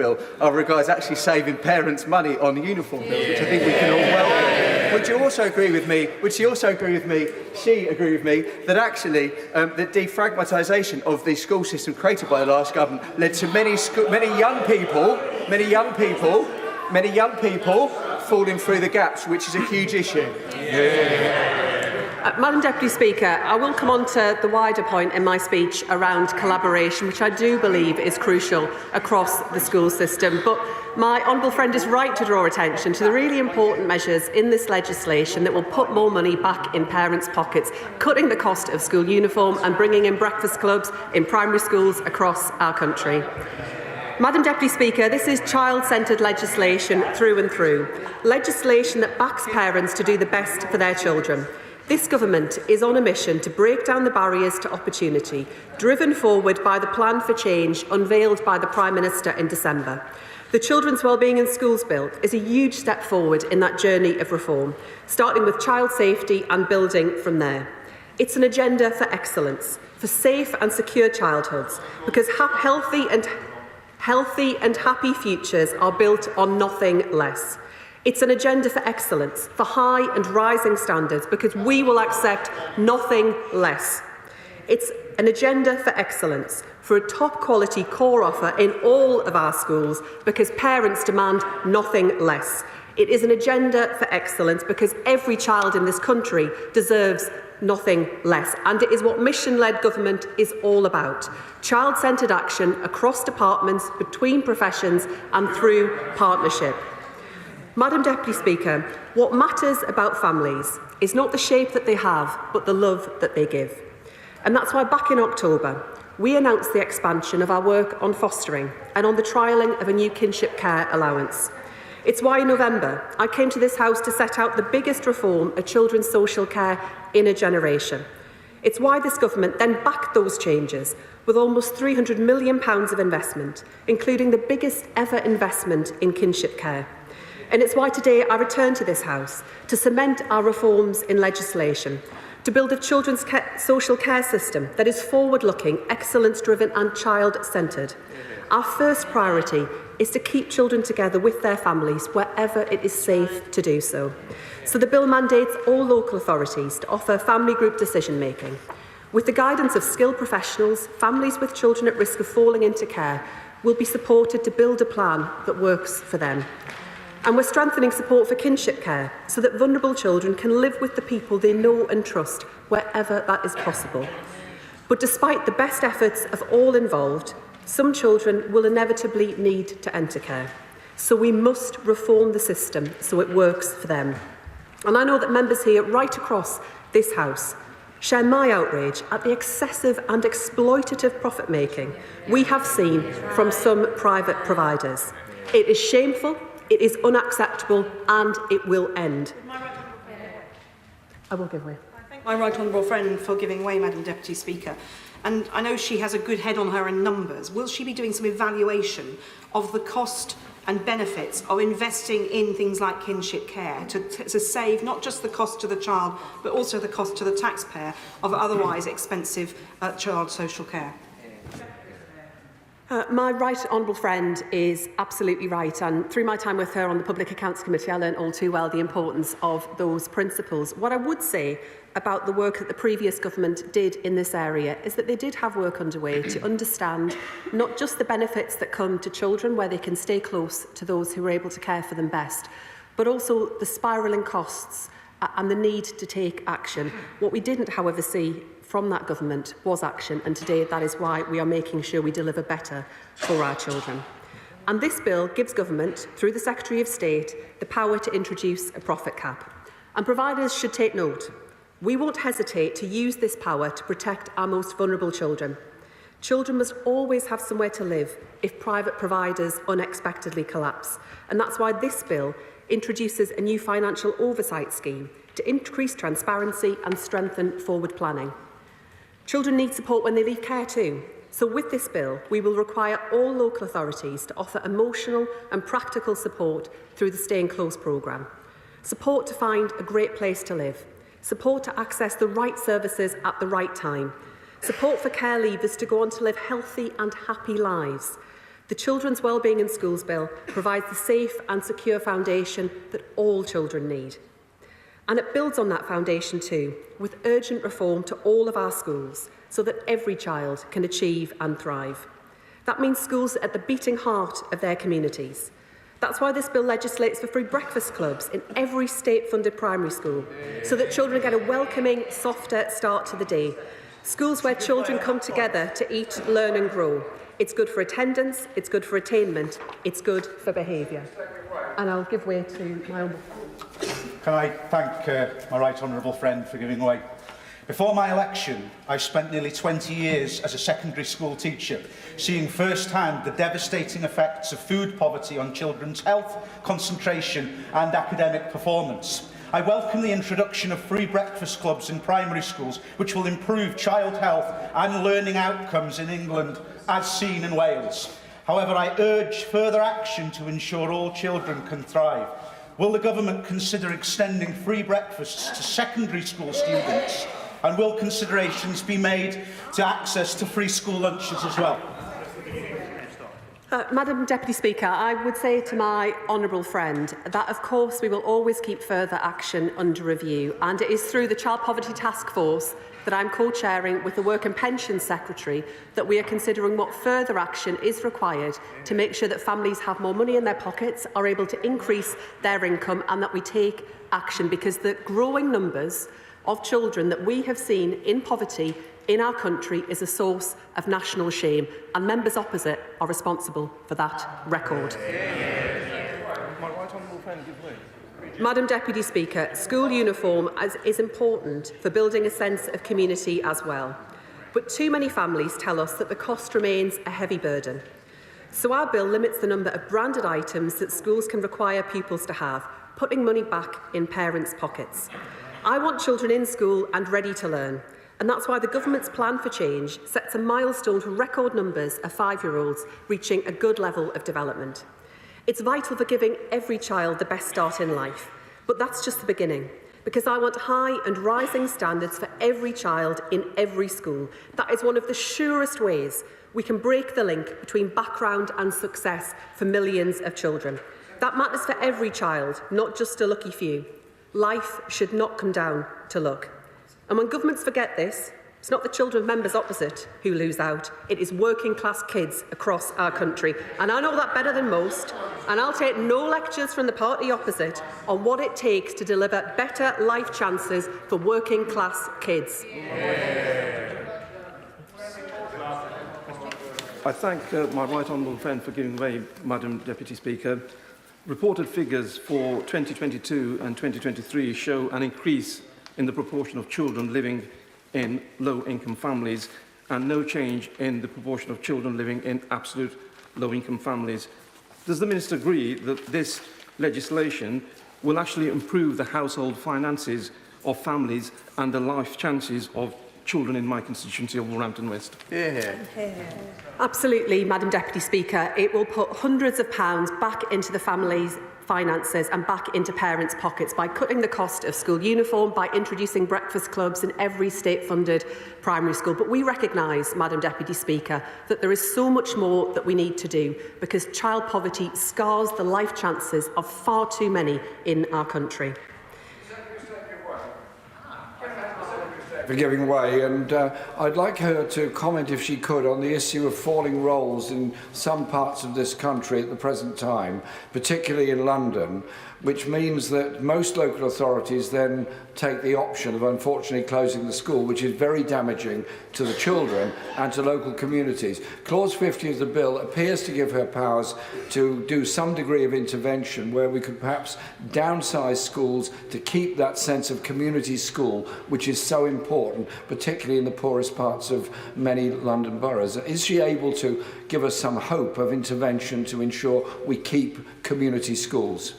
bill I regard as actually saving parents money on uniform bills, which I think we can all welcome. Would you also agree with me, she agree with me, that actually the defragmentisation of the school system created by the last government led to many young people falling through the gaps, which is a huge issue. Madam Deputy Speaker, I will come on to the wider point in my speech around collaboration, which I do believe is crucial across the school system. But my honourable friend is right to draw attention to the really important measures in this legislation that will put more money back in parents' pockets, cutting the cost of school uniform and bringing in breakfast clubs in primary schools across our country. Madam Deputy Speaker, this is child-centred legislation through and through, legislation that backs parents to do the best for their children. This government is on a mission to break down the barriers to opportunity, driven forward by the Plan for Change unveiled by the Prime Minister in December. The Children's Wellbeing in Schools Bill is a huge step forward in that journey of reform, starting with child safety and building from there. It's an agenda for excellence, for safe and secure childhoods, because healthy and happy futures are built on nothing less. It's an agenda for excellence, for high and rising standards, because we will accept nothing less. It's an agenda for excellence, for a top-quality core offer in all of our schools, because parents demand nothing less. It is an agenda for excellence because every child in this country deserves nothing less. And it is what mission-led government is all about. Child-centred action across departments, between professions and through partnership. Madam Deputy Speaker, what matters about families is not the shape that they have, but the love that they give. And that's why back in October, we announced the expansion of our work on fostering and on the trialling of a new kinship care allowance. It's why in November I came to this House to set out the biggest reform of children's social care in a generation. It's why this government then backed those changes with almost £300 million of investment, including the biggest ever investment in kinship care. And it's why today I return to this House to cement our reforms in legislation, to build a children's social care system that is forward-looking, excellence-driven and child-centred. Our first priority is to keep children together with their families wherever it is safe to do so. So the bill mandates all local authorities to offer family group decision-making. With the guidance of skilled professionals, families with children at risk of falling into care will be supported to build a plan that works for them. And we're strengthening support for kinship care so that vulnerable children can live with the people they know and trust wherever that is possible. But despite the best efforts of all involved, some children will inevitably need to enter care. So we must reform the system so it works for them. And I know that members here right across this House share my outrage at the excessive and exploitative profit-making we have seen from some private providers. It is shameful. It is unacceptable and it will end. I will give way. I thank my right honourable friend for giving way, Madam Deputy Speaker. And I know she has a good head on her in numbers. Will she be doing some evaluation of the cost and benefits of investing in things like kinship care to save not just the cost to the child, but also the cost to the taxpayer of otherwise expensive child social care? My right honourable friend is absolutely right, and through my time with her on the Public Accounts Committee I learned all too well the importance of those principles. What I would say about the work that the previous government did in this area is that they did have work underway to understand not just the benefits that come to children where they can stay close to those who are able to care for them best, but also the spiralling costs and the need to take action. What we didn't, however, see from that government was action, and today that is why we are making sure we deliver better for our children. And this bill gives government, through the Secretary of State, the power to introduce a profit cap. And providers should take note. We won't hesitate to use this power to protect our most vulnerable children. Children must always have somewhere to live if private providers unexpectedly collapse. And that's why this bill introduces a new financial oversight scheme to increase transparency and strengthen forward planning. Children need support when they leave care too. So with this bill, we will require all local authorities to offer emotional and practical support through the Staying Close programme. Support to find a great place to live. Support to access the right services at the right time. Support for care leavers to go on to live healthy and happy lives. The Children's Wellbeing in Schools Bill provides the safe and secure foundation that all children need. And it builds on that foundation too, with urgent reform to all of our schools so that every child can achieve and thrive. That means schools at the beating heart of their communities. That's why this bill legislates for free breakfast clubs in every state-funded primary school, so that children get a welcoming, softer start to the day. Schools where children come together to eat, learn and grow. It's good for attendance, it's good for attainment, it's good for behaviour. And I'll give way to my own. Can I thank my right honourable friend for giving way? Before my election, I spent nearly 20 years as a secondary school teacher, seeing firsthand the devastating effects of food poverty on children's health, concentration and academic performance. I welcome the introduction of free breakfast clubs in primary schools, which will improve child health and learning outcomes in England, as seen in Wales. However, I urge further action to ensure all children can thrive. Will the government consider extending free breakfasts to secondary school students? And will considerations be made to access to free school lunches as well? Madam Deputy Speaker, I would say to my honourable friend that of course we will always keep further action under review, and it is through the Child Poverty Task Force that I'm co-chairing with the Work and Pensions Secretary that we are considering what further action is required to make sure that families have more money in their pockets, are able to increase their income, and that we take action, because the growing numbers of children that we have seen in poverty in our country is a source of national shame, and members opposite are responsible for that record. Madam Deputy Speaker, school uniform is important for building a sense of community as well, but too many families tell us that the cost remains a heavy burden. So our bill limits the number of branded items that schools can require pupils to have, putting money back in parents' pockets. I want children in school and ready to learn, and that's why the government's plan for change sets a milestone for record numbers of 5-year-olds reaching a good level of development. It's vital for giving every child the best start in life, but that's just the beginning, because I want high and rising standards for every child in every school. That is one of the surest ways we can break the link between background and success for millions of children. That matters for every child, not just a lucky few. Life should not come down to luck. And when governments forget this, it's not the children of members opposite who lose out, it is working class kids across our country. And I know that better than most, and I'll take no lectures from the party opposite on what it takes to deliver better life chances for working class kids. I thank my right honourable friend for giving way, Madam Deputy Speaker. Reported figures for 2022 and 2023 show an increase in the proportion of children living in low-income families and no change in the proportion of children living in absolute low-income families. Does the Minister agree that this legislation will actually improve the household finances of families and the life chances of children in my constituency of Wolverhampton West? Absolutely, Madam Deputy Speaker. It will put hundreds of pounds back into the families' finances and back into parents' pockets by cutting the cost of school uniform, by introducing breakfast clubs in every state-funded primary school. But we recognise, Madam Deputy Speaker, that there is so much more that we need to do, because child poverty scars the life chances of far too many in our country. For giving way, and I'd like her to comment, if she could, on the issue of falling roles in some parts of this country at the present time, particularly in London, which means that most local authorities then take the option of unfortunately closing the school, which is very damaging to the children and to local communities. Clause 50 of the bill appears to give her powers to do some degree of intervention where we could perhaps downsize schools to keep that sense of community school, which is so important, particularly in the poorest parts of many London boroughs. Is she able to give us some hope of intervention to ensure we keep community schools?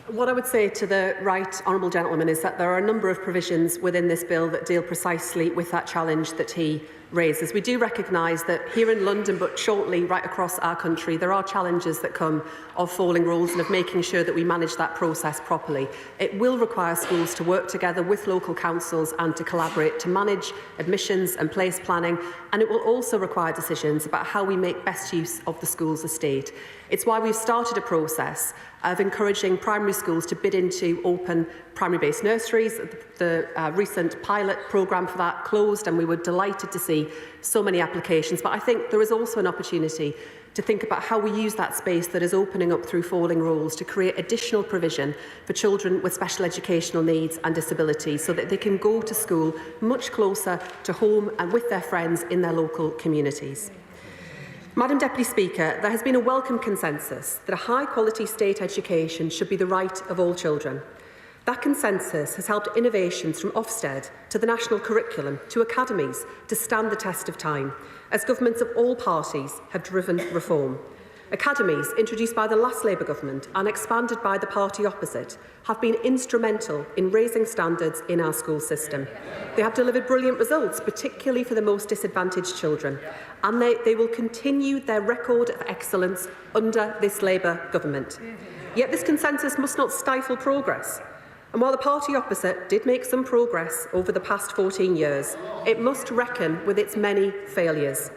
What I would say to the right honourable gentleman is that there are a number of provisions within this bill that deal precisely with that challenge that he raises. We do recognise that here in London, but shortly right across our country, there are challenges that come of falling rules and of making sure that we manage that process properly. It will require schools to work together with local councils and to collaborate to manage admissions and place planning, and it will also require decisions about how we make best use of the school's estate. It's why we've started a process of encouraging primary schools to bid into open primary-based nurseries. The recent pilot programme for that closed, and we were delighted to see so many applications. But I think there is also an opportunity to think about how we use that space that is opening up through falling rules to create additional provision for children with special educational needs and disabilities, so that they can go to school much closer to home and with their friends in their local communities. Madam Deputy Speaker, there has been a welcome consensus that a high-quality state education should be the right of all children. That consensus has helped innovations from Ofsted to the national curriculum to academies to stand the test of time, as governments of all parties have driven reform. Academies, introduced by the last Labour government and expanded by the party opposite, have been instrumental in raising standards in our school system. They have delivered brilliant results, particularly for the most disadvantaged children, and they will continue their record of excellence under this Labour government. Yet this consensus must not stifle progress. And while the party opposite did make some progress over the past 14 years, it must reckon with its many failures.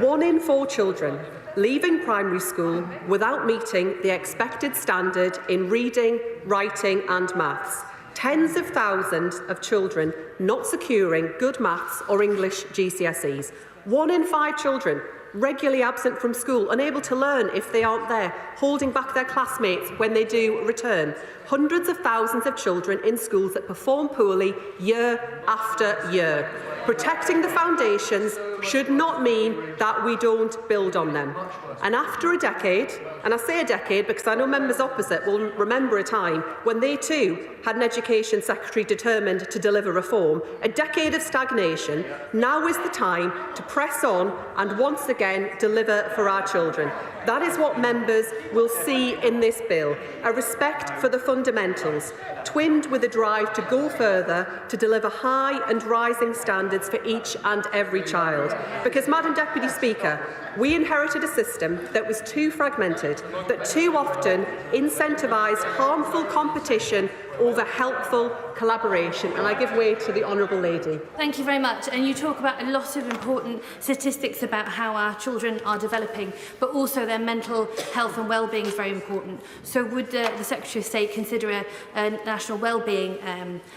1 in 4 children leaving primary school without meeting the expected standard in reading, writing and maths. Tens of thousands of children not securing good maths or English GCSEs. 1 in 5 children regularly absent from school, unable to learn if they aren't there, holding back their classmates when they do return. Hundreds of thousands of children in schools that perform poorly year after year. Protecting the foundations should not mean that we don't build on them. And after a decade, and I say a decade because I know members opposite will remember a time when they too had an Education Secretary determined to deliver reform, a decade of stagnation, now is the time to press on and once again deliver for our children. That is what members will see in this bill, a respect for the fundamentals, twinned with a drive to go further to deliver high and rising standards for each and every child. Because, Madam Deputy Speaker, we inherited a system that was too fragmented, that too often incentivised harmful competition over helpful collaboration. And I give way to the Honourable Lady. Thank you very much. And you talk about a lot of important statistics about how our children are developing, but also their mental health and wellbeing is very important. So would the Secretary of State consider a national wellbeing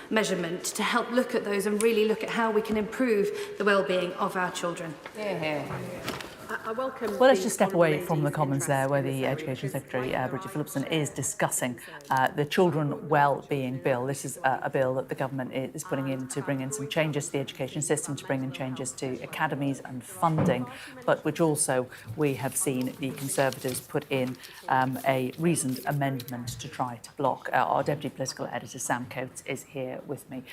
measurement to help look at those and really look at how we can improve the wellbeing of our children? I welcome. Well, let's just step away from the Commons there, where the Education Secretary, Bridget Phillipson, is discussing the Children Wellbeing Bill. This is a bill that the government is putting in to bring in some changes to the education system, to bring in changes to academies and funding, but which also we have seen the Conservatives put in a reasoned amendment to try to block. Our Deputy Political Editor, Sam Coates, is here with me.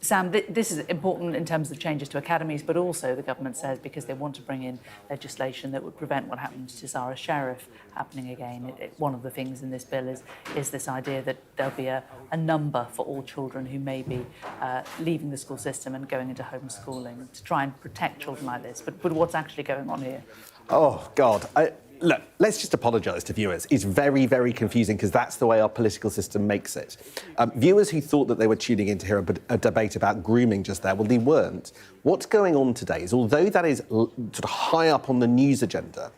Sam, this is important in terms of changes to academies, but also the government says because they want to bring in legislation that would prevent what happened to Zara Sheriff happening again. One of the things in this bill is this idea that there'll be a number for all children who may be leaving the school system and going into homeschooling to try and protect children like this. But what's actually going on here? Oh, God. Look, let's just apologise to viewers. It's very, very confusing because that's the way our political system makes it. Viewers who thought that they were tuning in to hear a debate about grooming just there, well, they weren't. What's going on today is, although that is sort of high up on the news agenda,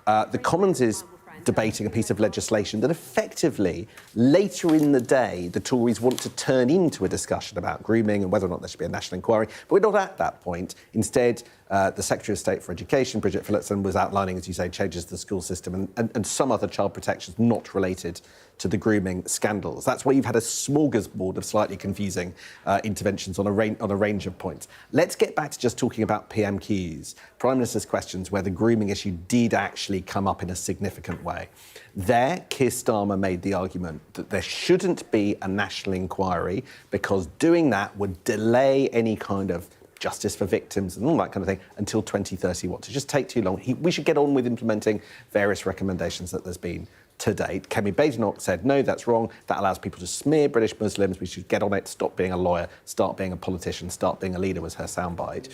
the Commons is debating a piece of legislation that effectively, later in the day, the Tories want to turn into a discussion about grooming and whether or not there should be a national inquiry. But we're not at that point. Instead, the Secretary of State for Education, Bridget Phillipson, was outlining, as you say, changes to the school system and some other child protections not related to the grooming scandals. That's why you've had a smorgasbord of slightly confusing interventions on a range of points. Let's get back to just talking about PMQs, Prime Minister's questions, where the grooming issue did actually come up in a significant way. There, Keir Starmer made the argument that there shouldn't be a national inquiry because doing that would delay any kind of justice for victims and all that kind of thing until 2030. What, to just take too long? We should get on with implementing various recommendations that there's been to date. Kemi Badenoch said, no, that's wrong. That allows people to smear British Muslims. We should get on it, stop being a lawyer, start being a politician, start being a leader was her soundbite.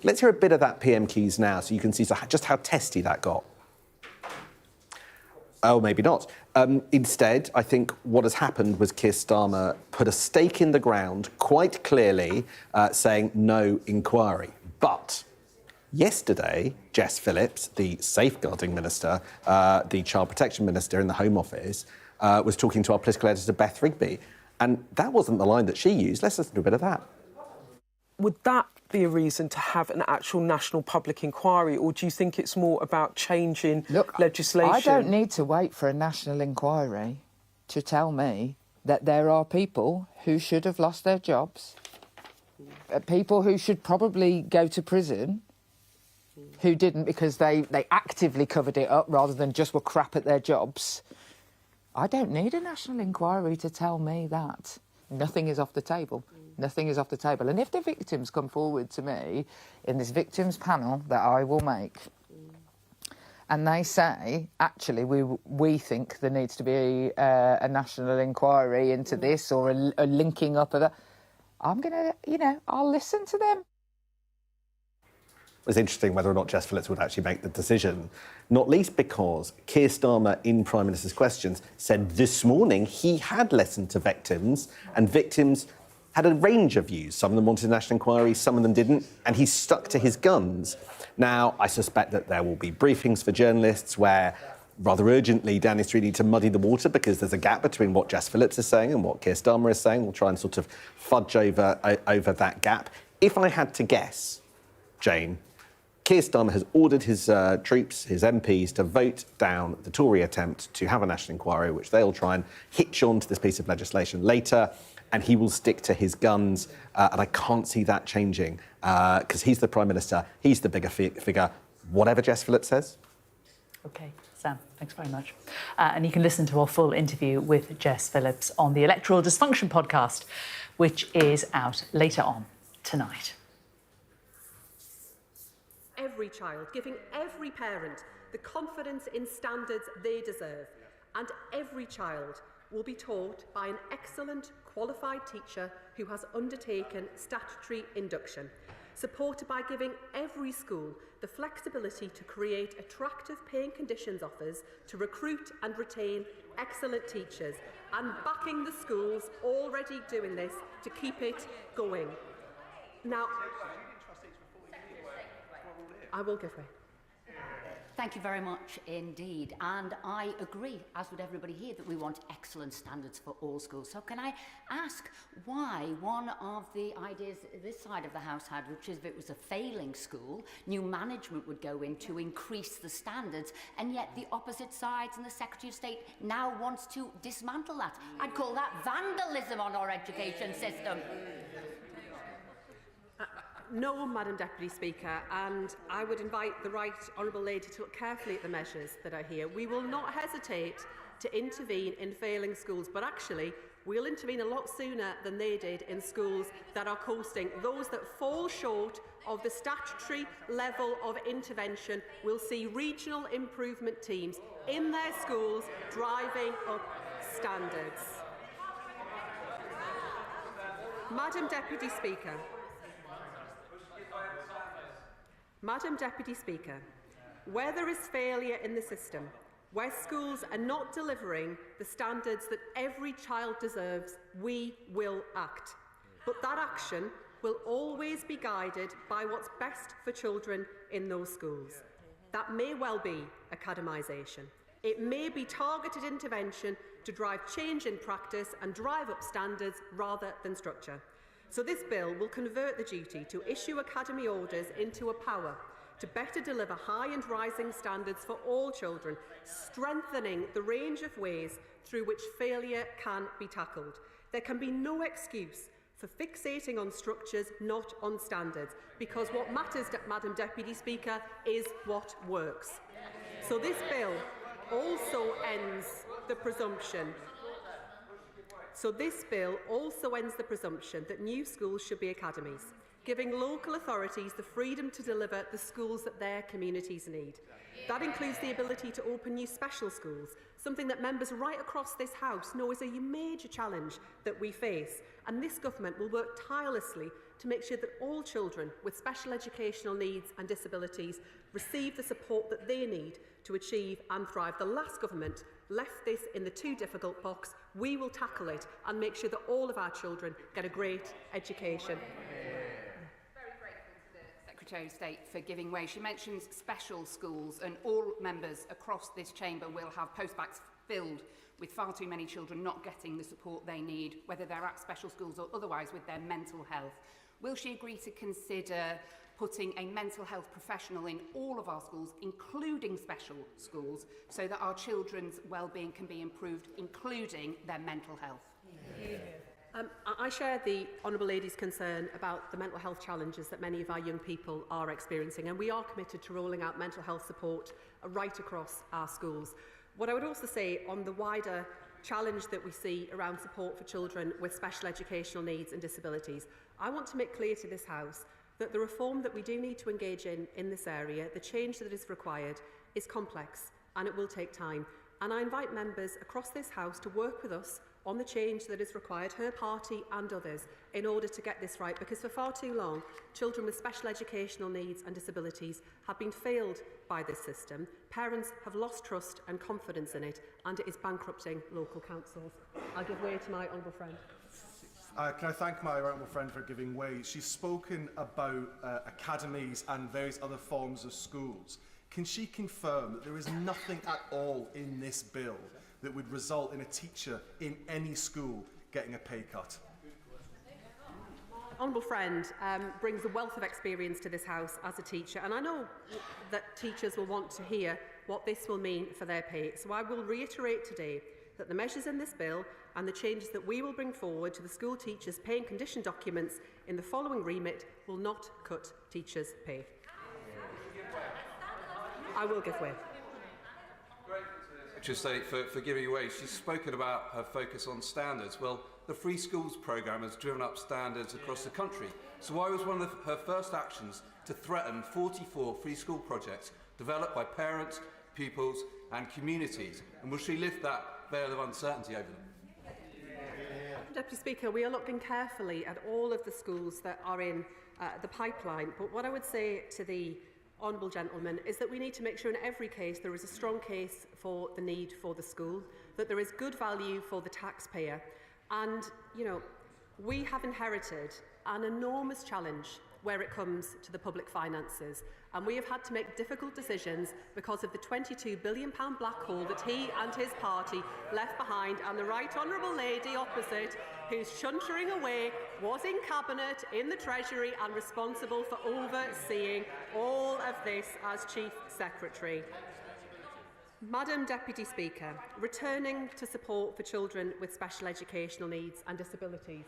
Let's hear a bit of that PM Keys now so you can see just how testy that got. Oh, maybe not. Instead, I think what has happened was Keir Starmer put a stake in the ground quite clearly saying no inquiry. But yesterday, Jess Phillips, the safeguarding minister, the child protection minister in the Home Office, was talking to our political editor, Beth Rigby. And that wasn't the line that she used. Let's listen to a bit of that. Would that be a reason to have an actual national public inquiry, or do you think it's more about changing legislation? I don't need to wait for a national inquiry to tell me that there are people who should have lost their jobs, people who should probably go to prison, who didn't because they actively covered it up rather than just were crap at their jobs. I don't need a national inquiry to tell me that. Nothing is off the table. Nothing is off the table. And if the victims come forward to me in this victims panel that I will make, and they say, actually, we think there needs to be a national inquiry into this or a linking up of that, I'm going to, I'll listen to them. It was interesting whether or not Jess Phillips would actually make the decision, not least because Keir Starmer, in Prime Minister's Questions, said this morning he had listened to victims, and victims had a range of views. Some of them wanted a national inquiry, some of them didn't, and he stuck to his guns. Now, I suspect that there will be briefings for journalists where, rather urgently, Dan is really to muddy the water because there's a gap between what Jess Phillips is saying and what Keir Starmer is saying. We'll try and sort of fudge over that gap. If I had to guess, Jane, Keir Starmer has ordered his troops, his MPs, to vote down the Tory attempt to have a national inquiry, which they'll try and hitch on to this piece of legislation later, and he will stick to his guns, and I can't see that changing, because he's the Prime Minister, he's the bigger figure, whatever Jess Phillips says. OK, Sam, thanks very much. And you can listen to our full interview with Jess Phillips on the Electoral Dysfunction podcast, which is out later on tonight. Every child, giving every parent the confidence in standards they deserve, and every child will be taught by an excellent, qualified teacher who has undertaken statutory induction, supported by giving every school the flexibility to create attractive paying conditions offers to recruit and retain excellent teachers, and backing the schools already doing this to keep it going. Now, I will give way. Thank you very much indeed. And I agree, as would everybody here, that we want excellent standards for all schools. So can I ask why one of the ideas this side of the House had, which is if it was a failing school, new management would go in to increase the standards, and yet the opposite sides and the Secretary of State now wants to dismantle that? I'd call that vandalism on our education system. No, Madam Deputy Speaker, and I would invite the Right Honourable Lady to look carefully at the measures that are here. We will not hesitate to intervene in failing schools, but actually we'll intervene a lot sooner than they did in schools that are coasting. Those that fall short of the statutory level of intervention will see regional improvement teams in their schools driving up standards. Madam Deputy Speaker. Madam Deputy Speaker, where there is failure in the system, where schools are not delivering the standards that every child deserves, we will act. But that action will always be guided by what's best for children in those schools. That may well be academisation. It may be targeted intervention to drive change in practice and drive up standards rather than structure. So this bill will convert the duty to issue academy orders into a power to better deliver high and rising standards for all children, strengthening the range of ways through which failure can be tackled. There can be no excuse for fixating on structures, not on standards, because what matters, Madam Deputy Speaker, is what works. So this bill also ends the presumption that new schools should be academies. giving local authorities the freedom to deliver the schools that their communities need. That includes the ability to open new special schools, something that members right across this House know is a major challenge that we face. And this government will work tirelessly to make sure that all children with special educational needs and disabilities receive the support that they need to achieve and thrive. The last government left this in the too difficult box. We will tackle it and make sure that all of our children get a great education. Secretary of State for giving way. She mentions special schools, and all members across this chamber will have postbacks filled with far too many children not getting the support they need, whether they're at special schools or otherwise with their mental health. Will she agree to consider putting a mental health professional in all of our schools, including special schools, so that our children's well-being can be improved, including their mental health? I share the Honourable Lady's concern about the mental health challenges that many of our young people are experiencing, and we are committed to rolling out mental health support right across our schools. What I would also say on the wider challenge that we see around support for children with special educational needs and disabilities, I want to make clear to this House that the reform that we do need to engage in this area, the change that is required, is complex and it will take time. And I invite members across this House to work with us on the change that is required, her party and others, in order to get this right, because for far too long, children with special educational needs and disabilities have been failed by this system. Parents have lost trust and confidence in it, and it is bankrupting local councils. I'll give way to my honourable friend. Can I thank my honourable friend for giving way? She's spoken about academies and various other forms of schools. Can she confirm that there is nothing at all in this bill that would result in a teacher in any school getting a pay cut? Honourable friend brings a wealth of experience to this House as a teacher, and I know that teachers will want to hear what this will mean for their pay. So I will reiterate today that the measures in this bill and the changes that we will bring forward to the school teachers' pay and condition documents in the following remit will not cut teachers' pay. I will give way. Secretary of State for giving way. She's spoken about her focus on standards. Well, the Free Schools programme has driven up standards across the country. So why was one of her first actions to threaten 44 free school projects developed by parents, pupils and communities? And will she lift that veil of uncertainty over them? Deputy Speaker, we are looking carefully at all of the schools that are in the pipeline. But what I would say to the honourable gentleman is that we need to make sure in every case there is a strong case for the need for the school, that there is good value for the taxpayer. And, you know, we have inherited an enormous challenge where it comes to the public finances. And we have had to make difficult decisions because of the £22 billion black hole that he and his party left behind. And the right honourable lady opposite, who's chuntering away, was in Cabinet, in the Treasury and responsible for overseeing all of this as Chief Secretary. Madam Deputy Speaker, returning to support for children with special educational needs and disabilities,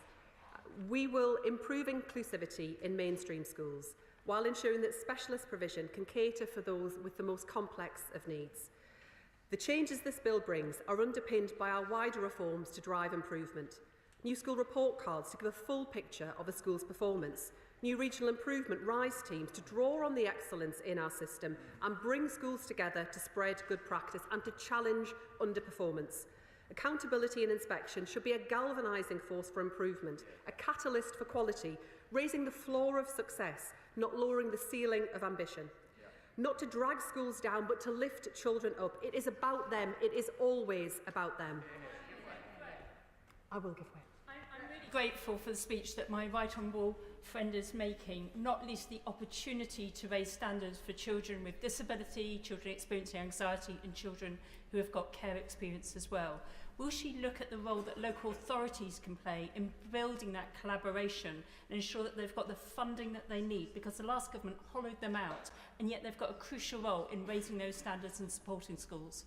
we will improve inclusivity in mainstream schools while ensuring that specialist provision can cater for those with the most complex of needs. The changes this bill brings are underpinned by our wider reforms to drive improvement. New school report cards to give a full picture of a school's performance. New regional improvement RISE teams to draw on the excellence in our system and bring schools together to spread good practice and to challenge underperformance. Accountability and inspection should be a galvanising force for improvement, a catalyst for quality, raising the floor of success, not lowering the ceiling of ambition. Not to drag schools down, but to lift children up. It is about them. It is always about them. I will give way. I'm really grateful for the speech that my right honourable friend is making, not least the opportunity to raise standards for children with disability, children experiencing anxiety and children who have got care experience as well. Will she look at the role that local authorities can play in building that collaboration and ensure that they've got the funding that they need, because the last government hollowed them out and yet they've got a crucial role in raising those standards and supporting schools?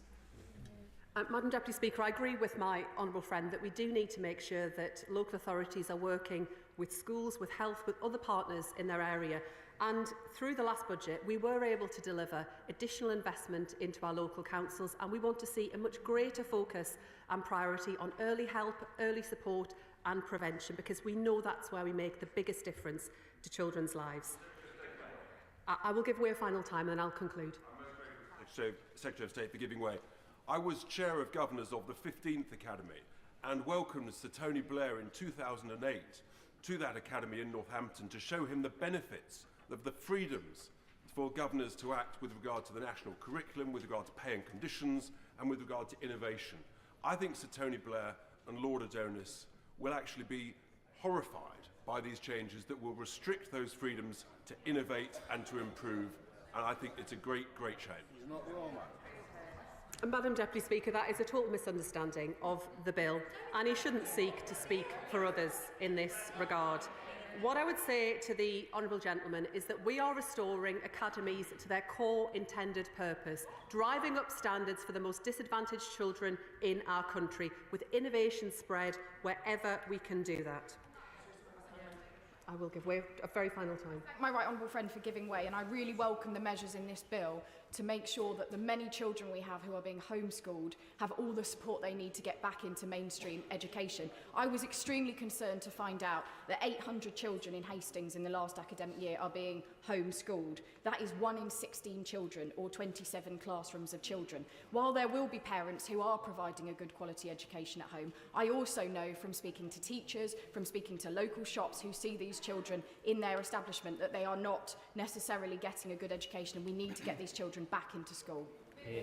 Madam Deputy Speaker, I agree with my honourable friend that we do need to make sure that local authorities are working with schools, with health, with other partners in their area. And through the last budget, we were able to deliver additional investment into our local councils, and we want to see a much greater focus and priority on early help, early support and prevention, because we know that's where we make the biggest difference to children's lives. I will give way a final time and then I'll conclude. Secretary of State for giving way. I was Chair of Governors of the 15th Academy and welcomed Sir Tony Blair in 2008 to that academy in Northampton to show him the benefits of the freedoms for governors to act with regard to the national curriculum, with regard to pay and conditions, and with regard to innovation. I think Sir Tony Blair and Lord Adonis will actually be horrified by these changes that will restrict those freedoms to innovate and to improve, and I think it's a great, great shame. He's not wrong, man. Madam Deputy Speaker, that is a total misunderstanding of the bill, and he shouldn't seek to speak for others in this regard. What I would say to the honourable gentleman is that we are restoring academies to their core intended purpose, driving up standards for the most disadvantaged children in our country, with innovation spread wherever we can do that. I will give way a very final time. My right honourable friend for giving way, and I really welcome the measures in this bill to make sure that the many children we have who are being homeschooled have all the support they need to get back into mainstream education. I was extremely concerned to find out that 800 children in Hastings in the last academic year are being homeschooled. That is 1 in 16 children, or 27 classrooms of children. While there will be parents who are providing a good quality education at home, I also know from speaking to teachers, from speaking to local shops who see these children in their establishment, that they are not necessarily getting a good education, and we need to get these children back into school. Yeah.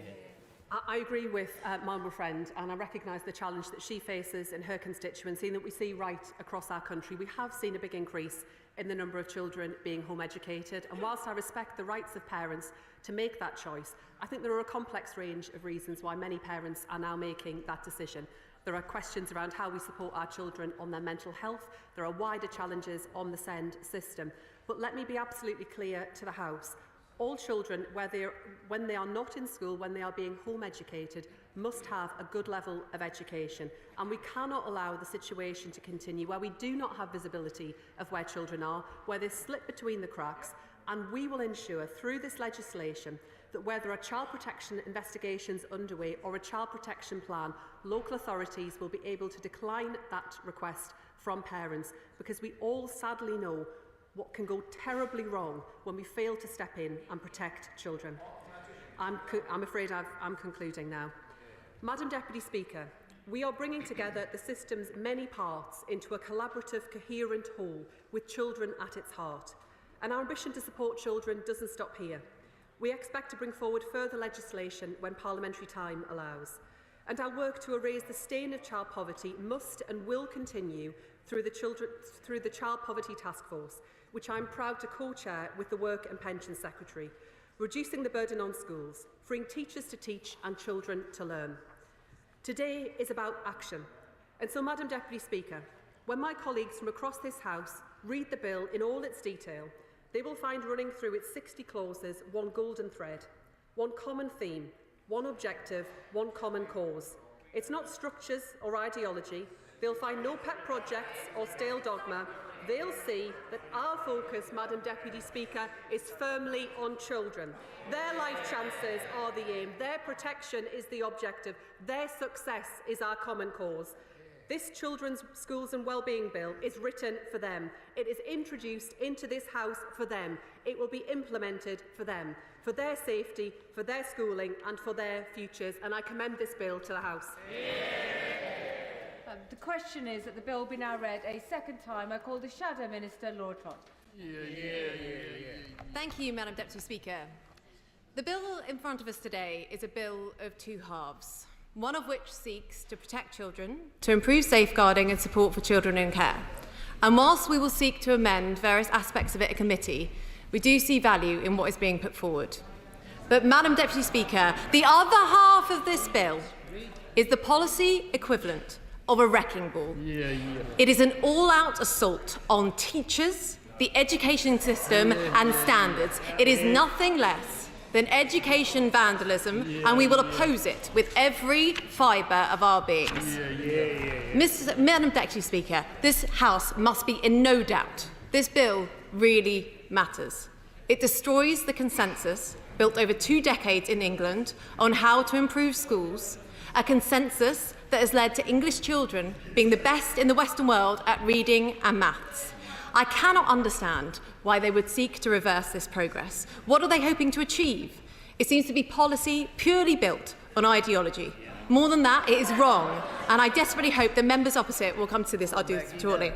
I agree with my honourable friend, and I recognise the challenge that she faces in her constituency and that we see right across our country. We have seen a big increase in the number of children being home educated, and whilst I respect the rights of parents to make that choice, I think there are a complex range of reasons why many parents are now making that decision. There are questions around how we support our children on their mental health. There are wider challenges on the SEND system. But let me be absolutely clear to the House. All children, when they are not in school, when they are being home educated, must have a good level of education. And we cannot allow the situation to continue where we do not have visibility of where children are, where they slip between the cracks. And we will ensure through this legislation that where there are child protection investigations underway or a child protection plan, local authorities will be able to decline that request from parents, because we all sadly know what can go terribly wrong when we fail to step in and protect children. I'm afraid I'm concluding now. Madam Deputy Speaker, we are bringing together the system's many parts into a collaborative, coherent whole with children at its heart. And our ambition to support children doesn't stop here. We expect to bring forward further legislation when parliamentary time allows. And our work to erase the stain of child poverty must and will continue through the Child Poverty Task Force, which I'm proud to co-chair with the Work and Pensions Secretary, reducing the burden on schools, freeing teachers to teach and children to learn. Today is about action. And so, Madam Deputy Speaker, when my colleagues from across this House read the bill in all its detail, they will find running through its 60 clauses one golden thread, one common theme, one objective, one common cause. It's not structures or ideology. They'll find no pet projects or stale dogma. They'll see that our focus, Madam Deputy Speaker, is firmly on children. Their life chances are the aim. Their protection is the objective. Their success is our common cause. This Children's Schools and Wellbeing Bill is written for them. It is introduced into this House for them. It will be implemented for them, for their safety, for their schooling and for their futures. And I commend this bill to the House. The question is that the bill be now read a second time. I call the Shadow Minister, Lord Trott. Thank you, Madam Deputy Speaker. The bill in front of us today is a bill of two halves, one of which seeks to protect children, to improve safeguarding and support for children in care. And whilst we will seek to amend various aspects of it at committee, we do see value in what is being put forward. But, Madam Deputy Speaker, the other half of this bill is the policy equivalent of a wrecking ball. It is an all-out assault on teachers, the education system and standards. It is nothing less than education vandalism, and we will oppose it with every fibre of our beings. Madam Deputy Speaker, this House must be in no doubt. This bill really matters. It destroys the consensus built over 2 decades in England on how to improve schools, a consensus that has led to English children being the best in the Western world at reading and maths. I cannot understand why they would seek to reverse this progress. What are they hoping to achieve? It seems to be policy purely built on ideology. More than that, it is wrong, and I desperately hope the members opposite will come to this. I'll do this shortly.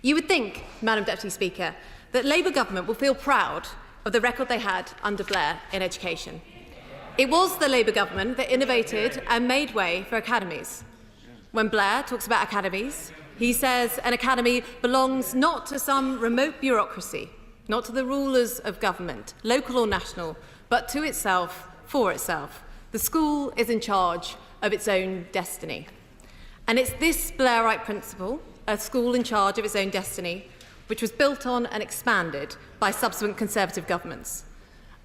You would think, Madam Deputy Speaker, that Labour government will feel proud of the record they had under Blair in education. It was the Labour government that innovated and made way for academies. When Blair talks about academies, he says an academy belongs not to some remote bureaucracy, not to the rulers of government, local or national, but to itself, for itself. The school is in charge of its own destiny. And it's this Blairite principle, a school in charge of its own destiny, which was built on and expanded by subsequent Conservative governments.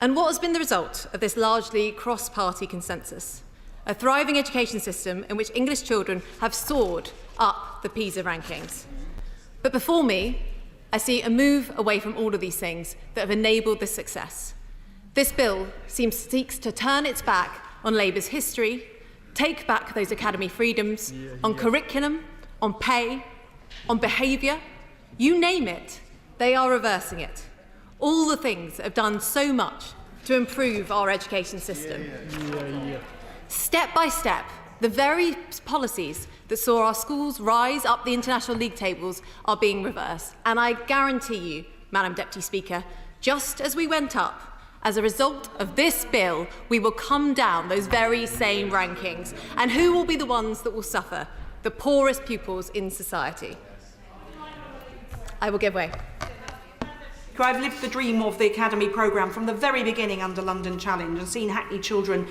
And what has been the result of this largely cross-party consensus? A thriving education system in which English children have soared up the PISA rankings. But before me, I see a move away from all of these things that have enabled this success. This bill seeks to turn its back on Labour's history, take back those academy freedoms, on curriculum, on pay, on behaviour. You name it, they are reversing it. All the things that have done so much to improve our education system. Step by step, the very policies that saw our schools rise up the international league tables are being reversed. And I guarantee you, Madam Deputy Speaker, just as we went up, as a result of this bill, we will come down those very same rankings. And who will be the ones that will suffer? The poorest pupils in society. I will give way. I've lived the dream of the academy programme from the very beginning under London Challenge and seen Hackney children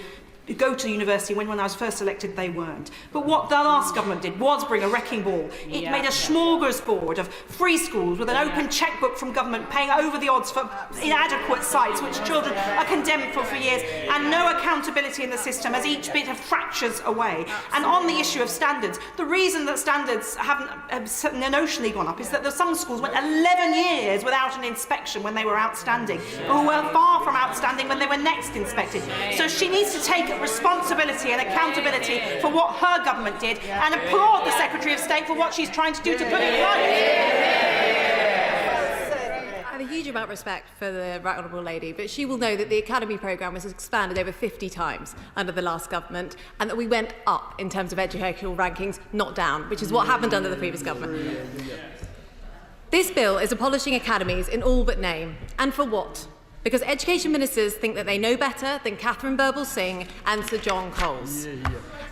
go to university when I was first elected they weren't. But what the last government did was bring a wrecking ball. It made a smorgasbord of free schools with an open chequebook from government paying over the odds for inadequate sites which children are condemned for years, and no accountability in the system as each bit of fractures away. And on the issue of standards, the reason that standards haven't notionally gone up is that some schools went 11 years without an inspection when they were outstanding, or were far from outstanding when they were next inspected. So she needs to take responsibility and accountability for what her government did and applaud the Secretary of State for what she's trying to do to put it right. I have a huge amount of respect for the Right Honourable Lady, but she will know that the Academy programme was expanded over 50 times under the last government, and that we went up in terms of educational rankings, not down, which is what happened under the previous government. This bill is abolishing academies in all but name. And for what? Because education ministers think that they know better than Catherine Birbalsingh and Sir John Coles.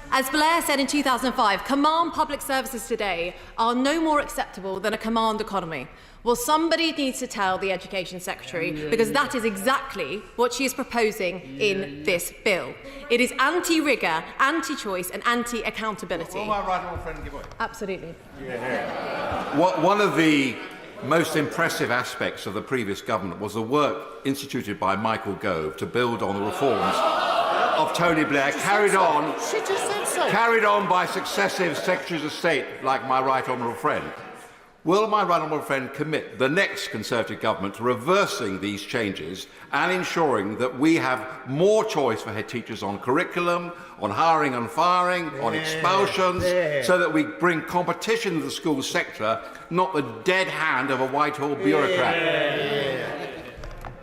As Blair said in 2005, command public services today are no more acceptable than a command economy. Well, somebody needs to tell the Education Secretary, because that is exactly what she is proposing in this bill. It is anti-rigour, anti-choice and anti-accountability. Will my right honourable friend give way? Absolutely. One of the most impressive aspects of the previous government was the work instituted by Michael Gove to build on the reforms of Tony Blair, carried on by successive Secretaries of State like my right honourable friend. Will my right honourable friend commit the next Conservative government to reversing these changes and ensuring that we have more choice for head teachers on curriculum, on hiring and firing, on expulsions, so that we bring competition to the school sector, not the dead hand of a Whitehall bureaucrat?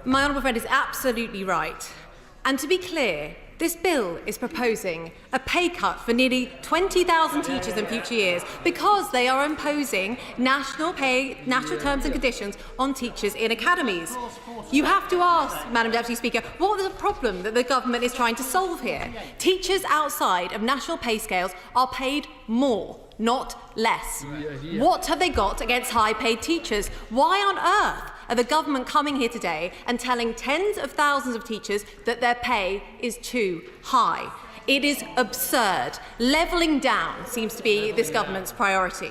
My honourable friend is absolutely right. And to be clear, this bill is proposing a pay cut for nearly 20,000 teachers in future years because they are imposing national terms and conditions on teachers in academies. You have to ask, Madam Deputy Speaker, what is the problem that the government is trying to solve here? Teachers outside of national pay scales are paid more, not less. What have they got against high-paid teachers? Why on earth are the government coming here today and telling tens of thousands of teachers that their pay is too high? It is absurd. Levelling down seems to be this government's priority.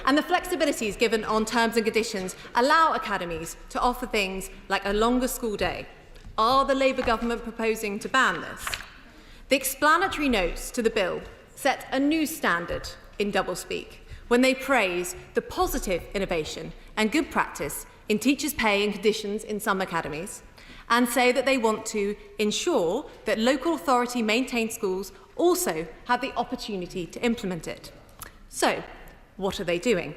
And the flexibilities given on terms and conditions allow academies to offer things like a longer school day. Are the Labour government proposing to ban this? The explanatory notes to the bill set a new standard in doublespeak when they praise the positive innovation and good practice in teachers' pay and conditions in some academies, and say that they want to ensure that local authority maintained schools also have the opportunity to implement it. So, what are they doing?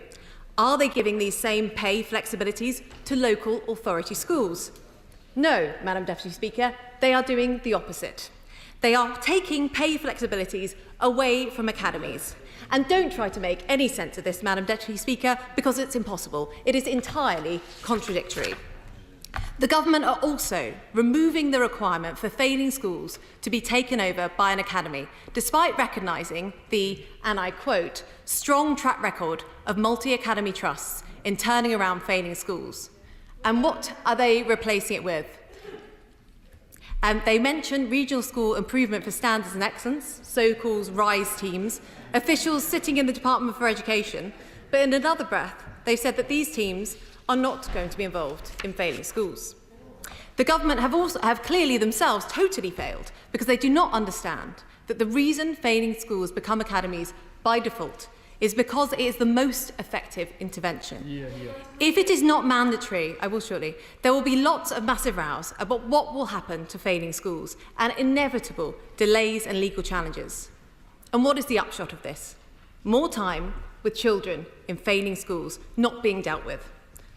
Are they giving these same pay flexibilities to local authority schools? No, Madam Deputy Speaker, they are doing the opposite. They are taking pay flexibilities away from academies. And don't try to make any sense of this, Madam Deputy Speaker, because it's impossible. It is entirely contradictory. The government are also removing the requirement for failing schools to be taken over by an academy, despite recognising the, and I quote, strong track record of multi-academy trusts in turning around failing schools. And what are they replacing it with? They mention regional school improvement for standards and excellence, so-called RISE teams, officials sitting in the Department for Education, but in another breath, they said that these teams are not going to be involved in failing schools. The government have clearly themselves totally failed because they do not understand that the reason failing schools become academies by default is because it is the most effective intervention. If it is not mandatory, I will surely, there will be lots of massive rows about what will happen to failing schools and inevitable delays and legal challenges. And what is the upshot of this? More time with children in failing schools not being dealt with.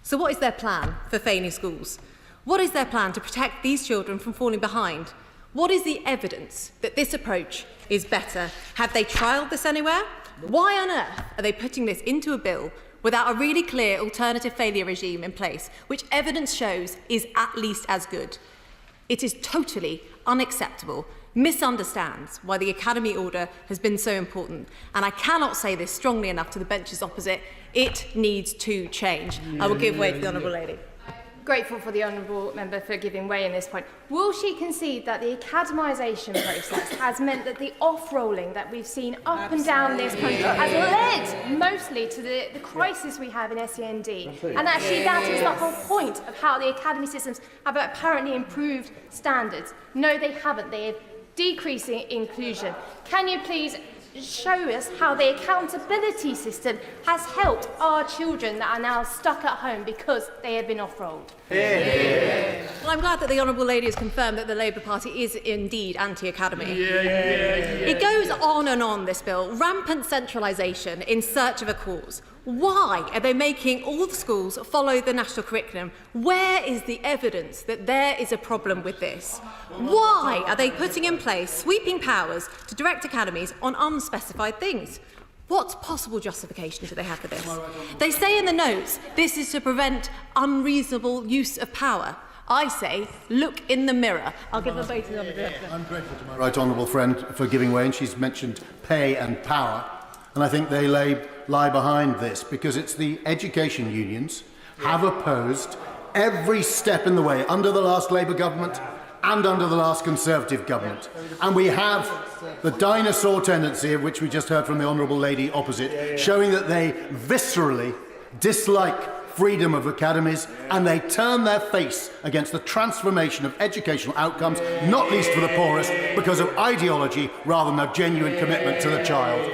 So what is their plan for failing schools? What is their plan to protect these children from falling behind? What is the evidence that this approach is better? Have they trialled this anywhere? Why on earth are they putting this into a bill without a really clear alternative failure regime in place, which evidence shows is at least as good? It is totally unacceptable, misunderstands why the Academy order has been so important. And I cannot say this strongly enough to the benches opposite. It needs to change. I will give way to the Honourable Lady. Grateful for the Honourable Member for giving way in this point. Will she concede that the academisation process has meant that the off-rolling that we've seen up and down this country has led mostly to the crisis we have in SEND? And actually that is the whole point of how the academy systems have apparently improved standards. No, they haven't. They have decreasing inclusion. Can you please show us how the accountability system has helped our children that are now stuck at home because they have been off-rolled? Well, I'm glad that the Honourable Lady has confirmed that the Labour Party is indeed anti-academy. It goes on and on, this bill. Rampant centralisation in search of a cause. Why are they making all the schools follow the national curriculum? Where is the evidence that there is a problem with this? Why are they putting in place sweeping powers to direct academies on unspecified things? What possible justification do they have for this? They say in the notes this is to prevent unreasonable use of power. I say, look in the mirror. I'll give the vote to the Honourable Member. I'm grateful to my right honourable friend for giving way, and she's mentioned pay and power. And I think they lie behind this because it's the education unions have opposed every step in the way under the last Labour government and under the last Conservative government. And we have the dinosaur tendency, of which we just heard from the Honourable Lady opposite, showing that they viscerally dislike freedom of academies and they turn their face against the transformation of educational outcomes, not least for the poorest, because of ideology rather than a genuine commitment to the child.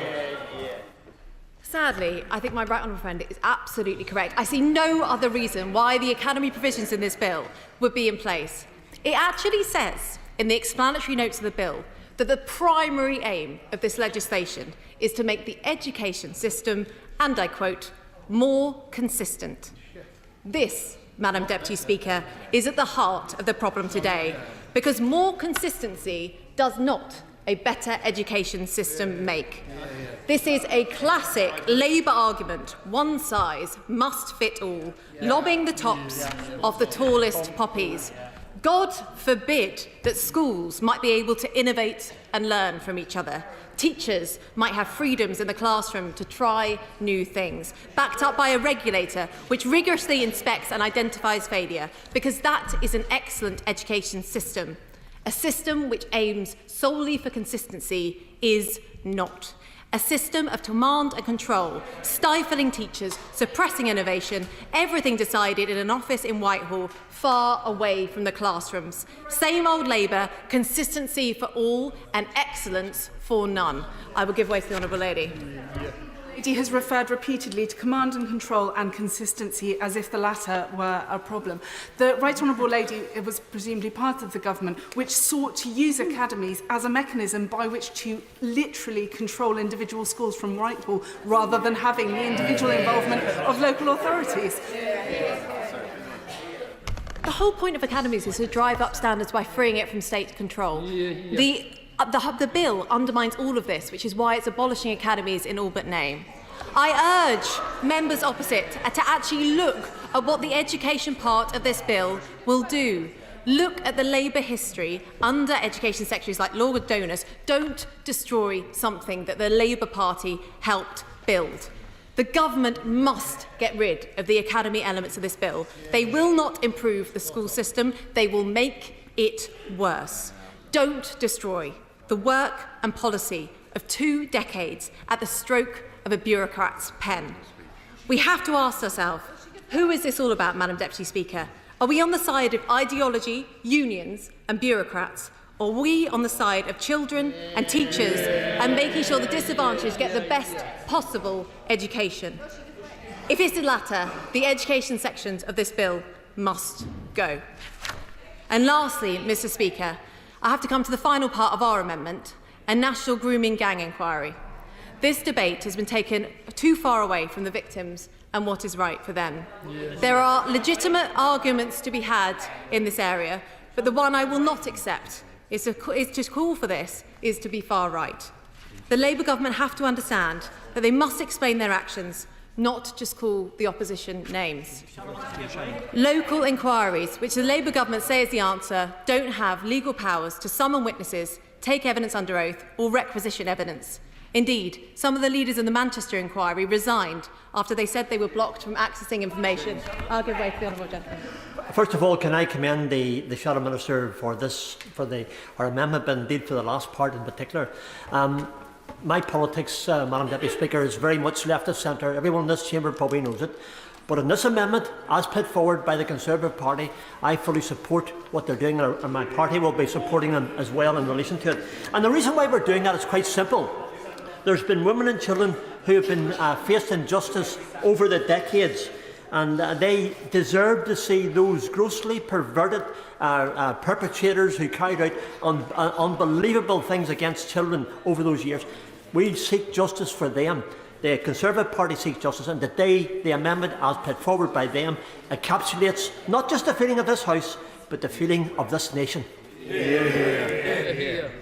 Sadly, I think my right honourable friend is absolutely correct. I see no other reason why the academy provisions in this bill would be in place. It actually says in the explanatory notes of the bill that the primary aim of this legislation is to make the education system, and I quote, more consistent. This, Madam Deputy Speaker, is at the heart of the problem today, because more consistency does not a better education system make. This is a classic Labour argument, one size must fit all, lobbing the tops of the tallest poppies. God forbid that schools might be able to innovate and learn from each other. Teachers might have freedoms in the classroom to try new things, backed up by a regulator which rigorously inspects and identifies failure, because that is an excellent education system. A system which aims solely for consistency is not. A system of command and control, stifling teachers, suppressing innovation, everything decided in an office in Whitehall, far away from the classrooms. Same old Labour, consistency for all and excellence for none. I will give way to the Honourable Lady. He has referred repeatedly to command and control and consistency as if the latter were a problem. The Right Honourable Lady was presumably part of the government which sought to use academies as a mechanism by which to literally control individual schools from Whitehall rather than having the individual involvement of local authorities. The whole point of academies is to drive up standards by freeing it from state control. The bill undermines all of this, which is why it's abolishing academies in all but name. I urge members opposite to actually look at what the education part of this bill will do. Look at the Labour history under education secretaries like Laura Donis. Don't destroy something that the Labour Party helped build. The government must get rid of the academy elements of this bill. They will not improve the school system. They will make it worse. Don't destroy the work and policy of 2 decades at the stroke of a bureaucrat's pen. We have to ask ourselves, who is this all about, Madam Deputy Speaker? Are we on the side of ideology, unions and bureaucrats, or are we on the side of children and teachers and making sure the disadvantaged get the best possible education? If it's the latter, the education sections of this bill must go. And lastly, Mr. Speaker, I have to come to the final part of our amendment, a national grooming gang inquiry. This debate has been taken too far away from the victims and what is right for them. There are legitimate arguments to be had in this area, but the one I will not accept is to call for this is to be far right. The Labour government have to understand that they must explain their actions, not just call the opposition names. Local inquiries, which the Labour government say is the answer, don't have legal powers to summon witnesses, take evidence under oath or requisition evidence. Indeed, some of the leaders in the Manchester inquiry resigned after they said they were blocked from accessing information. I'll give way to the honourable gentleman. First of all, can I commend the Shadow Minister for our amendment, but indeed for the last part in particular. My politics, Madam Deputy Speaker, is very much left of centre. Everyone in this chamber probably knows it. But in this amendment, as put forward by the Conservative Party, I fully support what they're doing, and my party will be supporting them as well in relation to it. And the reason why we're doing that is quite simple. There's been women and children who have been faced injustice over the decades, and they deserve to see those grossly perverted perpetrators who carried out unbelievable things against children over those years. We seek justice for them. The Conservative Party seeks justice, and today the amendment, as put forward by them, encapsulates not just the feeling of this House, but the feeling of this nation.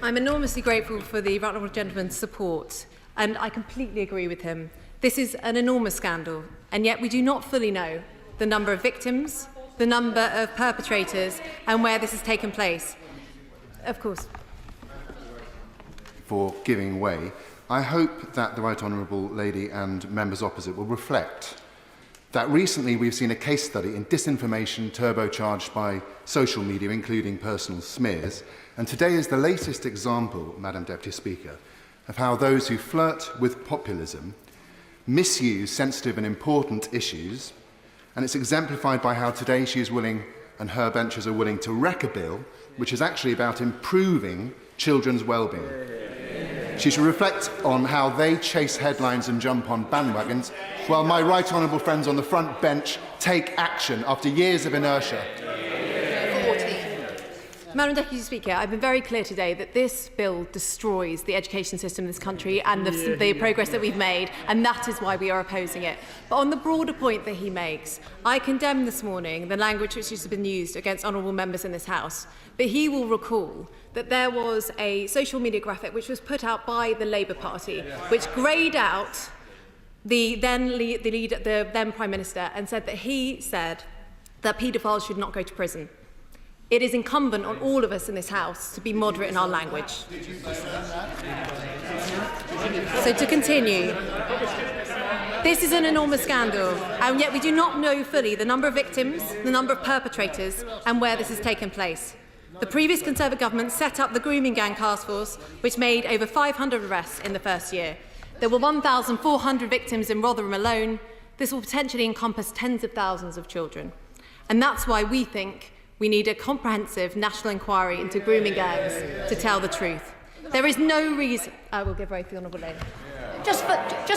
I'm enormously grateful for the Right Honourable Gentleman's support, and I completely agree with him. This is an enormous scandal, and yet we do not fully know the number of victims, the number of perpetrators, and where this has taken place. Of course. For giving way, I hope that the Right Honourable Lady and members opposite will reflect that recently we've seen a case study in disinformation turbocharged by social media, including personal smears, and today is the latest example, Madam Deputy Speaker, of how those who flirt with populism misuse sensitive and important issues, and it's exemplified by how today she is willing, and her benches are willing, to wreck a bill which is actually about improving children's well-being. She should reflect on how they chase headlines and jump on bandwagons, while my right honourable friends on the front bench take action after years of inertia. Madam Deputy Speaker, I've been very clear today that this bill destroys the education system in this country and the progress that we've made, and that is why we are opposing it. But on the broader point that he makes, I condemn this morning the language which has been used against honourable members in this House. But he will recall that there was a social media graphic which was put out by the Labour Party, which greyed out the then Prime Minister and said that he said that paedophiles should not go to prison. It is incumbent on all of us in this House to be moderate in our language. So to continue, this is an enormous scandal, and yet we do not know fully the number of victims, the number of perpetrators, and where this has taken place. The previous Conservative government set up the Grooming Gang Task Force, which made over 500 arrests in the first year. There were 1,400 victims in Rotherham alone. This will potentially encompass tens of thousands of children. And that's why we think we need a comprehensive national inquiry into grooming gangs to tell the truth. There is no reason. I will give way to the Honourable Lady. Just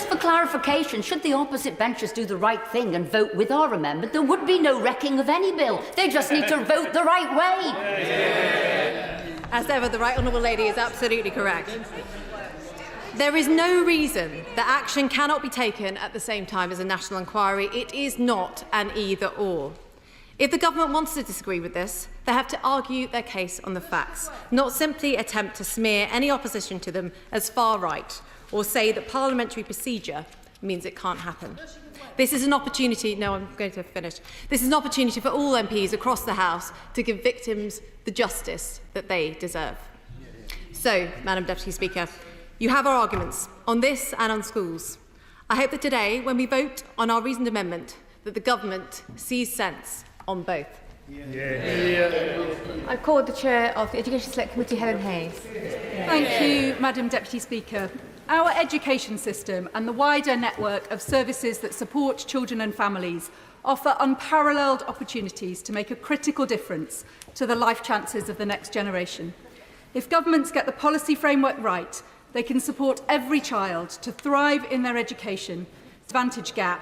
for clarification, should the opposite benches do the right thing and vote with our amendment, there would be no wrecking of any bill. They just need to vote the right way. As ever, the Right Honourable Lady is absolutely correct. There is no reason that action cannot be taken at the same time as a national inquiry. It is not an either-or. If the government wants to disagree with this, they have to argue their case on the facts, not simply attempt to smear any opposition to them as far right or say that parliamentary procedure means it can't happen. This is an opportunity, no, I'm going to finish. This is an opportunity for all MPs across the House to give victims the justice that they deserve. So, Madam Deputy Speaker, you have our arguments on this and on schools. I hope that today, when we vote on our reasoned amendment, that the government sees sense on both. I call the Chair of the Education Select Committee, Helen Hayes. Thank you, Madam Deputy Speaker. Our education system and the wider network of services that support children and families offer unparalleled opportunities to make a critical difference to the life chances of the next generation. If governments get the policy framework right, they can support every child to thrive in their education, advantage gap,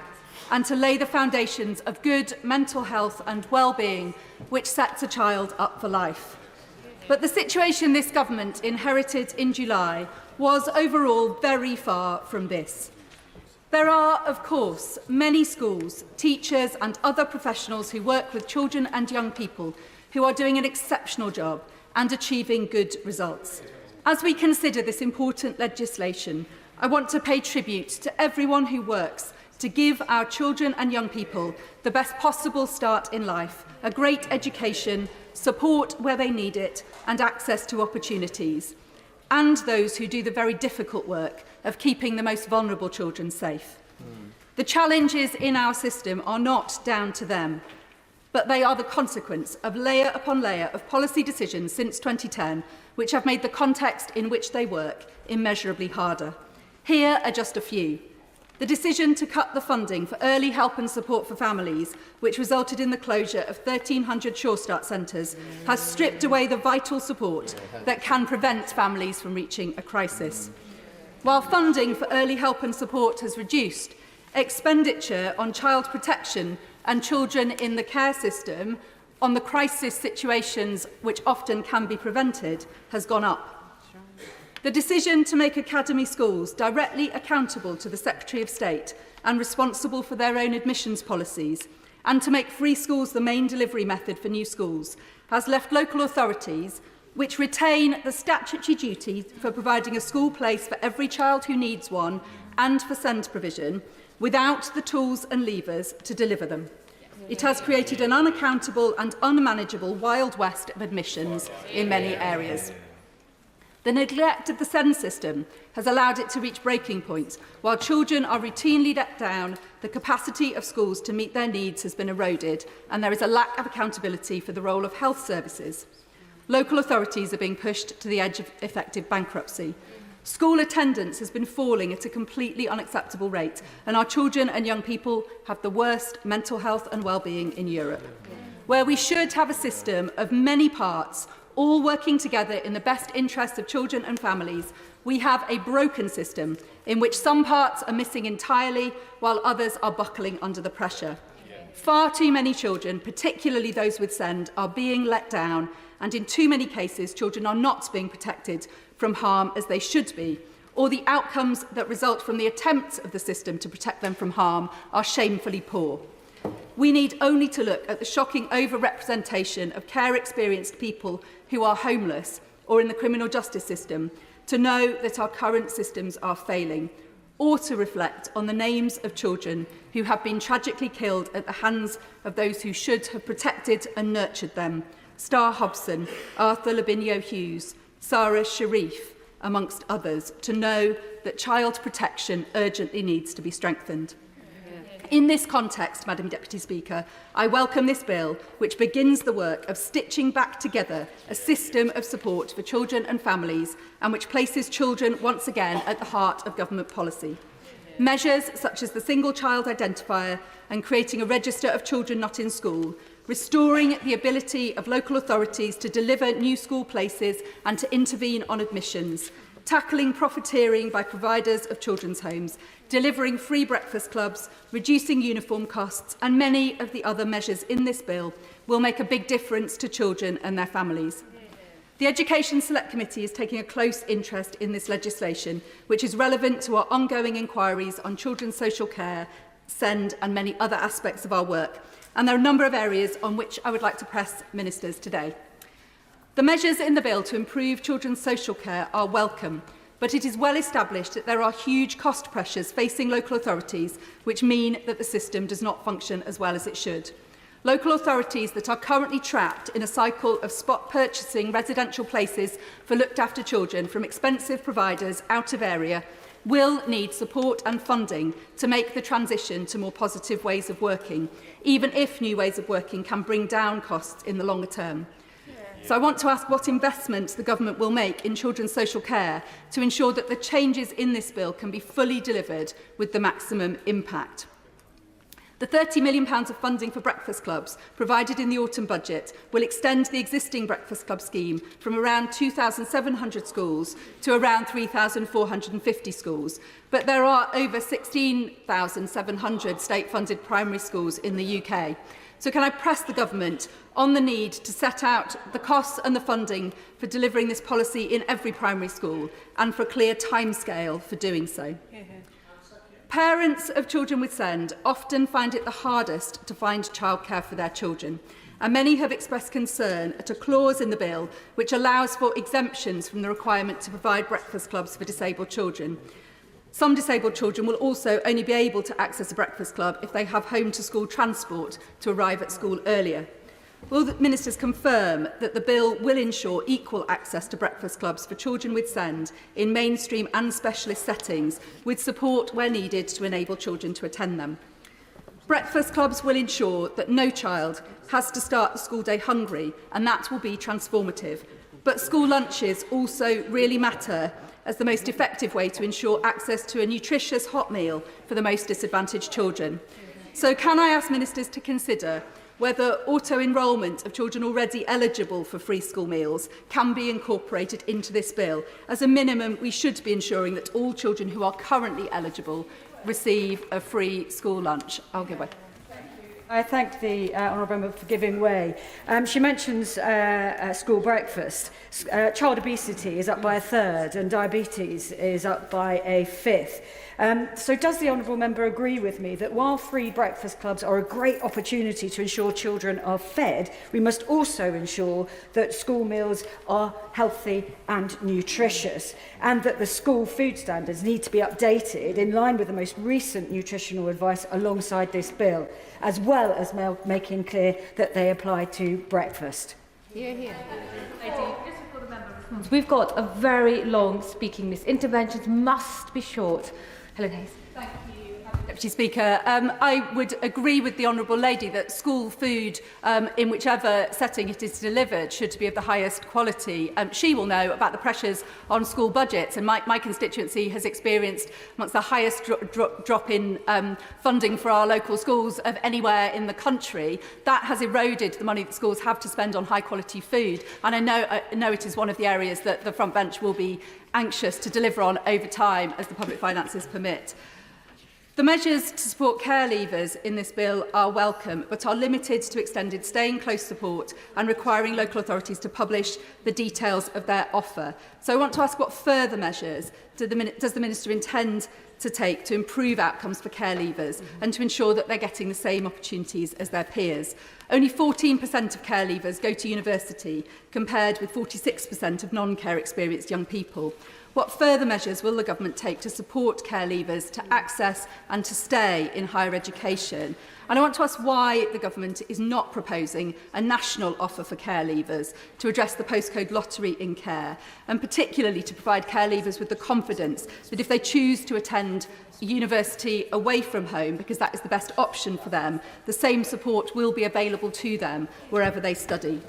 and to lay the foundations of good mental health and well-being, which sets a child up for life. But the situation this government inherited in July was overall very far from this. There are, of course, many schools, teachers and other professionals who work with children and young people who are doing an exceptional job and achieving good results. As we consider this important legislation, I want to pay tribute to everyone who works to give our children and young people the best possible start in life, a great education, support where they need it, and access to opportunities, and those who do the very difficult work of keeping the most vulnerable children safe. The challenges in our system are not down to them, but they are the consequence of layer upon layer of policy decisions since 2010, which have made the context in which they work immeasurably harder. Here are just a few. The decision to cut the funding for early help and support for families, which resulted in the closure of 1,300 Sure Start centres, has stripped away the vital support that can prevent families from reaching a crisis. While funding for early help and support has reduced, expenditure on child protection and children in the care system, on the crisis situations which often can be prevented, has gone up. The decision to make academy schools directly accountable to the Secretary of State and responsible for their own admissions policies, and to make free schools the main delivery method for new schools, has left local authorities, which retain the statutory duty for providing a school place for every child who needs one and for SEND provision, without the tools and levers to deliver them. It has created an unaccountable and unmanageable Wild West of admissions in many areas. The neglect of the SEND system has allowed it to reach breaking points. While children are routinely let down, the capacity of schools to meet their needs has been eroded, and there is a lack of accountability for the role of health services. Local authorities are being pushed to the edge of effective bankruptcy. School attendance has been falling at a completely unacceptable rate, and our children and young people have the worst mental health and well-being in Europe. Where we should have a system of many parts, all working together in the best interests of children and families, we have a broken system in which some parts are missing entirely while others are buckling under the pressure. Far too many children, particularly those with SEND, are being let down, and in too many cases children are not being protected from harm as they should be, or the outcomes that result from the attempts of the system to protect them from harm are shamefully poor. We need only to look at the shocking over-representation of care-experienced people who are homeless or in the criminal justice system to know that our current systems are failing, or to reflect on the names of children who have been tragically killed at the hands of those who should have protected and nurtured them. Star Hobson, Arthur Lavinia Hughes, Sarah Sharif, amongst others, to know that child protection urgently needs to be strengthened. In this context, Madam Deputy Speaker, I welcome this bill, which begins the work of stitching back together a system of support for children and families, and which places children once again at the heart of government policy. Measures such as the single child identifier and creating a register of children not in school restoring the ability of local authorities to deliver new school places and to intervene on admissions, tackling profiteering by providers of children's homes, delivering free breakfast clubs, reducing uniform costs, and many of the other measures in this bill will make a big difference to children and their families. The Education Select Committee is taking a close interest in this legislation, which is relevant to our ongoing inquiries on children's social care, SEND and many other aspects of our work. And there are a number of areas on which I would like to press ministers today. The measures in the bill to improve children's social care are welcome, but it is well established that there are huge cost pressures facing local authorities, which mean that the system does not function as well as it should. Local authorities that are currently trapped in a cycle of spot purchasing residential places for looked after children from expensive providers out of area will need support and funding to make the transition to more positive ways of working, even if new ways of working can bring down costs in the longer term. So I want to ask what investments the government will make in children's social care to ensure that the changes in this bill can be fully delivered with the maximum impact. The £30 million of funding for breakfast clubs provided in the autumn budget will extend the existing breakfast club scheme from around 2,700 schools to around 3,450 schools. But there are over 16,700 state-funded primary schools in the UK. So can I press the government on the need to set out the costs and the funding for delivering this policy in every primary school and for a clear timescale for doing so? Parents of children with SEND often find it the hardest to find childcare for their children, and many have expressed concern at a clause in the bill which allows for exemptions from the requirement to provide breakfast clubs for disabled children. Some disabled children will also only be able to access a breakfast club if they have home-to-school transport to arrive at school earlier. Will the ministers confirm that the bill will ensure equal access to breakfast clubs for children with SEND in mainstream and specialist settings, with support where needed to enable children to attend them? Breakfast clubs will ensure that no child has to start the school day hungry, and that will be transformative. But school lunches also really matter as the most effective way to ensure access to a nutritious hot meal for the most disadvantaged children. So can I ask ministers to consider whether auto-enrolment of children already eligible for free school meals can be incorporated into this bill? As a minimum, we should be ensuring that all children who are currently eligible receive a free school lunch. I'll give way. I thank the honourable member for giving way. She mentions school breakfast. Child obesity is up by 1/3 and diabetes is up by 1/5. So does the honourable member agree with me that while free breakfast clubs are a great opportunity to ensure children are fed, we must also ensure that school meals are healthy and nutritious, and that the school food standards need to be updated in line with the most recent nutritional advice alongside this bill, as well as making clear that they apply to breakfast? Hear, hear. We've got a very long speaking list. Interventions must be short. Helen Hayes. Thank you, Deputy Speaker. I would agree with the Honourable Lady that school food, in whichever setting it is delivered, should be of the highest quality. She will know about the pressures on school budgets, and my constituency has experienced amongst the highest drop in funding for our local schools of anywhere in the country. That has eroded the money that schools have to spend on high quality food, and I know it is one of the areas that the front bench will be anxious to deliver on over time as the public finances permit. The measures to support care leavers in this bill are welcome, but are limited to extended staying close support and requiring local authorities to publish the details of their offer. So I want to ask what further measures does the Minister intend to take to improve outcomes for care leavers and to ensure that they're getting the same opportunities as their peers? Only 14% of care leavers go to university, compared with 46% of non-care experienced young people. What further measures will the government take to support care leavers to access and to stay in higher education? And I want to ask why the government is not proposing a national offer for care leavers to address the postcode lottery in care, and particularly to provide care leavers with the confidence that if they choose to attend university away from home, because that is the best option for them, the same support will be available to them wherever they study.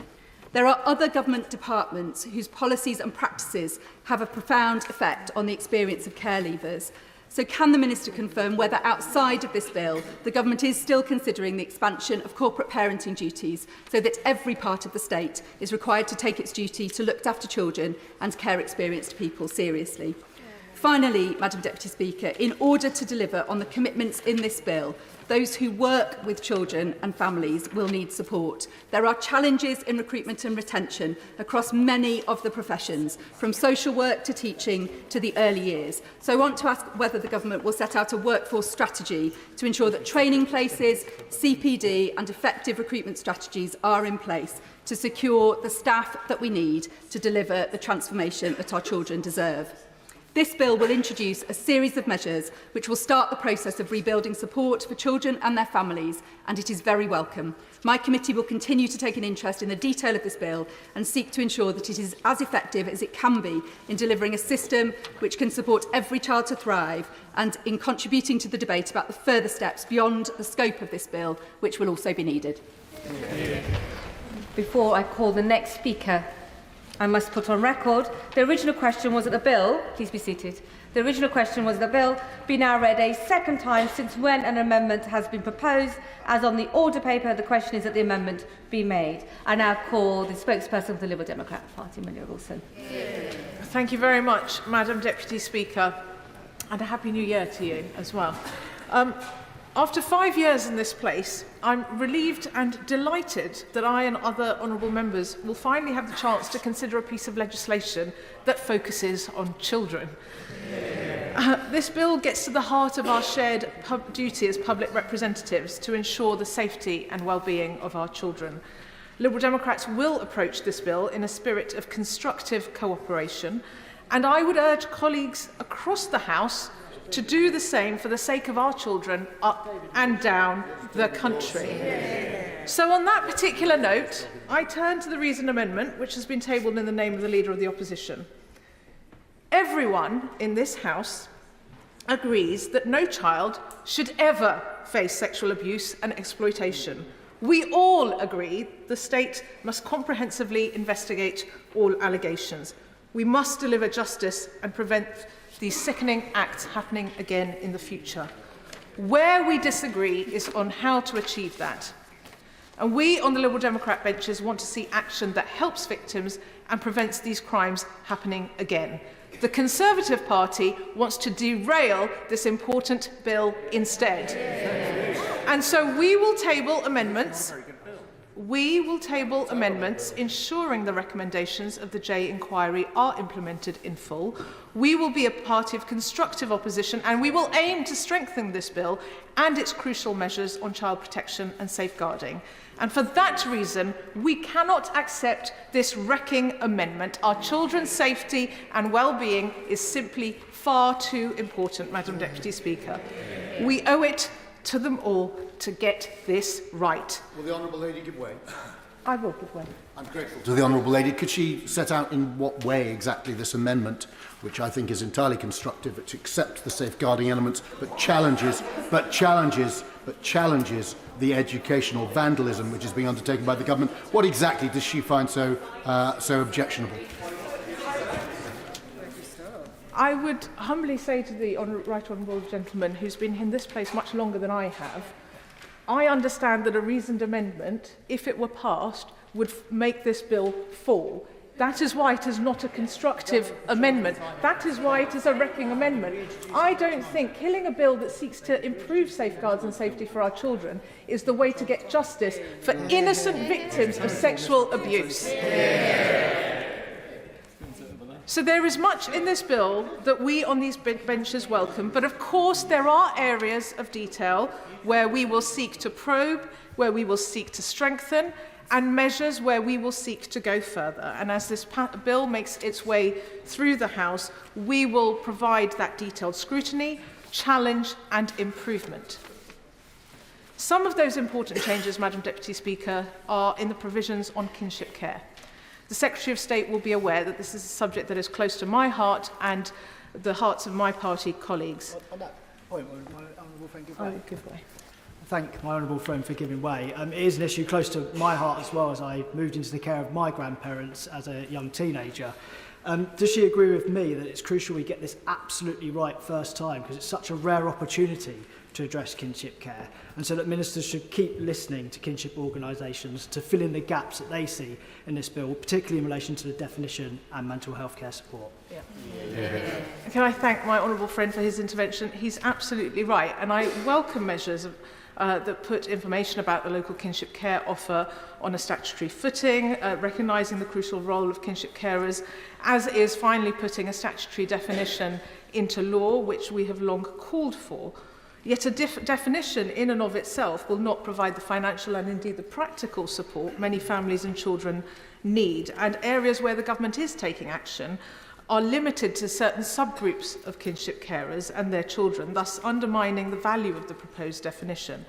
There are other government departments whose policies and practices have a profound effect on the experience of care leavers. So can the Minister confirm whether outside of this bill the Government is still considering the expansion of corporate parenting duties so that every part of the state is required to take its duty to look after children and care experienced people seriously? Finally, Madam Deputy Speaker, in order to deliver on the commitments in this bill, those who work with children and families will need support. There are challenges in recruitment and retention across many of the professions, from social work to teaching to the early years. So I want to ask whether the Government will set out a workforce strategy to ensure that training places, CPD and effective recruitment strategies are in place to secure the staff that we need to deliver the transformation that our children deserve. This bill will introduce a series of measures which will start the process of rebuilding support for children and their families, and it is very welcome. My committee will continue to take an interest in the detail of this bill and seek to ensure that it is as effective as it can be in delivering a system which can support every child to thrive and in contributing to the debate about the further steps beyond the scope of this bill, which will also be needed. Before I call the next speaker, I must put on record, the original question was that the bill, please be seated, the original question was the bill be now read a second time since when an amendment has been proposed. As on the order paper, the question is that the amendment be made. I now call the spokesperson of the Liberal Democrat Party, Millie Wilson. Thank you very much, Madam Deputy Speaker, and a Happy New Year to you as well. After 5 years in this place, I'm relieved and delighted that I and other honourable members will finally have the chance to consider a piece of legislation that focuses on children. This bill gets to the heart of our shared duty as public representatives to ensure the safety and well-being of our children. Liberal Democrats will approach this bill in a spirit of constructive cooperation, and I would urge colleagues across the House to do the same for the sake of our children up and down the country. So on that particular note, I turn to the reasoned amendment, which has been tabled in the name of the Leader of the Opposition. Everyone in this House agrees that no child should ever face sexual abuse and exploitation. We all agree the state must comprehensively investigate all allegations. We must deliver justice and prevent these sickening acts happening again in the future. Where we disagree is on how to achieve that. And we on the Liberal Democrat benches want to see action that helps victims and prevents these crimes happening again. The Conservative Party wants to derail this important bill instead. And so we will table amendments. We will table amendments ensuring the recommendations of the J inquiry are implemented in full. We will be a party of constructive opposition, and we will aim to strengthen this bill and its crucial measures on child protection and safeguarding. And for that reason, we cannot accept this wrecking amendment. Our children's safety and well-being is simply far too important, Madam Deputy Speaker. We owe it to them all to get this right. Will the Honourable Lady give way? I will give way. I'm grateful to the Honourable Lady. Could she set out in what way exactly this amendment, which I think is entirely constructive, to accept the safeguarding elements, but challenges the educational vandalism which is being undertaken by the government? What exactly does she find so objectionable? I would humbly say to the right honourable gentleman who's been in this place much longer than I have, I understand that a reasoned amendment, if it were passed, would make this bill fall. That is why it is not a constructive amendment. That is why it is a wrecking amendment. I don't think killing a bill that seeks to improve safeguards and safety for our children is the way to get justice for innocent victims of sexual abuse. So there is much in this bill that we on these benches welcome, but of course there are areas of detail where we will seek to probe, where we will seek to strengthen, and measures where we will seek to go further. And as this bill makes its way through the House, we will provide that detailed scrutiny, challenge and improvement. Some of those important changes, Madam Deputy Speaker, are in the provisions on kinship care. The Secretary of State will be aware that this is a subject that is close to my heart and the hearts of my party colleagues. On that point, will my honourable friend give way? I will give way. Thank my honourable friend for giving way. It is an issue close to my heart as well, as I moved into the care of my grandparents as a young teenager. Does she agree with me that it's crucial we get this absolutely right first time, because it's such a rare opportunity to address kinship care, and so that ministers should keep listening to kinship organisations to fill in the gaps that they see in this bill, particularly in relation to the definition and mental health care support? Can I thank my honourable friend for his intervention? He's absolutely right, and I welcome measures that put information about the local kinship care offer on a statutory footing, recognising the crucial role of kinship carers, as is finally putting a statutory definition into law, which we have long called for. Yet a definition in and of itself will not provide the financial and indeed the practical support many families and children need, and areas where the government is taking action are limited to certain subgroups of kinship carers and their children, thus undermining the value of the proposed definition.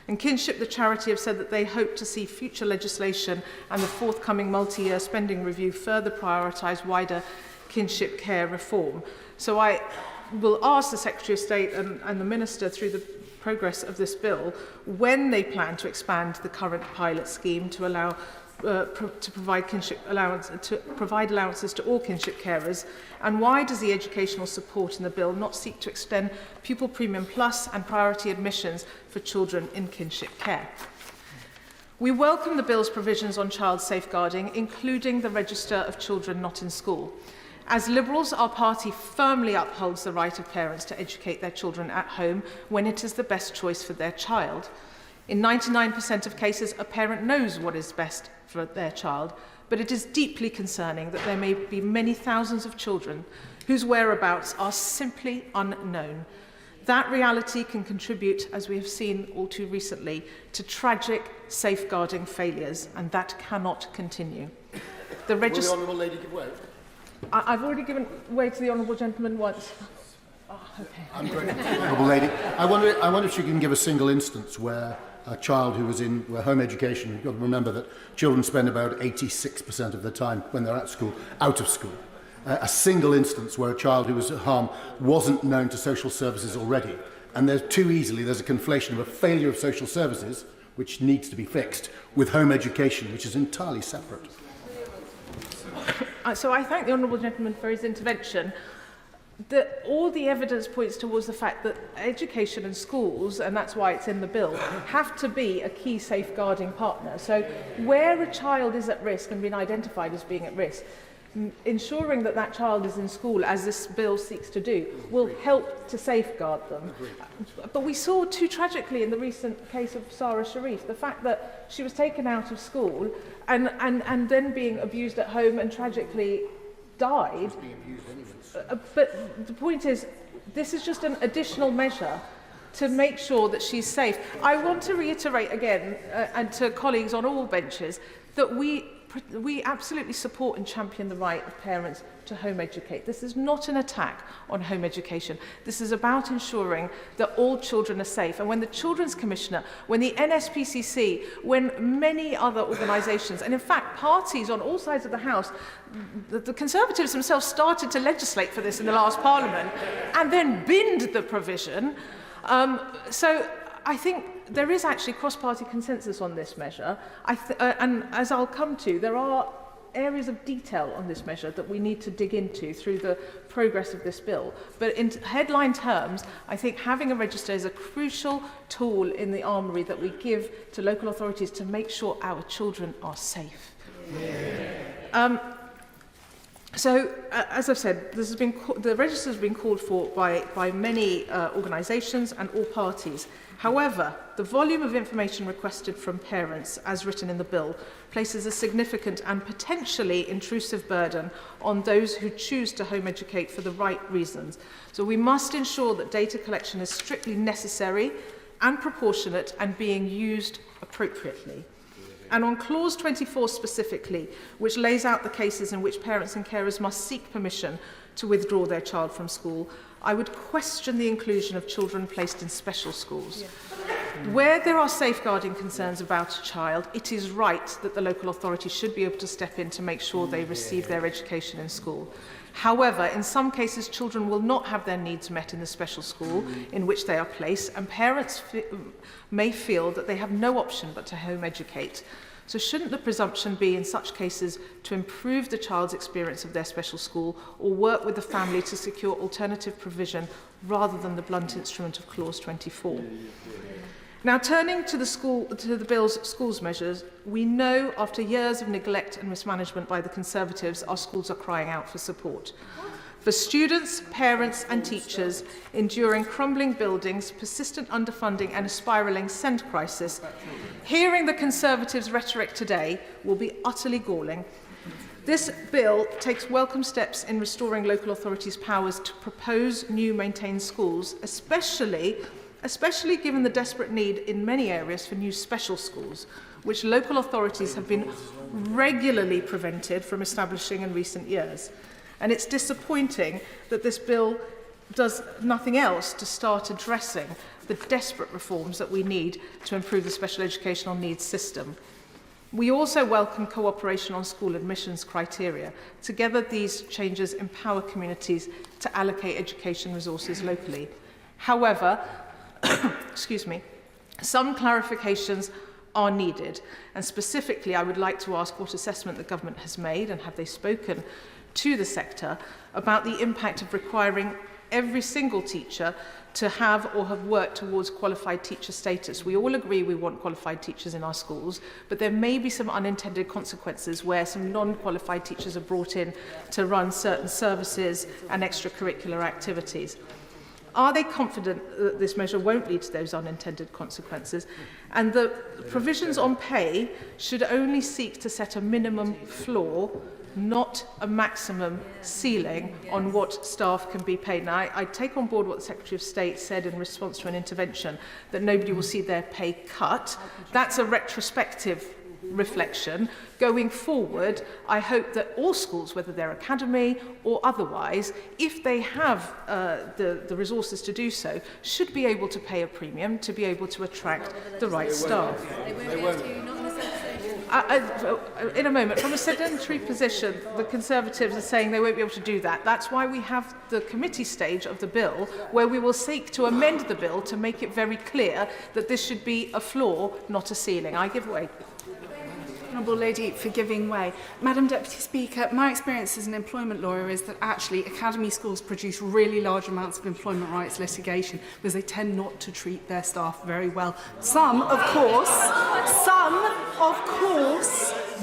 And Kinship, the charity, have said that they hope to see future legislation and the forthcoming multi-year spending review further prioritise wider kinship care reform. So I will ask the Secretary of State and the Minister through the progress of this bill when they plan to expand the current pilot scheme to allow to provide allowances to all kinship carers, and why does the educational support in the bill not seek to extend pupil premium plus and priority admissions for children in kinship care? We welcome the bill's provisions on child safeguarding, including the register of children not in school. As Liberals, our party firmly upholds the right of parents to educate their children at home when it is the best choice for their child. In 99% of cases, a parent knows what is best for their child, but it is deeply concerning that there may be many thousands of children whose whereabouts are simply unknown. That reality can contribute, as we have seen all too recently, to tragic safeguarding failures, and that cannot continue. Will the Honourable Lady give way? I've already given way to the Honourable Gentleman once. Oh, okay. I'm grateful to the Honourable Lady. I wonder if she can give a single instance where a child who was in home education, you've got to remember that children spend about 86% of their time when they're at school, out of school. A single instance where a child who was at harm wasn't known to social services already. And there's a conflation of a failure of social services, which needs to be fixed, with home education, which is entirely separate. So I thank the Honourable Gentleman for his intervention. All the evidence points towards the fact that education and schools, and that's why it's in the bill, have to be a key safeguarding partner. So where a child is at risk and been identified as being at risk, ensuring that that child is in school, as this bill seeks to do, will help to safeguard them. But we saw too tragically in the recent case of Sarah Sharif, the fact that she was taken out of school and then being abused at home and tragically died. But the point is, this is just an additional measure to make sure that she's safe. I want to reiterate again, and to colleagues on all benches, that we absolutely support and champion the right of parents to home educate. This is not an attack on home education. This is about ensuring that all children are safe. And when the Children's Commissioner, when the NSPCC, when many other organisations, and in fact parties on all sides of the House, the Conservatives themselves started to legislate for this in the last Parliament and then binned the provision. So I think there is actually cross-party consensus on this measure. And as I'll come to, there are areas of detail on this measure that we need to dig into through the progress of this bill. But in headline terms, I think having a register is a crucial tool in the armoury that we give to local authorities to make sure our children are safe. So, as I've said, the register has been called for by many organisations and all parties. However, the volume of information requested from parents, as written in the bill, places a significant and potentially intrusive burden on those who choose to home educate for the right reasons. So we must ensure that data collection is strictly necessary and proportionate and being used appropriately. And on clause 24 specifically, which lays out the cases in which parents and carers must seek permission to withdraw their child from school, I would question the inclusion of children placed in special schools. Where there are safeguarding concerns about a child, it is right that the local authority should be able to step in to make sure they receive their education in school. However, in some cases, children will not have their needs met in the special school in which they are placed, and parents may feel that they have no option but to home educate. So shouldn't the presumption be in such cases to improve the child's experience of their special school or work with the family to secure alternative provision rather than the blunt instrument of clause 24? Now, turning to the bill's schools measures, we know after years of neglect and mismanagement by the Conservatives, our schools are crying out for support. For students, parents and teachers enduring crumbling buildings, persistent underfunding and a spiralling SEND crisis, hearing the Conservatives' rhetoric today will be utterly galling. This bill takes welcome steps in restoring local authorities' powers to propose new maintained schools, especially given the desperate need in many areas for new special schools, which local authorities have been regularly prevented from establishing in recent years. And it's disappointing that this bill does nothing else to start addressing the desperate reforms that we need to improve the special educational needs system. We also welcome cooperation on school admissions criteria. Together, these changes empower communities to allocate education resources locally. However, some clarifications are needed, and specifically I would like to ask what assessment the government has made, and have they spoken to the sector about the impact of requiring every single teacher to have or have worked towards qualified teacher status. We all agree we want qualified teachers in our schools, but there may be some unintended consequences where some non-qualified teachers are brought in to run certain services and extracurricular activities. Are they confident that this measure won't lead to those unintended consequences? And the provisions on pay should only seek to set a minimum floor, not a maximum ceiling on what staff can be paid. Now, I take on board what the Secretary of State said in response to an intervention, that nobody will see their pay cut. That's a retrospective reflection. Going forward, I hope that all schools, whether they're academy or otherwise, if they have the resources to do so, should be able to pay a premium to be able to attract the right staff. In a moment, from a sedentary position, the Conservatives are saying they won't be able to do that. That's why we have the committee stage of the bill, where we will seek to amend the bill to make it very clear that this should be a floor, not a ceiling. I give way. Honourable Lady for giving way. Madam Deputy Speaker, my experience as an employment lawyer is that actually academy schools produce really large amounts of employment rights litigation because they tend not to treat their staff very well. Some, of course,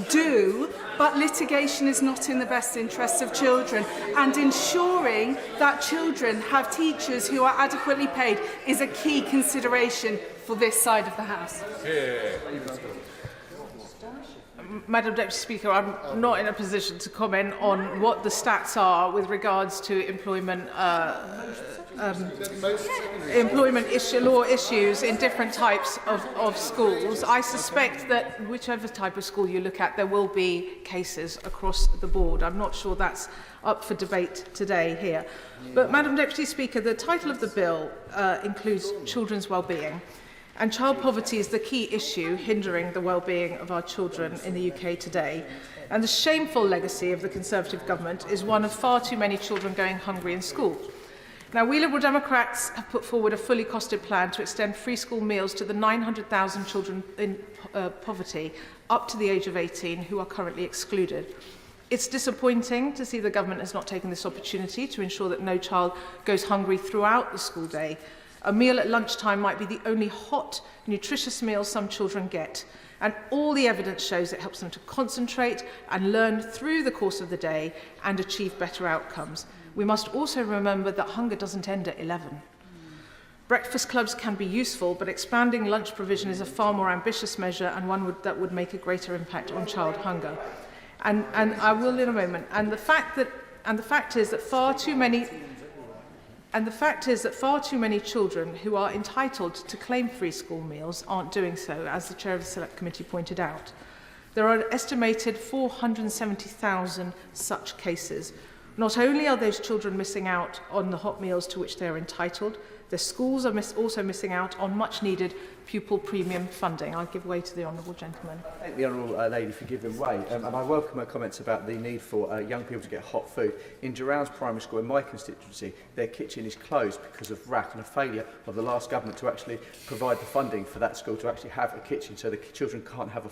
do, but litigation is not in the best interests of children, and ensuring that children have teachers who are adequately paid is a key consideration for this side of the House. Madam Deputy Speaker, I'm not in a position to comment on what the stats are with regards to employment law issues in different types of schools. I suspect that whichever type of school you look at, there will be cases across the board. I'm not sure that's up for debate today here. But, Madam Deputy Speaker, the title of the bill includes children's well-being. And child poverty is the key issue hindering the well-being of our children in the UK today. And the shameful legacy of the Conservative government is one of far too many children going hungry in school. Now, we Liberal Democrats have put forward a fully costed plan to extend free school meals to the 900,000 children in poverty up to the age of 18 who are currently excluded. It's disappointing to see the government has not taken this opportunity to ensure that no child goes hungry throughout the school day. A meal at lunchtime might be the only hot, nutritious meal some children get. And all the evidence shows it helps them to concentrate and learn through the course of the day and achieve better outcomes. We must also remember that hunger doesn't end at 11. Breakfast clubs can be useful, but expanding lunch provision is a far more ambitious measure and one that would make a greater impact on child hunger. And I will in a moment. And the fact is that far too many children who are entitled to claim free school meals aren't doing so, as the Chair of the Select Committee pointed out. There are an estimated 470,000 such cases. Not only are those children missing out on the hot meals to which they are entitled, The schools are also missing out on much needed pupil premium funding. I'll give way to the honourable gentleman. I thank the honourable lady for giving way, and I welcome her comments about the need for young people to get hot food. In Durand's primary school in my constituency, their kitchen is closed because of RAC and a failure of the last government to actually provide the funding for that school to actually have a kitchen, so the children can't have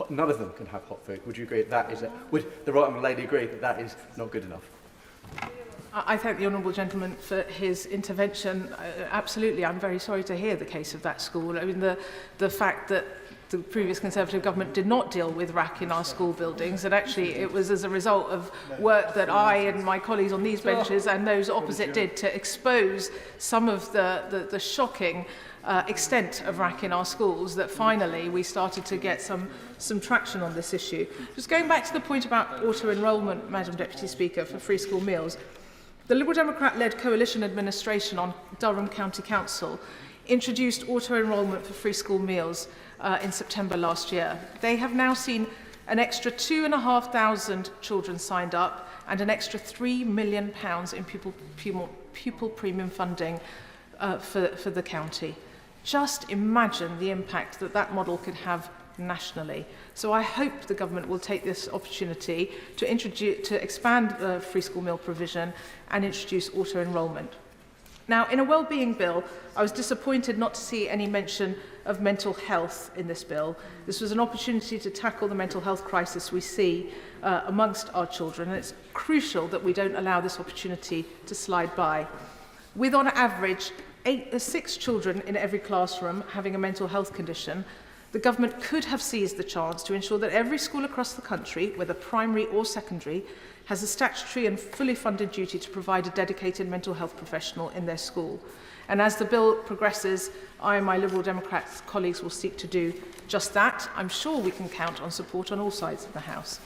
none of them can have hot food. Would you agree that is would the right honourable lady agree that that is not good enough? I thank the honourable gentleman for his intervention. Absolutely, I'm very sorry to hear the case of that school. I mean, the fact that the previous Conservative government did not deal with RAC in our school buildings, and actually it was as a result of work that I and my colleagues on these benches and those opposite did to expose some of the shocking extent of RAC in our schools that finally we started to get some traction on this issue. Just going back to the point about auto-enrolment, Madam Deputy Speaker, for free school meals, the Liberal Democrat-led coalition administration on Durham County Council introduced auto-enrolment for free school meals in September last year. They have now seen an extra 2,500 children signed up and an extra £3 million in pupil premium funding for the county. Just imagine the impact that model could have nationally. So I hope the government will take this opportunity to expand the free school meal provision and introduce auto-enrolment. Now, in a Wellbeing bill, I was disappointed not to see any mention of mental health in this bill. This was an opportunity to tackle the mental health crisis we see amongst our children, and it's crucial that we don't allow this opportunity to slide by. With, on average, 6 children in every classroom having a mental health condition, the government could have seized the chance to ensure that every school across the country, whether primary or secondary, has a statutory and fully funded duty to provide a dedicated mental health professional in their school. And as the bill progresses, I and my Liberal Democrats colleagues will seek to do just that. I'm sure we can count on support on all sides of the House.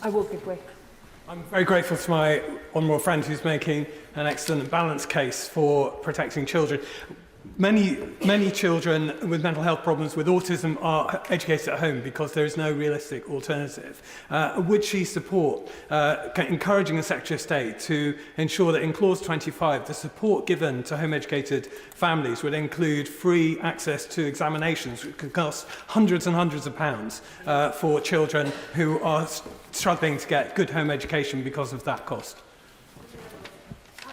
I will give way. I'm very grateful to my honourable friend who's making an excellent and balanced case for protecting children. Many children with mental health problems with autism are educated at home because there is no realistic alternative. Would she support encouraging the Secretary of State to ensure that in Clause 25 the support given to home-educated families would include free access to examinations, which could cost hundreds and hundreds of pounds for children who are struggling to get good home education because of that cost?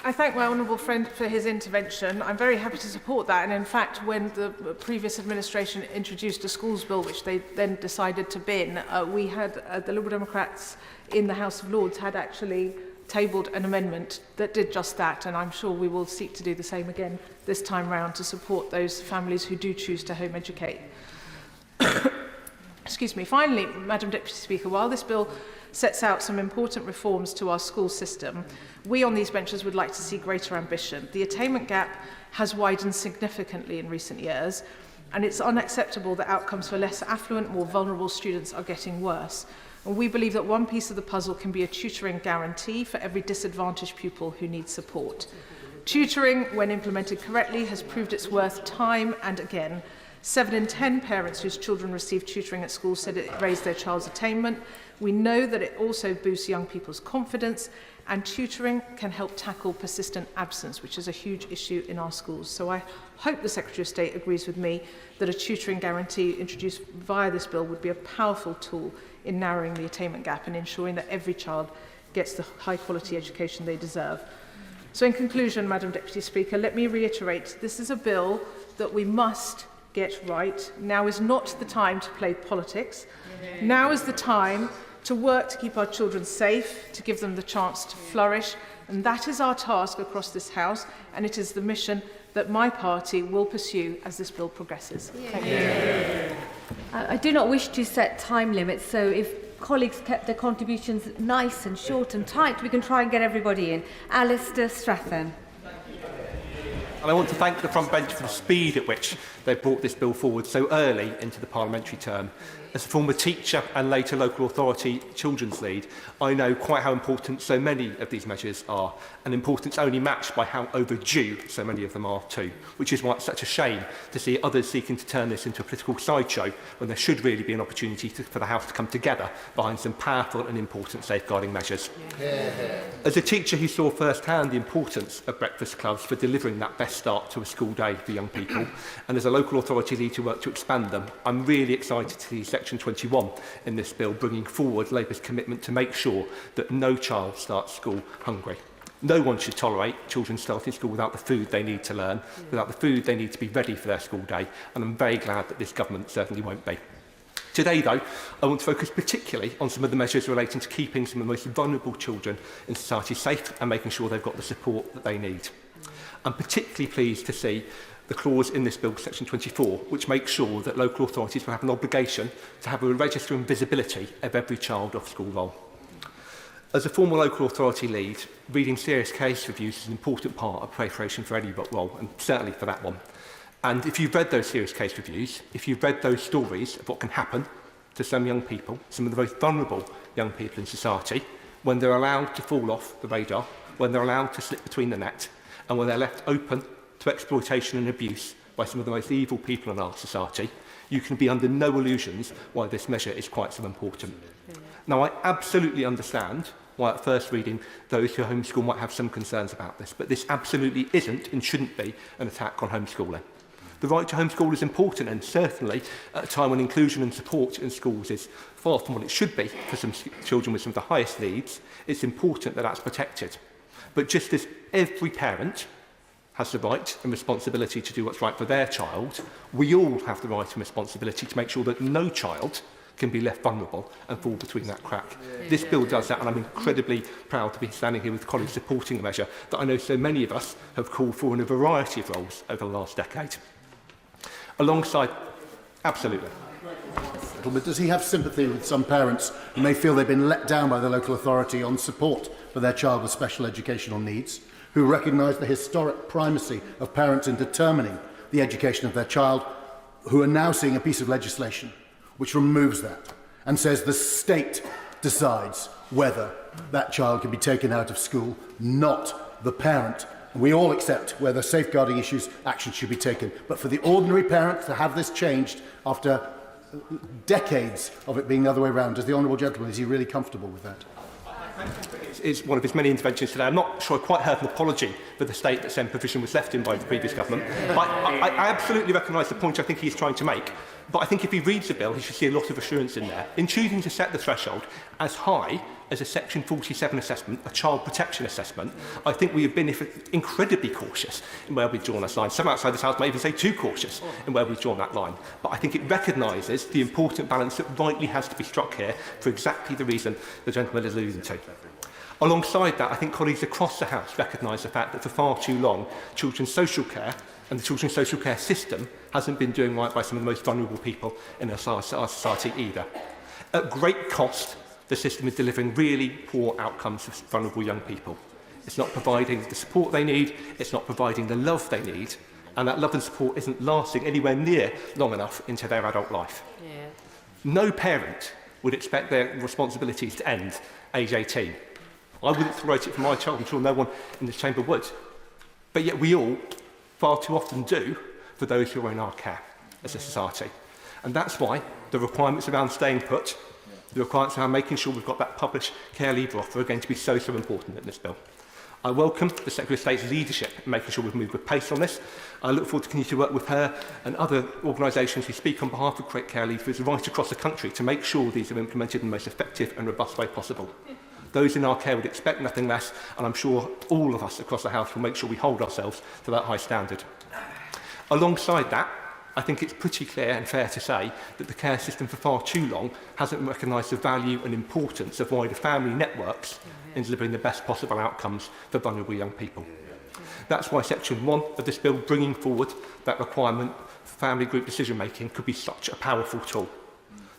I thank my honourable friend for his intervention. I'm very happy to support that. And in fact, when the previous administration introduced a schools bill, which they then decided to bin, we had the Liberal Democrats in the House of Lords had actually tabled an amendment that did just that. And I'm sure we will seek to do the same again this time round to support those families who do choose to home educate. Excuse me. Finally, Madam Deputy Speaker, while this bill sets out some important reforms to our school system, we on these benches would like to see greater ambition. The attainment gap has widened significantly in recent years, and it's unacceptable that outcomes for less affluent, more vulnerable students are getting worse. And we believe that one piece of the puzzle can be a tutoring guarantee for every disadvantaged pupil who needs support. Tutoring, when implemented correctly, has proved its worth time and again. 7 in 10 parents whose children receive tutoring at school said it raised their child's attainment. We know that it also boosts young people's confidence, and tutoring can help tackle persistent absence, which is a huge issue in our schools. So I hope the Secretary of State agrees with me that a tutoring guarantee introduced via this bill would be a powerful tool in narrowing the attainment gap and ensuring that every child gets the high-quality education they deserve. So in conclusion, Madam Deputy Speaker, let me reiterate, this is a bill that we must get right. Now is not the time to play politics. Now is the time to work to keep our children safe, to give them the chance to flourish, and that is our task across this House, and it is the mission that my party will pursue as this bill progresses. Thank you. I do not wish to set time limits, so if colleagues kept their contributions nice and short and tight, we can try and get everybody in. Alistair Strathen. And I want to thank the front bench for the speed at which they brought this bill forward so early into the parliamentary term. as a former teacher and later local authority children's lead, I know quite how important so many of these measures are, and importance only matched by how overdue so many of them are too, which is why it's such a shame to see others seeking to turn this into a political sideshow when there should really be an opportunity for the House to come together behind some powerful and important safeguarding measures. As a teacher who saw firsthand the importance of breakfast clubs for delivering that best start to a school day for young people, and as a local authority lead to work to expand them, I'm really excited to see Section 21 in this bill bringing forward Labour's commitment to make sure that no child starts school hungry. No one should tolerate children starting school without the food they need to learn, without the food they need to be ready for their school day, and I'm very glad that this government certainly won't be. Today, though, I want to focus particularly on some of the measures relating to keeping some of the most vulnerable children in society safe and making sure they've got the support that they need. I'm particularly pleased to see the clause in this bill, Section 24, which makes sure that local authorities will have an obligation to have a register and visibility of every child off school roll. As a former local authority lead, reading serious case reviews is an important part of preparation for any role, and certainly for that one. And if you've read those serious case reviews, if you've read those stories of what can happen to some young people, some of the most vulnerable young people in society, when they're allowed to fall off the radar, when they're allowed to slip between the net, and when they're left open to exploitation and abuse by some of the most evil people in our society, you can be under no illusions why this measure is quite so important. Now, I absolutely understand why at first reading those who homeschool might have some concerns about this, but this absolutely isn't and shouldn't be an attack on homeschooling. The right to homeschool is important, and certainly at a time when inclusion and support in schools is far from what it should be for some children with some of the highest needs, it's important that that's protected. But just as every parent has the right and responsibility to do what's right for their child, we all have the right and responsibility to make sure that no child can be left vulnerable and fall between that crack. This bill does that, and I'm incredibly proud to be standing here with colleagues supporting a measure that I know so many of us have called for in a variety of roles over the last decade. Alongside, absolutely. But does he have sympathy with some parents who may feel they've been let down by the local authority on support for their child with special educational needs, who recognise the historic primacy of parents in determining the education of their child, who are now seeing a piece of legislation which removes that and says the state decides whether that child can be taken out of school, not the parent? And we all accept where the safeguarding issues, action should be taken. But for the ordinary parent to have this changed after decades of it being the other way around, as the Honourable Gentleman, is he really comfortable with that? It's one of his many interventions today. I'm not sure I quite heard an apology for the state that same provision was left in by the previous government. But I absolutely recognise the point I think he's trying to make. But I think if he reads the bill, he should see a lot of assurance in there. In choosing to set the threshold as high as a Section 47 assessment, a child protection assessment, I think we have been incredibly cautious in where we've drawn this line. Some outside this House may even say too cautious in where we've drawn that line. But I think it recognises the important balance that rightly has to be struck here for exactly the reason the gentleman is alluding to. Alongside that, I think colleagues across the House recognise the fact that for far too long, children's social care and the children's social care system hasn't been doing right by some of the most vulnerable people in our society either. At great cost, the system is delivering really poor outcomes for vulnerable young people. It's not providing the support they need, it's not providing the love they need, and that love and support isn't lasting anywhere near long enough into their adult life. No parent would expect their responsibilities to end age 18. I wouldn't tolerate it for my child, I'm sure no one in this chamber would. But yet we all far too often do for those who are in our care as a society. And that's why the requirements around staying put, the requirements around making sure we've got that published care leave offer are going to be so important in this bill. I welcome the Secretary of State's leadership in making sure we've moved with pace on this. I look forward to continuing to work with her and other organisations who speak on behalf of care leavers right across the country to make sure these are implemented in the most effective and robust way possible. Those in our care would expect nothing less, and I'm sure all of us across the House will make sure we hold ourselves to that high standard. Alongside that, I think it's pretty clear and fair to say that the care system for far too long hasn't recognised the value and importance of wider family networks in delivering the best possible outcomes for vulnerable young people. That's why Section 1 of this bill, bringing forward that requirement for family group decision making, could be such a powerful tool.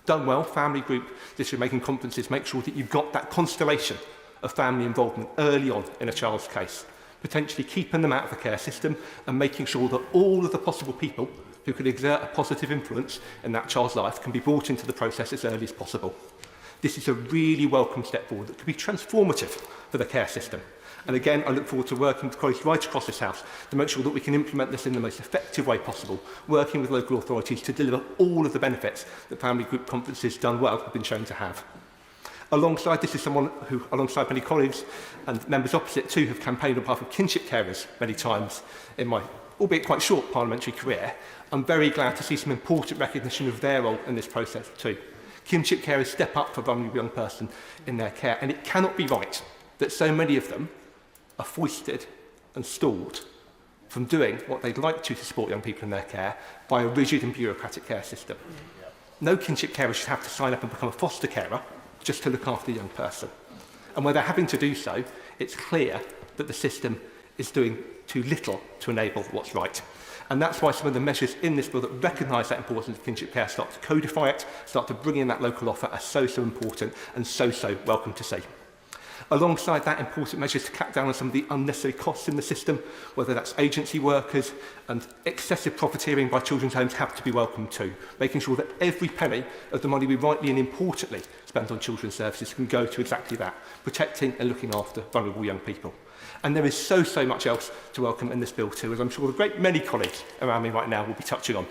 Done well, family group decision-making conferences make sure that you've got that constellation of family involvement early on in a child's case, potentially keeping them out of the care system and making sure that all of the possible people who could exert a positive influence in that child's life can be brought into the process as early as possible. This is a really welcome step forward that could be transformative for the care system. And again, I look forward to working with colleagues right across this House to make sure that we can implement this in the most effective way possible, working with local authorities to deliver all of the benefits that family group conferences done well have been shown to have. Alongside this is someone who, alongside many colleagues and members opposite too, have campaigned on behalf of kinship carers many times in my, albeit quite short, parliamentary career. I'm very glad to see some important recognition of their role in this process too. Kinship carers step up for a vulnerable young person in their care, and it cannot be right that so many of them are foisted and stalled from doing what they'd like to support young people in their care by a rigid and bureaucratic care system. No kinship carer should have to sign up and become a foster carer just to look after a young person. And where they're having to do so, it's clear that the system is doing too little to enable what's right. And that's why some of the measures in this bill that recognise that importance of kinship care start to codify it, start to bring in that local offer are so important and so welcome to see. Alongside that, important measures to cut down on some of the unnecessary costs in the system, whether that's agency workers and excessive profiteering by children's homes, have to be welcomed too, making sure that every penny of the money we rightly and importantly spend on children's services can go to exactly that, protecting and looking after vulnerable young people. And there is so much else to welcome in this bill too, as I'm sure a great many colleagues around me right now will be touching on.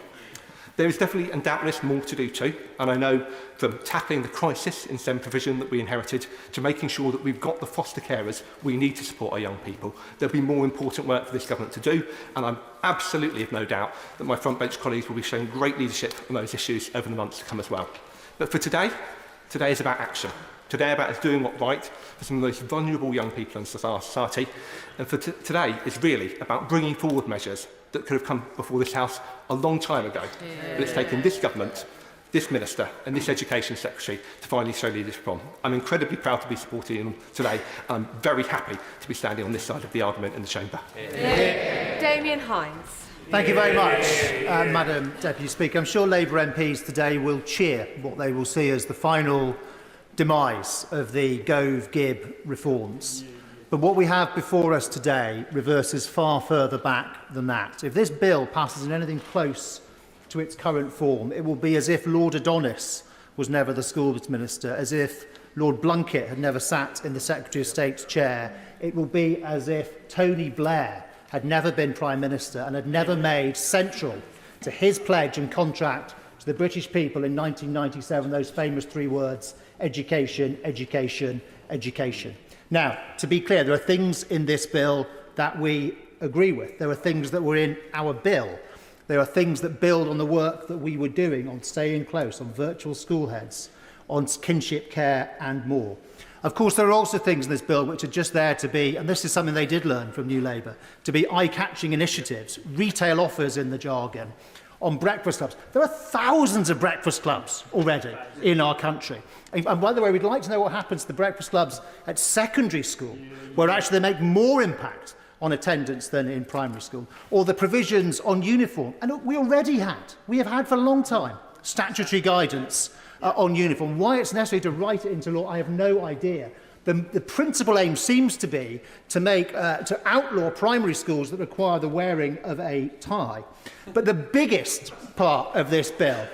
There is definitely and doubtless more to do too, and I know from tackling the crisis in SEND provision that we inherited to making sure that we've got the foster carers we need to support our young people, there'll be more important work for this government to do, and I'm absolutely have no doubt that my front bench colleagues will be showing great leadership on those issues over the months to come as well. But for today is about action. Today about us doing what's right for some of the most vulnerable young people in society, and for today is really about bringing forward measures that could have come before this House a long time ago. But it's taken this government, this minister and this education secretary to finally show leadership on. I'm incredibly proud to be supporting them today, and I'm very happy to be standing on this side of the argument in the chamber. Damien Hines. Thank you very much, Madam Deputy Speaker. I'm sure Labour MPs today will cheer what they will see as the final demise of the Gove-Gibb reforms. But what we have before us today reverses far further back than that. If this bill passes in anything close to its current form, it will be as if Lord Adonis was never the Schools Minister, as if Lord Blunkett had never sat in the Secretary of State's chair. It will be as if Tony Blair had never been Prime Minister and had never made central to his pledge and contract to the British people in 1997 those famous three words: education, education, education. Now, to be clear, there are things in this bill that we agree with. There are things that were in our bill. There are things that build on the work that we were doing on staying close, on virtual school heads, on kinship care and more. Of course, there are also things in this bill which are just there to be, and this is something they did learn from New Labour, to be eye-catching initiatives, retail offers in the jargon, on breakfast clubs. There are thousands of breakfast clubs already in our country. And by the way, we'd like to know what happens to the breakfast clubs at secondary school, where actually they make more impact on attendance than in primary school, or the provisions on uniform. And we have had for a long time, statutory guidance on uniform. Why it's necessary to write it into law, I have no idea. The principal aim seems to be to outlaw primary schools that require the wearing of a tie. But the biggest part of this bill,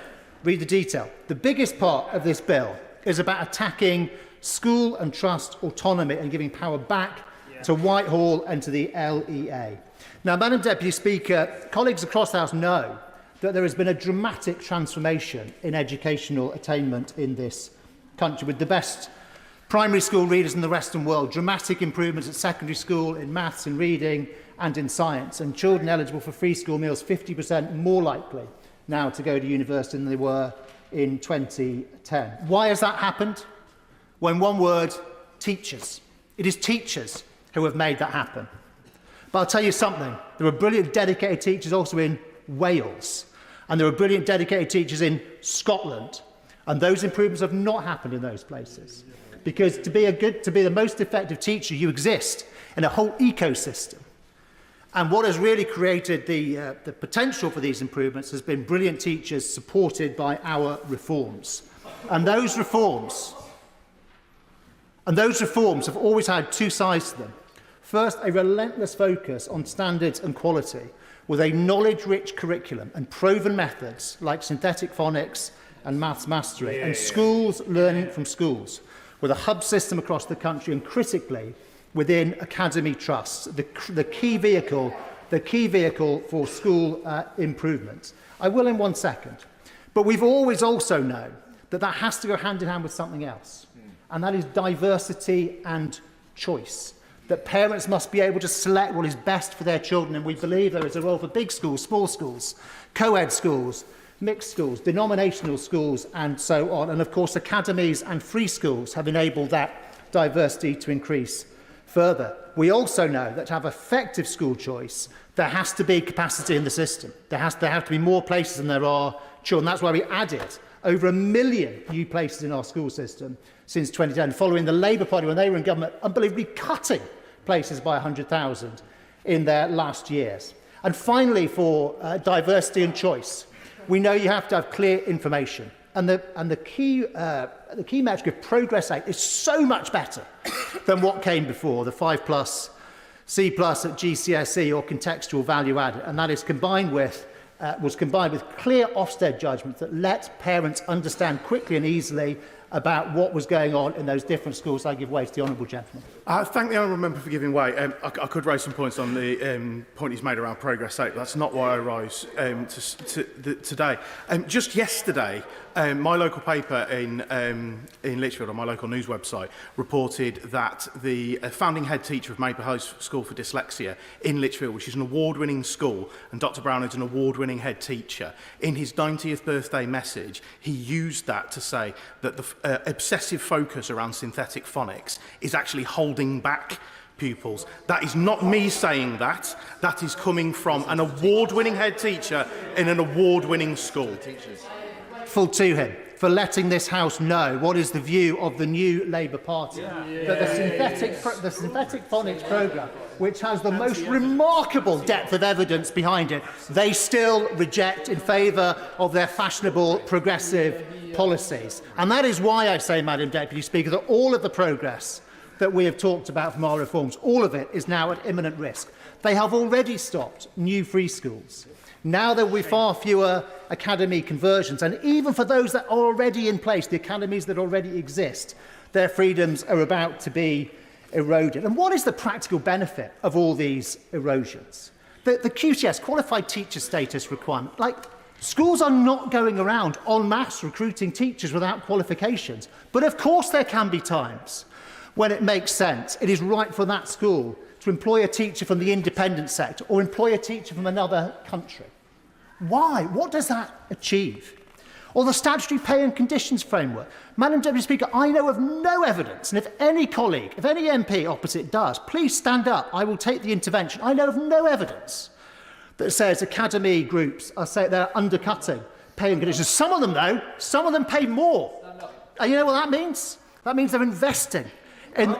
read the detail, the biggest part of this bill is about attacking school and trust autonomy and giving power back to Whitehall and to the LEA. Now, Madam Deputy Speaker, colleagues across the House know that there has been a dramatic transformation in educational attainment in this country, with the best primary school readers in the Western world, dramatic improvements at secondary school in maths and reading and in science, and children eligible for free school meals 50% more likely now to go to university than they were in 2010. Why has that happened? Well, in one word, teachers. It is teachers who have made that happen. But I'll tell you something, there are brilliant dedicated teachers also in Wales, and there are brilliant dedicated teachers in Scotland, and those improvements have not happened in those places. Because to be the most effective teacher, you exist in a whole ecosystem. And what has really created the potential for these improvements has been brilliant teachers supported by our reforms. And those reforms have always had two sides to them. First, a relentless focus on standards and quality with a knowledge-rich curriculum and proven methods like synthetic phonics and maths mastery, and schools learning from schools, with a hub system across the country and, critically, within academy trusts, the key vehicle for school improvements. I will in 1 second. But we've always also known that that has to go hand in hand with something else, and that is diversity and choice. That parents must be able to select what is best for their children, and we believe there is a role for big schools, small schools, co-ed schools, mixed schools, denominational schools, and so on. And of course, academies and free schools have enabled that diversity to increase further. We also know that to have effective school choice, there has to be capacity in the system. There have to be more places than there are children. That's why we added over 1 million new places in our school system since 2010, following the Labour Party, when they were in government, unbelievably cutting places by 100,000 in their last years. And finally, for diversity and choice, we know you have to have clear information. And the key metric of progress rate is so much better than what came before, the 5+, C+ at GCSE or contextual value added. And that is was combined with clear Ofsted judgments that let parents understand quickly and easily about what was going on in those different schools. I give way to the honourable gentleman. I thank the honourable member for giving way. I could raise some points on the point he's made around progress rate. That's not why I rise today. Just yesterday, my local paper in Lichfield, on my local news website, reported that the founding head teacher of Maple High School for Dyslexia in Lichfield, which is an award-winning school, and Dr Brown is an award-winning head teacher, in his 90th birthday message, he used that to say that the obsessive focus around synthetic phonics is actually holding back pupils. That is not me saying that. That is coming from an award-winning head teacher in an award-winning school. Full to him for letting this House know what is the view of the new Labour Party. That the synthetic phonics programme, which has the most remarkable depth of evidence behind it, they still reject in favour of their fashionable progressive policies. And that is why I say, Madam Deputy Speaker, that all of the progress that we have talked about from our reforms, all of it is now at imminent risk. They have already stopped new free schools. Now there will be far fewer academy conversions, and even for those that are already in place, the academies that already exist, their freedoms are about to be eroded. And what is the practical benefit of all these erosions? The QTS, Qualified Teacher Status requirement, schools are not going around en masse recruiting teachers without qualifications. But of course there can be times when it makes sense. It is right for that school to employ a teacher from the independent sector or employ a teacher from another country. Why? What does that achieve? Or the statutory pay and conditions framework. Madam Deputy Speaker, I know of no evidence, and if any colleague, if any MP opposite does, please stand up. I will take the intervention. I know of no evidence that says academy groups they're undercutting pay and conditions. Some of them, though, pay more. And you know what that means? That means they're investing in...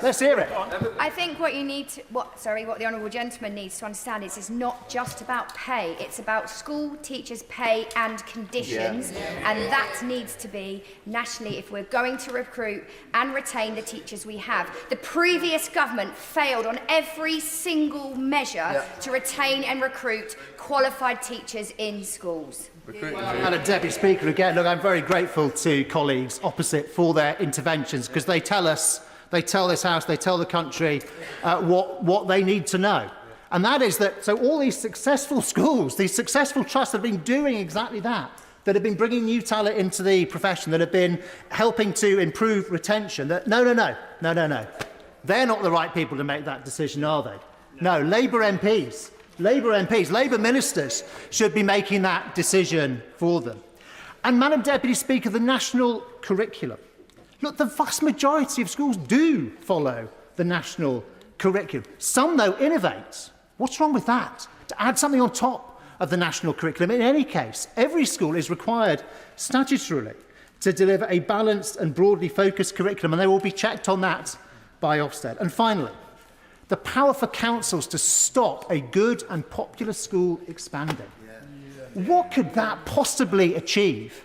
let's hear it. I think what the honourable gentleman needs to understand is it's not just about pay. It's about school teachers' pay and conditions, and that needs to be nationally if we're going to recruit and retain the teachers we have. The previous government failed on every single measure to retain and recruit qualified teachers in schools. Madam Deputy Speaker, again, look, I'm very grateful to colleagues opposite for their interventions, because they tell this House, they tell the country what they need to know. And that is that, so all these successful schools, these successful trusts have been doing exactly that have been bringing new talent into the profession, that have been helping to improve retention, no. They're not the right people to make that decision, are they? No, Labour MPs, Labour ministers should be making that decision for them. And, Madam Deputy Speaker, the national curriculum. Look, the vast majority of schools do follow the national curriculum. Some, though, innovate. What's wrong with that? To add something on top of the national curriculum. In any case, every school is required statutorily to deliver a balanced and broadly focused curriculum, and they will be checked on that by Ofsted. And finally, the power for councils to stop a good and popular school expanding. What could that possibly achieve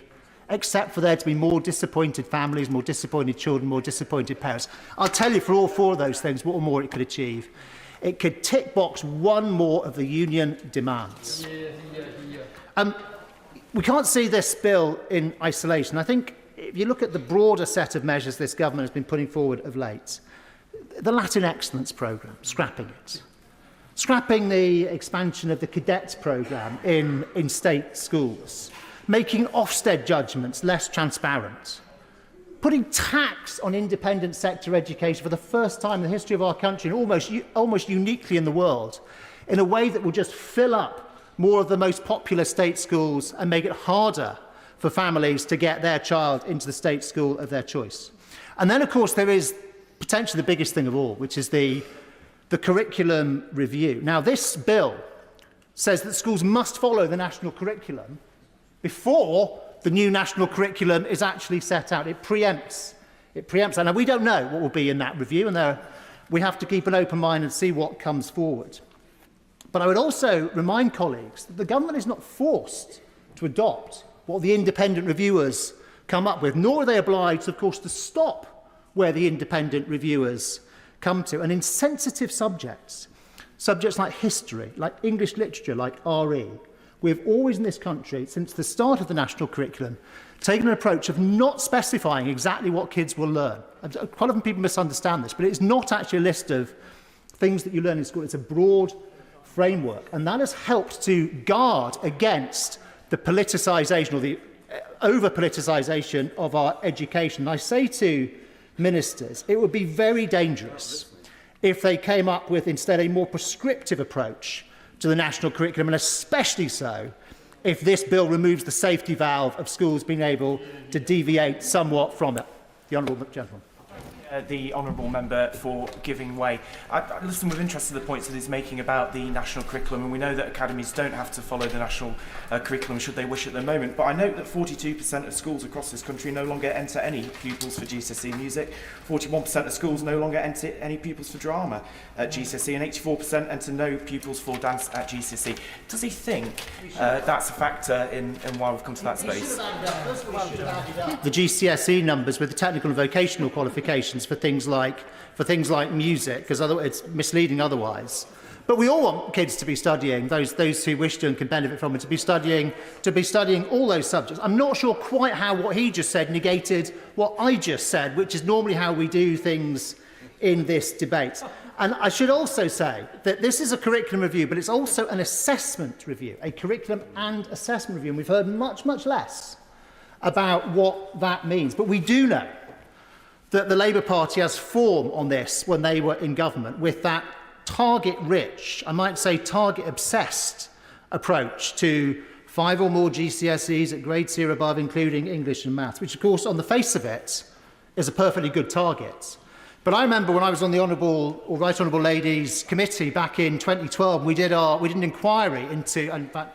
except for there to be more disappointed families, more disappointed children, more disappointed parents. I'll tell you, for all four of those things, what more it could achieve. It could tick box one more of the union demands. We can't see this bill in isolation. I think if you look at the broader set of measures this government has been putting forward of late, the Latin Excellence Programme, scrapping it. Scrapping the expansion of the cadets programme in state schools, making Ofsted judgments less transparent, putting tax on independent sector education for the first time in the history of our country, and almost uniquely in the world, in a way that will just fill up more of the most popular state schools and make it harder for families to get their child into the state school of their choice. And then, of course, there is potentially the biggest thing of all, which is the curriculum review. Now, this bill says that schools must follow the national curriculum before the new national curriculum is actually set out. It preempts. And now we don't know what will be in that review, and we have to keep an open mind and see what comes forward. But I would also remind colleagues that the government is not forced to adopt what the independent reviewers come up with, nor are they obliged, of course, to stop where the independent reviewers come to. And in sensitive subjects like history, like English literature, like RE, we've always in this country, since the start of the national curriculum, taken an approach of not specifying exactly what kids will learn. Quite often people misunderstand this, but it's not actually a list of things that you learn in school. It's a broad framework, and that has helped to guard against the politicisation or the over-politicisation of our education. And I say to ministers, it would be very dangerous if they came up with instead a more prescriptive approach to the national curriculum, and especially so if this bill removes the safety valve of schools being able to deviate somewhat from it. The honourable gentleman. The honourable member for giving way. I listened with interest to the points that he's making about the national curriculum, and we know that academies don't have to follow the national curriculum should they wish at the moment. But I note that 42% of schools across this country no longer enter any pupils for GCSE music, 41% of schools no longer enter any pupils for drama at GCSE, and 84% enter no pupils for dance at GCSE. Does he think that's a factor in why we've come to that space? The GCSE numbers with the technical and vocational qualifications for things like music, because it's misleading otherwise. But we all want kids to be studying, those who wish to and can benefit from it, to be studying all those subjects. I'm not sure quite how what he just said negated what I just said, which is normally how we do things in this debate. And I should also say that this is a curriculum review, but it's also an assessment review, a curriculum and assessment review. And we've heard much, much less about what that means. But we do know that the Labour Party has form on this when they were in government with that target-rich, I might say target-obsessed approach to 5 or more GCSEs at grade C or above, including English and maths, which, of course, on the face of it, is a perfectly good target. But I remember when I was on the Right Honourable Ladies Committee back in 2012, we did an inquiry into, and in fact,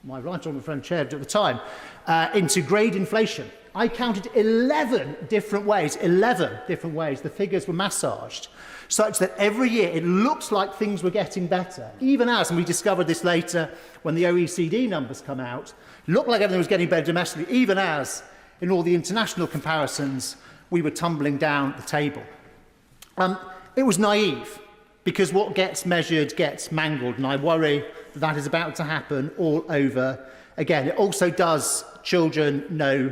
my Right Honourable friend chaired at the time, into grade inflation. I counted 11 different ways the figures were massaged, such that every year it looked like things were getting better, even as, and we discovered this later when the OECD numbers come out, looked like everything was getting better domestically, even as, in all the international comparisons, we were tumbling down the table. It was naive, because what gets measured gets mangled, and I worry that is about to happen all over again. It also does children no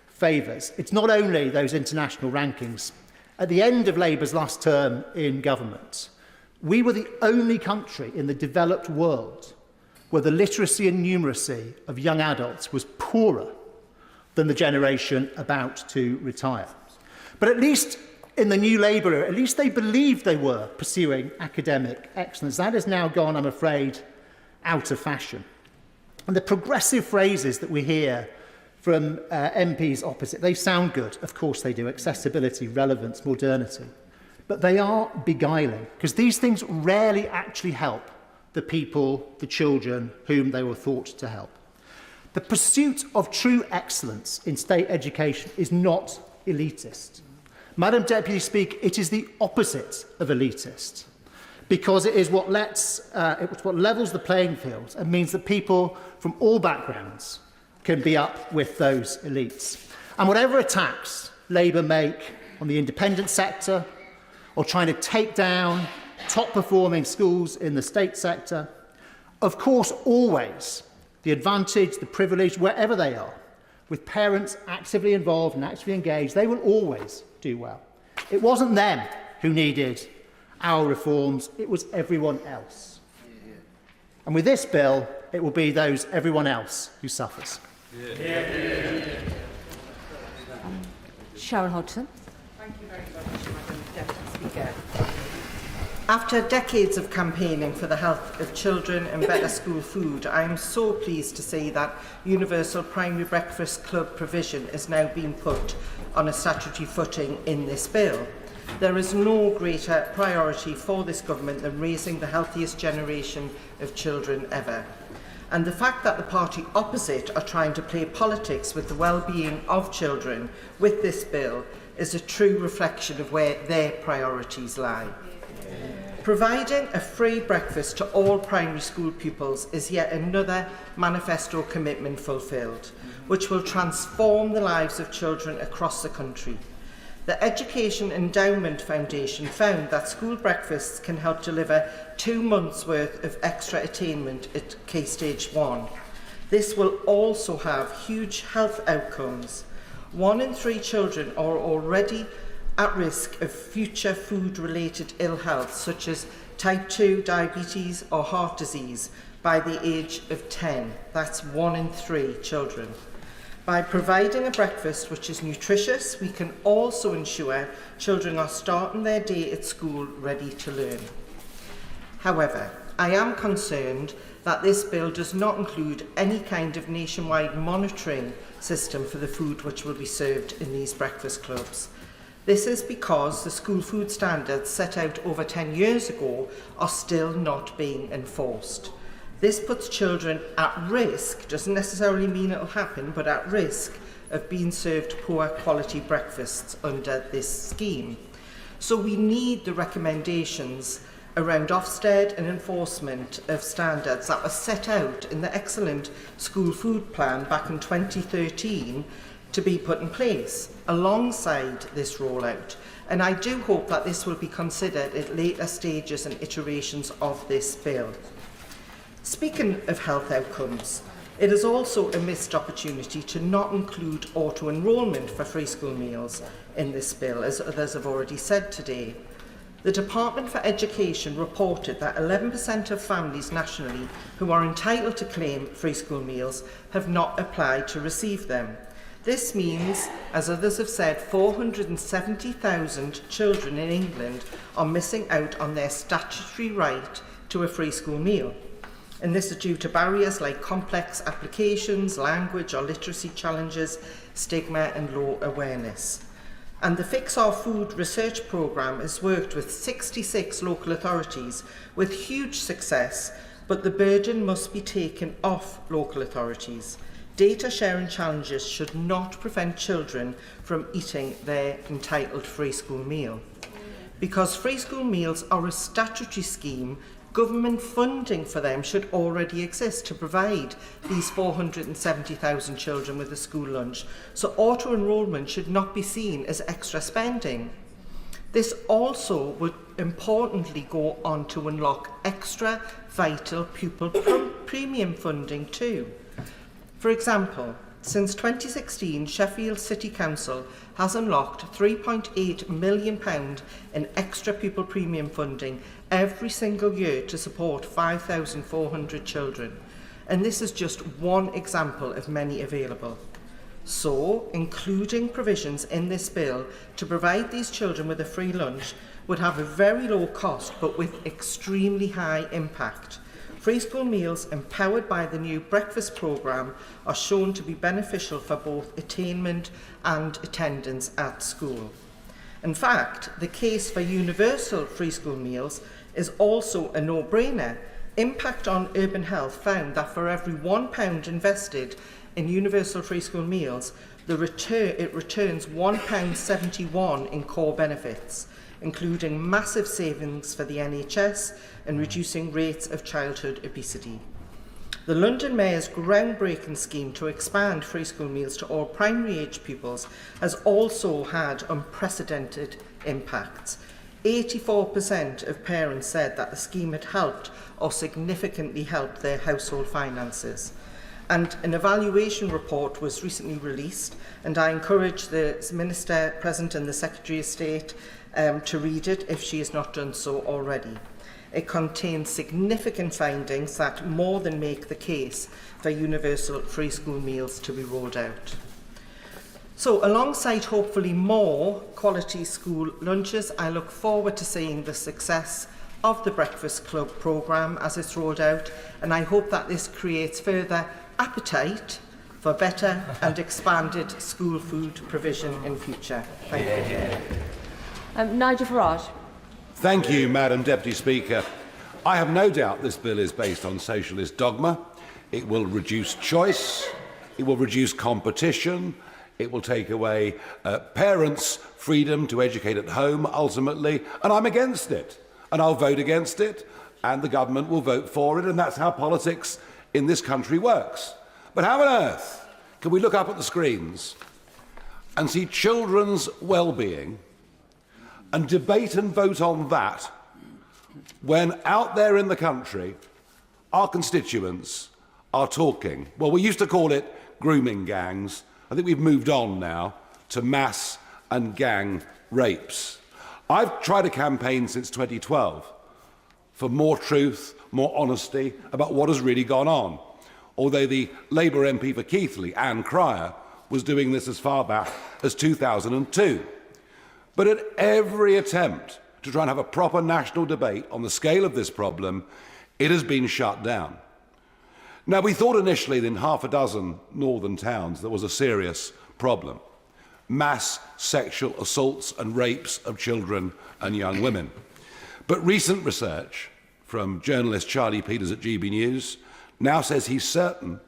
favours. It's not only those international rankings. At the end of Labour's last term in government, we were the only country in the developed world where the literacy and numeracy of young adults was poorer than the generation about to retire. But at least in the new Labour era, at least they believed they were pursuing academic excellence. That has now gone, I'm afraid, out of fashion. And the progressive phrases that we hear from MPs opposite, they sound good. Of course they do. Accessibility, relevance, modernity. But they are beguiling, because these things rarely actually help the people, the children, whom they were thought to help. The pursuit of true excellence in state education is not elitist. Madam Deputy Speaker, it is the opposite of elitist, because it is what levels the playing field and means that people from all backgrounds can be up with those elites. And whatever attacks Labour make on the independent sector or trying to take down top-performing schools in the state sector, of course, always the advantage, the privilege, wherever they are, with parents actively involved and actively engaged, they will always do well. It wasn't them who needed our reforms, it was everyone else. And with this bill, it will be those everyone else who suffers. Sharon Hodgson. Thank you very much, Madam Deputy Speaker. After decades of campaigning for the health of children and better school food, I am so pleased to say that universal primary breakfast club provision is now being put on a statutory footing in this bill. There is no greater priority for this government than raising the healthiest generation of children ever. And the fact that the party opposite are trying to play politics with the well-being of children with this bill is a true reflection of where their priorities lie. Providing a free breakfast to all primary school pupils is yet another manifesto commitment fulfilled, which will transform the lives of children across the country. The Education Endowment Foundation found that school breakfasts can help deliver 2 months' worth of extra attainment at Key Stage 1. This will also have huge health outcomes. 1 in 3 children are already at risk of future food-related ill health, such as type 2 diabetes or heart disease, by the age of 10. That's 1 in 3 children. By providing a breakfast which is nutritious, we can also ensure children are starting their day at school ready to learn. However, I am concerned that this bill does not include any kind of nationwide monitoring system for the food which will be served in these breakfast clubs. This is because the school food standards set out over 10 years ago are still not being enforced. This puts children at risk, doesn't necessarily mean it'll happen, but at risk of being served poor quality breakfasts under this scheme. So we need the recommendations around Ofsted and enforcement of standards that were set out in the excellent school food plan back in 2013 to be put in place alongside this rollout. And I do hope that this will be considered at later stages and iterations of this bill. Speaking of health outcomes, it is also a missed opportunity to not include auto-enrolment for free school meals in this bill, as others have already said today. The Department for Education reported that 11% of families nationally who are entitled to claim free school meals have not applied to receive them. This means, as others have said, 470,000 children in England are missing out on their statutory right to a free school meal. And this is due to barriers like complex applications, language or literacy challenges, stigma and low awareness. And the Fix Our Food research programme has worked with 66 local authorities with huge success, but the burden must be taken off local authorities. Data sharing challenges should not prevent children from eating their entitled free school meal. Because free school meals are a statutory scheme, government funding for them should already exist to provide these 470,000 children with a school lunch, so auto-enrolment should not be seen as extra spending. This also would importantly go on to unlock extra vital pupil premium funding too. For example, since 2016, Sheffield City Council has unlocked £3.8 million in extra pupil premium funding every single year to support 5,400 children. And this is just one example of many available. So, including provisions in this bill to provide these children with a free lunch would have a very low cost but with extremely high impact. Free school meals empowered by the new breakfast programme are shown to be beneficial for both attainment and attendance at school. In fact, the case for universal free school meals is also a no-brainer. Impact on Urban Health found that for every £1 invested in universal free school meals, it returns £1.71 in core benefits, including massive savings for the NHS and reducing rates of childhood obesity. The London Mayor's groundbreaking scheme to expand free school meals to all primary age pupils has also had unprecedented impacts. 84% of parents said that the scheme had helped or significantly helped their household finances. And an evaluation report was recently released, and I encourage the Minister present and the Secretary of State to read it if she has not done so already. It contains significant findings that more than make the case for universal free school meals to be rolled out. So, alongside hopefully more quality school lunches, I look forward to seeing the success of the Breakfast Club programme as it's rolled out, and I hope that this creates further appetite for better and expanded school food provision in future. Thank you. Nigel Farage. Thank you, Madam Deputy Speaker. I have no doubt this bill is based on socialist dogma. It will reduce choice, it will reduce competition, it will take away parents' freedom to educate at home, ultimately, and I'm against it. And I'll vote against it, and the government will vote for it, and that's how politics in this country works. But how on earth can we look up at the screens and see children's well-being and debate and vote on that when out there in the country our constituents are talking? Well, we used to call it grooming gangs. I think we've moved on now to mass and gang rapes. I've tried a campaign since 2012 for more truth, more honesty about what has really gone on. Although the Labour MP for Keighley, Anne Cryer, was doing this as far back as 2002. But at every attempt to try and have a proper national debate on the scale of this problem, it has been shut down. Now, we thought initially that in half a dozen northern towns there was a serious problem. Mass sexual assaults and rapes of children and young women. But recent research from journalist Charlie Peters at GB News now says he's certain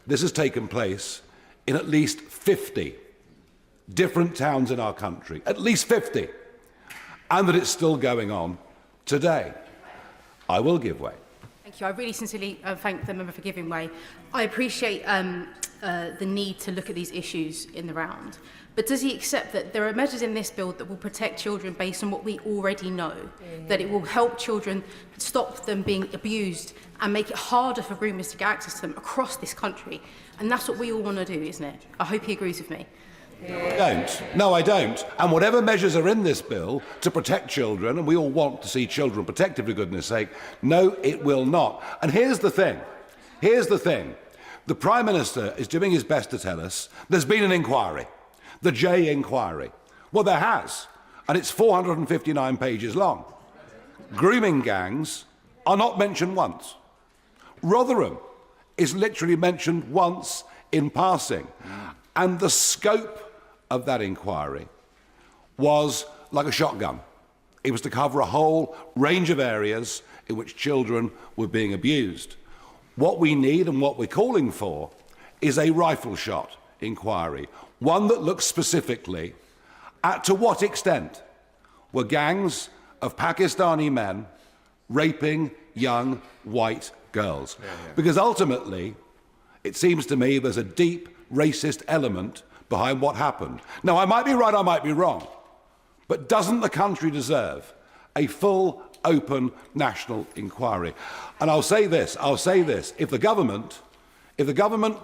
this has taken place in at least 50 different towns in our country, at least 50, and that it's still going on today. I will give way. Thank you. I really sincerely thank the member for giving way. I appreciate the need to look at these issues in the round. But does he accept that there are measures in this bill that will protect children based on what we already know? That it will help children, stop them being abused and make it harder for groomers to get access to them across this country? And that's what we all want to do, isn't it? I hope he agrees with me. I don't. No, I don't. And whatever measures are in this bill to protect children, and we all want to see children protected for goodness sake, no, it will not. And here's the thing. Here's the thing. The Prime Minister is doing his best to tell us there's been an inquiry. The J inquiry. Well, there has, and it's 459 pages long. Grooming gangs are not mentioned once. Rotherham is literally mentioned once in passing. And the scope of that inquiry was like a shotgun. It was to cover a whole range of areas in which children were being abused. What we need and what we're calling for is a rifle shot inquiry, one that looks specifically at to what extent were gangs of Pakistani men raping young white girls. Because ultimately, it seems to me there's a deep racist element behind what happened. Now, I might be right, I might be wrong, but doesn't the country deserve a full, open national inquiry? And I'll say this, if the government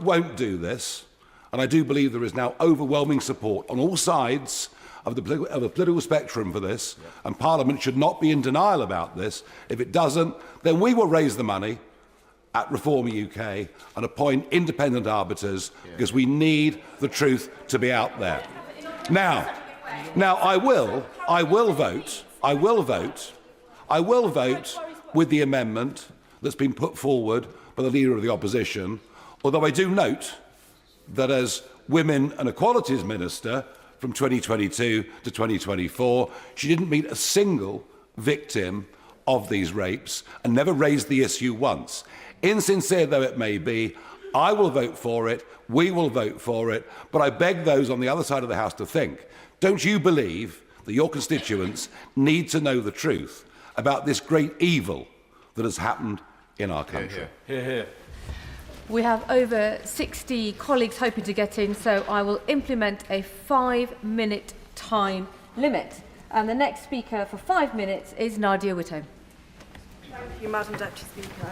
won't do this, and I do believe there is now overwhelming support on all sides of the political spectrum for this, and Parliament should not be in denial about this. If it doesn't, then we will raise the money at Reform UK and appoint independent arbiters, because we need the truth to be out there. Now I will vote with the amendment that's been put forward by the Leader of the Opposition, although I do note that as Women and Equalities Minister from 2022 to 2024, she didn't meet a single victim of these rapes and never raised the issue once. Insincere though it may be, I will vote for it, we will vote for it, but I beg those on the other side of the House to think, don't you believe that your constituents need to know the truth about this great evil that has happened in our country? Hear, hear. We have over 60 colleagues hoping to get in, so I will implement a 5-minute time limit. And the next speaker for 5 minutes is Nadia Whitto. Thank you, Madam Deputy Speaker.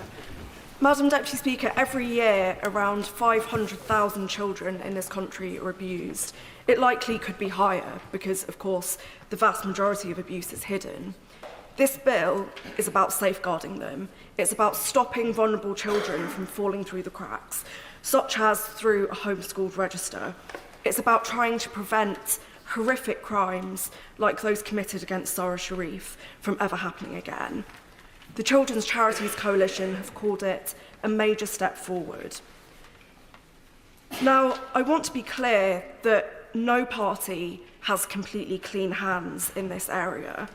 Madam Deputy Speaker, every year around 500,000 children in this country are abused. It likely could be higher because, of course, the vast majority of abuse is hidden. This bill is about safeguarding them. It's about stopping vulnerable children from falling through the cracks, such as through a homeschooled register. It's about trying to prevent horrific crimes like those committed against Sarah Sharif from ever happening again. The Children's Charities Coalition have called it a major step forward. Now, I want to be clear that no party has completely clean hands in this area.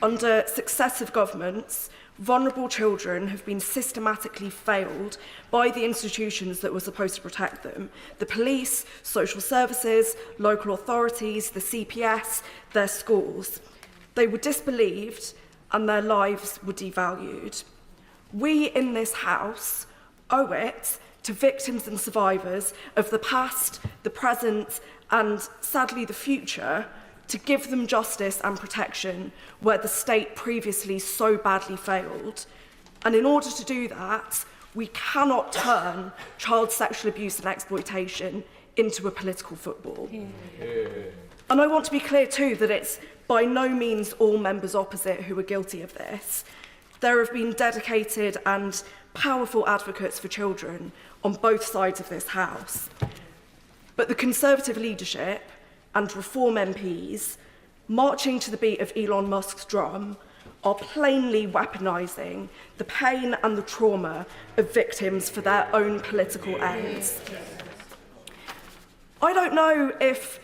Under successive governments, vulnerable children have been systematically failed by the institutions that were supposed to protect them: the police, social services, local authorities, the CPS, their schools. They were disbelieved and their lives were devalued. We in this House owe it to victims and survivors of the past, the present, and sadly the future, to give them justice and protection where the state previously so badly failed. And in order to do that, we cannot turn child sexual abuse and exploitation into a political football. And I want to be clear too that it's by no means all members opposite who are guilty of this. There have been dedicated and powerful advocates for children on both sides of this House. But the Conservative leadership and Reform MPs, marching to the beat of Elon Musk's drum, are plainly weaponising the pain and the trauma of victims for their own political ends. I don't know if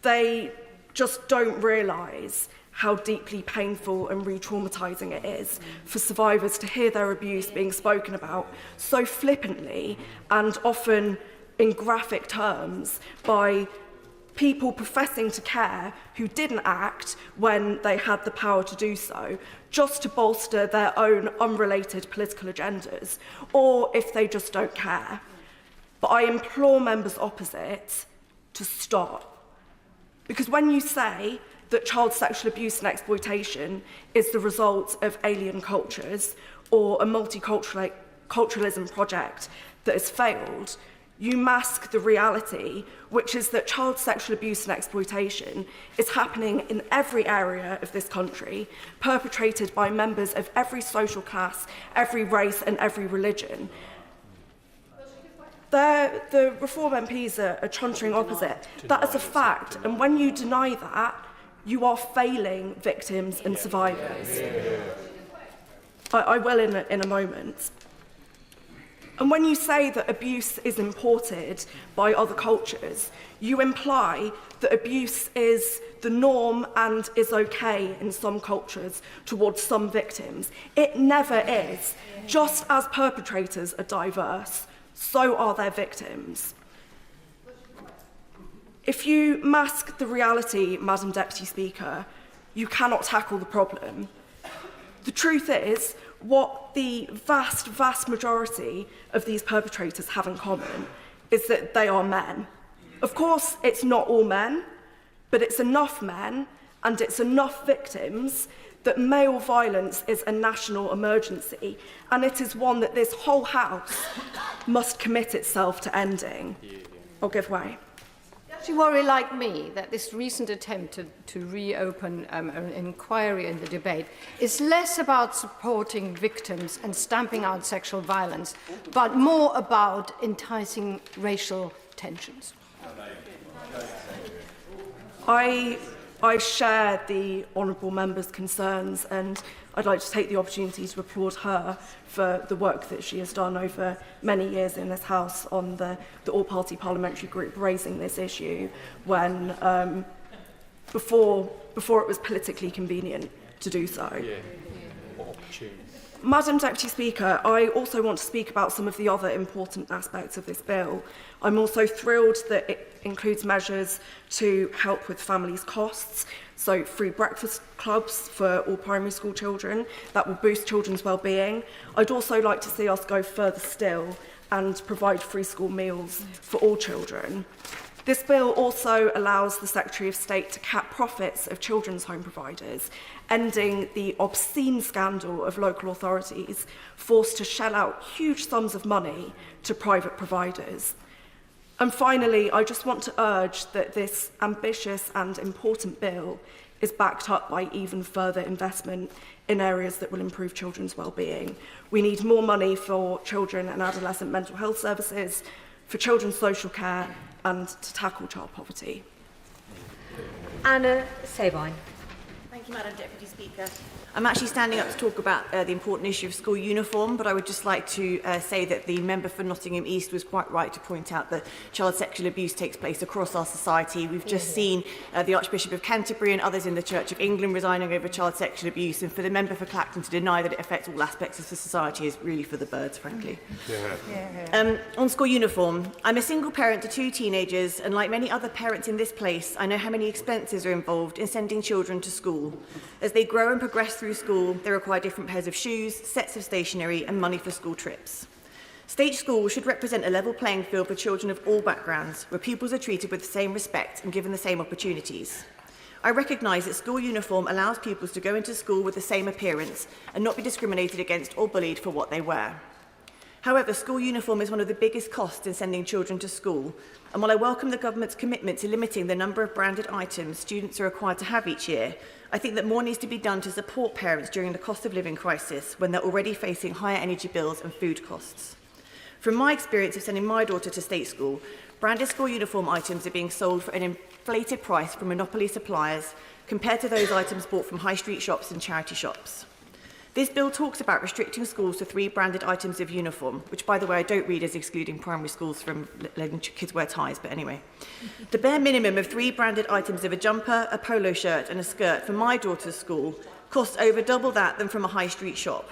they just don't realise how deeply painful and re-traumatising it is for survivors to hear their abuse being spoken about so flippantly and often in graphic terms by people professing to care who didn't act when they had the power to do so, just to bolster their own unrelated political agendas, or if they just don't care. But I implore members opposite to stop. Because when you say that child sexual abuse and exploitation is the result of alien cultures or a multiculturalism project that has failed, you mask the reality, which is that child sexual abuse and exploitation is happening in every area of this country, perpetrated by members of every social class, every race and every religion. The Reform MPs are chuntering opposite. That is a fact, and when you deny that, you are failing victims and survivors. I will in a moment. And when you say that abuse is imported by other cultures, you imply that abuse is the norm and is okay in some cultures towards some victims. It never is. Just as perpetrators are diverse, so are their victims. If you mask the reality, Madam Deputy Speaker, you cannot tackle the problem. The truth is, what the vast majority of these perpetrators have in common is that they are men. Of course, it's not all men, but it's enough men and it's enough victims that male violence is a national emergency, and it is one that this whole House must commit itself to ending. I'll give way. Does you worry, like me, that this recent attempt to reopen an inquiry in the debate is less about supporting victims and stamping out sexual violence, but more about enticing racial tensions? I share the honourable member's concerns, and I'd like to take the opportunity to applaud her for the work that she has done over many years in this House on the all-party parliamentary group raising this issue when before it was politically convenient to do so. Madam Deputy Speaker, I also want to speak about some of the other important aspects of this bill. I'm also thrilled that it includes measures to help with families' costs, so free breakfast clubs for all primary school children. That will boost children's wellbeing. I'd also like to see us go further still and provide free school meals for all children. This bill also allows the Secretary of State to cap profits of children's home providers, ending the obscene scandal of local authorities forced to shell out huge sums of money to private providers. And finally, I just want to urge that this ambitious and important bill is backed up by even further investment in areas that will improve children's well-being. We need more money for children and adolescent mental health services, for children's social care, and to tackle child poverty. Anna Sabine. Thank you, Madam Deputy Speaker. I'm actually standing up to talk about the important issue of school uniform, but I would just like to say that the member for Nottingham East was quite right to point out that child sexual abuse takes place across our society. We've just seen the Archbishop of Canterbury and others in the Church of England resigning over child sexual abuse, and for the member for Clacton to deny that it affects all aspects of society is really for the birds, frankly. On school uniform, I'm a single parent to 2 teenagers, and like many other parents in this place, I know how many expenses are involved in sending children to school. As they grow and progress through school, they require different pairs of shoes, sets of stationery, and money for school trips. State schools should represent a level playing field for children of all backgrounds, where pupils are treated with the same respect and given the same opportunities. I recognise that school uniform allows pupils to go into school with the same appearance and not be discriminated against or bullied for what they wear. However, school uniform is one of the biggest costs in sending children to school, and while I welcome the government's commitment to limiting the number of branded items students are required to have each year, I think that more needs to be done to support parents during the cost of living crisis when they're already facing higher energy bills and food costs. From my experience of sending my daughter to state school, branded school uniform items are being sold for an inflated price from monopoly suppliers compared to those items bought from high street shops and charity shops. This bill talks about restricting schools to 3 branded items of uniform, which, by the way, I don't read as excluding primary schools from letting kids wear ties, but anyway. The bare minimum of 3 branded items of a jumper, a polo shirt and a skirt for my daughter's school costs over double that than from a high street shop.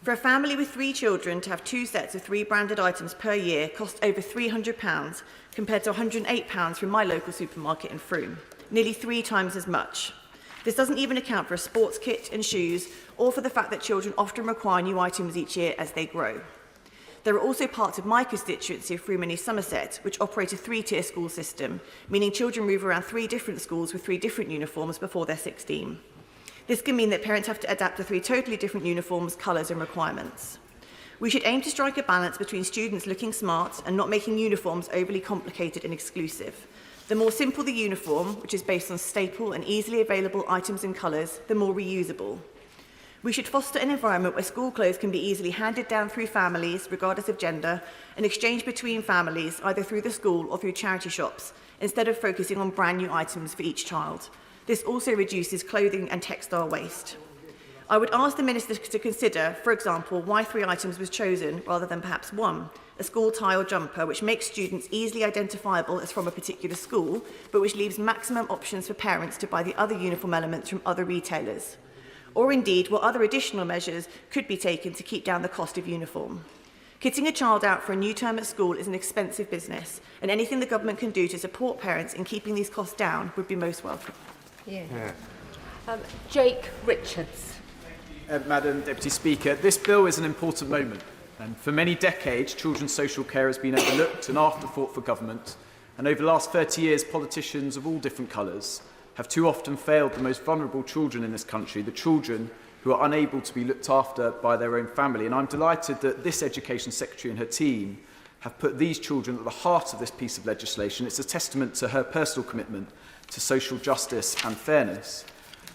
For a family with 3 children to have 2 sets of 3 branded items per year costs over £300 compared to £108 from my local supermarket in Frome, nearly 3 times as much. This doesn't even account for a sports kit and shoes, or for the fact that children often require new items each year as they grow. There are also parts of my constituency of Frome and East Somerset which operate a 3-tier school system, meaning children move around 3 different schools with 3 different uniforms before they're 16. This can mean that parents have to adapt to 3 totally different uniforms, colours and requirements. We should aim to strike a balance between students looking smart and not making uniforms overly complicated and exclusive. The more simple the uniform, which is based on staple and easily available items and colours, the more reusable. We should foster an environment where school clothes can be easily handed down through families, regardless of gender, and exchanged between families, either through the school or through charity shops, instead of focusing on brand new items for each child. This also reduces clothing and textile waste. I would ask the Minister to consider, for example, why 3 items was chosen rather than perhaps 1, a school tie or jumper, which makes students easily identifiable as from a particular school, but which leaves maximum options for parents to buy the other uniform elements from other retailers. Or indeed, what other additional measures could be taken to keep down the cost of uniform. Kitting a child out for a new term at school is an expensive business, and anything the government can do to support parents in keeping these costs down would be most welcome. Jake Richards. Madam Deputy Speaker, this bill is an important moment. And for many decades, children's social care has been overlooked and afterthought for government. And over the last 30 years, politicians of all different colours have too often failed the most vulnerable children in this country, the children who are unable to be looked after by their own family. And I'm delighted that this Education Secretary and her team have put these children at the heart of this piece of legislation. It's a testament to her personal commitment to social justice and fairness.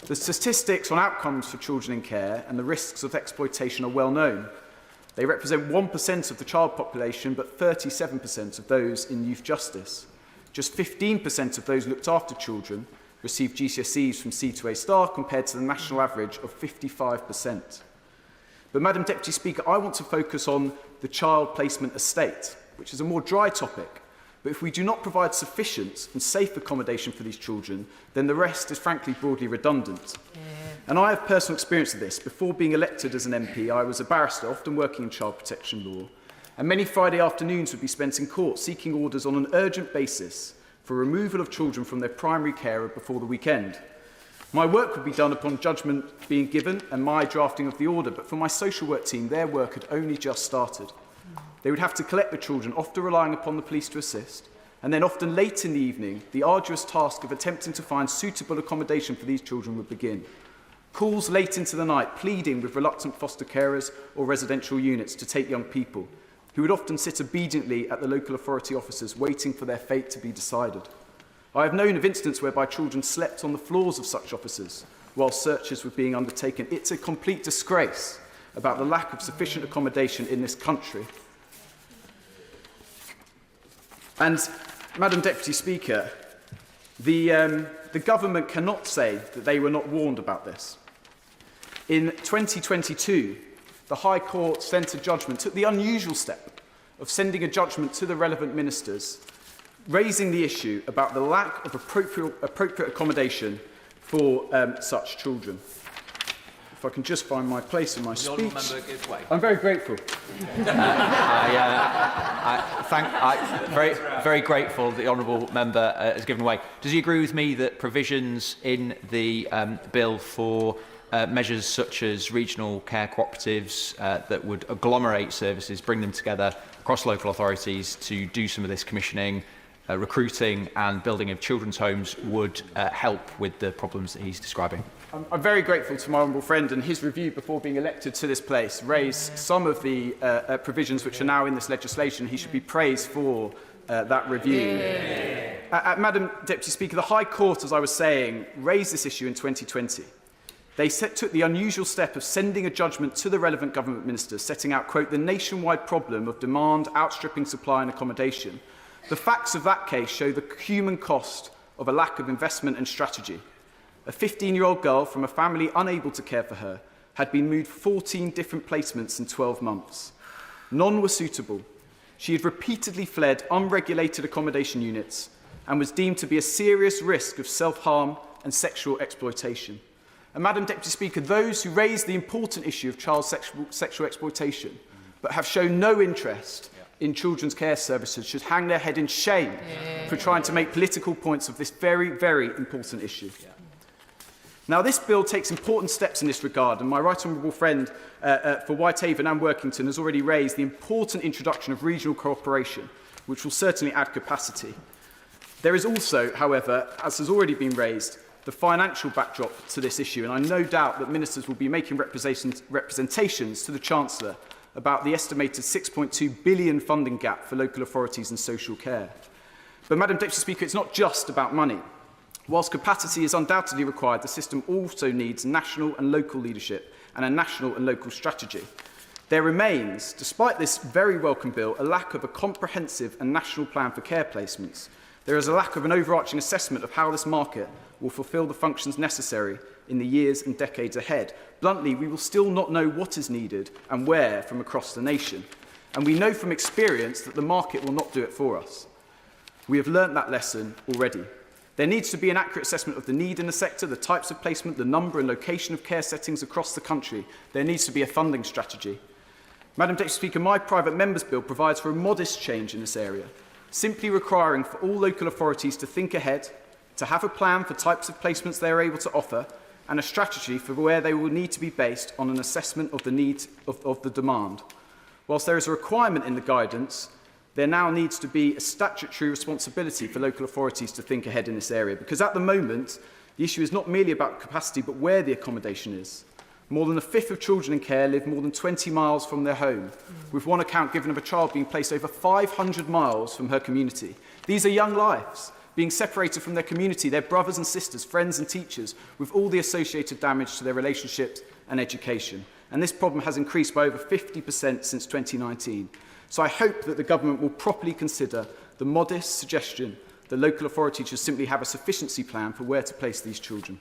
The statistics on outcomes for children in care and the risks of exploitation are well known. They represent 1% of the child population, but 37% of those in youth justice. Just 15% of those looked after children receive GCSEs from C to A star, compared to the national average of 55%. But, Madam Deputy Speaker, I want to focus on the child placement estate, which is a more dry topic. But if we do not provide sufficient and safe accommodation for these children, then the rest is frankly broadly redundant. And I have personal experience of this. Before being elected as an MP, I was a barrister, often working in child protection law, and many Friday afternoons would be spent in court seeking orders on an urgent basis for removal of children from their primary carer before the weekend. My work would be done upon judgment being given and my drafting of the order, but for my social work team, their work had only just started. They would have to collect the children, often relying upon the police to assist, and then often late in the evening, the arduous task of attempting to find suitable accommodation for these children would begin. Calls late into the night, pleading with reluctant foster carers or residential units to take young people, who would often sit obediently at the local authority offices waiting for their fate to be decided. I have known of incidents whereby children slept on the floors of such offices while searches were being undertaken. It's a complete disgrace about the lack of sufficient accommodation in this country. And, Madam Deputy Speaker, the government cannot say that they were not warned about this. In 2022, the High Court sent a judgment, took the unusual step of sending a judgment to the relevant ministers, raising the issue about the lack of appropriate accommodation for such children. If I can just find my place in my speech. I'm very grateful. Very grateful that the honourable member has given way. Does he agree with me that provisions in the bill for measures such as regional care cooperatives that would agglomerate services, bring them together across local authorities to do some of this commissioning, recruiting and building of children's homes would help with the problems that he's describing? I'm very grateful to my honourable friend, and his review before being elected to this place raised some of the provisions which are now in this legislation. He should be praised for that review. Madam Deputy Speaker, the High Court, as I was saying, raised this issue in 2020. They took the unusual step of sending a judgment to the relevant government ministers, setting out, quote, the nationwide problem of demand outstripping supply and accommodation. The facts of that case show the human cost of a lack of investment and strategy. A 15-year-old girl from a family unable to care for her had been moved 14 different placements in 12 months. None were suitable. She had repeatedly fled unregulated accommodation units and was deemed to be a serious risk of self-harm and sexual exploitation. And Madam Deputy Speaker, those who raise the important issue of child sexual exploitation but have shown no interest in children's care services should hang their head in shame for trying to make political points of this very, very important issue. Now, this bill takes important steps in this regard, and my right honourable friend for Whitehaven and Workington has already raised the important introduction of regional cooperation, which will certainly add capacity. There is also, however, as has already been raised, the financial backdrop to this issue, and I no doubt that ministers will be making representations to the Chancellor about the estimated £6.2 billion funding gap for local authorities and social care. But, Madam Deputy Speaker, it's not just about money. Whilst capacity is undoubtedly required, the system also needs national and local leadership and a national and local strategy. There remains, despite this very welcome bill, a lack of a comprehensive and national plan for care placements. There is a lack of an overarching assessment of how this market will fulfil the functions necessary in the years and decades ahead. Bluntly, we will still not know what is needed and where from across the nation. And we know from experience that the market will not do it for us. We have learnt that lesson already. There needs to be an accurate assessment of the need in the sector, the types of placement, the number and location of care settings across the country. There needs to be a funding strategy. Madam Deputy Speaker, my private member's bill provides for a modest change in this area, simply requiring for all local authorities to think ahead, to have a plan for types of placements they are able to offer, and a strategy for where they will need to be based on an assessment of the need of the demand. Whilst there is a requirement in the guidance, there now needs to be a statutory responsibility for local authorities to think ahead in this area, because at the moment, the issue is not merely about capacity, but where the accommodation is. More than a fifth of children in care live more than 20 miles from their home, with one account given of a child being placed over 500 miles from her community. These are young lives, being separated from their community, their brothers and sisters, friends and teachers, with all the associated damage to their relationships and education. And this problem has increased by over 50% since 2019. So I hope that the government will properly consider the modest suggestion that local authorities should simply have a sufficiency plan for where to place these children.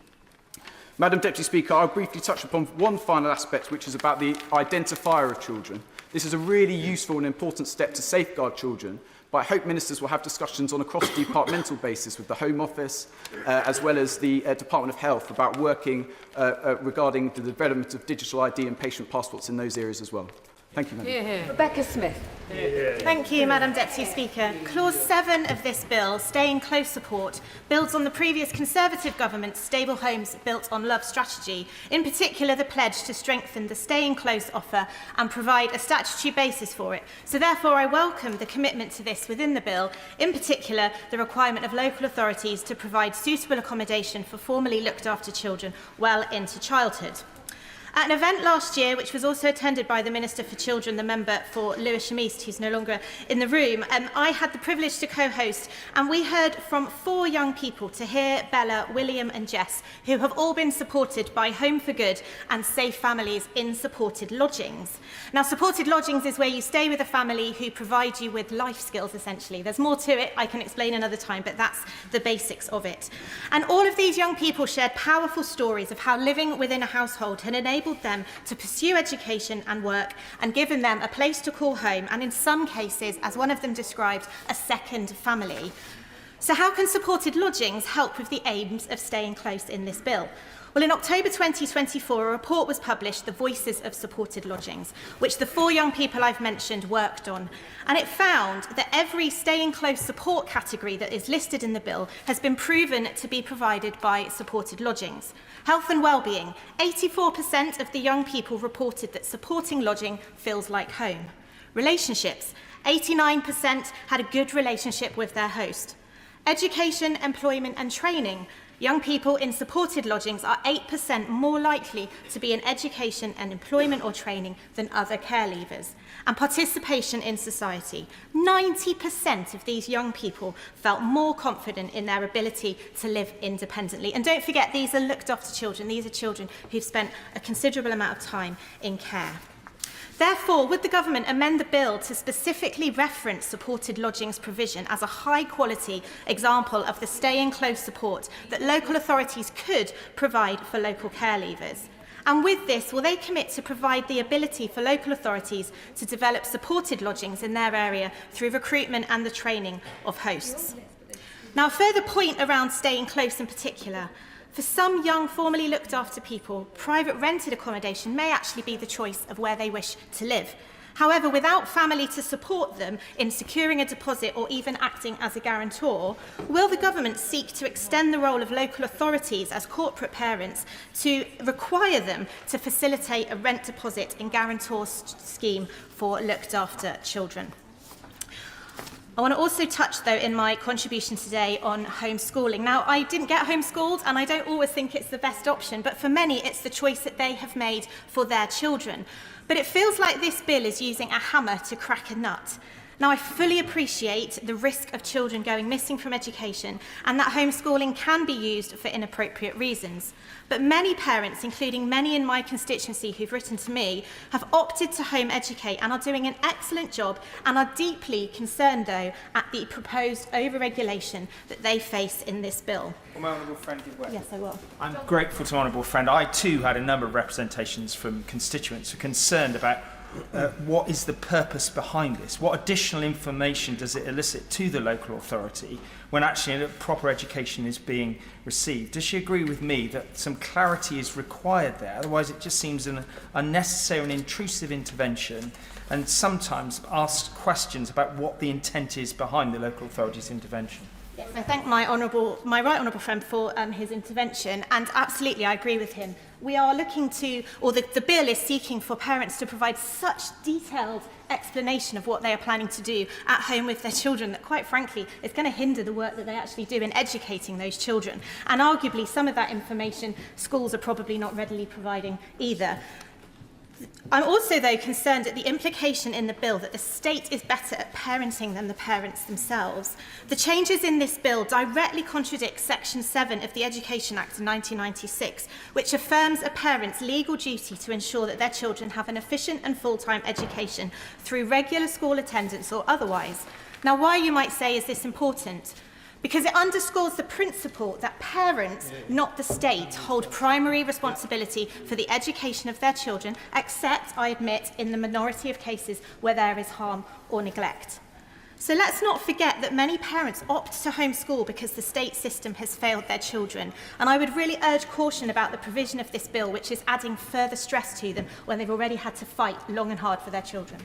Madam Deputy Speaker, I'll briefly touch upon one final aspect, which is about the identifier of children. This is a really useful and important step to safeguard children, but I hope ministers will have discussions on a cross-departmental basis with the Home Office, as well as the Department of Health, about working regarding the development of digital ID and patient passports in those areas as well. Thank you, Madam. Rebecca Smith. Thank you, Madam Deputy Speaker. Clause 7 of this bill, Stay in Close Support, builds on the previous Conservative government's Stable Homes Built on Love strategy, in particular the pledge to strengthen the Stay in Close offer and provide a statutory basis for it. So therefore I welcome the commitment to this within the bill, in particular the requirement of local authorities to provide suitable accommodation for formerly looked after children well into childhood. At an event last year, which was also attended by the Minister for Children, the member for Lewisham East, who's no longer in the room, I had the privilege to co-host, and we heard from 4 young people, Tahir, Bella, William and Jess, who have all been supported by Home for Good and Safe Families in supported lodgings. Now, supported lodgings is where you stay with a family who provide you with life skills, essentially. There's more to it, I can explain another time, but that's the basics of it. And all of these young people shared powerful stories of how living within a household had enabled them to pursue education and work and given them a place to call home and in some cases, as one of them described, a second family. So how can supported lodgings help with the aims of staying close in this bill? Well, in October 2024, a report was published, The Voices of Supported Lodgings, which the 4 young people I've mentioned worked on. And it found that every staying close support category that is listed in the bill has been proven to be provided by supported lodgings. Health and wellbeing, 84% of the young people reported that supporting lodging feels like home. Relationships, 89% had a good relationship with their host. Education, employment and training, young people in supported lodgings are 8% more likely to be in education and employment or training than other care leavers. And participation in society, 90% of these young people felt more confident in their ability to live independently. And don't forget, these are looked after children. These are children who've spent a considerable amount of time in care. Therefore, would the government amend the bill to specifically reference supported lodgings provision as a high-quality example of the stay-in-close support that local authorities could provide for local care leavers? And with this, will they commit to provide the ability for local authorities to develop supported lodgings in their area through recruitment and the training of hosts? Now, a further point around staying close in particular. For some young, formerly looked after people, private rented accommodation may actually be the choice of where they wish to live. However, without family to support them in securing a deposit or even acting as a guarantor, will the government seek to extend the role of local authorities as corporate parents to require them to facilitate a rent deposit and guarantor scheme for looked after children? I want to also touch, though, in my contribution today on homeschooling. Now, I didn't get homeschooled, and I don't always think it's the best option, but for many, it's the choice that they have made for their children. But it feels like this bill is using a hammer to crack a nut. Now, I fully appreciate the risk of children going missing from education and that homeschooling can be used for inappropriate reasons. But many parents, including many in my constituency who've written to me, have opted to home educate and are doing an excellent job and are deeply concerned, though, at the proposed over-regulation that they face in this bill. Well, my honourable friend did well. Yes, I will. I'm grateful to honourable friend. I too had a number of representations from constituents who are concerned about what is the purpose behind this? What additional information does it elicit to the local authority when actually a proper education is being received? Does she agree with me that some clarity is required there? Otherwise, it just seems an unnecessary and intrusive intervention, and sometimes ask questions about what the intent is behind the local authority's intervention. Yes, I thank my right honourable friend for his intervention, and absolutely I agree with him. We are looking to, or the bill is seeking for parents to provide such detailed explanation of what they are planning to do at home with their children that, quite frankly, it's going to hinder the work that they actually do in educating those children. And arguably, some of that information schools are probably not readily providing either. I'm also, though, concerned at the implication in the bill that the state is better at parenting than the parents themselves. The changes in this bill directly contradict Section 7 of the Education Act of 1996, which affirms a parent's legal duty to ensure that their children have an efficient and full-time education through regular school attendance or otherwise. Now, why, you might say, is this important? Because it underscores the principle that parents, not the state, hold primary responsibility for the education of their children, except, I admit, in the minority of cases where there is harm or neglect. So let's not forget that many parents opt to homeschool because the state system has failed their children. And I would really urge caution about the provision of this bill, which is adding further stress to them when they've already had to fight long and hard for their children.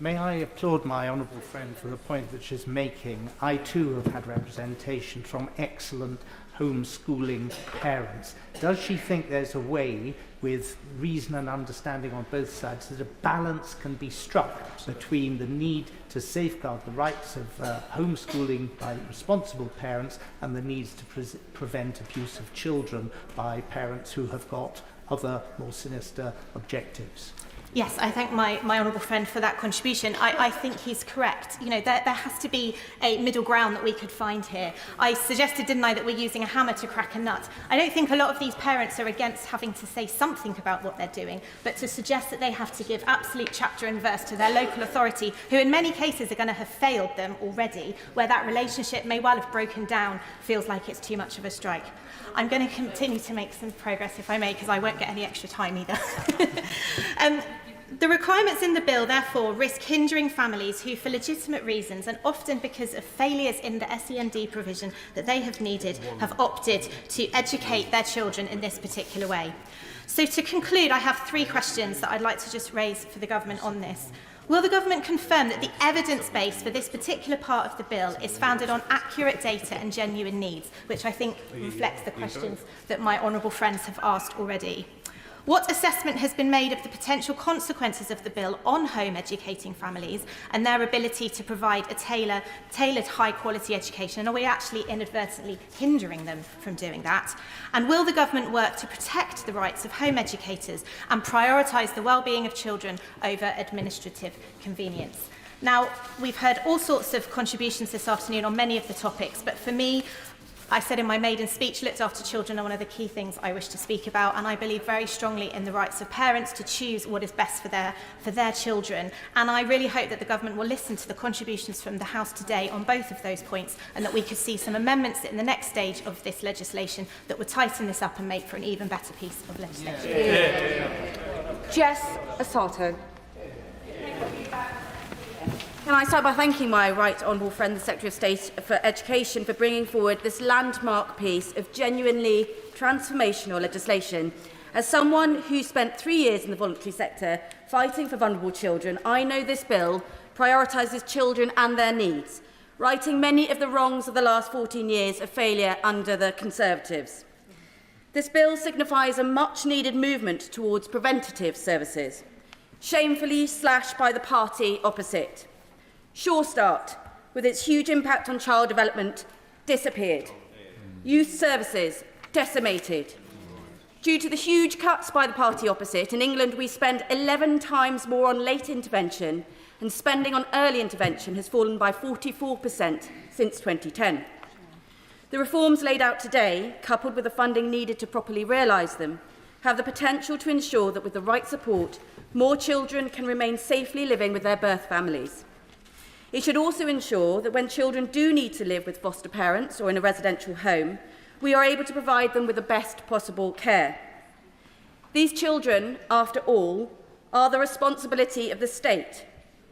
May I applaud my honourable friend for the point that she's making. I too have had representation from excellent homeschooling parents. Does she think there's a way, with reason and understanding on both sides, that a balance can be struck between the need to safeguard the rights of homeschooling by responsible parents and the needs to prevent abuse of children by parents who have got other more sinister objectives? Yes, I thank my honourable friend for that contribution. I think he's correct. You know, there has to be a middle ground that we could find here. I suggested, didn't I, that we're using a hammer to crack a nut. I don't think a lot of these parents are against having to say something about what they're doing, but to suggest that they have to give absolute chapter and verse to their local authority, who in many cases are going to have failed them already, where that relationship may well have broken down, feels like it's too much of a strike. I'm going to continue to make some progress, if I may, because I won't get any extra time either. The requirements in the bill, therefore, risk hindering families who, for legitimate reasons, and often because of failures in the SEND provision that they have needed, have opted to educate their children in this particular way. So to conclude, I have 3 questions that I'd like to just raise for the government on this. Will the government confirm that the evidence base for this particular part of the bill is founded on accurate data and genuine needs, which I think reflects the questions that my honourable friends have asked already? What assessment has been made of the potential consequences of the bill on home educating families and their ability to provide a tailored high-quality education? And are we actually inadvertently hindering them from doing that? And will the government work to protect the rights of home educators and prioritise the well-being of children over administrative convenience? Now, we've heard all sorts of contributions this afternoon on many of the topics, but for me, I said in my maiden speech, looked after children are one of the key things I wish to speak about, and I believe very strongly in the rights of parents to choose what is best for their children. And I really hope that the government will listen to the contributions from the House today on both of those points, and that we could see some amendments in the next stage of this legislation that would tighten this up and make for an even better piece of legislation. Jess Asato. Can I start by thanking my right honourable friend, the Secretary of State for Education, for bringing forward this landmark piece of genuinely transformational legislation. As someone who spent 3 years in the voluntary sector fighting for vulnerable children, I know this bill prioritises children and their needs, righting many of the wrongs of the last 14 years of failure under the Conservatives. This bill signifies a much-needed movement towards preventative services, shamefully slashed by the party opposite. Sure Start, with its huge impact on child development, disappeared. Youth services, decimated. Due to the huge cuts by the party opposite, in England we spend 11 times more on late intervention, and spending on early intervention has fallen by 44% since 2010. The reforms laid out today, coupled with the funding needed to properly realise them, have the potential to ensure that with the right support, more children can remain safely living with their birth families. It should also ensure that when children do need to live with foster parents or in a residential home, we are able to provide them with the best possible care. These children, after all, are the responsibility of the state.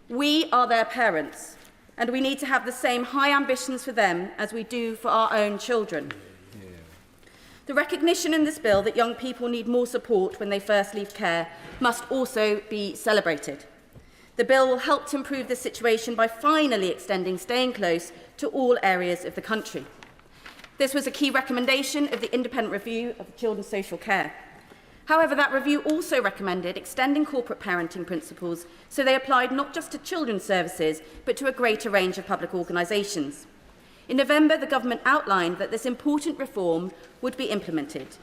We are their parents, and we need to have the same high ambitions for them as we do for our own children. The recognition in this bill that young people need more support when they first leave care must also be celebrated. The bill will help to improve this situation by finally extending staying close to all areas of the country. This was a key recommendation of the independent review of children's social care. However, that review also recommended extending corporate parenting principles so they applied not just to children's services, but to a greater range of public organisations. In November, the government outlined that this important reform would be implemented.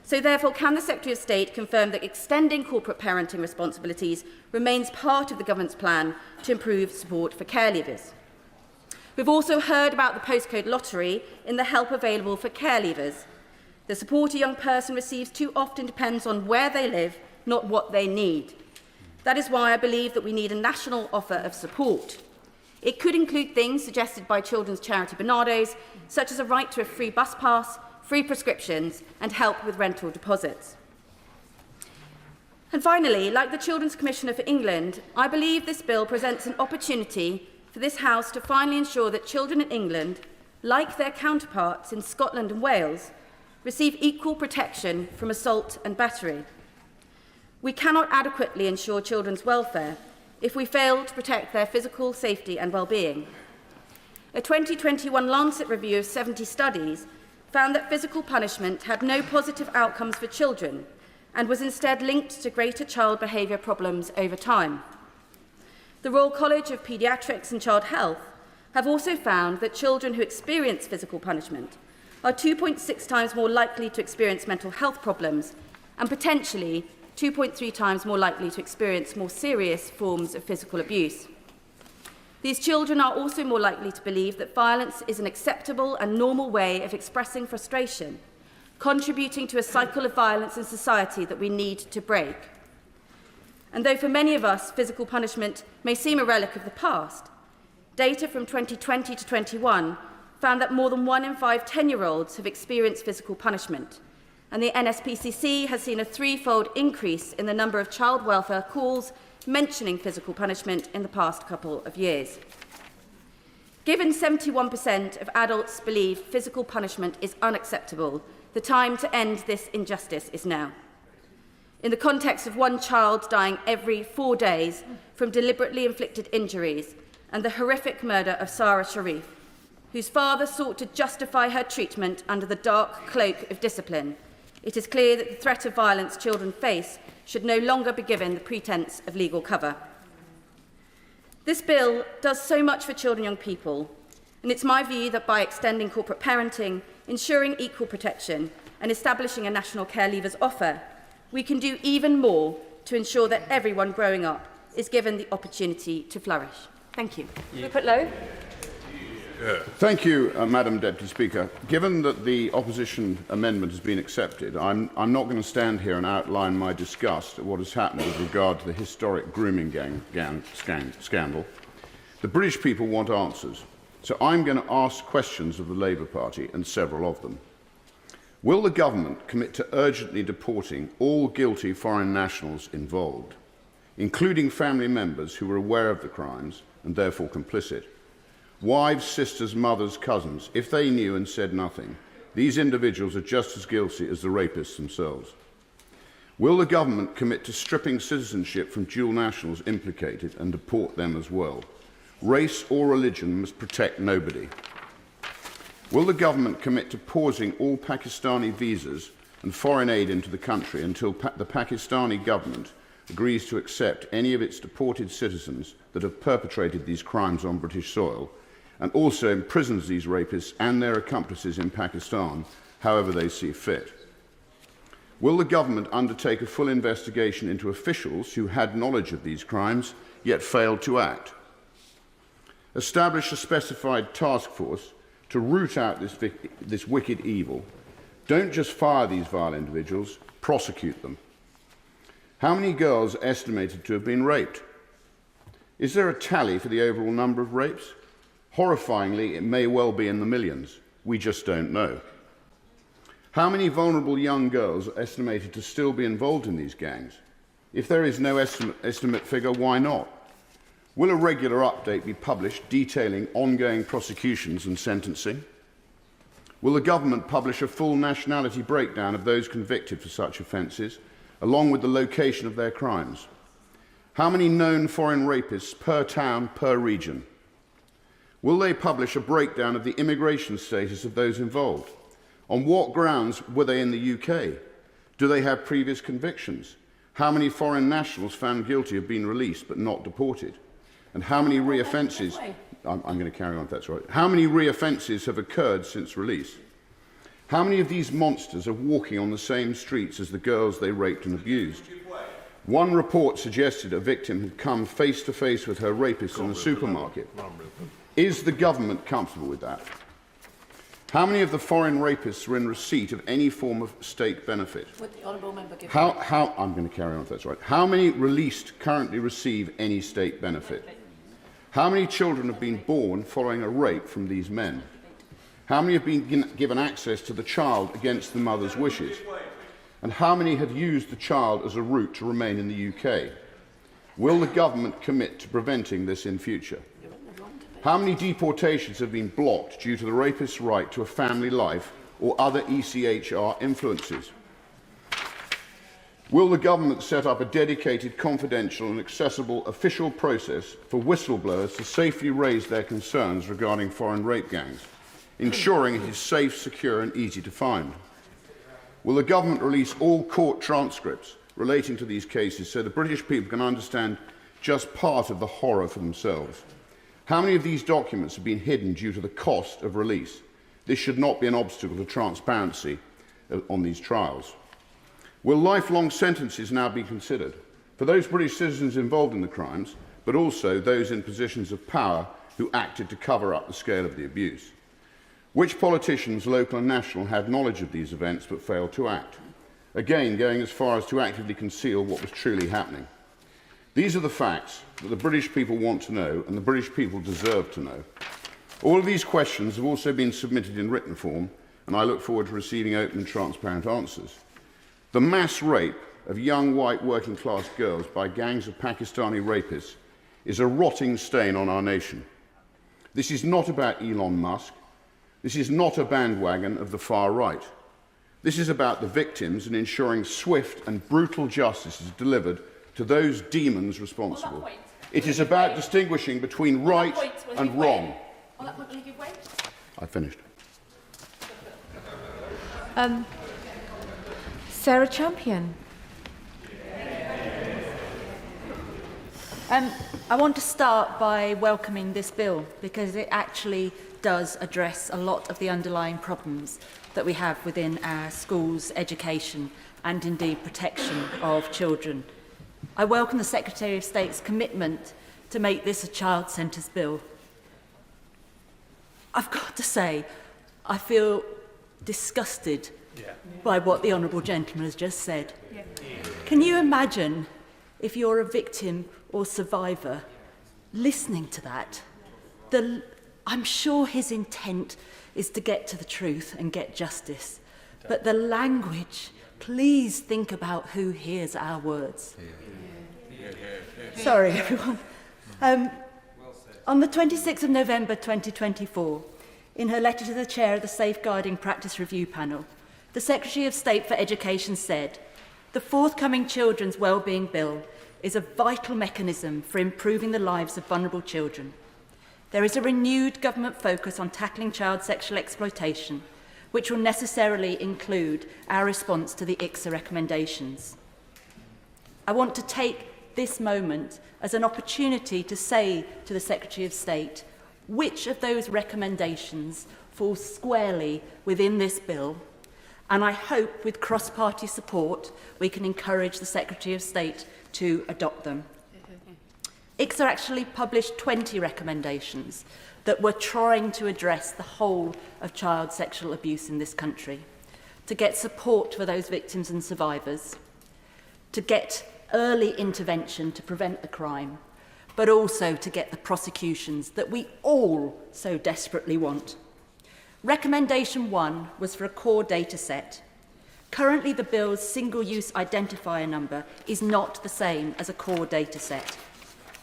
So therefore, can the Secretary of State confirm that extending corporate parenting responsibilities remains part of the government's plan to improve support for care leavers? We've also heard about the postcode lottery in the help available for care leavers. The support a young person receives too often depends on where they live, not what they need. That is why I believe that we need a national offer of support. It could include things suggested by children's charity Bernardo's, such as a right to a free bus pass, free prescriptions and help with rental deposits. And finally, like the Children's Commissioner for England, I believe this bill presents an opportunity for this House to finally ensure that children in England, like their counterparts in Scotland and Wales, receive equal protection from assault and battery. We cannot adequately ensure children's welfare if we fail to protect their physical safety and well-being. A 2021 Lancet review of 70 studies found that physical punishment had no positive outcomes for children and was instead linked to greater child behaviour problems over time. The Royal College of Paediatrics and Child Health have also found that children who experience physical punishment are 2.6 times more likely to experience mental health problems and potentially 2.3 times more likely to experience more serious forms of physical abuse. These children are also more likely to believe that violence is an acceptable and normal way of expressing frustration, contributing to a cycle of violence in society that we need to break. And though for many of us physical punishment may seem a relic of the past, data from 2020 to 21 found that more than 1 in 5 10-year-olds have experienced physical punishment, and the NSPCC has seen a 3-fold increase in the number of child welfare calls mentioning physical punishment in the past couple of years. Given 71% of adults believe physical punishment is unacceptable, the time to end this injustice is now. In the context of one child dying every 4 days from deliberately inflicted injuries and the horrific murder of Sarah Sharif, whose father sought to justify her treatment under the dark cloak of discipline, it is clear that the threat of violence children face should no longer be given the pretence of legal cover. This bill does so much for children and young people, and it's my view that by extending corporate parenting, ensuring equal protection, and establishing a national care leavers offer, we can do even more to ensure that everyone growing up is given the opportunity to flourish. Thank you. Rupert Lowe. Thank you, Madam Deputy Speaker. Given that the opposition amendment has been accepted, I'm not going to stand here and outline my disgust at what has happened with regard to the historic grooming scandal. The British people want answers, so I'm going to ask questions of the Labour Party and several of them. Will the government commit to urgently deporting all guilty foreign nationals involved, including family members who were aware of the crimes and therefore complicit? Wives, sisters, mothers, cousins, if they knew and said nothing, these individuals are just as guilty as the rapists themselves. Will the government commit to stripping citizenship from dual nationals implicated and deport them as well? Race or religion must protect nobody. Will the government commit to pausing all Pakistani visas and foreign aid into the country until the Pakistani government agrees to accept any of its deported citizens that have perpetrated these crimes on British soil, and also imprisons these rapists and their accomplices in Pakistan, however they see fit? Will the government undertake a full investigation into officials who had knowledge of these crimes yet failed to act? Establish a specified task force to root out this wicked evil. Don't just fire these vile individuals, prosecute them. How many girls are estimated to have been raped? Is there a tally for the overall number of rapes? Horrifyingly, it may well be in the millions. We just don't know. How many vulnerable young girls are estimated to still be involved in these gangs? If there is no estimate figure, why not? Will a regular update be published detailing ongoing prosecutions and sentencing? Will the government publish a full nationality breakdown of those convicted for such offences, along with the location of their crimes? How many known foreign rapists per town, per region? Will they publish a breakdown of the immigration status of those involved? On what grounds were they in the UK? Do they have previous convictions? How many foreign nationals found guilty have been released but not deported? And how many re-offences... I'm going to carry on if that's right. How many re-offences have occurred since release? How many of these monsters are walking on the same streets as the girls they raped and abused? One report suggested a victim had come face to face with her rapist in a supermarket. Is the government comfortable with that? How many of the foreign rapists were in receipt of any form of state benefit? Would the honourable member give I'm going to carry on if that's right. How many released currently receive any state benefit? How many children have been born following a rape from these men? How many have been given access to the child against the mother's wishes? And how many have used the child as a route to remain in the UK? Will the government commit to preventing this in future? How many deportations have been blocked due to the rapist's right to a family life or other ECHR influences? Will the government set up a dedicated, confidential and accessible official process for whistleblowers to safely raise their concerns regarding foreign rape gangs, ensuring it is safe, secure and easy to find? Will the government release all court transcripts relating to these cases so the British people can understand just part of the horror for themselves? How many of these documents have been hidden due to the cost of release? This should not be an obstacle to transparency on these trials. Will lifelong sentences now be considered for those British citizens involved in the crimes, but also those in positions of power who acted to cover up the scale of the abuse? Which politicians, local and national, had knowledge of these events but failed to act? Again, going as far as to actively conceal what was truly happening. These are the facts that the British people want to know and the British people deserve to know. All of these questions have also been submitted in written form, and I look forward to receiving open and transparent answers. The mass rape of young white working class girls by gangs of Pakistani rapists is a rotting stain on our nation. This is not about Elon Musk. This is not a bandwagon of the far right. This is about the victims and ensuring swift and brutal justice is delivered to those demons responsible. It is about distinguishing between right and wrong. I finished. Sarah Champion. I want to start by welcoming this bill because it actually does address a lot of the underlying problems that we have within our schools, education and indeed protection of children. I welcome the Secretary of State's commitment to make this a child-centred bill. I've got to say, I feel disgusted by what the Honourable Gentleman has just said. Can you imagine if you're a victim or survivor listening to that? I'm sure his intent is to get to the truth and get justice. But the language, please think about who hears our words. Sorry, everyone. On the 26th of November 2024, in her letter to the chair of the Safeguarding Practice Review Panel, the Secretary of State for Education said, "The forthcoming Children's Wellbeing Bill is a vital mechanism for improving the lives of vulnerable children. There is a renewed government focus on tackling child sexual exploitation, which will necessarily include our response to the ICSA recommendations." I want to take this moment as an opportunity to say to the Secretary of State which of those recommendations falls squarely within this bill, and I hope with cross-party support we can encourage the Secretary of State to adopt them. ICSA actually published 20 recommendations that were trying to address the whole of child sexual abuse in this country, to get support for those victims and survivors, to get early intervention to prevent the crime, but also to get the prosecutions that we all so desperately want. Recommendation 1 was for a core data set. Currently, the bill's single-use identifier number is not the same as a core data set.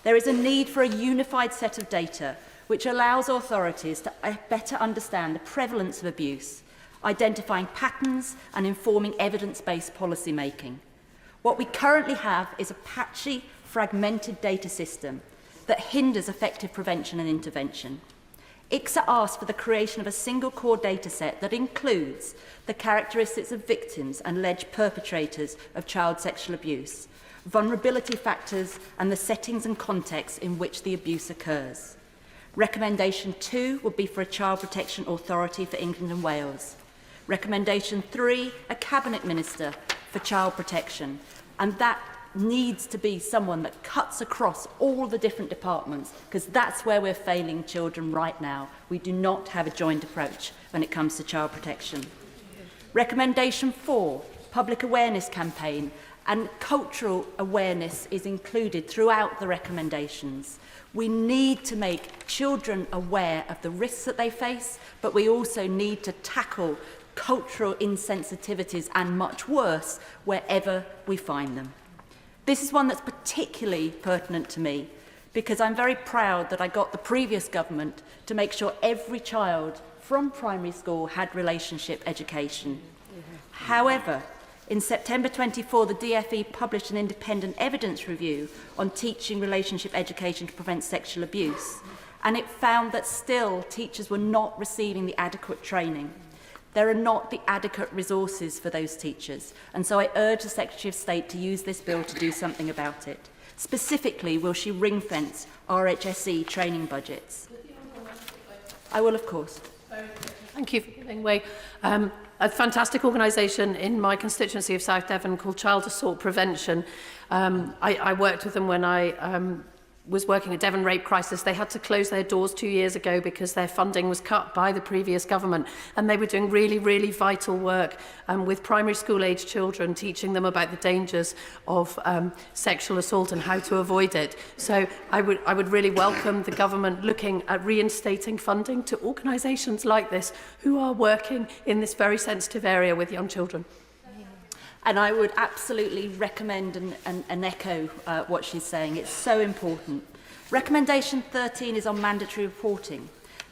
There is a need for a unified set of data which allows authorities to better understand the prevalence of abuse, identifying patterns and informing evidence-based policy making. What we currently have is a patchy, fragmented data system that hinders effective prevention and intervention. ICSA asked for the creation of a single core data set that includes the characteristics of victims and alleged perpetrators of child sexual abuse, vulnerability factors and the settings and contexts in which the abuse occurs. Recommendation 2 would be for a Child Protection Authority for England and Wales. Recommendation 3, a Cabinet Minister for Child Protection, and that needs to be someone that cuts across all the different departments, because that's where we're failing children right now. We do not have a joint approach when it comes to child protection. Recommendation 4, public awareness campaign, and cultural awareness is included throughout the recommendations. We need to make children aware of the risks that they face, but we also need to tackle cultural insensitivities and much worse wherever we find them. This is one that's particularly pertinent to me because I'm very proud that I got the previous government to make sure every child from primary school had relationship education. However, in September 24, the DfE published an independent evidence review on teaching relationship education to prevent sexual abuse, and it found that still teachers were not receiving the adequate training. There are not the adequate resources for those teachers, and so I urge the Secretary of State to use this bill to do something about it. Specifically, will she ring-fence RHSE training budgets? I will, of course. Thank you for giving way. A fantastic organisation in my constituency of South Devon called Child Assault Prevention. I worked with them when I was working at Devon Rape Crisis. They had to close their doors 2 years ago because their funding was cut by the previous government, and they were doing really, really vital work with primary school age children, teaching them about the dangers of sexual assault and how to avoid it. So I would really welcome the government looking at reinstating funding to organisations like this who are working in this very sensitive area with young children. And I would absolutely recommend and echo what she's saying. It's so important. Recommendation 13 is on mandatory reporting.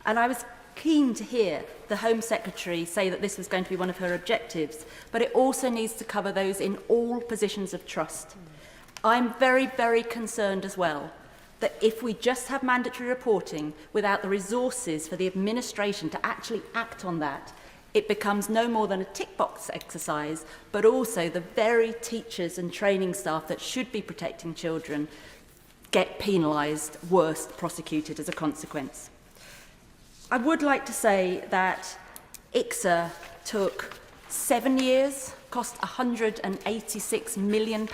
And I was keen to hear the Home Secretary say that this was going to be one of her objectives, but it also needs to cover those in all positions of trust. I'm very, very concerned as well that if we just have mandatory reporting without the resources for the administration to actually act on that, it becomes no more than a tick box exercise, but also the very teachers and training staff that should be protecting children get penalised, worse, prosecuted as a consequence. I would like to say that ICSA took 7 years, cost £186 million.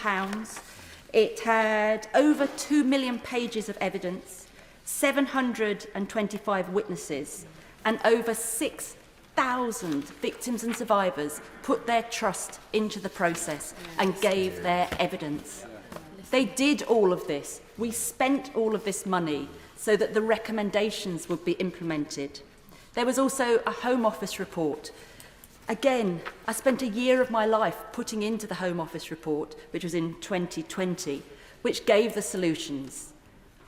It had over 2 million pages of evidence, 725 witnesses, and over 6,000 victims and survivors put their trust into the process and gave their evidence. They did all of this. We spent all of this money so that the recommendations would be implemented. There was also a Home Office report. Again, I spent a year of my life putting into the Home Office report, which was in 2020, which gave the solutions.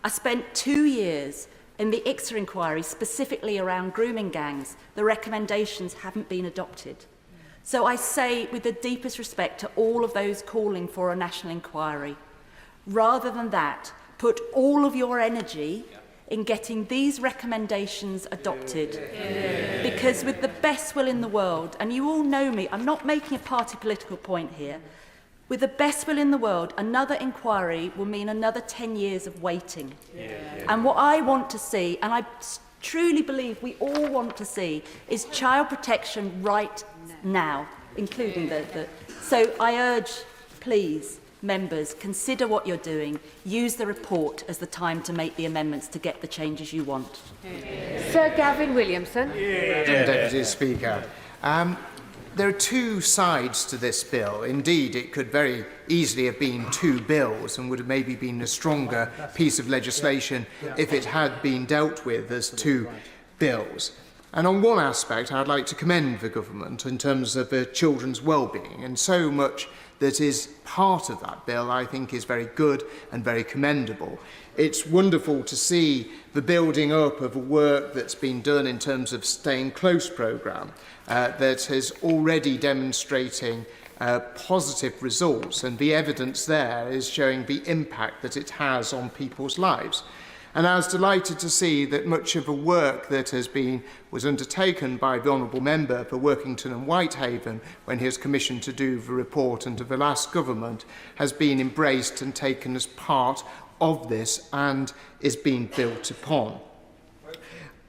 I spent 2 years in the ICSA inquiry, specifically around grooming gangs. The recommendations haven't been adopted. So I say, with the deepest respect to all of those calling for a national inquiry, rather than that, put all of your energy in getting these recommendations adopted. Because with the best will in the world, and you all know me, I'm not making a party political point here, with the best will in the world, another inquiry will mean another 10 years of waiting. And what I want to see, and I truly believe we all want to see, is child protection right now, including So I urge, please, members, consider what you're doing. Use the report as the time to make the amendments to get the changes you want. Sir Gavin Williamson. Deputy Speaker. There are two sides to this bill. Indeed, it could very easily have been two bills and would have maybe been a stronger piece of legislation if it had been dealt with as two bills. And on one aspect, I'd like to commend the government in terms of children's well-being, and so much that is part of that bill I think is very good and very commendable. It's wonderful to see the building up of work that's been done in terms of Staying Close programme that is already demonstrating positive results, and the evidence there is showing the impact that it has on people's lives. And I was delighted to see that much of the work that was undertaken by the Honourable Member for Workington and Whitehaven when he was commissioned to do the report under the last government has been embraced and taken as part of this and is being built upon.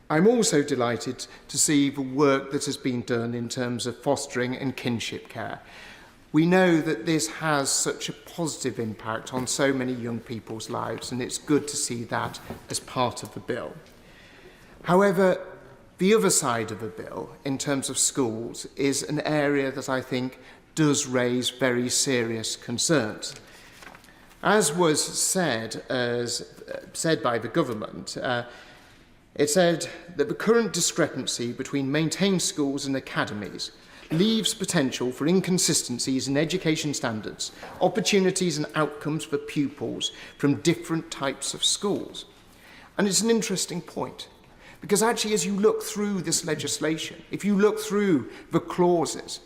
I'm also delighted to see the work that has been done in terms of fostering and kinship care. We know that this has such a positive impact on so many young people's lives, and it's good to see that as part of the bill. However, the other side of the bill, in terms of schools, is an area that I think does raise very serious concerns. As was said by the government, it said that the current discrepancy between maintained schools and academies leaves potential for inconsistencies in education standards, opportunities and outcomes for pupils from different types of schools. And it's an interesting point, because actually as you look through this legislation, if you look through the clauses,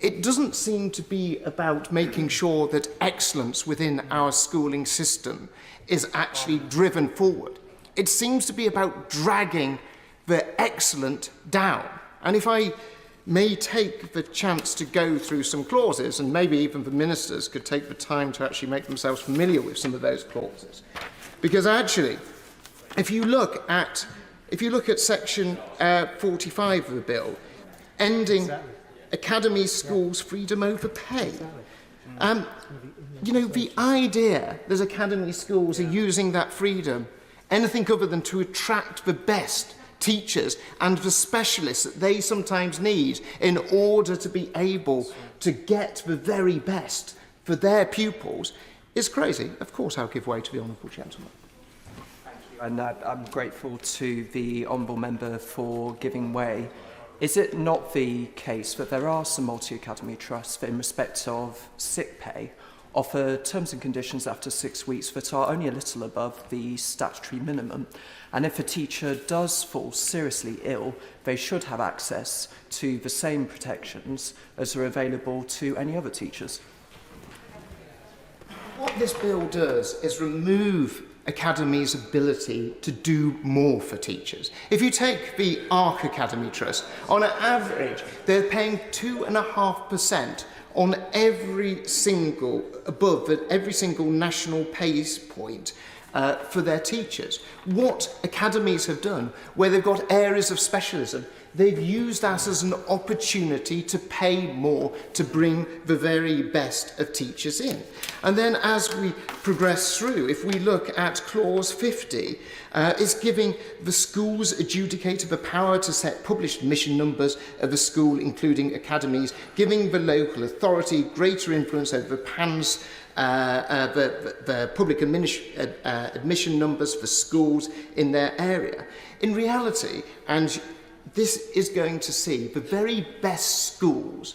it doesn't seem to be about making sure that excellence within our schooling system is actually driven forward. It seems to be about dragging the excellent down. And if I may take the chance to go through some clauses, and maybe even the ministers could take the time to actually make themselves familiar with some of those clauses. Because actually, if you look at section 45 of the bill, ending academy schools' freedom over pay. You know, the idea that academy schools are using that freedom anything other than to attract the best teachers and the specialists that they sometimes need in order to be able to get the very best for their pupils is crazy. Of course, I'll give way to the honourable gentleman. And I'm grateful to the honourable member for giving way. Is it not the case that there are some multi-academy trusts that in respect of sick pay offer terms and conditions after 6 weeks that are only a little above the statutory minimum? And if a teacher does fall seriously ill, they should have access to the same protections as are available to any other teachers. What this bill does is remove academies' ability to do more for teachers. If you take the ARC Academy Trust, on an average, they're paying 2.5% on every single national pay point for their teachers. What academies have done, where they've got areas of specialism, they've used that as an opportunity to pay more to bring the very best of teachers in. And then as we progress through, if we look at clause 50, it's giving the school's adjudicator the power to set published admission numbers of the school, including academies, giving the local authority greater influence over the PANS, the public admission numbers for schools in their area. In reality, and this is going to see the very best schools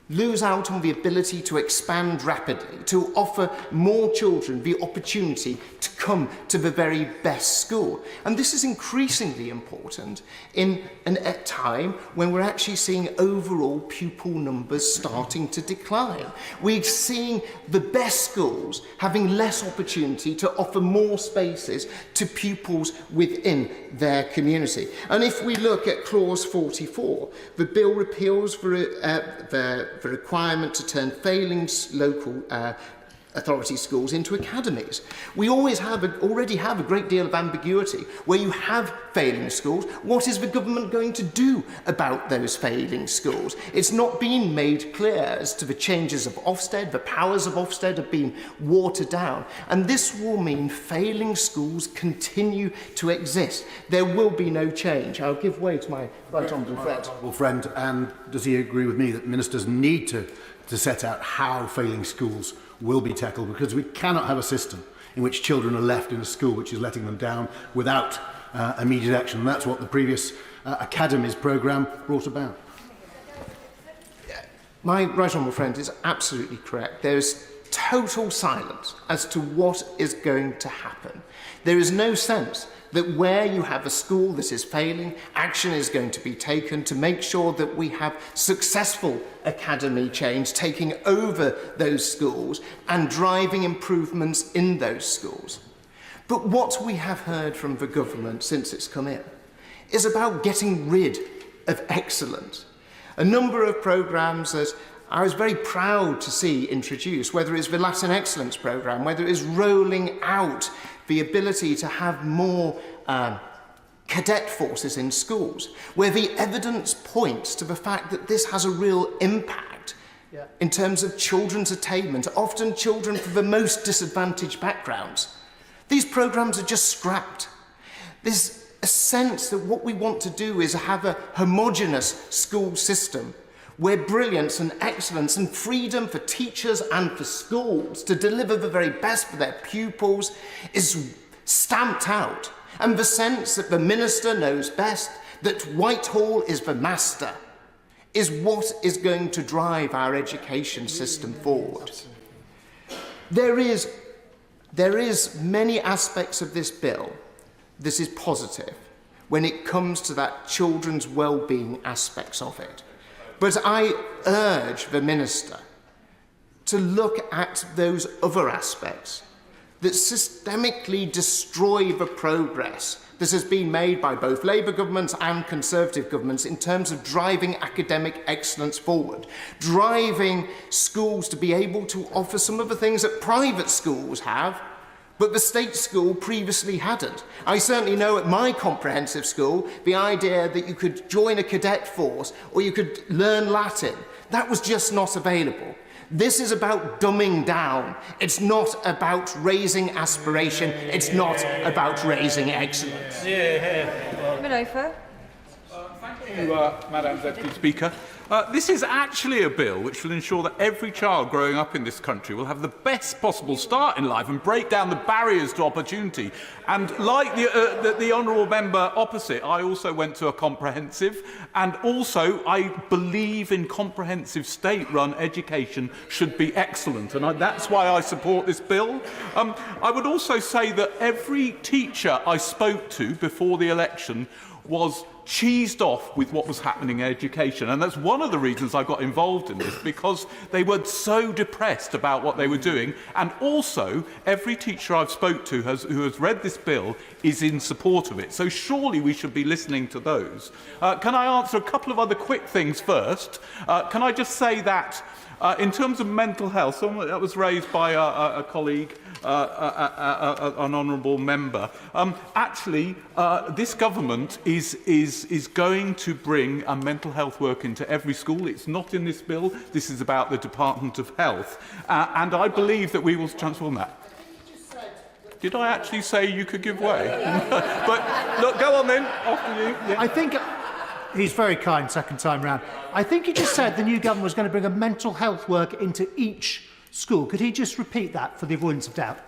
lose out on the ability to expand rapidly, to offer more children the opportunity to come to the very best school. And this is increasingly important in a time when we're actually seeing overall pupil numbers starting to decline. We're seeing the best schools having less opportunity to offer more spaces to pupils within their community. And if we look at clause 44, the bill repeals the requirement to turn failing local authority schools into academies. We already have a great deal of ambiguity where you have failing schools. What is the government going to do about those failing schools? It's not been made clear as to the changes of Ofsted. The powers of Ofsted have been watered down, and this will mean failing schools continue to exist. There will be no change. I'll give way to my right honourable friend. And does he agree with me that ministers need to set out how failing schools will be tackled, because we cannot have a system in which children are left in a school which is letting them down without immediate action. And that's what the previous Academies programme brought about. My right honourable friend is absolutely correct. There is total silence as to what is going to happen. There is no sense that where you have a school that is failing, action is going to be taken to make sure that we have successful academy change taking over those schools and driving improvements in those schools. But what we have heard from the government since it's come in is about getting rid of excellence. A number of programmes that I was very proud to see introduced, whether it's the Latin Excellence Programme, whether it is rolling out the ability to have more cadet forces in schools, where the evidence points to the fact that this has a real impact in terms of children's attainment, often children from the most disadvantaged backgrounds. These programmes are just scrapped. There's a sense that what we want to do is have a homogenous school system where brilliance and excellence and freedom for teachers and for schools to deliver the very best for their pupils is stamped out, and the sense that the minister knows best, that Whitehall is the master, is what is going to drive our education system forward. There is many aspects of this bill that is positive when it comes to that children's well-being aspects of it. But I urge the Minister to look at those other aspects that systemically destroy the progress that has been made by both Labour governments and Conservative governments in terms of driving academic excellence forward, driving schools to be able to offer some of the things that private schools have, but the state school previously hadn't. I certainly know at my comprehensive school, the idea that you could join a cadet force or you could learn Latin, that was just not available. This is about dumbing down. It's not about raising aspiration. It's not about raising excellence. Minofa. Thank you, Madam Deputy Speaker. This is actually a bill which will ensure that every child growing up in this country will have the best possible start in life and break down the barriers to opportunity. And like the honourable member opposite, I also went to a comprehensive, and also I believe in comprehensive state-run education should be excellent, and that's why I support this bill. I would also say that every teacher I spoke to before the election was cheesed off with what was happening in education, and that's one of the reasons I got involved in this, because they were so depressed about what they were doing. And also every teacher I've spoke to who has read this bill is in support of it, so surely we should be listening to those. Can I answer a couple of other quick things first? Can I just say that in terms of mental health, that was raised by a colleague, an honourable member. Actually, this government is going to bring a mental health work into every school. It's not in this bill. This is about the Department of Health. And I believe that we will transform that. Did I actually say you could give way? But look, go on then, after you. Yeah. I think he's very kind second time round. I think he just said the new government was going to bring a mental health work into each school. Could he just repeat that for the avoidance of doubt?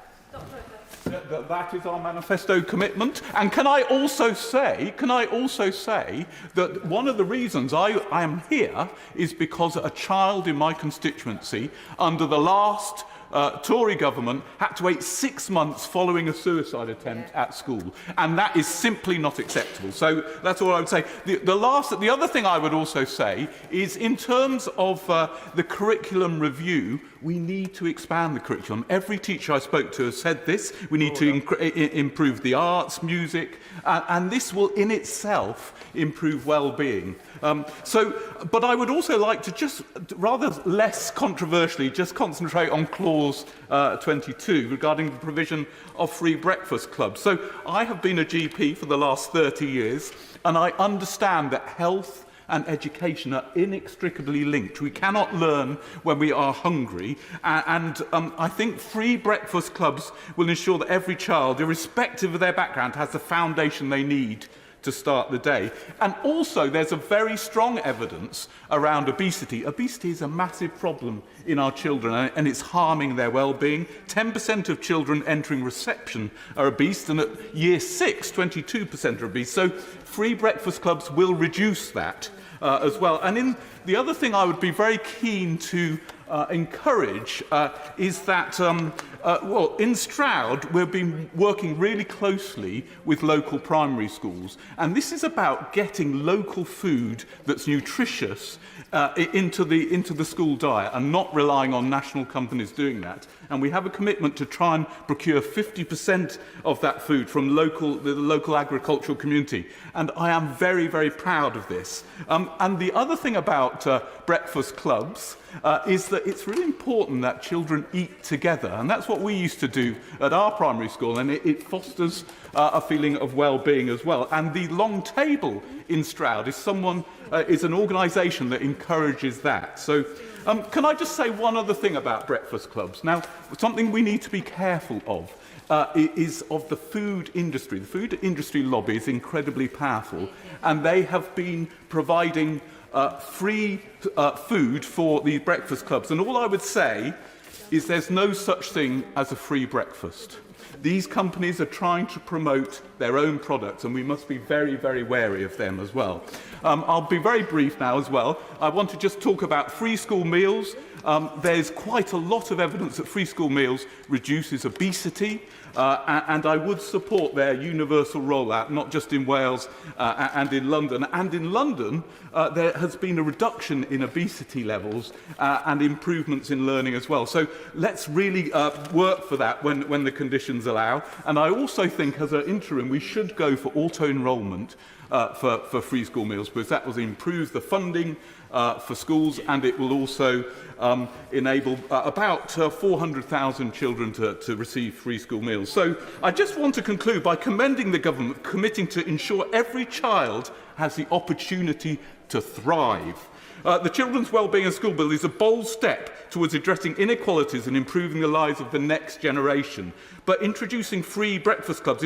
That is our manifesto commitment. And can I also say that one of the reasons I am here is because a child in my constituency under the last Tory government had to wait 6 months following a suicide attempt at school, and that is simply not acceptable. So that's all I would say. The other thing I would also say is, in terms of the curriculum review, we need to expand the curriculum. Every teacher I spoke to has said this. We need to improve the arts, music, and this will in itself improve well-being. But I would also like to just, rather less controversially, just concentrate on clause 22 regarding the provision of free breakfast clubs. So I have been a GP for the last 30 years, and I understand that health and education are inextricably linked. We cannot learn when we are hungry, and I think free breakfast clubs will ensure that every child, irrespective of their background, has the foundation they need to start the day. And also there's a very strong evidence around obesity. Obesity is a massive problem in our children, and it's harming their well-being. 10% of children entering reception are obese, and at year 6, 22% are obese. So free breakfast clubs will reduce that as well. And the other thing I would be very keen to encourage is that, in Stroud, we've been working really closely with local primary schools, and this is about getting local food that's nutritious into the school diet and not relying on national companies doing that. And we have a commitment to try and procure 50% of that food from the local agricultural community. And I am very, very proud of this. And the other thing about breakfast clubs is that it's really important that children eat together. And that's what we used to do at our primary school, and it fosters a feeling of well-being as well. And the Long Table in Stroud is an organisation that encourages that. So can I just say one other thing about breakfast clubs? Now, something we need to be careful of is of the food industry. The food industry lobby is incredibly powerful, and they have been providing free food for these breakfast clubs. And all I would say is there's no such thing as a free breakfast. These companies are trying to promote their own products, and we must be very, very wary of them as well. I'll be very brief now as well. I want to just talk about free school meals. There's quite a lot of evidence that free school meals reduces obesity, and I would support their universal rollout, not just in Wales and in London. And in London, there has been a reduction in obesity levels and improvements in learning as well. So let's really work for that when the conditions allow. And I also think, as an interim, we should go for auto-enrolment for free school meals, because that will improve the funding for schools, and it will also enable about 400,000 children to receive free school meals. So I just want to conclude by commending the government committing to ensure every child has the opportunity to thrive. The Children's Wellbeing and School Bill is a bold step towards addressing inequalities and improving the lives of the next generation. But introducing free breakfast clubs,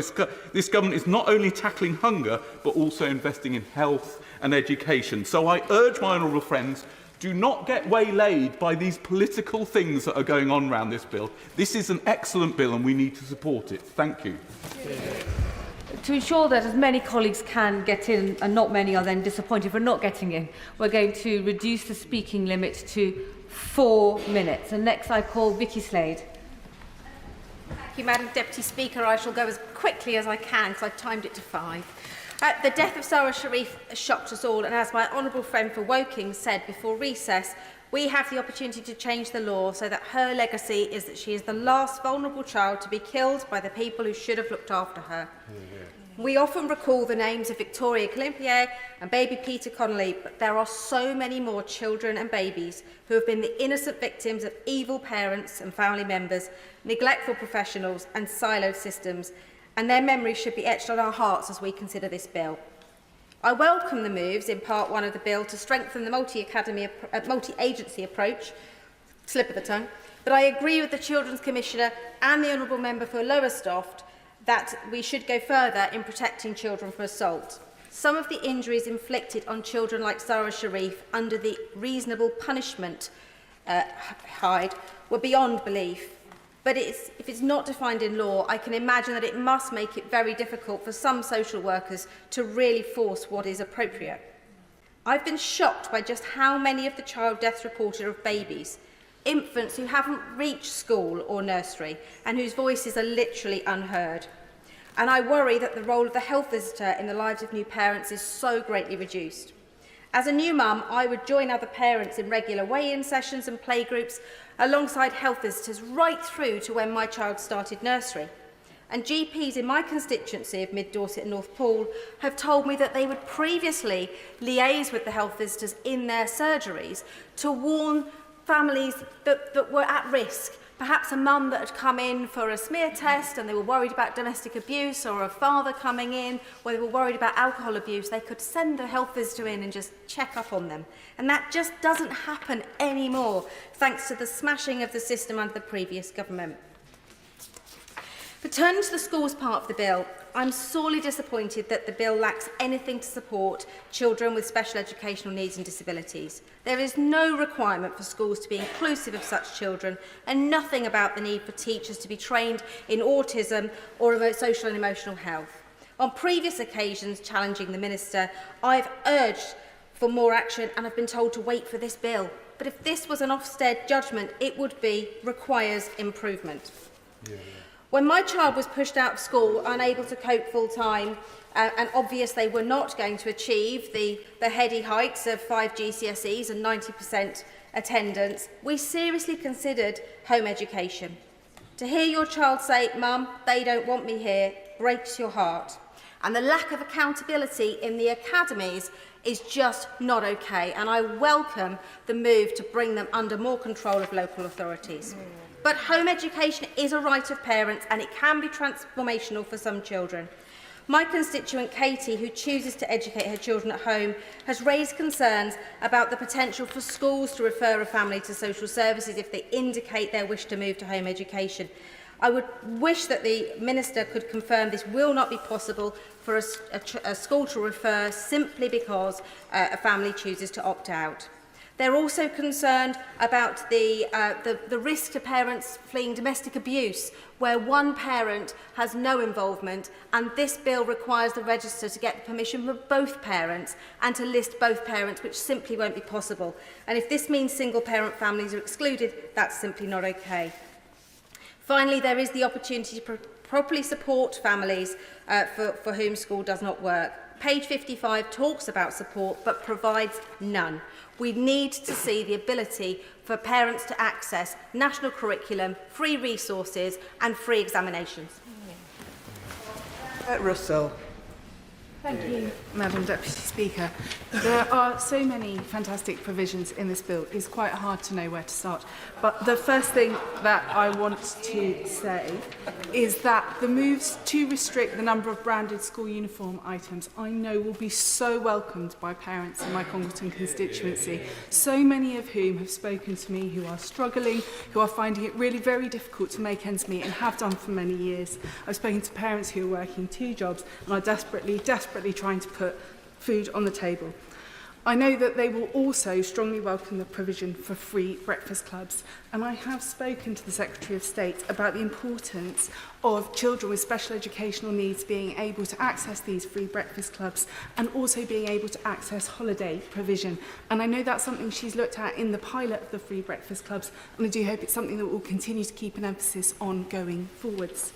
this government is not only tackling hunger, but also investing in health and education. So I urge my honourable friends, do not get waylaid by these political things that are going on around this bill. This is an excellent bill and we need to support it. Thank you. To ensure that as many colleagues can get in and not many are then disappointed for not getting in, we're going to reduce the speaking limit to 4 minutes. And next I call Vicky Slade. Thank you, Madam Deputy Speaker. I shall go as quickly as I can because I've timed it to 5. The death of Sarah Sharif shocked us all, and as my honourable friend for Woking said before recess, we have the opportunity to change the law so that her legacy is that she is the last vulnerable child to be killed by the people who should have looked after her. We often recall the names of Victoria Climpier and baby Peter Connolly, but there are so many more children and babies who have been the innocent victims of evil parents and family members, neglectful professionals and siloed systems, and their memories should be etched on our hearts as we consider this bill. I welcome the moves in Part 1 of the bill to strengthen the multi-agency approach, slip of the tongue, but I agree with the Children's Commissioner and the Honourable Member for Lowestoft that we should go further in protecting children from assault. Some of the injuries inflicted on children like Sarah Sharif under the reasonable punishment hide were beyond belief. But if it's not defined in law, I can imagine that it must make it very difficult for some social workers to really force what is appropriate. I've been shocked by just how many of the child deaths reported are of babies, infants who haven't reached school or nursery and whose voices are literally unheard. And I worry that the role of the health visitor in the lives of new parents is so greatly reduced. As a new mum, I would join other parents in regular weigh-in sessions and playgroups alongside health visitors right through to when my child started nursery. And GPs in my constituency of Mid Dorset and North Poole have told me that they would previously liaise with the health visitors in their surgeries to warn families that were at risk. Perhaps a mum that had come in for a smear test and they were worried about domestic abuse, or a father coming in where they were worried about alcohol abuse. They could send the health visitor in and just check up on them. And that just doesn't happen anymore, thanks to the smashing of the system under the previous government. But turning to the schools part of the bill, I'm sorely disappointed that the bill lacks anything to support children with special educational needs and disabilities. There is no requirement for schools to be inclusive of such children, and nothing about the need for teachers to be trained in autism or social and emotional health. On previous occasions challenging the Minister, I've urged for more action and have been told to wait for this bill. But if this was an Ofsted judgment, it would be requires improvement. When my child was pushed out of school, unable to cope full-time, and obvious they were not going to achieve the heady heights of 5 GCSEs and 90% attendance, we seriously considered home education. To hear your child say, "Mum, they don't want me here," breaks your heart. And the lack of accountability in the academies is just not okay, and I welcome the move to bring them under more control of local authorities. But home education is a right of parents, and it can be transformational for some children. My constituent Katie, who chooses to educate her children at home, has raised concerns about the potential for schools to refer a family to social services if they indicate their wish to move to home education. I would wish that the Minister could confirm this will not be possible for a school to refer simply because a family chooses to opt out. They're also concerned about the risk to parents fleeing domestic abuse, where one parent has no involvement, and this bill requires the register to get permission from both parents and to list both parents, which simply won't be possible. And if this means single-parent families are excluded, that's simply not okay. Finally, there is the opportunity to properly support families for whom school does not work. Page 55 talks about support but provides none. We need to see the ability for parents to access national curriculum, free resources and free examinations. Russell. Thank you, Madam Deputy Speaker. There are so many fantastic provisions in this bill, it's quite hard to know where to start. But the first thing that I want to say is that the moves to restrict the number of branded school uniform items I know will be so welcomed by parents in my Congleton constituency, so many of whom have spoken to me who are struggling, who are finding it really very difficult to make ends meet and have done for many years. I've spoken to parents who are working 2 jobs and are desperately trying to put food on the table. I know that they will also strongly welcome the provision for free breakfast clubs, and I have spoken to the Secretary of State about the importance of children with special educational needs being able to access these free breakfast clubs and also being able to access holiday provision. And I know that's something she's looked at in the pilot of the free breakfast clubs, and I do hope it's something that we'll continue to keep an emphasis on going forwards.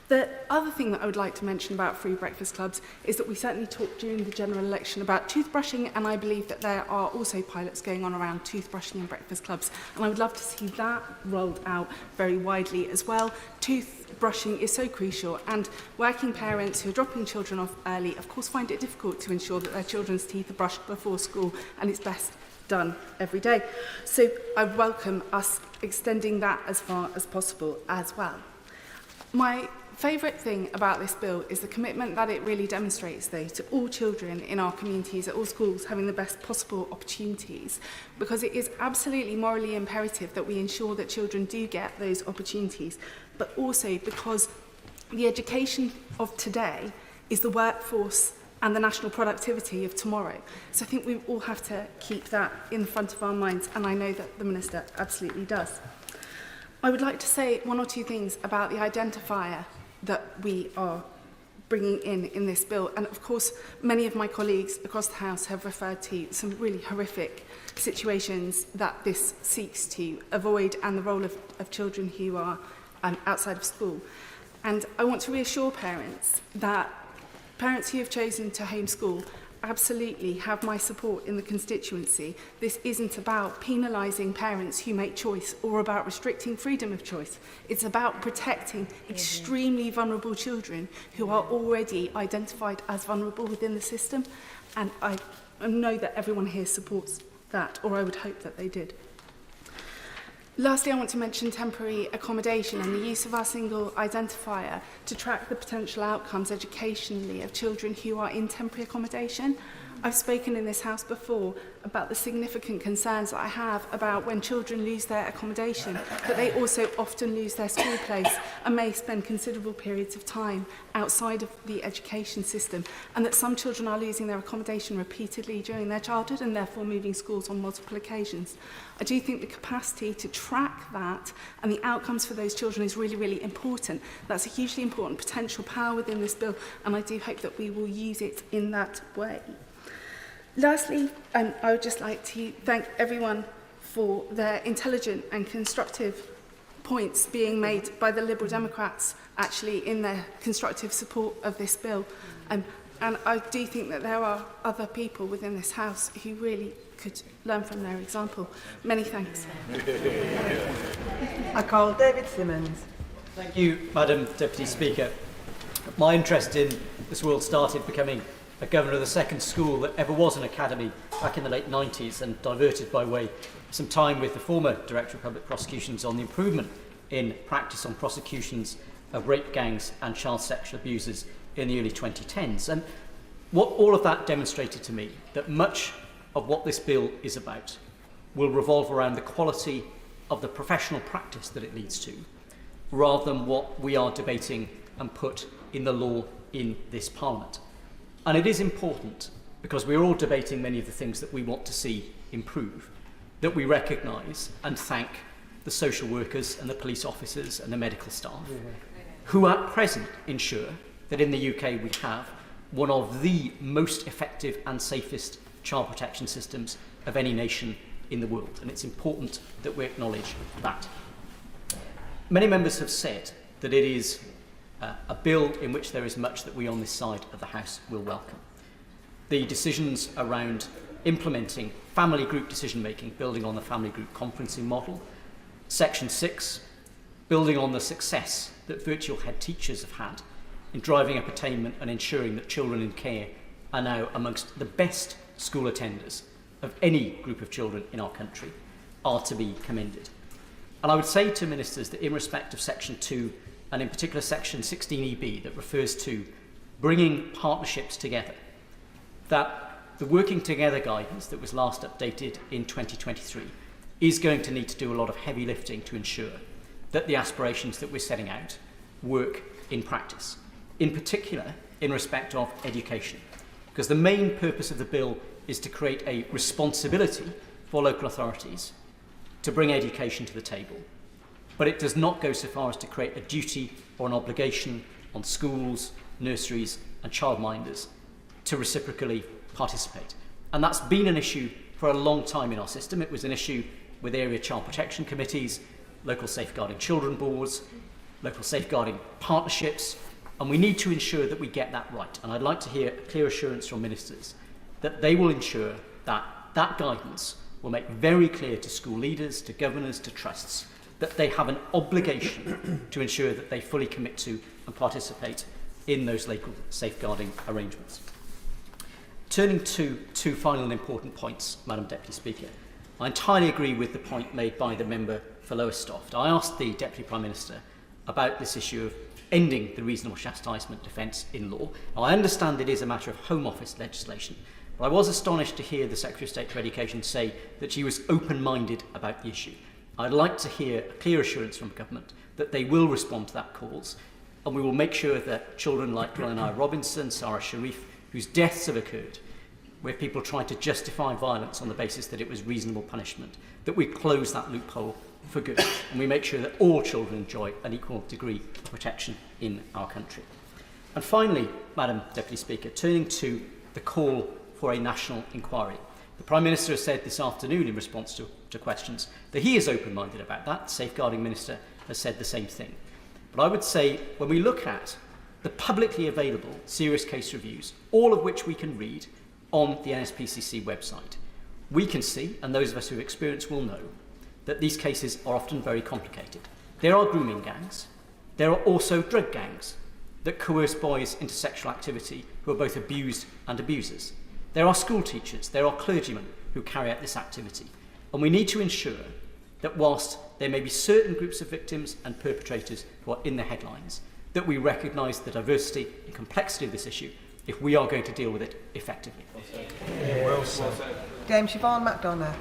The other thing that I would like to mention about free breakfast clubs is that we certainly talked during the general election about toothbrushing, and I believe that there are also pilots going on around toothbrushing and breakfast clubs, and I would love to see that rolled out very widely as well. Toothbrushing is so crucial, and working parents who are dropping children off early of course find it difficult to ensure that their children's teeth are brushed before school, and it's best done every day. So I welcome us extending that as far as possible as well. My favourite thing about this bill is the commitment that it really demonstrates, though, to all children in our communities, at all schools, having the best possible opportunities, because it is absolutely morally imperative that we ensure that children do get those opportunities, but also because the education of today is the workforce and the national productivity of tomorrow. So I think we all have to keep that in front of our minds, and I know that the Minister absolutely does. I would like to say 1 or 2 things about the identifier that we are bringing in this bill. And of course, many of my colleagues across the House have referred to some really horrific situations that this seeks to avoid, and the role of children who are outside of school. And I want to reassure parents that parents who have chosen to homeschool absolutely have my support in the constituency. This isn't about penalising parents who make choice or about restricting freedom of choice. It's about protecting extremely vulnerable children who are already identified as vulnerable within the system. And I know that everyone here supports that, or I would hope that they did. Lastly, I want to mention temporary accommodation and the use of our single identifier to track the potential outcomes educationally of children who are in temporary accommodation. I've spoken in this House before about the significant concerns that I have about when children lose their accommodation, that they also often lose their school place and may spend considerable periods of time outside of the education system, and that some children are losing their accommodation repeatedly during their childhood and therefore moving schools on multiple occasions. I do think the capacity to track that and the outcomes for those children is really, really important. That's a hugely important potential power within this bill, and I do hope that we will use it in that way. Lastly, I would just like to thank everyone for their intelligent and constructive points being made by the Liberal Democrats actually in their constructive support of this bill. And I do think that there are other people within this House who really could learn from their example. Many thanks. I call David Simmons. Thank you, Madam Deputy Speaker. My interest in this world started becoming a governor of the second school that ever was an academy back in the late 90s, and diverted by way of some time with the former Director of Public Prosecutions on the improvement in practice on prosecutions of rape gangs and child sexual abusers in the early 2010s. And what all of that demonstrated to me that much of what this bill is about will revolve around the quality of the professional practice that it leads to, rather than what we are debating and put in the law in this Parliament. And it is important because we're all debating many of the things that we want to see improve, that we recognise and thank the social workers and the police officers and the medical staff who at present ensure that in the UK we have one of the most effective and safest child protection systems of any nation in the world. And it's important that we acknowledge that. Many members have said that it is a bill in which there is much that we on this side of the House will welcome. The decisions around implementing family group decision making, building on the family group conferencing model. Section 6, building on the success that virtual head teachers have had in driving up attainment and ensuring that children in care are now amongst the best school attenders of any group of children in our country, are to be commended. And I would say to ministers that in respect of Section 2, and in particular Section 16EB that refers to bringing partnerships together, that the working together guidance that was last updated in 2023 is going to need to do a lot of heavy lifting to ensure that the aspirations that we're setting out work in practice, in particular in respect of education. Because the main purpose of the bill is to create a responsibility for local authorities to bring education to the table. But it does not go so far as to create a duty or an obligation on schools, nurseries and childminders to reciprocally participate. And that's been an issue for a long time in our system. It was an issue with area child protection committees, local safeguarding children boards, local safeguarding partnerships, and we need to ensure that we get that right. And I'd like to hear a clear assurance from ministers that they will ensure that that guidance will make very clear to school leaders, to governors, to trusts, that they have an obligation to ensure that they fully commit to and participate in those local safeguarding arrangements. Turning to two final and important points, Madam Deputy Speaker. I entirely agree with the point made by the member for Lowestoft. I asked the Deputy Prime Minister about this issue of ending the reasonable chastisement defence in law. Now, I understand it is a matter of Home Office legislation, but I was astonished to hear the Secretary of State for Education say that she was open-minded about the issue. I'd like to hear a clear assurance from government that they will respond to that calls, and we will make sure that children like Glenn Robinson, Sarah Sharif, whose deaths have occurred, where people tried to justify violence on the basis that it was reasonable punishment, that we close that loophole for good, and we make sure that all children enjoy an equal degree of protection in our country. And finally, Madam Deputy Speaker, turning to the call for a national inquiry. The Prime Minister has said this afternoon in response to questions that he is open-minded about that. The Safeguarding Minister has said the same thing. But I would say when we look at the publicly available serious case reviews, all of which we can read on the NSPCC website, we can see, and those of us who have experience will know, that these cases are often very complicated. There are grooming gangs. There are also drug gangs that coerce boys into sexual activity who are both abused and abusers. There are school teachers, there are clergymen who carry out this activity. And we need to ensure that whilst there may be certain groups of victims and perpetrators who are in the headlines, that we recognise the diversity and complexity of this issue if we are going to deal with it effectively. Dame Siobhan McDonough.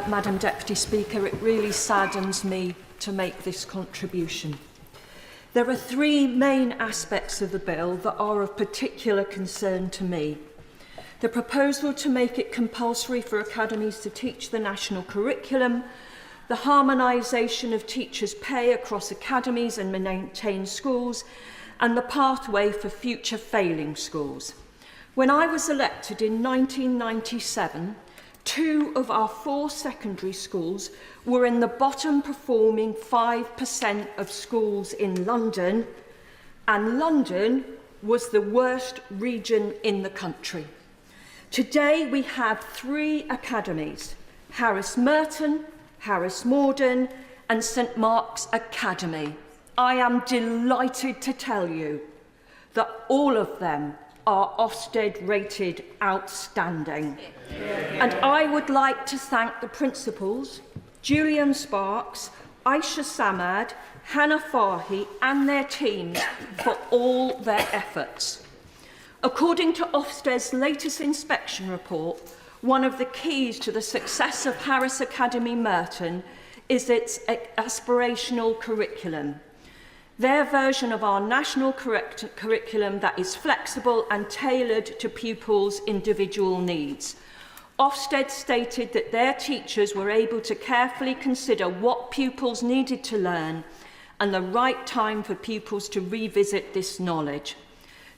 Madam Deputy Speaker, it really saddens me to make this contribution. There are three main aspects of the bill that are of particular concern to me. The proposal to make it compulsory for academies to teach the national curriculum, the harmonisation of teachers' pay across academies and maintained schools, and the pathway for future failing schools. When I was elected in 1997, 2 of our 4 secondary schools were in the bottom performing 5% of schools in London, and London was the worst region in the country. Today we have 3 academies, Harris Merton, Harris Morden and St Mark's Academy. I am delighted to tell you that all of them are Ofsted rated outstanding. And I would like to thank the principals, Julian Sparks, Aisha Samad, Hannah Farhi and their teams for all their efforts. According to Ofsted's latest inspection report, one of the keys to the success of Harris Academy Merton is its aspirational curriculum. their version of our national curriculum that is flexible and tailored to pupils' individual needs. Ofsted stated that their teachers were able to carefully consider what pupils needed to learn and the right time for pupils to revisit this knowledge.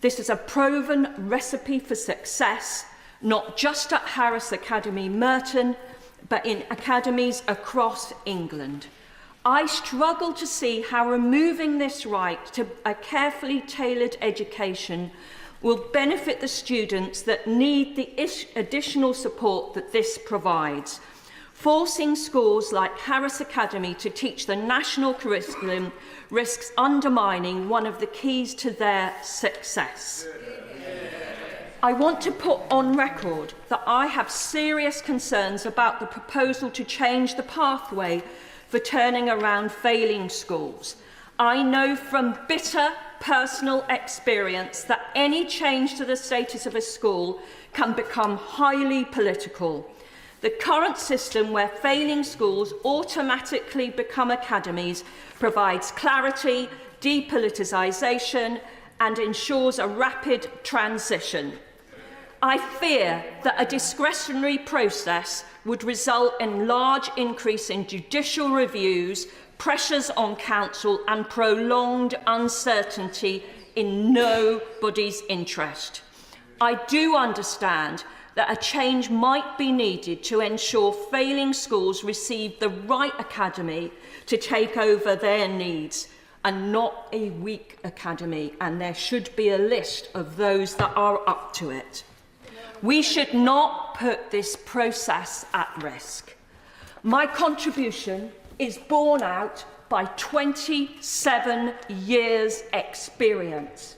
This is a proven recipe for success, not just at Harris Academy Merton, but in academies across England. I struggle to see how removing this right to a carefully tailored education will benefit the students that need the additional support that this provides. Forcing schools like Harris Academy to teach the national curriculum risks undermining one of the keys to their success. I want to put on record that I have serious concerns about the proposal to change the pathway for turning around failing schools. I know from bitter personal experience that any change to the status of a school can become highly political. The current system where failing schools automatically become academies provides clarity, depoliticisation, and ensures a rapid transition. I fear that a discretionary process would result in large increase in judicial reviews, pressures on council and prolonged uncertainty in nobody's interest. I do understand that a change might be needed to ensure failing schools receive the right academy to take over their needs and not a weak academy, and there should be a list of those that are up to it. We should not put this process at risk. My contribution is borne out by 27 years' experience.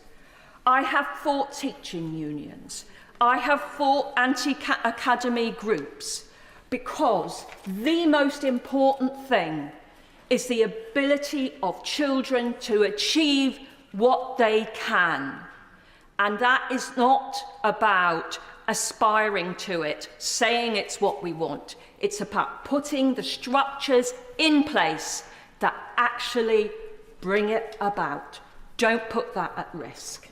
I have fought teaching unions. I have fought anti-academy groups because the most important thing is the ability of children to achieve what they can. And that is not about aspiring to it, saying it's what we want. It's about putting the structures in place that actually bring it about. Don't put that at risk.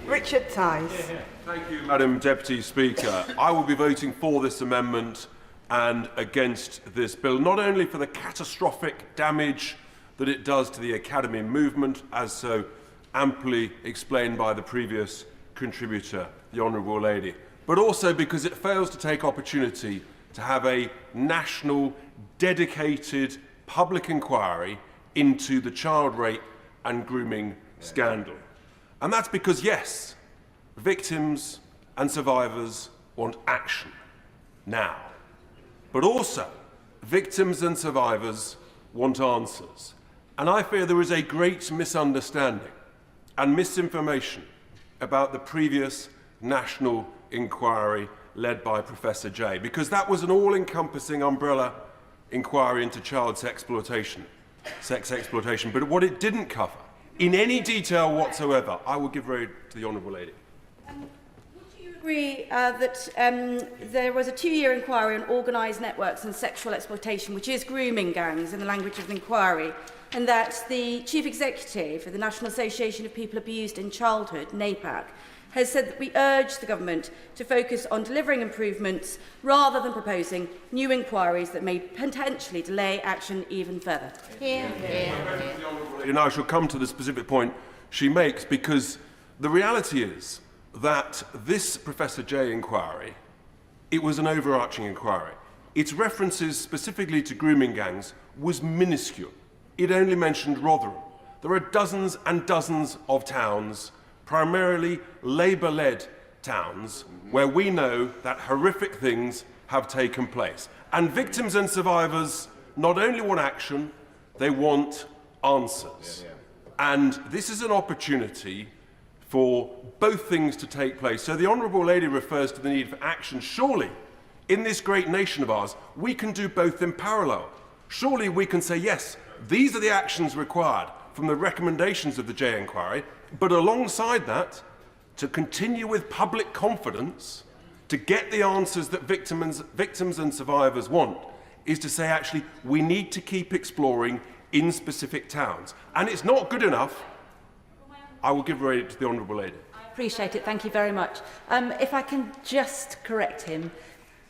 Richard Tice. Thank you, Madam Deputy Speaker. I will be voting for this amendment and against this bill, not only for the catastrophic damage that it does to the academy movement, as so amply explained by the previous contributor, the Honourable Lady, but also because it fails to take opportunity to have a national, dedicated public inquiry into the child rape and grooming scandal. And that's because, yes, victims and survivors want action now. But also, victims and survivors want answers. And I fear there is a great misunderstanding and misinformation about the previous national inquiry led by Professor Jay, because that was an all-encompassing umbrella inquiry into child sex exploitation. But what it didn't cover, in any detail whatsoever, I will give road to the Honourable Lady. Would you agree that there was a 2-year inquiry on organised networks and sexual exploitation, which is grooming gangs in the language of the inquiry, and that the Chief Executive of the National Association of People Abused in Childhood, NAPAC, has said that we urge the government to focus on delivering improvements rather than proposing new inquiries that may potentially delay action even further? And I shall come to the specific point she makes, because the reality is that this Professor Jay inquiry, it was an overarching inquiry. Its references specifically to grooming gangs was minuscule. It only mentioned Rotherham. There are dozens and dozens of towns, primarily Labour-led towns, where we know that horrific things have taken place. And victims and survivors not only want action, they want answers. And this is an opportunity for both things to take place. So the Honourable Lady refers to the need for action. Surely, in this great nation of ours, we can do both in parallel. Surely we can say, yes, these are the actions required from the recommendations of the Jay inquiry, but alongside that, to continue with public confidence, to get the answers that victims and survivors want, is to say, actually, we need to keep exploring in specific towns. And it's not good enough. I will give way to the Honourable Lady. I appreciate it. Thank you very much. If I can just correct him,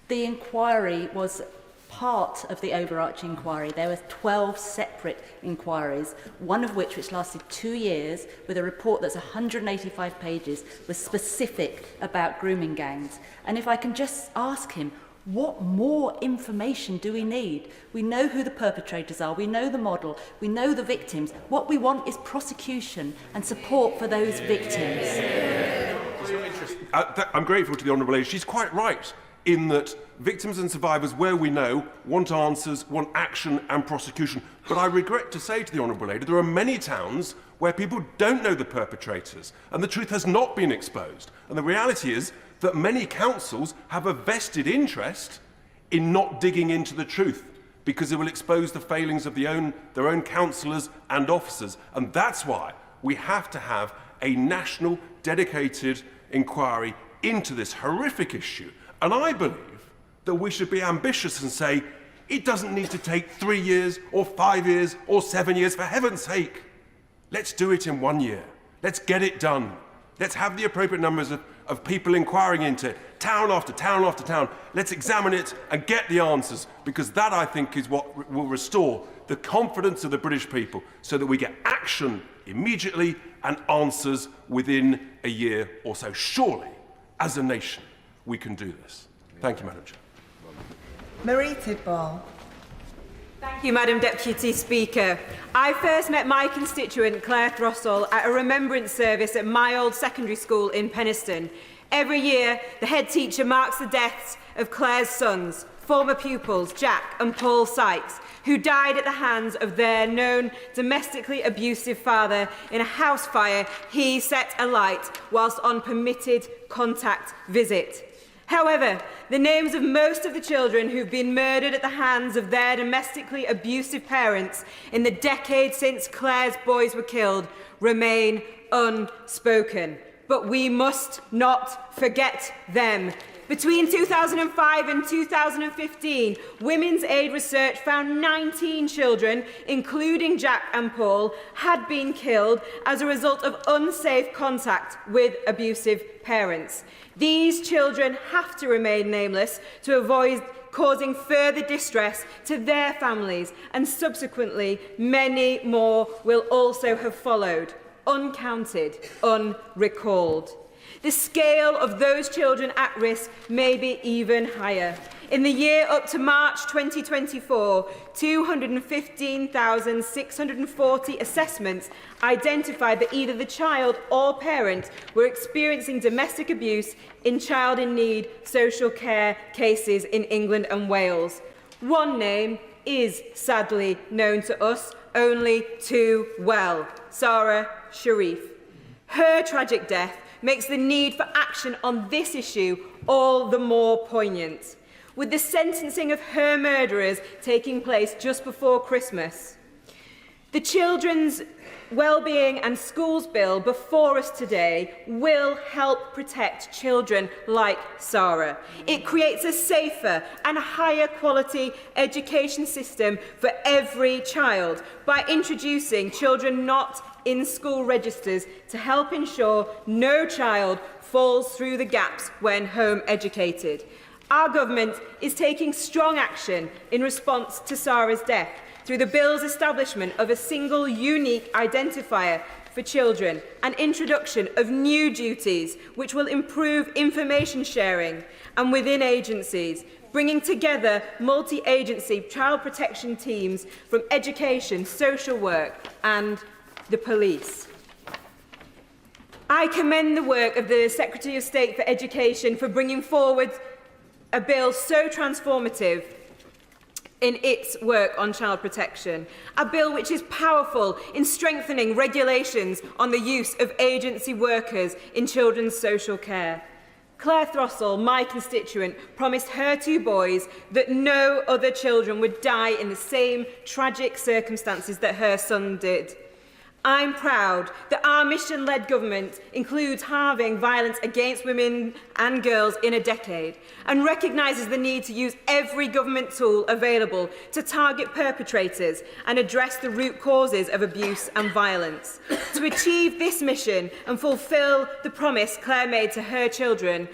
the inquiry was part of the overarching inquiry. There were 12 separate inquiries, one of which lasted 2 years, with a report that's 185 pages, was specific about grooming gangs. And if I can just ask him, what more information do we need? We know who the perpetrators are, we know the model, we know the victims. What we want is prosecution and support for those victims. I'm grateful to the Honourable Lady. She's quite right in that victims and survivors, where we know, want answers, want action and prosecution. But I regret to say to the Honourable Lady, there are many towns where people don't know the perpetrators and the truth has not been exposed. And the reality is that many councils have a vested interest in not digging into the truth because it will expose the failings of their own councillors and officers. And that's why we have to have a national dedicated inquiry into this horrific issue. And I believe that we should be ambitious and say, it doesn't need to take 3 years or 5 years or 7 years, for heaven's sake. Let's do it in 1 year. Let's get it done. Let's have the appropriate numbers of people inquiring into it, town after town after town. Let's examine it and get the answers, because that, I think, is what will restore the confidence of the British people so that we get action immediately and answers within a year or so. Surely, as a nation, we can do this. Thank you, Madam Chair. Marie Tidball. Thank you, Madam Deputy Speaker. I first met my constituent, Claire Throssell, at a remembrance service at my old secondary school in Penistone. Every year, the head teacher marks the deaths of Claire's sons, former pupils Jack and Paul Sykes, who died at the hands of their known domestically abusive father in a house fire he set alight whilst on permitted contact visit. However, the names of most of the children who've been murdered at the hands of their domestically abusive parents in the decade since Claire's boys were killed remain unspoken. But we must not forget them. Between 2005 and 2015, Women's Aid research found 19 children, including Jack and Paul, had been killed as a result of unsafe contact with abusive parents. These children have to remain nameless to avoid causing further distress to their families, and subsequently many more will also have followed, uncounted, unrecalled. The scale of those children at risk may be even higher. In the year up to March 2024, 215,640 assessments identified that either the child or parent were experiencing domestic abuse in child in need social care cases in England and Wales. One name is sadly known to us only too well: Sarah Sharif. Her tragic death makes the need for action on this issue all the more poignant. With the sentencing of her murderers taking place just before Christmas, the Children's Wellbeing and Schools Bill before us today will help protect children like Sarah. It creates a safer and higher quality education system for every child by introducing children not in school registers to help ensure no child falls through the gaps when home educated. Our government is taking strong action in response to Sarah's death through the bill's establishment of a single unique identifier for children and introduction of new duties which will improve information sharing and within agencies, bringing together multi-agency child protection teams from education, social work and the police. I commend the work of the Secretary of State for Education for bringing forward a bill so transformative in its work on child protection, a bill which is powerful in strengthening regulations on the use of agency workers in children's social care. Claire Throssell, my constituent, promised her 2 boys that no other children would die in the same tragic circumstances that her son did. I'm proud that our mission-led government includes halving violence against women and girls in a decade and recognises the need to use every government tool available to target perpetrators and address the root causes of abuse and violence. To achieve this mission and fulfil the promise Claire made to her children,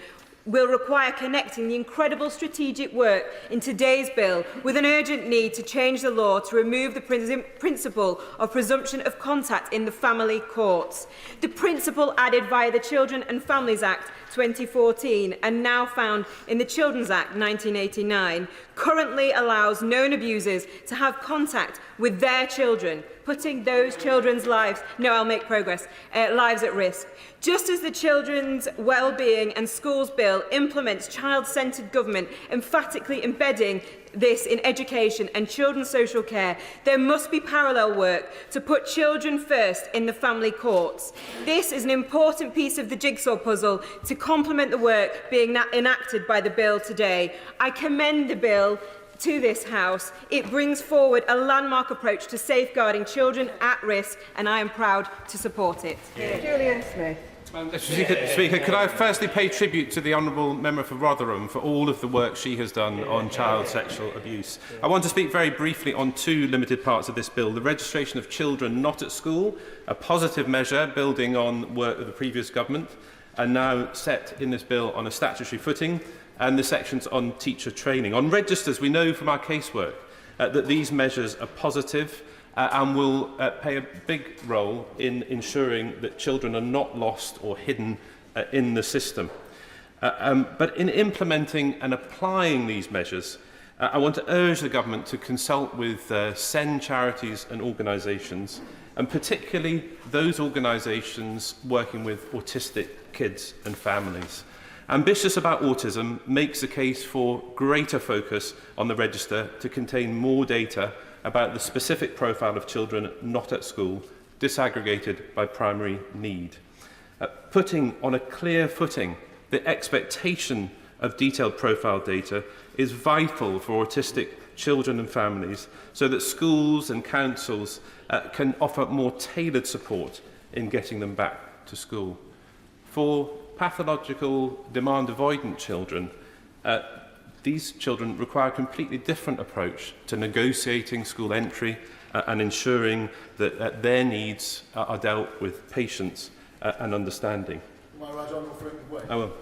will require connecting the incredible strategic work in today's bill with an urgent need to change the law to remove the principle of presumption of contact in the family courts. The principle added via the Children and Families Act 2014 and now found in the Children's Act 1989 currently allows known abusers to have contact with their children, putting those children's lives, lives at risk. Just as the Children's Wellbeing and Schools Bill implements child-centred government, emphatically embedding this in education and children's social care, there must be parallel work to put children first in the family courts. This is an important piece of the jigsaw puzzle to complement the work being enacted by the bill today. I commend the bill to this House. It brings forward a landmark approach to safeguarding children at risk, and I am proud to support it. Julian Smith. Speaker, could I firstly pay tribute to the Honourable Member for Rotherham for all of the work she has done on child sexual abuse. I want to speak very briefly on two limited parts of this bill. The registration of children not at school, a positive measure building on work of the previous government, and now set in this bill on a statutory footing, and the sections on teacher training. On registers, we know from our casework that these measures are positive and will play a big role in ensuring that children are not lost or hidden in the system. But in implementing and applying these measures, I want to urge the government to consult with SEND charities and organisations, and particularly those organisations working with autistic kids and families. Ambitious About Autism makes a case for greater focus on the register to contain more data about the specific profile of children not at school, disaggregated by primary need. Putting on a clear footing the expectation of detailed profile data is vital for autistic children and families so that schools and councils can offer more tailored support in getting them back to school. For pathological demand avoidant children, these children require a completely different approach to negotiating school entry and ensuring that their needs are dealt with patience and understanding. My right honourable friend, I will.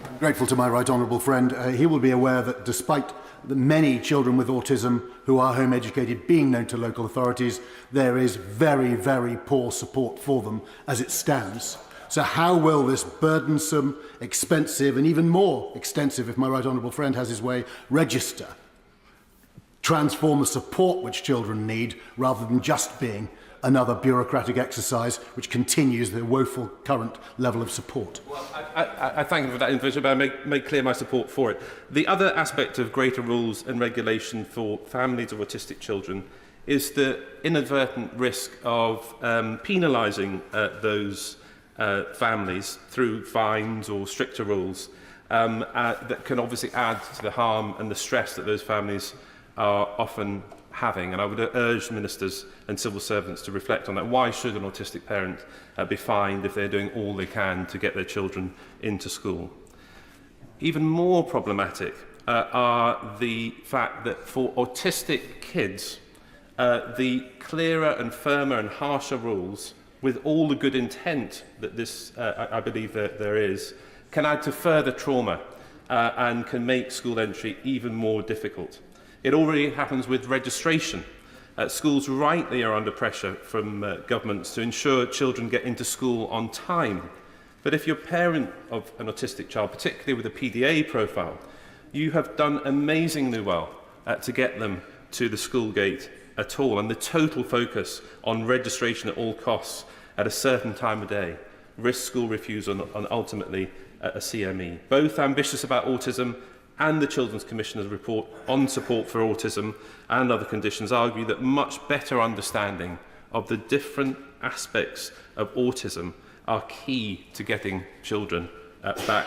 I'm grateful to my right honourable friend. He will be aware that despite the many children with autism who are home educated being known to local authorities, there is very, very poor support for them as it stands. So how will this burdensome, expensive and even more extensive, if my right honourable friend has his way, register transform the support which children need rather than just being another bureaucratic exercise which continues the woeful current level of support? Well, I thank you for that information, but I make clear my support for it. The other aspect of greater rules and regulation for families of autistic children is the inadvertent risk of penalising those families through fines or stricter rules that can obviously add to the harm and the stress that those families are often having. And I would urge ministers and civil servants to reflect on that. Why should an autistic parent be fined if they're doing all they can to get their children into school? Even more problematic are the fact that for autistic kids, the clearer and firmer and harsher rules, with all the good intent that this, I believe that there is, can add to further trauma and can make school entry even more difficult. It already happens with registration. Schools rightly are under pressure from governments to ensure children get into school on time. But if you're a parent of an autistic child, particularly with a PDA profile, you have done amazingly well to get them to the school gate at all, and the total focus on registration at all costs at a certain time of day risks school refusal and ultimately a CME. Both Ambitious About Autism and the Children's Commissioner's report on support for autism and other conditions argue that much better understanding of the different aspects of autism are key to getting children back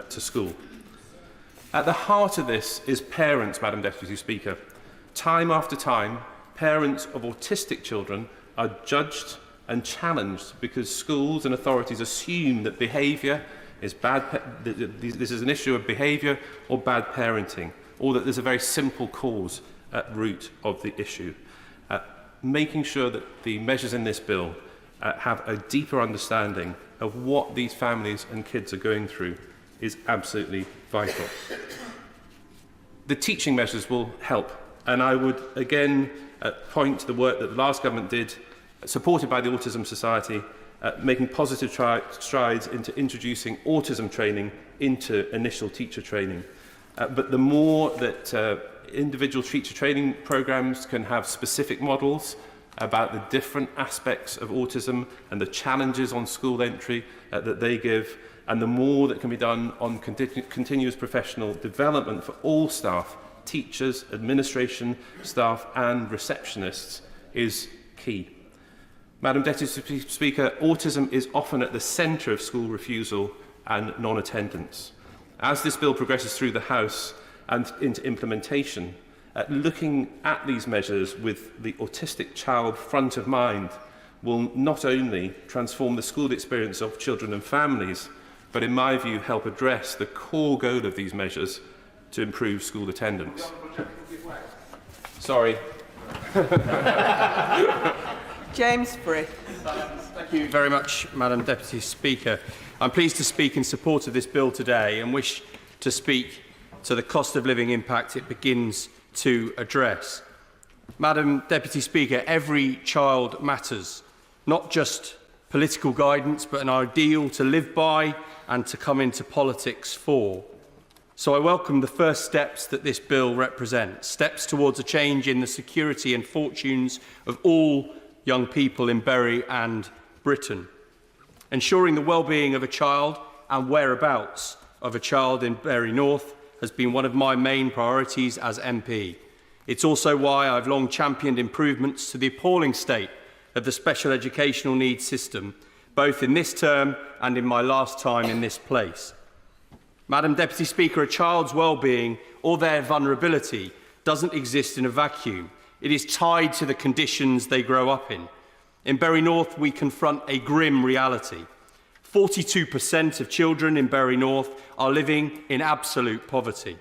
to school. At the heart of this is parents, Madam Deputy Speaker. Time after time, parents of autistic children are judged and challenged because schools and authorities assume that behaviour is bad, this is an issue of behaviour or bad parenting, or that there's a very simple cause at root of the issue. Making sure that the measures in this bill have a deeper understanding of what these families and kids are going through is absolutely vital. The teaching measures will help, and I would again point to the work that the last government did, supported by the Autism Society, making positive strides into introducing autism training into initial teacher training. But the more that individual teacher training programs can have specific models about the different aspects of autism and the challenges on school entry that they give, and the more that can be done on continuous professional development for all staff, teachers, administration staff and receptionists, is key. Madam Deputy Speaker, autism is often at the centre of school refusal and non-attendance. As this bill progresses through the House and into implementation, looking at these measures with the autistic child front of mind will not only transform the school experience of children and families, but in my view help address the core goal of these measures to improve school attendance. Sorry. James Frith. Thank you very much, Madam Deputy Speaker. I'm pleased to speak in support of this bill today and wish to speak to the cost of living impact it begins to address. Madam Deputy Speaker, every child matters, not just political guidance, but an ideal to live by and to come into politics for. So I welcome the first steps that this bill represents, steps towards a change in the security and fortunes of all young people in Bury and Britain. Ensuring the well-being of a child and whereabouts of a child in Bury North has been one of my main priorities as MP. It's also why I've long championed improvements to the appalling state of the special educational needs system, both in this term and in my last time in this place. Madam Deputy Speaker, a child's well-being or their vulnerability doesn't exist in a vacuum. It is tied to the conditions they grow up in. In Bury North, we confront a grim reality. 42% of children in Bury North are living in absolute poverty.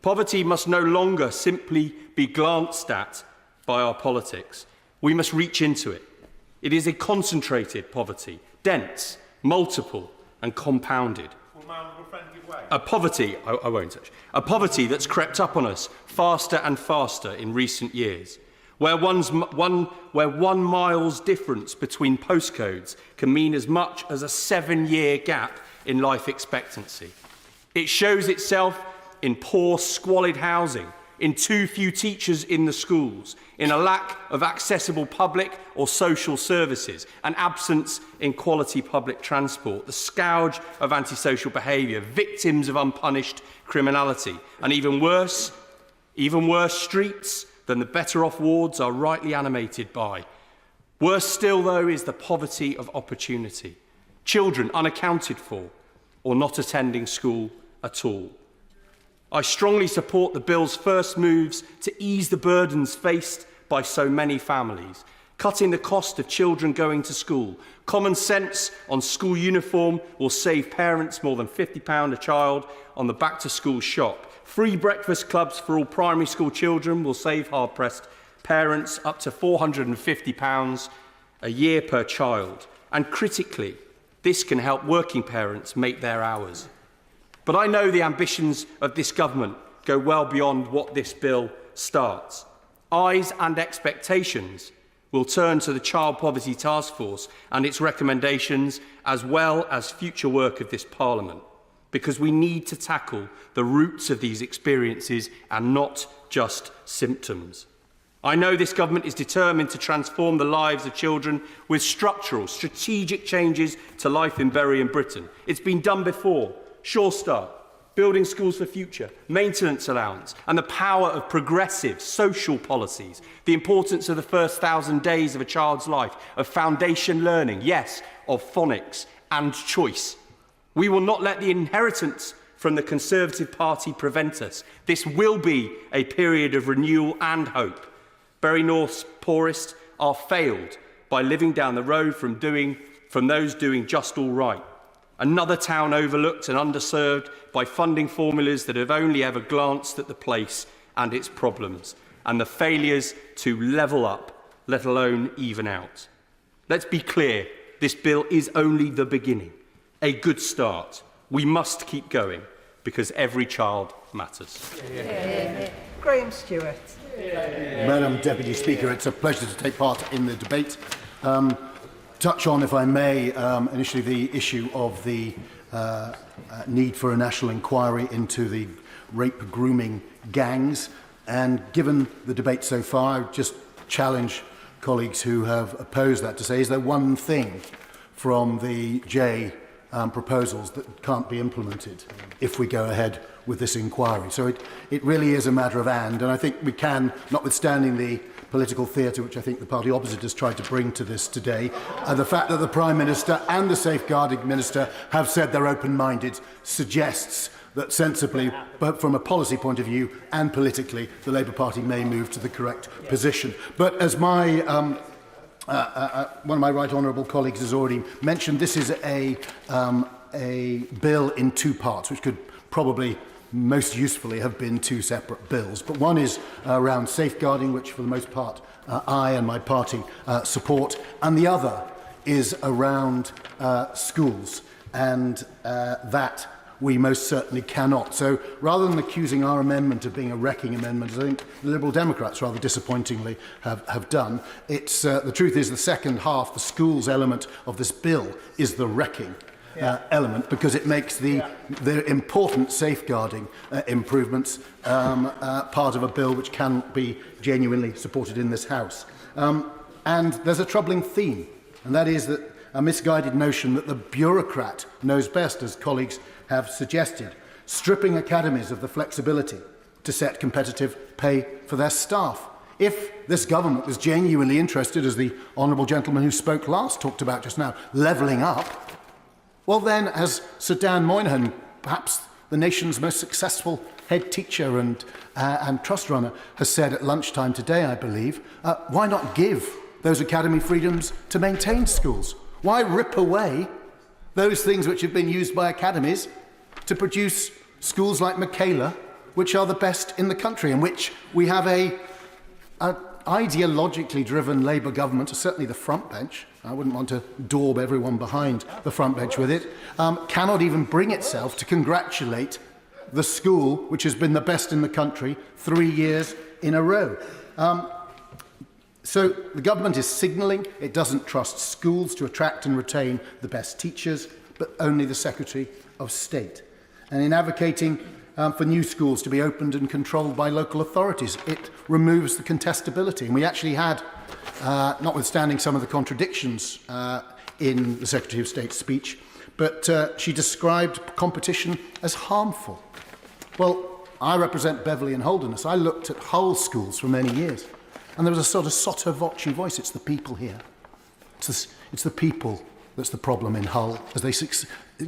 Poverty must no longer simply be glanced at by our politics. We must reach into it. It is a concentrated poverty, dense, multiple and compounded. A poverty, I won't touch, a poverty that's crept up on us faster and faster in recent years, where one mile's difference between postcodes can mean as much as a 7-year gap in life expectancy. It shows itself in poor, squalid housing, in too few teachers in the schools, in a lack of accessible public or social services, an absence in quality public transport, the scourge of antisocial behaviour, victims of unpunished criminality, and even worse, streets than the better-off wards are rightly animated by. Worse still, though, is the poverty of opportunity. Children unaccounted for or not attending school at all. I strongly support the bill's first moves to ease the burdens faced by so many families, cutting the cost of children going to school. Common sense on school uniform will save parents more than £50 a child on the back-to-school shop. Free breakfast clubs for all primary school children will save hard-pressed parents up to £450 a year per child. And critically, this can help working parents make their hours. But I know the ambitions of this government go well beyond what this bill starts. Eyes and expectations will turn to the Child Poverty Task Force and its recommendations, as well as future work of this Parliament, because we need to tackle the roots of these experiences and not just symptoms. I know this government is determined to transform the lives of children with structural, strategic changes to life in Bury and Britain. It's been done before. Sure Start, Building Schools for Future, Maintenance Allowance, and the power of progressive social policies, the importance of the first 1,000 days of a child's life, of foundation learning, yes, of phonics and choice. We will not let the inheritance from the Conservative Party prevent us. This will be a period of renewal and hope. Bury North's poorest are failed by living down the road from those doing just all right. Another town overlooked and underserved by funding formulas that have only ever glanced at the place and its problems, and the failures to level up, let alone even out. Let's be clear, this bill is only the beginning, a good start. We must keep going, because every child matters. Graham Stewart. Madam Deputy Speaker, it's a pleasure to take part in the debate. Touch on, if I may, initially the issue of the need for a national inquiry into the rape grooming gangs. And given the debate so far, I would just challenge colleagues who have opposed that to say, is there one thing from the J proposals that can't be implemented if we go ahead with this inquiry? So it really is a matter of and I think we can, notwithstanding the political theatre which I think the party opposite has tried to bring to this today, the fact that the Prime Minister and the Safeguarding Minister have said they're open-minded suggests that sensibly, but from a policy point of view and politically, the Labour Party may move to the correct position. But as my one of my right honourable colleagues has already mentioned, this is a bill in two parts, which could probably most usefully have been two separate bills. But one is around safeguarding, which for the most part I and my party support, and the other is around schools, and that we most certainly cannot. So rather than accusing our amendment of being a wrecking amendment, as I think the Liberal Democrats rather disappointingly have done, it's, the truth is the second half, the schools element of this bill, is the wrecking element, because it makes the important safeguarding improvements part of a bill which cannot be genuinely supported in this House. And there's a troubling theme, and that is that a misguided notion that the bureaucrat knows best, as colleagues have suggested, stripping academies of the flexibility to set competitive pay for their staff. If this government was genuinely interested, as the honourable gentleman who spoke last talked about just now, levelling up, well then, as Sir Dan Moynihan, perhaps the nation's most successful head teacher and trust runner, has said at lunchtime today, I believe, why not give those academy freedoms to maintain schools? Why rip away those things which have been used by academies to produce schools like Michaela, which are the best in the country, and which we have a ideologically driven Labour government, certainly the front bench, I wouldn't want to daub everyone behind the front bench with it, cannot even bring itself to congratulate the school which has been the best in the country 3 years in a row. So the government is signalling it doesn't trust schools to attract and retain the best teachers, but only the Secretary of State. And in advocating for new schools to be opened and controlled by local authorities, it removes the contestability. And we actually had, notwithstanding some of the contradictions in the Secretary of State's speech, but she described competition as harmful. Well, I represent Beverley and Holderness. I looked at Hull schools for many years. And there was a sort of sotto voce voice. It's the people here. It's the people that's the problem in Hull, as they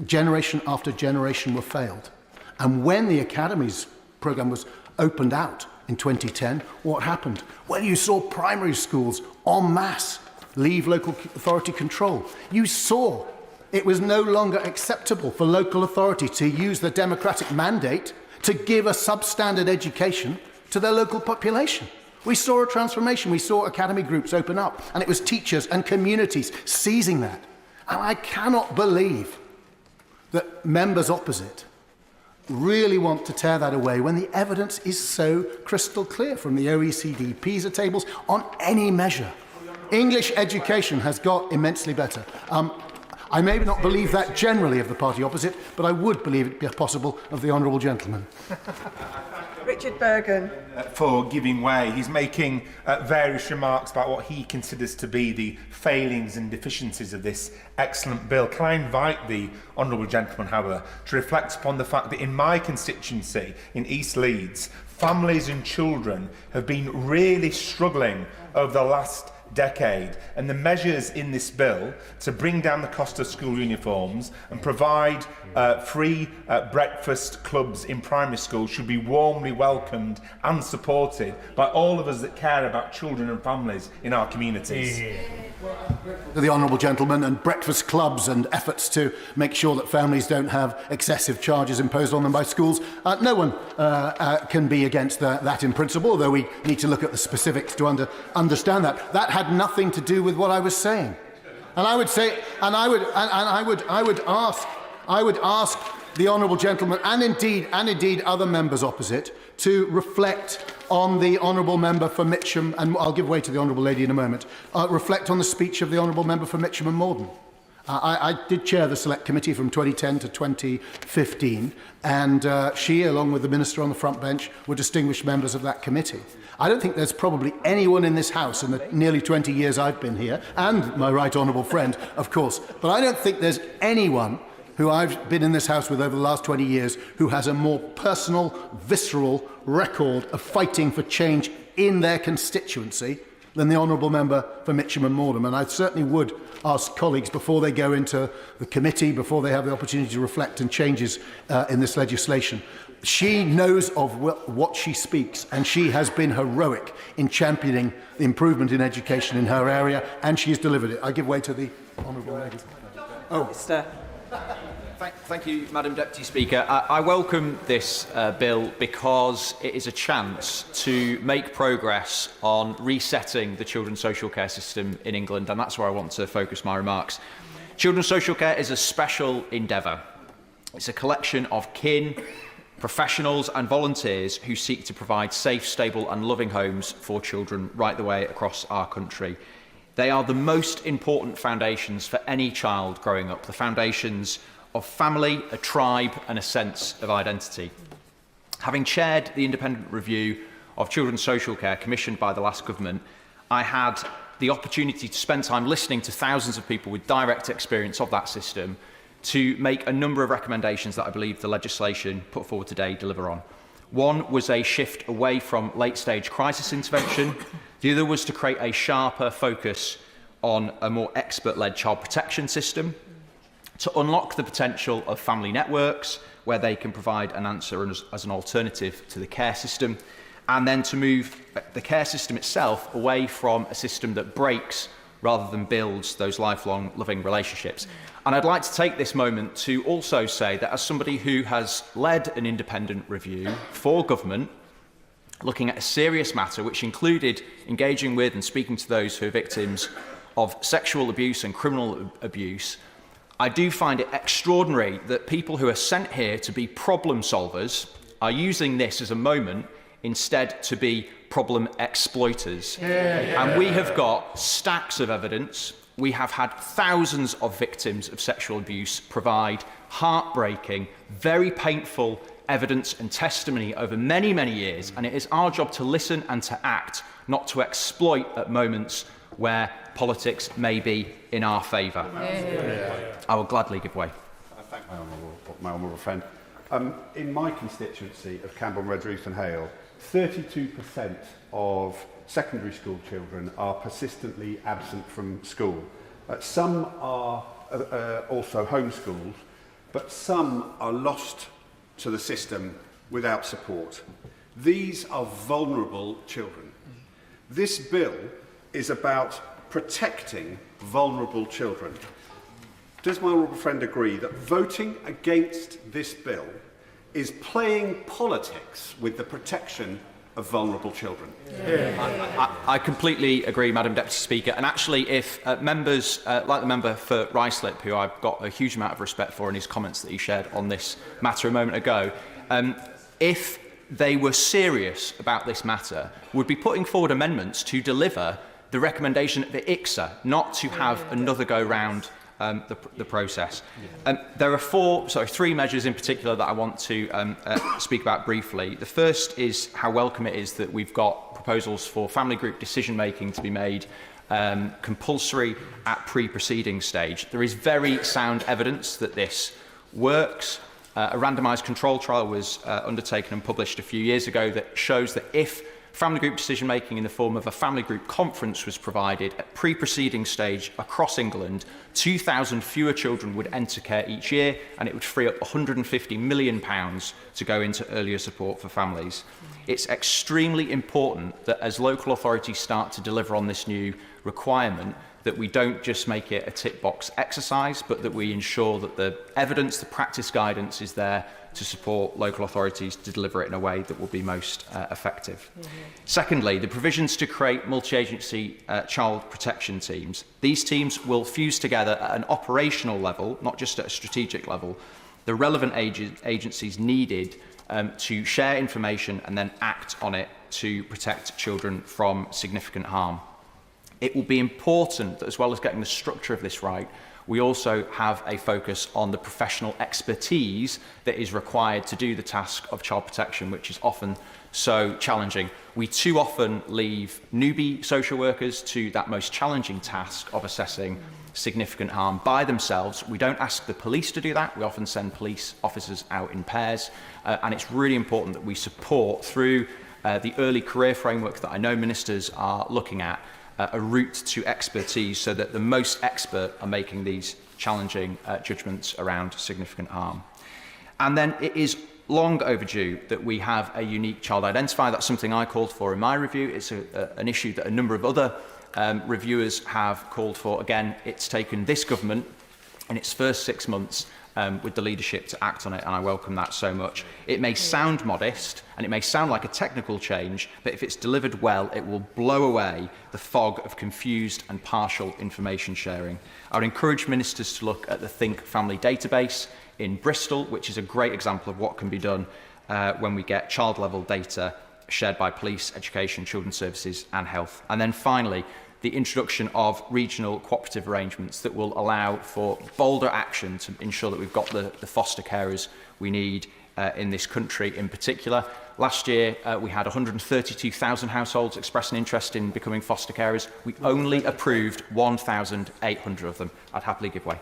generation after generation were failed. And when the Academies programme was opened out in 2010, what happened? Well, you saw primary schools en masse leave local authority control. You saw it was no longer acceptable for local authority to use the democratic mandate to give a substandard education to their local population. We saw a transformation. We saw academy groups open up, and it was teachers and communities seizing that. And I cannot believe that members opposite really want to tear that away when the evidence is so crystal clear from the OECD PISA tables on any measure. English education has got immensely better. I may not believe that generally of the party opposite, but I would believe it possible of the honourable gentleman. Richard Bergen. For giving way. He's making various remarks about what he considers to be the failings and deficiencies of this excellent bill. Can I invite the honourable gentleman, however, to reflect upon the fact that in my constituency, in East Leeds, families and children have been really struggling over the last decade, and the measures in this bill to bring down the cost of school uniforms and provide free breakfast clubs in primary school should be warmly welcomed and supported by all of us that care about children and families in our communities. To the honourable gentleman, and breakfast clubs and efforts to make sure that families don't have excessive charges imposed on them by schools. No one can be against that in principle, although we need to look at the specifics to understand that. That had nothing to do with what I was saying. And I would say, and I would ask the honourable gentleman, and indeed other members opposite, to reflect on the honourable member for Mitcham, and I'll give way to the honourable lady in a moment, reflect on the speech of the honourable member for Mitcham and Morden. I did chair the Select Committee from 2010 to 2015, and she, along with the Minister on the front bench, were distinguished members of that committee. I don't think there's probably anyone in this House in the nearly 20 years I've been here, and my right honourable friend, of course, but I don't think there's anyone who I've been in this House with over the last 20 years, who has a more personal, visceral record of fighting for change in their constituency than the honourable member for Mitcham and Morden. And I certainly would ask colleagues, before they go into the committee, before they have the opportunity to reflect on changes in this legislation, she knows of what she speaks, and she has been heroic in championing the improvement in education in her area, and she has delivered it. I give way to the honourable lady. Mr. Thank you, Madam Deputy Speaker. I welcome this bill because it is a chance to make progress on resetting the children's social care system in England, and that's where I want to focus my remarks. Children's social care is a special endeavour. It's a collection of kin, professionals and volunteers who seek to provide safe, stable and loving homes for children right the way across our country. They are the most important foundations for any child growing up, the foundations of family, a tribe and a sense of identity. Having chaired the independent review of children's social care commissioned by the last government, I had the opportunity to spend time listening to thousands of people with direct experience of that system to make a number of recommendations that I believe the legislation put forward today deliver on. One was a shift away from late-stage crisis intervention. The other was to create a sharper focus on a more expert-led child protection system, to unlock the potential of family networks, where they can provide an answer as an alternative to the care system, and then to move the care system itself away from a system that breaks rather than builds those lifelong loving relationships. And I'd like to take this moment to also say that as somebody who has led an independent review for government, looking at a serious matter which included engaging with and speaking to those who are victims of sexual abuse and criminal abuse, I do find it extraordinary that people who are sent here to be problem solvers are using this as a moment instead to be problem exploiters. And we have got stacks of evidence. We have had thousands of victims of sexual abuse provide heartbreaking, very painful evidence and testimony over many, many years. And it is our job to listen and to act, not to exploit at moments where politics may be in our favour. I will gladly give way. I thank my honourable friend. In my constituency of Camborne, Redruth and Hale, 32% of secondary school children are persistently absent from school. Some are also homeschooled, but some are lost to the system without support. These are vulnerable children. This bill is about protecting vulnerable children. Does my honourable friend agree that voting against this bill is playing politics with the protection of vulnerable children? I completely agree, Madam Deputy Speaker. And actually, if members, like the member for Ruislip, who I've got a huge amount of respect for in his comments that he shared on this matter a moment ago, if they were serious about this matter, would be putting forward amendments to deliver the recommendation of the ICSA, not to have another go round the process. There are three measures in particular that I want to speak about briefly. The first is how welcome it is that we've got proposals for family group decision making to be made compulsory at pre-proceeding stage. There is very sound evidence that this works. A randomised control trial was undertaken and published a few years ago that shows that if family group decision making in the form of a family group conference was provided at pre-proceeding stage across England, 2,000 fewer children would enter care each year, and it would free up £150 million to go into earlier support for families. It's extremely important that as local authorities start to deliver on this new requirement, that we don't just make it a tick box exercise, but that we ensure that the evidence, the practice guidance is there to support local authorities to deliver it in a way that will be most effective. Secondly, the provisions to create multi-agency child protection teams. These teams will fuse together at an operational level, not just at a strategic level, the relevant agencies needed to share information and then act on it to protect children from significant harm. It will be important that, as well as getting the structure of this right, we also have a focus on the professional expertise that is required to do the task of child protection, which is often so challenging. We too often leave newbie social workers to that most challenging task of assessing significant harm by themselves. We don't ask the police to do that. We often send police officers out in pairs. And it's really important that we support, through the early career framework that I know ministers are looking at, a route to expertise so that the most expert are making these challenging judgments around significant harm. And then it is long overdue that we have a unique child identifier. That's something I called for in my review. It's an issue that a number of other reviewers have called for. Again, it's taken this government in its first 6 months with the leadership to act on it, and I welcome that so much. It may sound modest, and it may sound like a technical change, but if it's delivered well, it will blow away the fog of confused and partial information sharing. I would encourage ministers to look at the Think Family database in Bristol, which is a great example of what can be done when we get child-level data shared by police, education, children's services and health. And then finally, the introduction of regional cooperative arrangements that will allow for bolder action to ensure that we've got the foster carers we need in this country in particular. Last year, we had 132,000 households express an interest in becoming foster carers. We only approved 1,800 of them. I'd happily give way.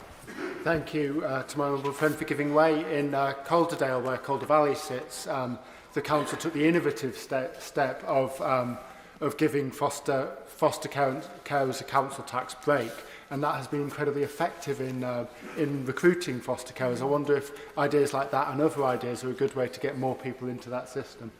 Thank you to my honourable friend for giving way. In Calderdale, where Calder Valley sits, the council took the innovative step of giving foster carers a council tax break, and that has been incredibly effective in recruiting foster carers. I wonder if ideas like that and other ideas are a good way to get more people into that system.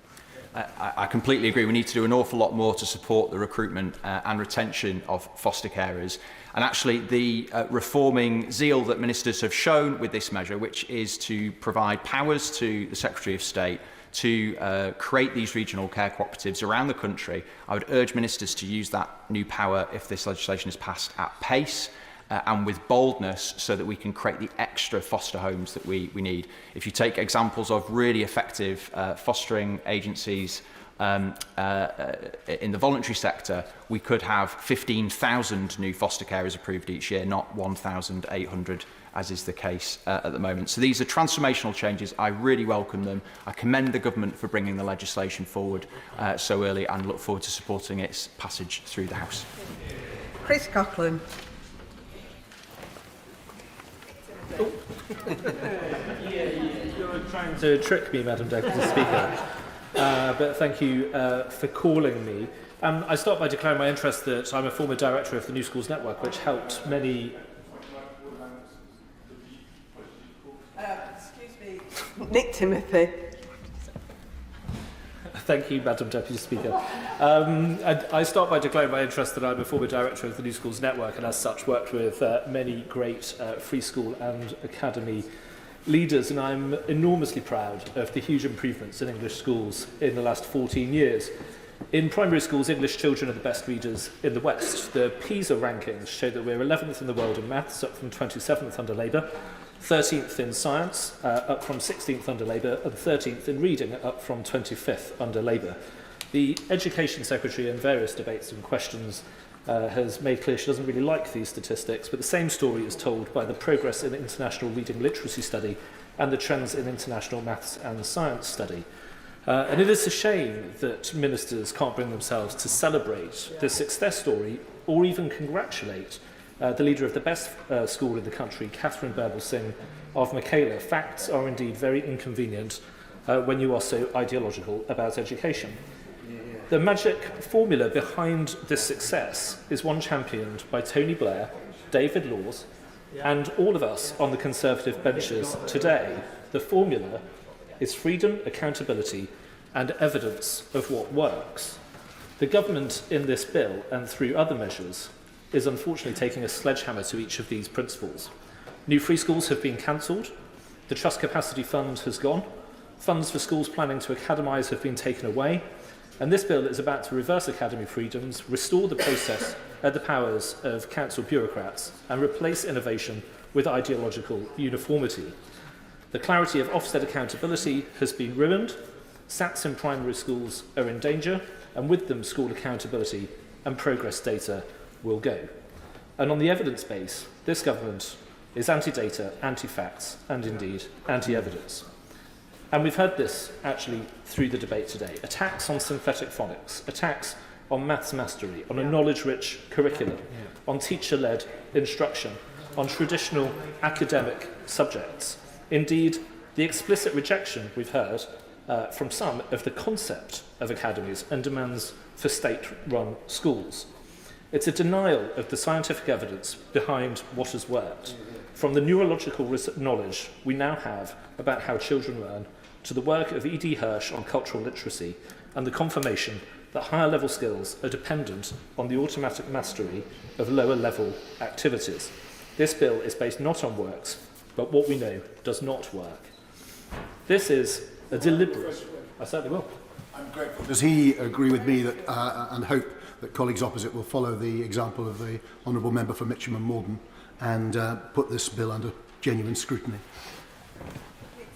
I completely agree. We need to do an awful lot more to support the recruitment and retention of foster carers. And actually, the reforming zeal that ministers have shown with this measure, which is to provide powers to the Secretary of State to create these regional care cooperatives around the country, I would urge ministers to use that new power, if this legislation is passed, at pace and with boldness, so that we can create the extra foster homes that we need. If you take examples of really effective fostering agencies in the voluntary sector, we could have 15,000 new foster carers approved each year, not 1,800, as is the case at the moment. So these are transformational changes. I really welcome them. I commend the government for bringing the legislation forward so early, and look forward to supporting its passage through the House. Chris Coughlin. You're trying to trick me, Madam Deputy Speaker, but thank you for calling me. I start by declaring my interest that I'm a former director of the New Schools Network, which helped many... Excuse me. Nick Timothy. Thank you, Madam Deputy Speaker. I start by declaring my interest that I'm a former director of the New Schools Network, and as such worked with many great free school and academy leaders, and I'm enormously proud of the huge improvements in English schools in the last 14 years. In primary schools, English children are the best readers in the West. The PISA rankings show that we're 11th in the world in maths, up from 27th under Labour, 13th in science, up from 16th under Labour, and 13th in reading, up from 25th under Labour. The Education Secretary, in various debates and questions, has made clear she doesn't really like these statistics, but the same story is told by the progress in international reading literacy study and the trends in international maths and science study. And it is a shame that ministers can't bring themselves to celebrate this success story or even congratulate the leader of the best school in the country, Catherine Berbel-Singh of Michaela. Facts are indeed very inconvenient when you are so ideological about education. The magic formula behind this success is one championed by Tony Blair, David Laws, and all of us on the Conservative benches today. The formula is freedom, accountability, and evidence of what works. The government in this bill and through other measures is unfortunately taking a sledgehammer to each of these principles. New free schools have been cancelled, the Trust Capacity Fund has gone, funds for schools planning to academise have been taken away, and this bill is about to reverse academy freedoms, restore the powers of council bureaucrats, and replace innovation with ideological uniformity. The clarity of Ofsted accountability has been ruined, SATs in primary schools are in danger, and with them school accountability and progress data will go. And on the evidence base, this government is anti-data, anti-facts, and indeed anti-evidence. And we've heard this actually through the debate today. Attacks on synthetic phonics, attacks on maths mastery, on a knowledge-rich curriculum, on teacher-led instruction, on traditional academic subjects. Indeed, the explicit rejection we've heard from some of the concept of academies and demands for state-run schools. It's a denial of the scientific evidence behind what has worked, from the neurological knowledge we now have about how children learn, to the work of E.D. Hirsch on cultural literacy, and the confirmation that higher level skills are dependent on the automatic mastery of lower level activities. This bill is based not on works, but what we know does not work. This is a deliberate... I certainly will. I'm grateful. Does he agree with me that, and hope that colleagues opposite will follow the example of the Honourable Member for Mitcham and Morden and put this bill under genuine scrutiny?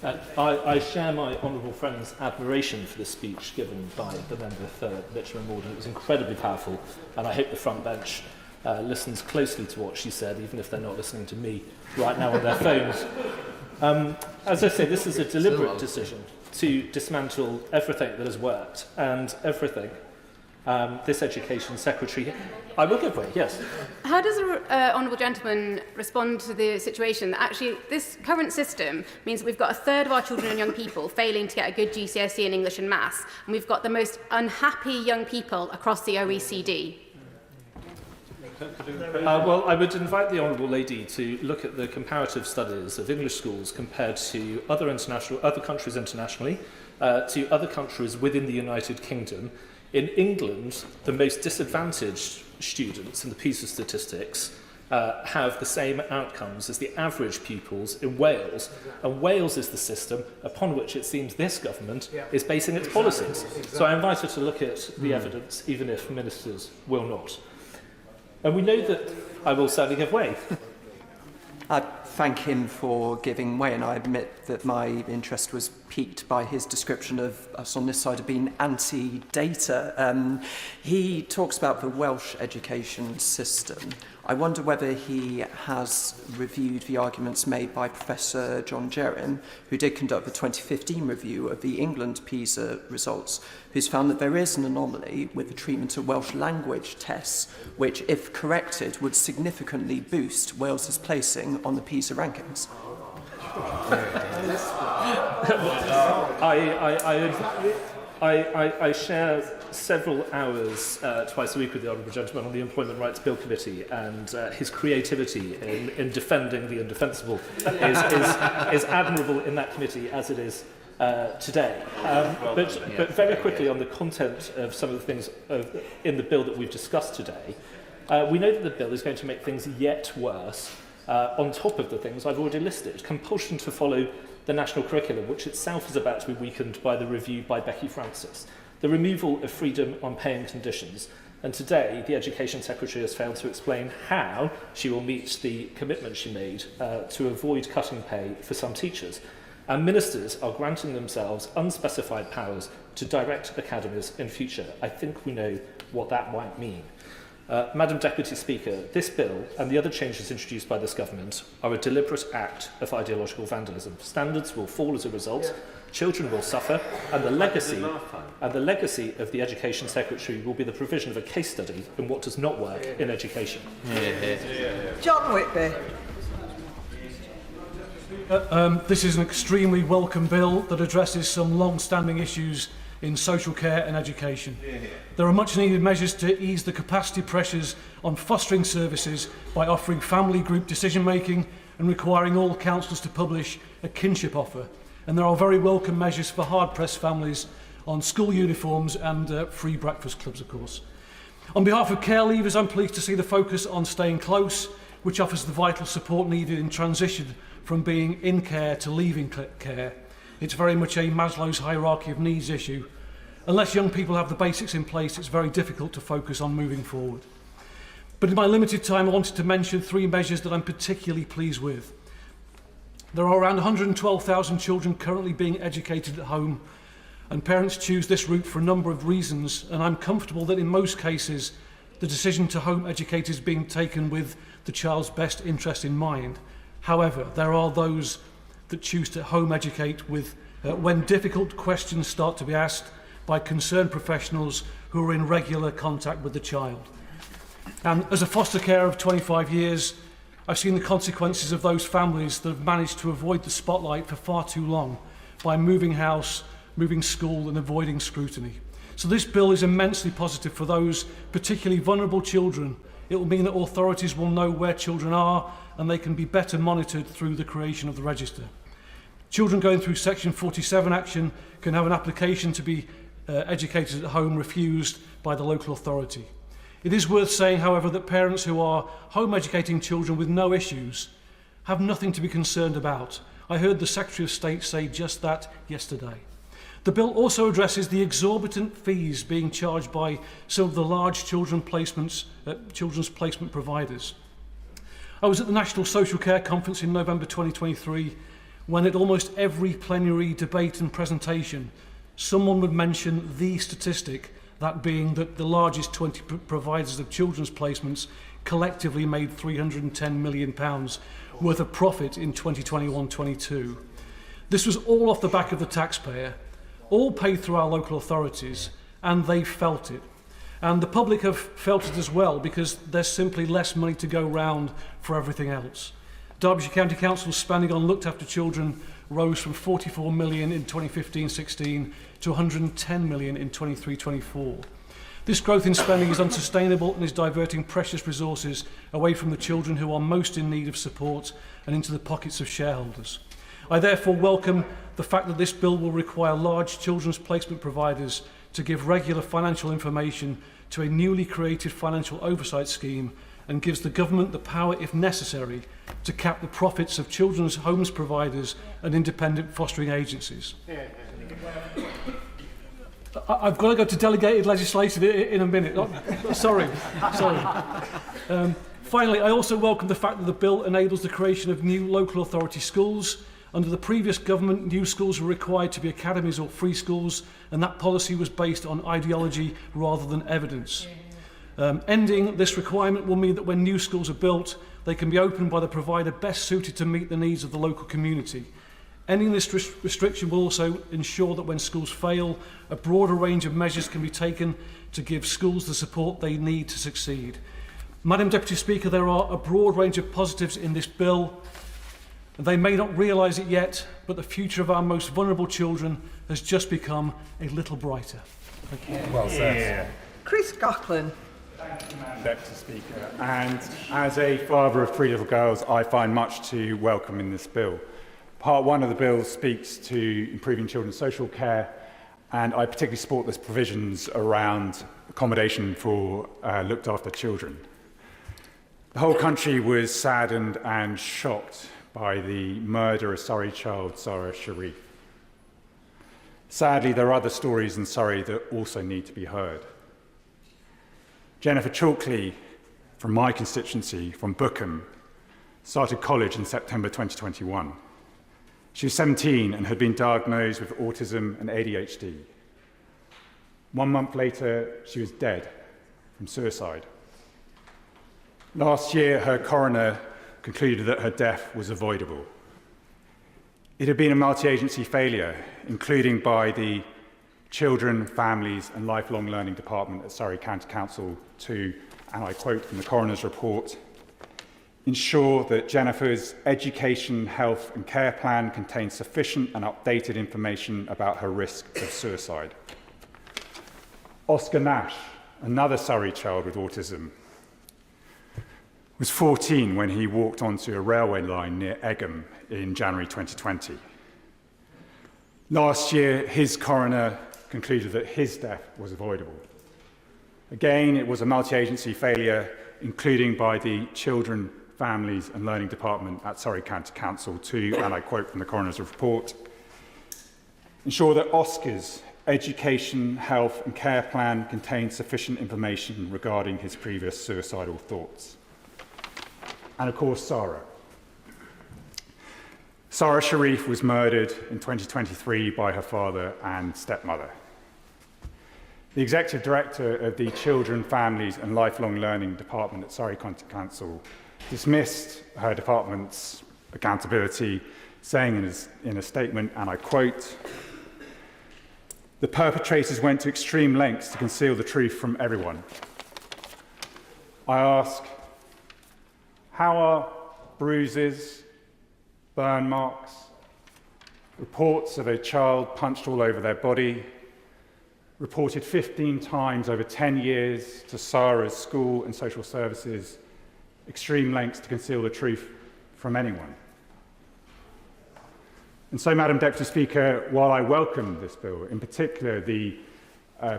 I share my honourable friend's admiration for the speech given by the member for Mitcham and Morden. It was incredibly powerful, and I hope the front bench listens closely to what she said, even if they're not listening to me right now on their phones. As I say, this is a deliberate decision to dismantle everything that has worked and everything this Education Secretary... I will give way, yes. How does the Honourable Gentleman respond to the situation that actually this current system means that we've got a third of our children and young people failing to get a good GCSE in English and Maths, and we've got the most unhappy young people across the OECD? Well, I would invite the Honourable Lady to look at the comparative studies of English schools compared to other countries internationally, to other countries within the United Kingdom. In England, the most disadvantaged students in the PISA statistics have the same outcomes as the average pupils in Wales. And Wales is the system upon which it seems this government is basing its policies. So I invite her to look at the evidence, even if ministers will not. And we know that I will certainly give way. I thank him for giving way, and I admit that my interest was piqued by his description of us on this side of being anti-data. He talks about the Welsh education system. I wonder whether he has reviewed the arguments made by Professor John Jerrin, who did conduct the 2015 review of the England PISA results, who's found that there is an anomaly with the treatment of Welsh language tests, which, if corrected, would significantly boost Wales's placing on the PISA rankings. I share several hours twice a week with the Honourable Gentleman on the Employment Rights Bill Committee, and his creativity in defending the indefensible is admirable in that committee as it is today. But very quickly on the content of some of the things in the bill that we've discussed today, we know that the bill is going to make things yet worse on top of the things I've already listed. Compulsion to follow the national curriculum, which itself is about to be weakened by the review by Becky Francis. The removal of freedom on paying conditions. And today, the Education Secretary has failed to explain how she will meet the commitment she made to avoid cutting pay for some teachers. And ministers are granting themselves unspecified powers to direct academies in future. I think we know what that might mean. Madam Deputy Speaker, this bill and the other changes introduced by this government are a deliberate act of ideological vandalism. Standards will fall as a result, children will suffer, and the legacy of the Education Secretary will be the provision of a case study in what does not work in education. John Whitby. This is an extremely welcome bill that addresses some long-standing issues in social care and education. There are much needed measures to ease the capacity pressures on fostering services by offering family group decision making and requiring all councils to publish a kinship offer. And there are very welcome measures for hard-pressed families on school uniforms and free breakfast clubs, of course. On behalf of care leavers, I'm pleased to see the focus on staying close, which offers the vital support needed in transition from being in care to leaving care. It's very much a Maslow's hierarchy of needs issue. Unless young people have the basics in place, it's very difficult to focus on moving forward. But in my limited time, I wanted to mention 3 measures that I'm particularly pleased with. There are around 112,000 children currently being educated at home, and parents choose this route for a number of reasons, and I'm comfortable that in most cases the decision to home educate is being taken with the child's best interest in mind. However, there are those that choose to home educate with when difficult questions start to be asked by concerned professionals who are in regular contact with the child. And as a foster carer of 25 years, I've seen the consequences of those families that have managed to avoid the spotlight for far too long by moving house, moving school and avoiding scrutiny. So this bill is immensely positive for those particularly vulnerable children. It will mean that authorities will know where children are and they can be better monitored through the creation of the register. Children going through Section 47 action can have an application to be educated at home refused by the local authority. It is worth saying, however, that parents who are home educating children with no issues have nothing to be concerned about. I heard the Secretary of State say just that yesterday. The bill also addresses the exorbitant fees being charged by some of the large children's placement providers. I was at the National Social Care Conference in November 2023 when at almost every plenary debate and presentation someone would mention the statistic, that being that the largest 20 providers of children's placements collectively made £310 million worth of profit in 2021-22. This was all off the back of the taxpayer, all paid through our local authorities, and they felt it. And the public have felt it as well because there's simply less money to go round for everything else. Derbyshire County Council's spending on looked after children rose from 44 million in 2015-16 to 110 million in 23-24. This growth in spending is unsustainable and is diverting precious resources away from the children who are most in need of support and into the pockets of shareholders. I therefore welcome the fact that this bill will require large children's placement providers to give regular financial information to a newly created financial oversight scheme and gives the government the power, if necessary, to cap the profits of children's homes providers and independent fostering agencies. I've got to go to delegated legislation in a minute. Sorry. Finally, I also welcome the fact that the bill enables the creation of new local authority schools. Under the previous government, new schools were required to be academies or free schools, and that policy was based on ideology rather than evidence. Ending this requirement will mean that when new schools are built, they can be opened by the provider best suited to meet the needs of the local community. Ending this restriction will also ensure that when schools fail, a broader range of measures can be taken to give schools the support they need to succeed. Madam Deputy Speaker, there are a broad range of positives in this bill. They may not realise it yet, but the future of our most vulnerable children has just become a little brighter. Thank you. Well said. Chris Coughlin. Thank you, Madam Deputy Speaker. And as a father of 3 little girls, I find much to welcome in this bill. Part 1 of the bill speaks to improving children's social care, and I particularly support the provisions around accommodation for looked after children. The whole country was saddened and shocked by the murder of Surrey child Sarah Sharif. Sadly, there are other stories in Surrey that also need to be heard. Jennifer Chalkley, from my constituency, from Bookham, started college in September 2021. She was 17 and had been diagnosed with autism and ADHD. 1 month later, she was dead from suicide. Last year, her coroner concluded that her death was avoidable. It had been a multi-agency failure, including by the Children, Families and Lifelong Learning Department at Surrey County Council to, and I quote from the coroner's report, ensure that Jennifer's education, health and care plan contains sufficient and updated information about her risk of suicide. Oscar Nash, another Surrey child with autism, was 14 when he walked onto a railway line near Egham in January 2020. Last year, his coroner concluded that his death was avoidable. Again, it was a multi-agency failure, including by the Children, Families and Learning Department at Surrey County Council to, and I quote from the coroner's report, ensure that Oscar's education, health and care plan contains sufficient information regarding his previous suicidal thoughts. And of course, Sarah. Sarah Sharif was murdered in 2023 by her father and stepmother. The Executive Director of the Children, Families and Lifelong Learning Department at Surrey County Council dismissed her department's accountability, saying in a statement, and I quote, "The perpetrators went to extreme lengths to conceal the truth from everyone." I ask, how are bruises, burn marks, reports of a child punched all over their body, reported 15 times over 10 years to Sarah's school and social services, extreme lengths to conceal the truth from anyone? And so, Madam Deputy Speaker, while I welcome this bill, in particular the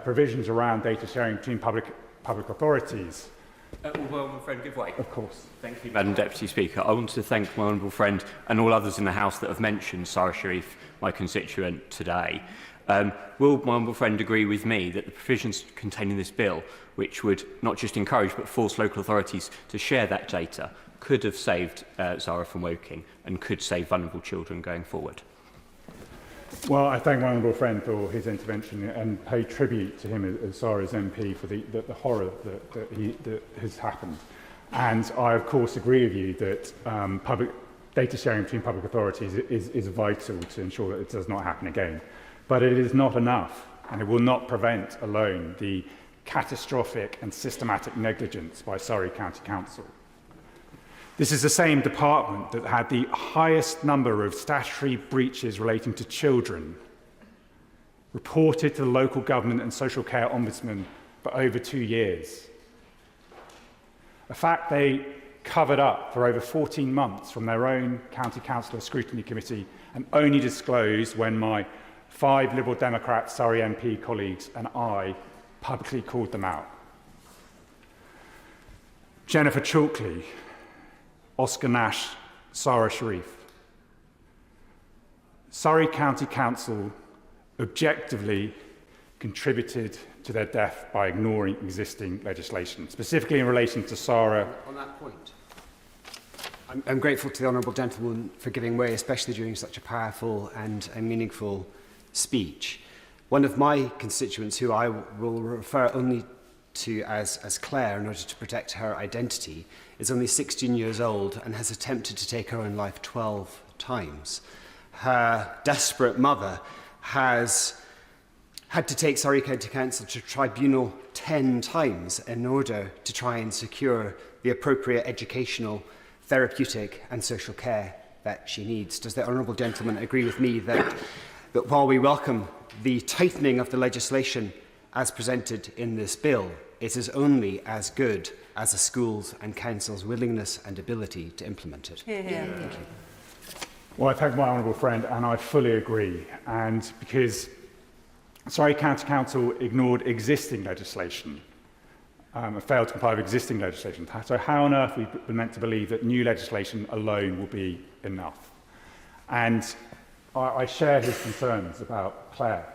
provisions around data sharing between public authorities, Will my friend give way? Of course. Thank you, Madam Deputy Speaker. I want to thank my honourable friend and all others in the House that have mentioned Sarah Sharif, my constituent, today. Will my honourable friend agree with me that the provisions contained in this bill, which would not just encourage but force local authorities to share that data, could have saved Zara from Woking and could save vulnerable children going forward? Well, I thank my honourable friend for his intervention and pay tribute to him as Sarah's MP for the horror that has happened. And I, of course, agree with you that public data sharing between public authorities is vital to ensure that it does not happen again. But it is not enough, and it will not prevent alone the catastrophic and systematic negligence by Surrey County Council. This is the same department that had the highest number of statutory breaches relating to children reported to the local government and social care ombudsman for over 2 years. A fact they covered up for over 14 months from their own county councillor scrutiny committee and only disclosed when my 5 Liberal Democrat Surrey MP colleagues and I publicly called them out. Jennifer Chalkley, Oscar Nash, Sarah Sharif. Surrey County Council objectively contributed to their death by ignoring existing legislation, specifically in relation to Sarah. On that point, I'm grateful to the honourable gentleman for giving way, especially during such a powerful and a meaningful speech. One of my constituents, who I will refer only to as Claire in order to protect her identity, is only 16 years old and has attempted to take her own life 12 times. Her desperate mother has had to take Surrey County Council to tribunal 10 times in order to try and secure the appropriate educational, therapeutic and social care that she needs. Does the honourable gentleman agree with me that while we welcome the tightening of the legislation as presented in this bill, it is only as good as the schools and council's willingness and ability to implement it? Hear, hear. Thank you. Well, I thank my honourable friend, and I fully agree. And because Surrey County Council ignored existing legislation, failed to comply with existing legislation, so how on earth are we meant to believe that new legislation alone will be enough? And I share his concerns about Claire.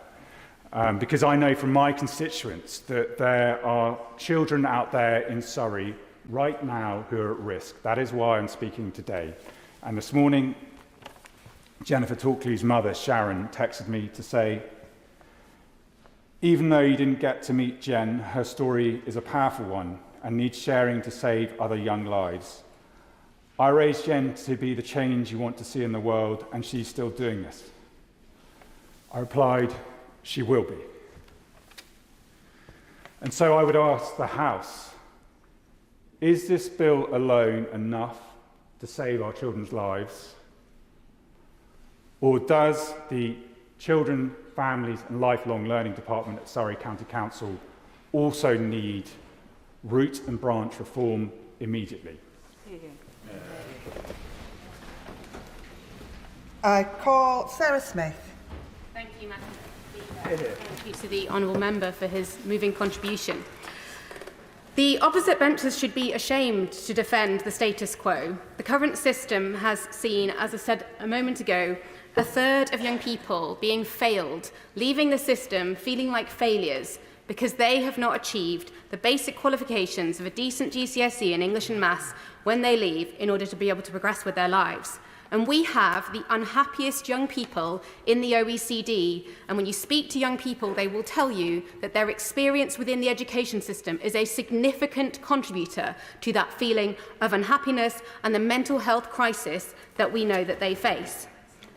Because I know from my constituents that there are children out there in Surrey right now who are at risk. That is why I'm speaking today. And this morning, Jennifer Talkley's mother, Sharon, texted me to say, even though you didn't get to meet Jen, her story is a powerful one and needs sharing to save other young lives. I raised Jen to be the change you want to see in the world, and she's still doing this. I replied, she will be. And so I would ask the House, is this bill alone enough to save our children's lives? Or does the Children, Families and Lifelong Learning Department at Surrey County Council also need root and branch reform immediately? I call Sarah Smith. Thank you, Madam Speaker. Thank you to the honourable member for his moving contribution. The opposite benches should be ashamed to defend the status quo. The current system has seen, as I said a moment ago, a third of young people being failed, leaving the system feeling like failures because they have not achieved the basic qualifications of a decent GCSE in English and Maths when they leave in order to be able to progress with their lives. And we have the unhappiest young people in the OECD. And when you speak to young people, they will tell you that their experience within the education system is a significant contributor to that feeling of unhappiness and the mental health crisis that we know that they face.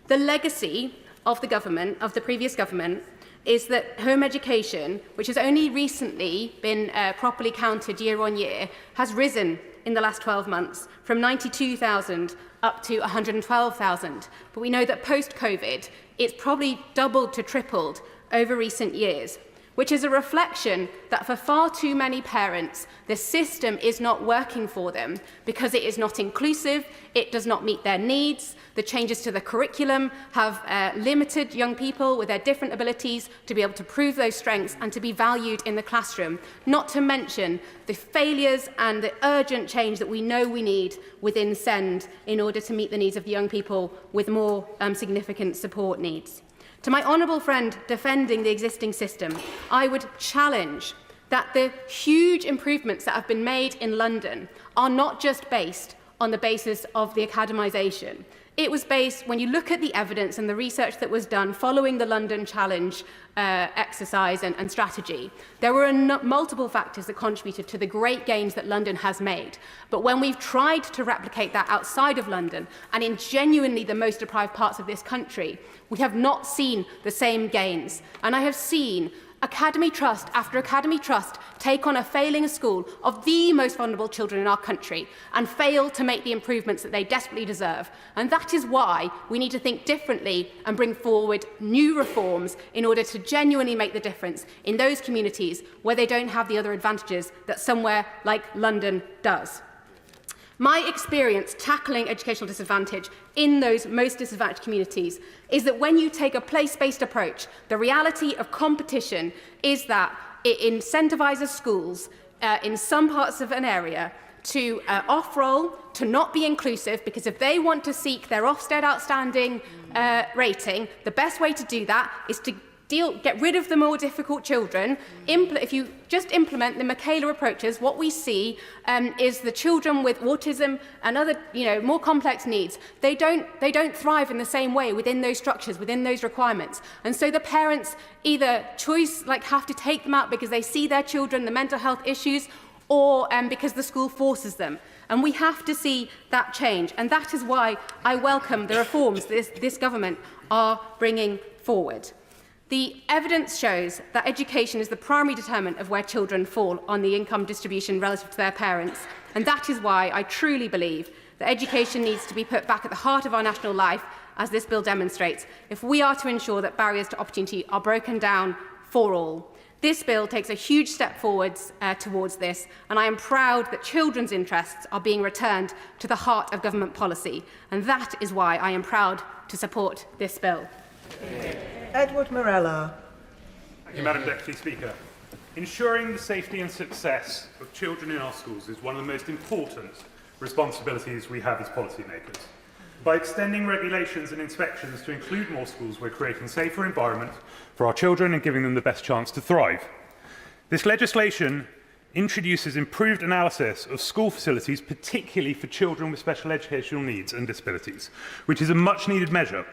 The legacy of the government, of the previous government, is that home education, which has only recently been properly counted year on year, has risen in the last 12 months from 92,000 up to 112,000. But we know that post-COVID, it's probably doubled to tripled over recent years, which is a reflection that for far too many parents, the system is not working for them because it is not inclusive, it does not meet their needs. The changes to the curriculum have limited young people with their different abilities to be able to prove those strengths and to be valued in the classroom, not to mention the failures and the urgent change that we know we need within SEND in order to meet the needs of the young people with more significant support needs. To my honourable friend defending the existing system, I would challenge that the huge improvements that have been made in London are not just based on the basis of the academisation. It was based, when you look at the evidence and the research that was done following the London Challenge exercise and strategy, there were multiple factors that contributed to the great gains that London has made. But when we've tried to replicate that outside of London and in genuinely the most deprived parts of this country, we have not seen the same gains. And I have seen Academy Trust after Academy Trust take on a failing school of the most vulnerable children in our country and fail to make the improvements that they desperately deserve. And that is why we need to think differently and bring forward new reforms in order to genuinely make the difference in those communities where they don't have the other advantages that somewhere like London does. My experience tackling educational disadvantage in those most disadvantaged communities is that when you take a place-based approach, the reality of competition is that it incentivises schools in some parts of an area to off-roll, to not be inclusive, because if they want to seek their Ofsted outstanding rating, the best way to do that is to get rid of the more difficult children. If you just implement the Michaela approaches, what we see is the children with autism and other, more complex needs. They don't thrive in the same way within those structures, within those requirements. And so the parents either have to take them out because they see their children, the mental health issues, or because the school forces them. And we have to see that change. And that is why I welcome the reforms this government are bringing forward. The evidence shows that education is the primary determinant of where children fall on the income distribution relative to their parents. And that is why I truly believe that education needs to be put back at the heart of our national life, as this bill demonstrates, if we are to ensure that barriers to opportunity are broken down for all. This bill takes a huge step forwards towards this, and I am proud that children's interests are being returned to the heart of government policy. And that is why I am proud to support this bill. Edward Morello. Thank you, Madam Deputy Speaker. Ensuring the safety and success of children in our schools is one of the most important responsibilities we have as policymakers. By extending regulations and inspections to include more schools, we're creating a safer environment for our children and giving them the best chance to thrive. This legislation introduces improved analysis of school facilities, particularly for children with special educational needs and disabilities, which is a much-needed measure.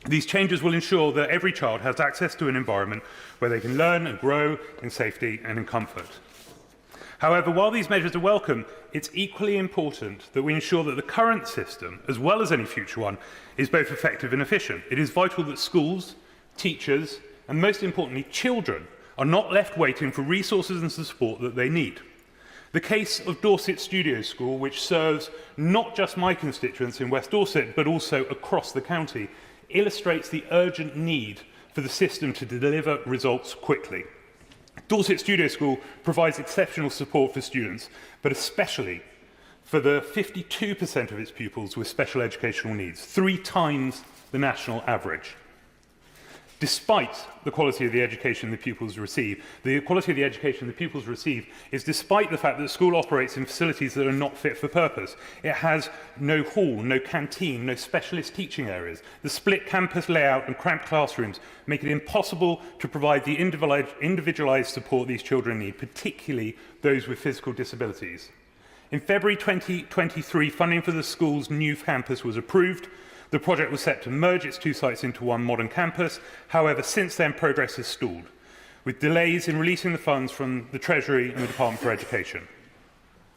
These changes will ensure that every child has access to an environment where they can learn and grow in safety and in comfort. However, while these measures are welcome, it's equally important that we ensure that the current system, as well as any future one, is both effective and efficient. It is vital that schools, teachers, and most importantly, children, are not left waiting for resources and support that they need. The case of Dorset Studio School, which serves not just my constituents in West Dorset, but also across the county, illustrates the urgent need for the system to deliver results quickly. Dorset Studio School provides exceptional support for students, but especially for the 52% of its pupils with special educational needs, 3 times the national average. despite the quality of the education the pupils receive. The quality of the education the pupils receive is despite the fact that the school operates in facilities that are not fit for purpose. It has no hall, no canteen, no specialist teaching areas. The split campus layout and cramped classrooms make it impossible to provide the individualised support these children need, particularly those with physical disabilities. In February 2023, funding for the school's new campus was approved. The project was set to merge its 2 sites into one modern campus. However, since then, progress has stalled, with delays in releasing the funds from the Treasury and the Department for Education.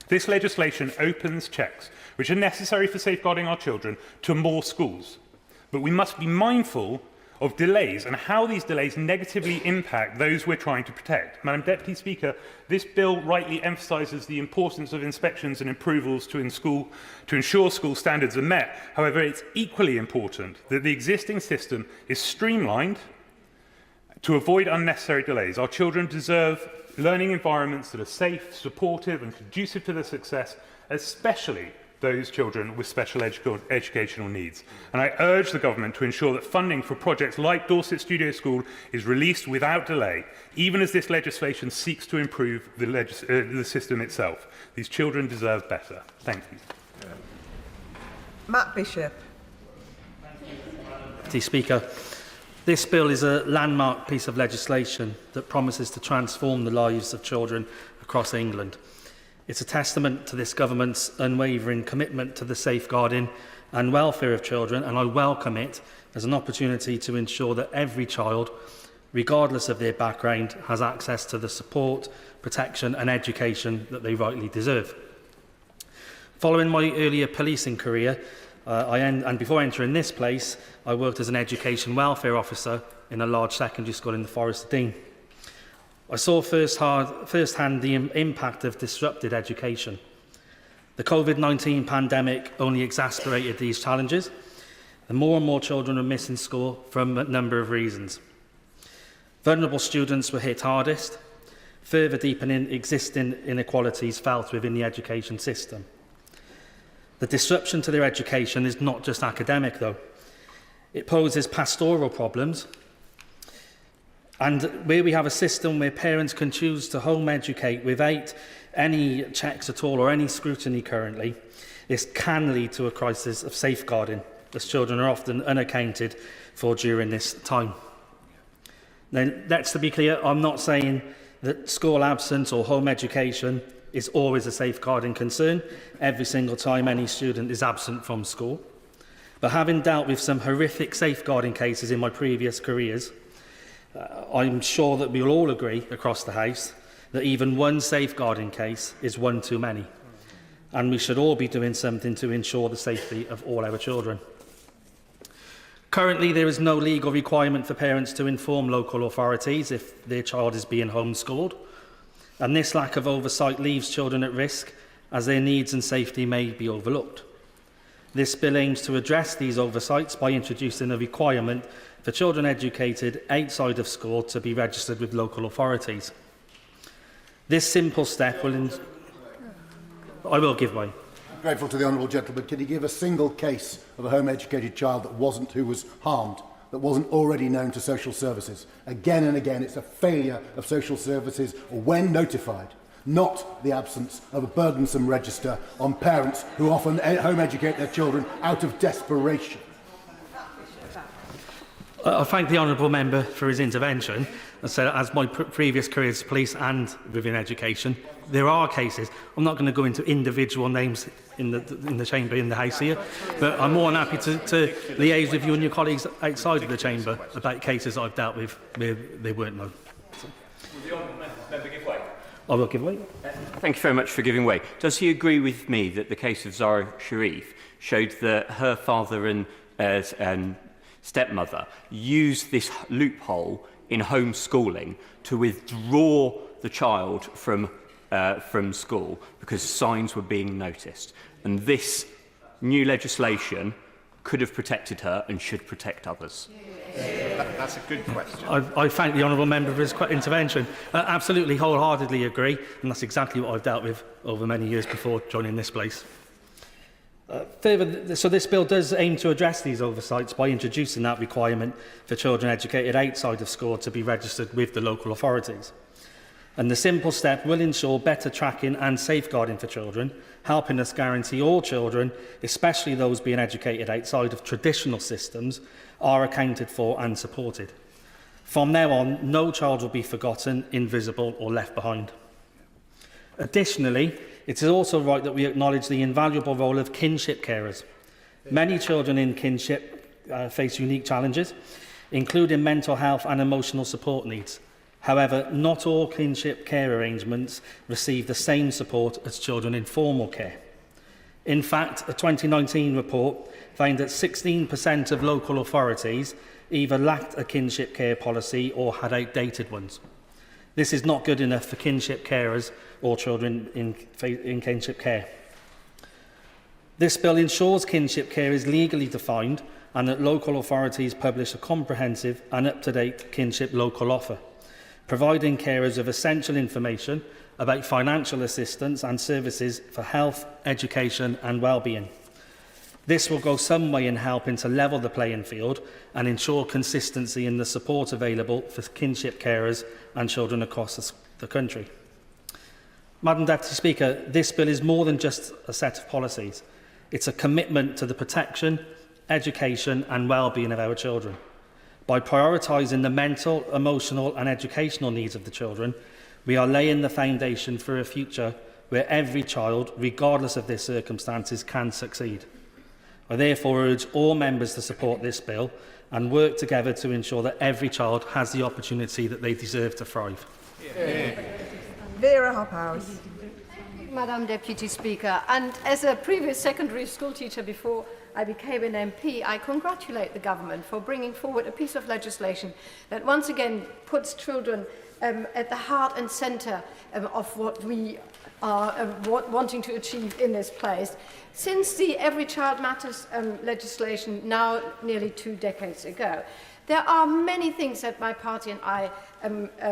This legislation opens checks, which are necessary for safeguarding our children, to more schools. But we must be mindful of delays and how these delays negatively impact those we're trying to protect. Madam Deputy Speaker, this bill rightly emphasises the importance of inspections and approvals to ensure school standards are met. However, it's equally important that the existing system is streamlined to avoid unnecessary delays. Our children deserve learning environments that are safe, supportive and conducive to their success, especially those children with special educational needs. And I urge the Government to ensure that funding for projects like Dorset Studio School is released without delay, even as this legislation seeks to improve the system itself. These children deserve better. Thank you. Matt Bishop. Deputy Speaker, this bill is a landmark piece of legislation that promises to transform the lives of children across England. It's a testament to this government's unwavering commitment to the safeguarding and welfare of children, and I welcome it as an opportunity to ensure that every child, regardless of their background, has access to the support, protection and education that they rightly deserve. Following my earlier policing career, and before entering this place, I worked as an education welfare officer in a large secondary school in the Forest of Dean. I saw firsthand the impact of disrupted education. The COVID-19 pandemic only exacerbated these challenges, and more children are missing school for a number of reasons. Vulnerable students were hit hardest, further deepening existing inequalities felt within the education system. The disruption to their education is not just academic, though. It poses pastoral problems. And where we have a system where parents can choose to home educate without any checks at all or any scrutiny currently, this can lead to a crisis of safeguarding, as children are often unaccounted for during this time. Now, let's be clear, I'm not saying that school absence or home education is always a safeguarding concern every single time any student is absent from school. But having dealt with some horrific safeguarding cases in my previous careers, I'm sure that we'll all agree across the House that even one safeguarding case is one too many, and we should all be doing something to ensure the safety of all our children. Currently, there is no legal requirement for parents to inform local authorities if their child is being homeschooled, and this lack of oversight leaves children at risk as their needs and safety may be overlooked. This bill aims to address these oversights by introducing a requirement for children educated outside of school to be registered with local authorities. This simple step will... I will give way. I'm grateful to the honourable gentleman. Can you give a single case of a home-educated child who was harmed, that wasn't already known to social services? Again and again, it's a failure of social services, when notified, not the absence of a burdensome register on parents who often home-educate their children out of desperation. I thank the honourable member for his intervention. So, as my previous career as police and within education, there are cases. I'm not going to go into individual names in the chamber, in the House here, but I'm more than happy to liaise with you and your colleagues outside of the chamber about cases I've dealt with where they weren't known. So. Will the honourable member give way? I will give way. Thank you very much for giving way. Does he agree with me that the case of Zara Sharif showed that her father and stepmother used this loophole in homeschooling to withdraw the child from school because signs were being noticed? And this new legislation could have protected her and should protect others. That's a good question. I thank the honourable member for his intervention. Absolutely, wholeheartedly agree, and that's exactly what I've dealt with over many years before joining this place. Further, so this bill does aim to address these oversights by introducing that requirement for children educated outside of school to be registered with the local authorities. And the simple step will ensure better tracking and safeguarding for children, helping us guarantee all children, especially those being educated outside of traditional systems, are accounted for and supported. From now on, no child will be forgotten, invisible or left behind. Additionally, it is also right that we acknowledge the invaluable role of kinship carers. Many children in kinship face unique challenges, including mental health and emotional support needs. However, not all kinship care arrangements receive the same support as children in formal care. In fact, a 2019 report found that 16% of local authorities either lacked a kinship care policy or had outdated ones. This is not good enough for kinship carers or children in kinship care. This bill ensures kinship care is legally defined and that local authorities publish a comprehensive and up-to-date kinship local offer, providing carers with essential information about financial assistance and services for health, education and well-being. This will go some way in helping to level the playing field and ensure consistency in the support available for kinship carers and children across the country. Madam Deputy Speaker, this bill is more than just a set of policies. It's a commitment to the protection, education and well-being of our children. By prioritising the mental, emotional and educational needs of the children, we are laying the foundation for a future where every child, regardless of their circumstances, can succeed. I therefore urge all members to support this bill and work together to ensure that every child has the opportunity that they deserve to thrive. Vera Hophouse. Madam Deputy Speaker, and as a previous secondary school teacher before I became an MP, I congratulate the government for bringing forward a piece of legislation that once again puts children at the heart and centre of what we are wanting to achieve in this place. Since the Every Child Matters legislation, now nearly 2 decades ago, there are many things that my party and I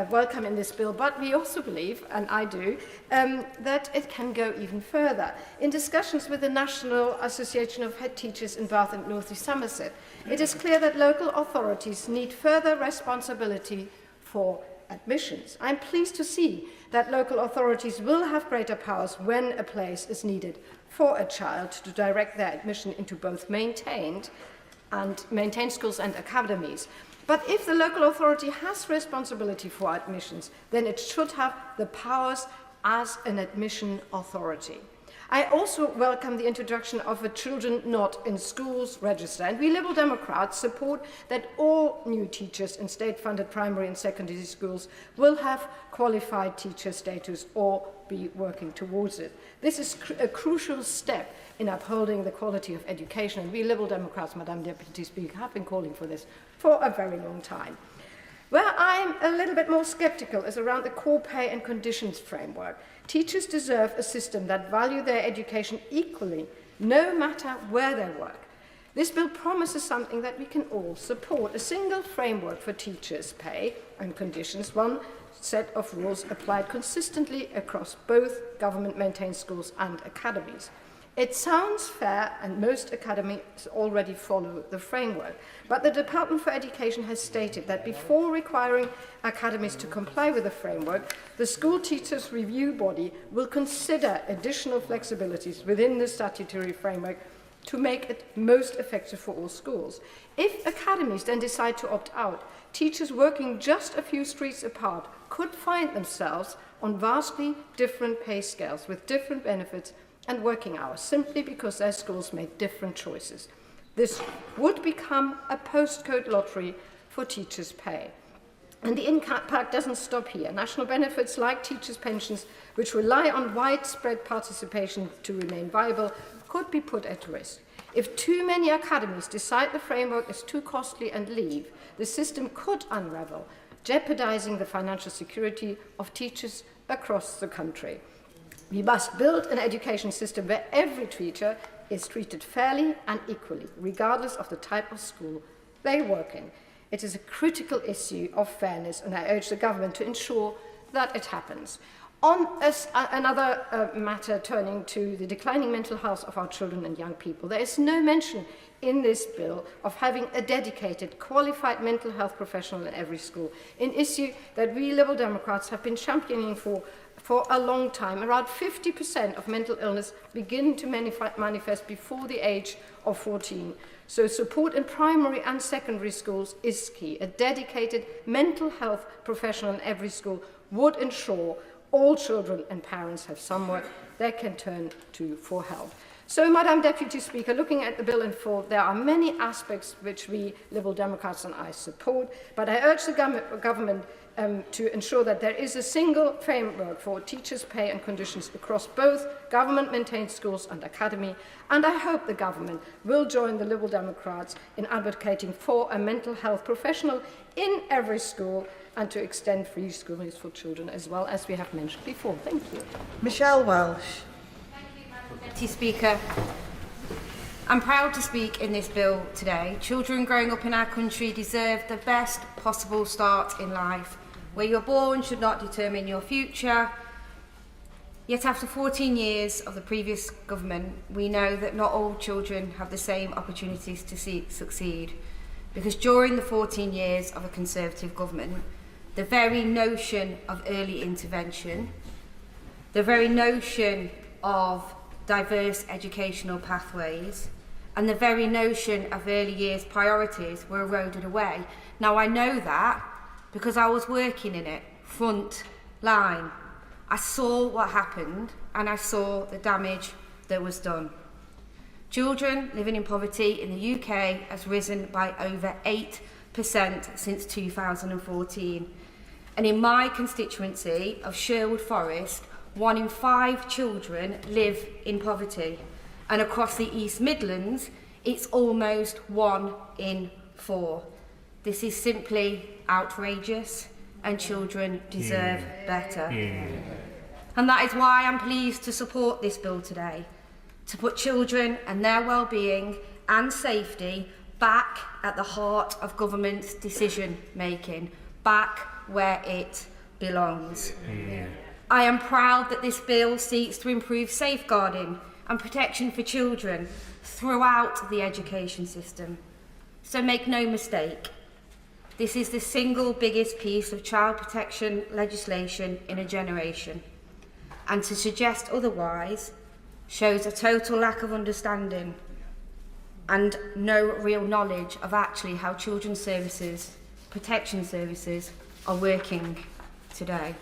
welcome in this bill, but we also believe, and I do, that it can go even further. In discussions with the National Association of Head Teachers in Bath and North East Somerset, it is clear that local authorities need further responsibility for admissions. I'm pleased to see that local authorities will have greater powers when a place is needed for a child to direct their admission into both maintained schools and academies. But if the local authority has responsibility for admissions, then it should have the powers as an admission authority. I also welcome the introduction of a Children Not in Schools register, and we Liberal Democrats support that all new teachers in state-funded primary and secondary schools will have qualified teacher status or be working towards it. This is a crucial step in upholding the quality of education, and we Liberal Democrats, Madam Deputy Speaker, have been calling for this for a very long time. Where I'm a little bit more sceptical is around the core pay and conditions framework. Teachers deserve a system that values their education equally, no matter where they work. This bill promises something that we can all support, a single framework for teachers' pay and conditions, one set of rules applied consistently across both government-maintained schools and academies. It sounds fair, and most academies already follow the framework. But the Department for Education has stated that before requiring academies to comply with the framework, the school teachers' review body will consider additional flexibilities within the statutory framework to make it most effective for all schools. If academies then decide to opt out, teachers working just a few streets apart could find themselves on vastly different pay scales with different benefits and working hours, simply because their schools made different choices. This would become a postcode lottery for teachers' pay. And the impact doesn't stop here. National benefits like teachers' pensions, which rely on widespread participation to remain viable, could be put at risk. If too many academies decide the framework is too costly and leave, the system could unravel, jeopardizing the financial security of teachers across the country. We must build an education system where every teacher is treated fairly and equally, regardless of the type of school they work in. It is a critical issue of fairness, and I urge the government to ensure that it happens. Another matter, turning to the declining mental health of our children and young people, there is no mention in this bill of having a dedicated, qualified mental health professional in every school, an issue that we Liberal Democrats have been championing for a long time. Around 50% of mental illness begin to manifest before the age of 14. So support in primary and secondary schools is key. A dedicated mental health professional in every school would ensure all children and parents have somewhere they can turn to for help. So, Madam Deputy Speaker, looking at the bill in full, there are many aspects which we Liberal Democrats and I support, but I urge the government to ensure that there is a single framework for teachers' pay and conditions across both government-maintained schools and academy, and I hope the government will join the Liberal Democrats in advocating for a mental health professional in every school and to extend free schooling for children as well, as we have mentioned before. Thank you. Michelle Welsh. Deputy Speaker, I'm proud to speak in this bill today. Children growing up in our country deserve the best possible start in life. Where you're born should not determine your future. Yet after 14 years of the previous government, we know that not all children have the same opportunities to succeed. Because during the 14 years of a Conservative government, the very notion of early intervention, the very notion of diverse educational pathways, and the very notion of early years priorities were eroded away. Now, I know that because I was working in it, front line. I saw what happened and I saw the damage that was done. Children living in poverty in the UK has risen by over 8% since 2014. And in my constituency of Sherwood Forest, 1 in 5 children live in poverty. And across the East Midlands, it's almost 1 in 4. This is simply outrageous, and children deserve better. And that is why I'm pleased to support this bill today, to put children and their well-being and safety back at the heart of government's decision-making, back where it belongs. I am proud that this bill seeks to improve safeguarding and protection for children throughout the education system. So make no mistake, this is the single biggest piece of child protection legislation in a generation. And to suggest otherwise shows a total lack of understanding and no real knowledge of actually how children's services, protection services, are working today.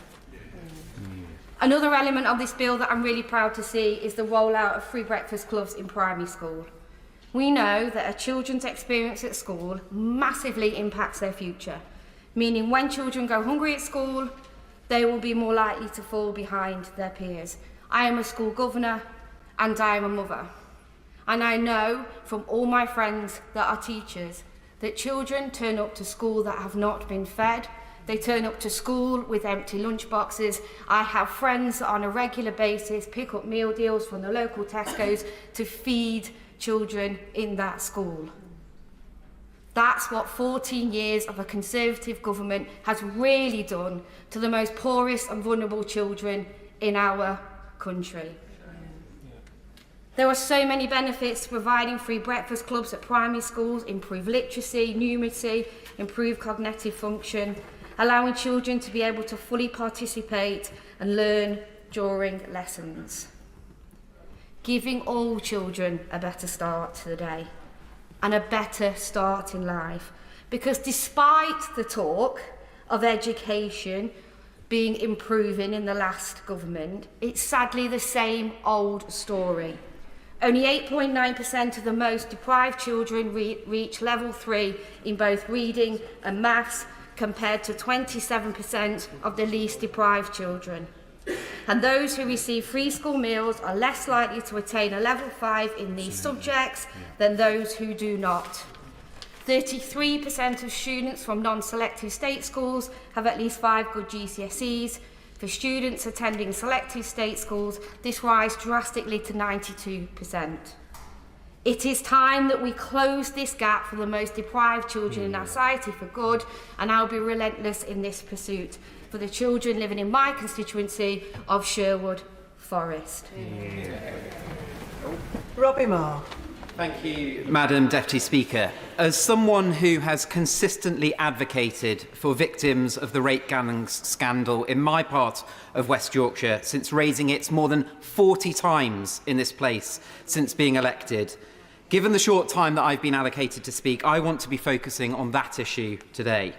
Another element of this bill that I'm really proud to see is the rollout of free breakfast clubs in primary school. We know that a children's experience at school massively impacts their future, meaning when children go hungry at school, they will be more likely to fall behind their peers. I am a school governor and I am a mother. And I know from all my friends that are teachers that children turn up to school that have not been fed. They turn up to school with empty lunch boxes. I have friends that on a regular basis pick up meal deals from the local Tesco's to feed children in that school. That's what 14 years of a Conservative government has really done to the most poorest and vulnerable children in our country. There are so many benefits to providing free breakfast clubs at primary schools: improve literacy, numeracy, improve cognitive function, allowing children to be able to fully participate and learn during lessons. Giving all children a better start to the day and a better start in life. Because despite the talk of education being improving in the last government, it's sadly the same old story. Only 8.9% of the most deprived children reach level 3 in both reading and maths, compared to 27% of the least deprived children. And those who receive free school meals are less likely to attain a level 5 in these subjects than those who do not. 33% of students from non-selective state schools have at least 5 good GCSEs. For students attending selective state schools, this rises drastically to 92%. It is time that we close this gap for the most deprived children in our society for good, and I'll be relentless in this pursuit. for the children living in my constituency of Sherwood Forest. Robbie Marr. Thank you, Madam Deputy Speaker. As someone who has consistently advocated for victims of the rape gangs scandal in my part of West Yorkshire since raising it more than 40 times in this place since being elected, given the short time that I've been allocated to speak, I want to be focusing on that issue today.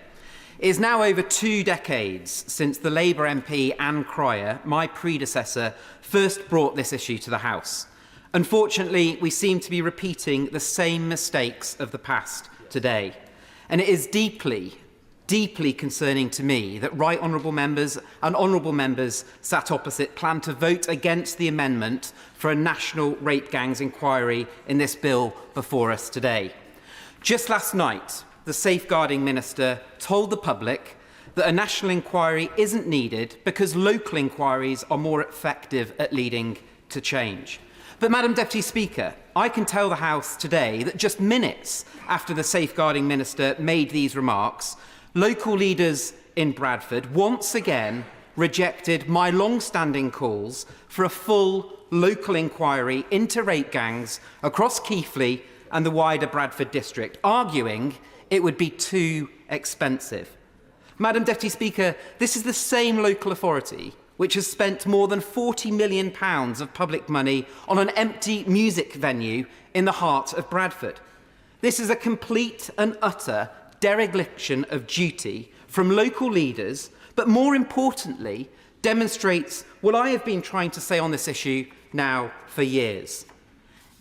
It is now over 2 decades since the Labour MP Anne Cryer, my predecessor, first brought this issue to the House. Unfortunately, we seem to be repeating the same mistakes of the past today. And it is deeply, deeply concerning to me that right honourable members and honourable members sat opposite plan to vote against the amendment for a national rape gangs inquiry in this bill before us today. Just last night, the Safeguarding Minister told the public that a national inquiry isn't needed because local inquiries are more effective at leading to change. But, Madam Deputy Speaker, I can tell the House today that just minutes after the Safeguarding Minister made these remarks, local leaders in Bradford once again rejected my long-standing calls for a full local inquiry into rape gangs across Keighley and the wider Bradford district, arguing it would be too expensive. Madam Deputy Speaker, this is the same local authority which has spent more than £40 million of public money on an empty music venue in the heart of Bradford. This is a complete and utter dereliction of duty from local leaders, but more importantly, demonstrates what I have been trying to say on this issue now for years.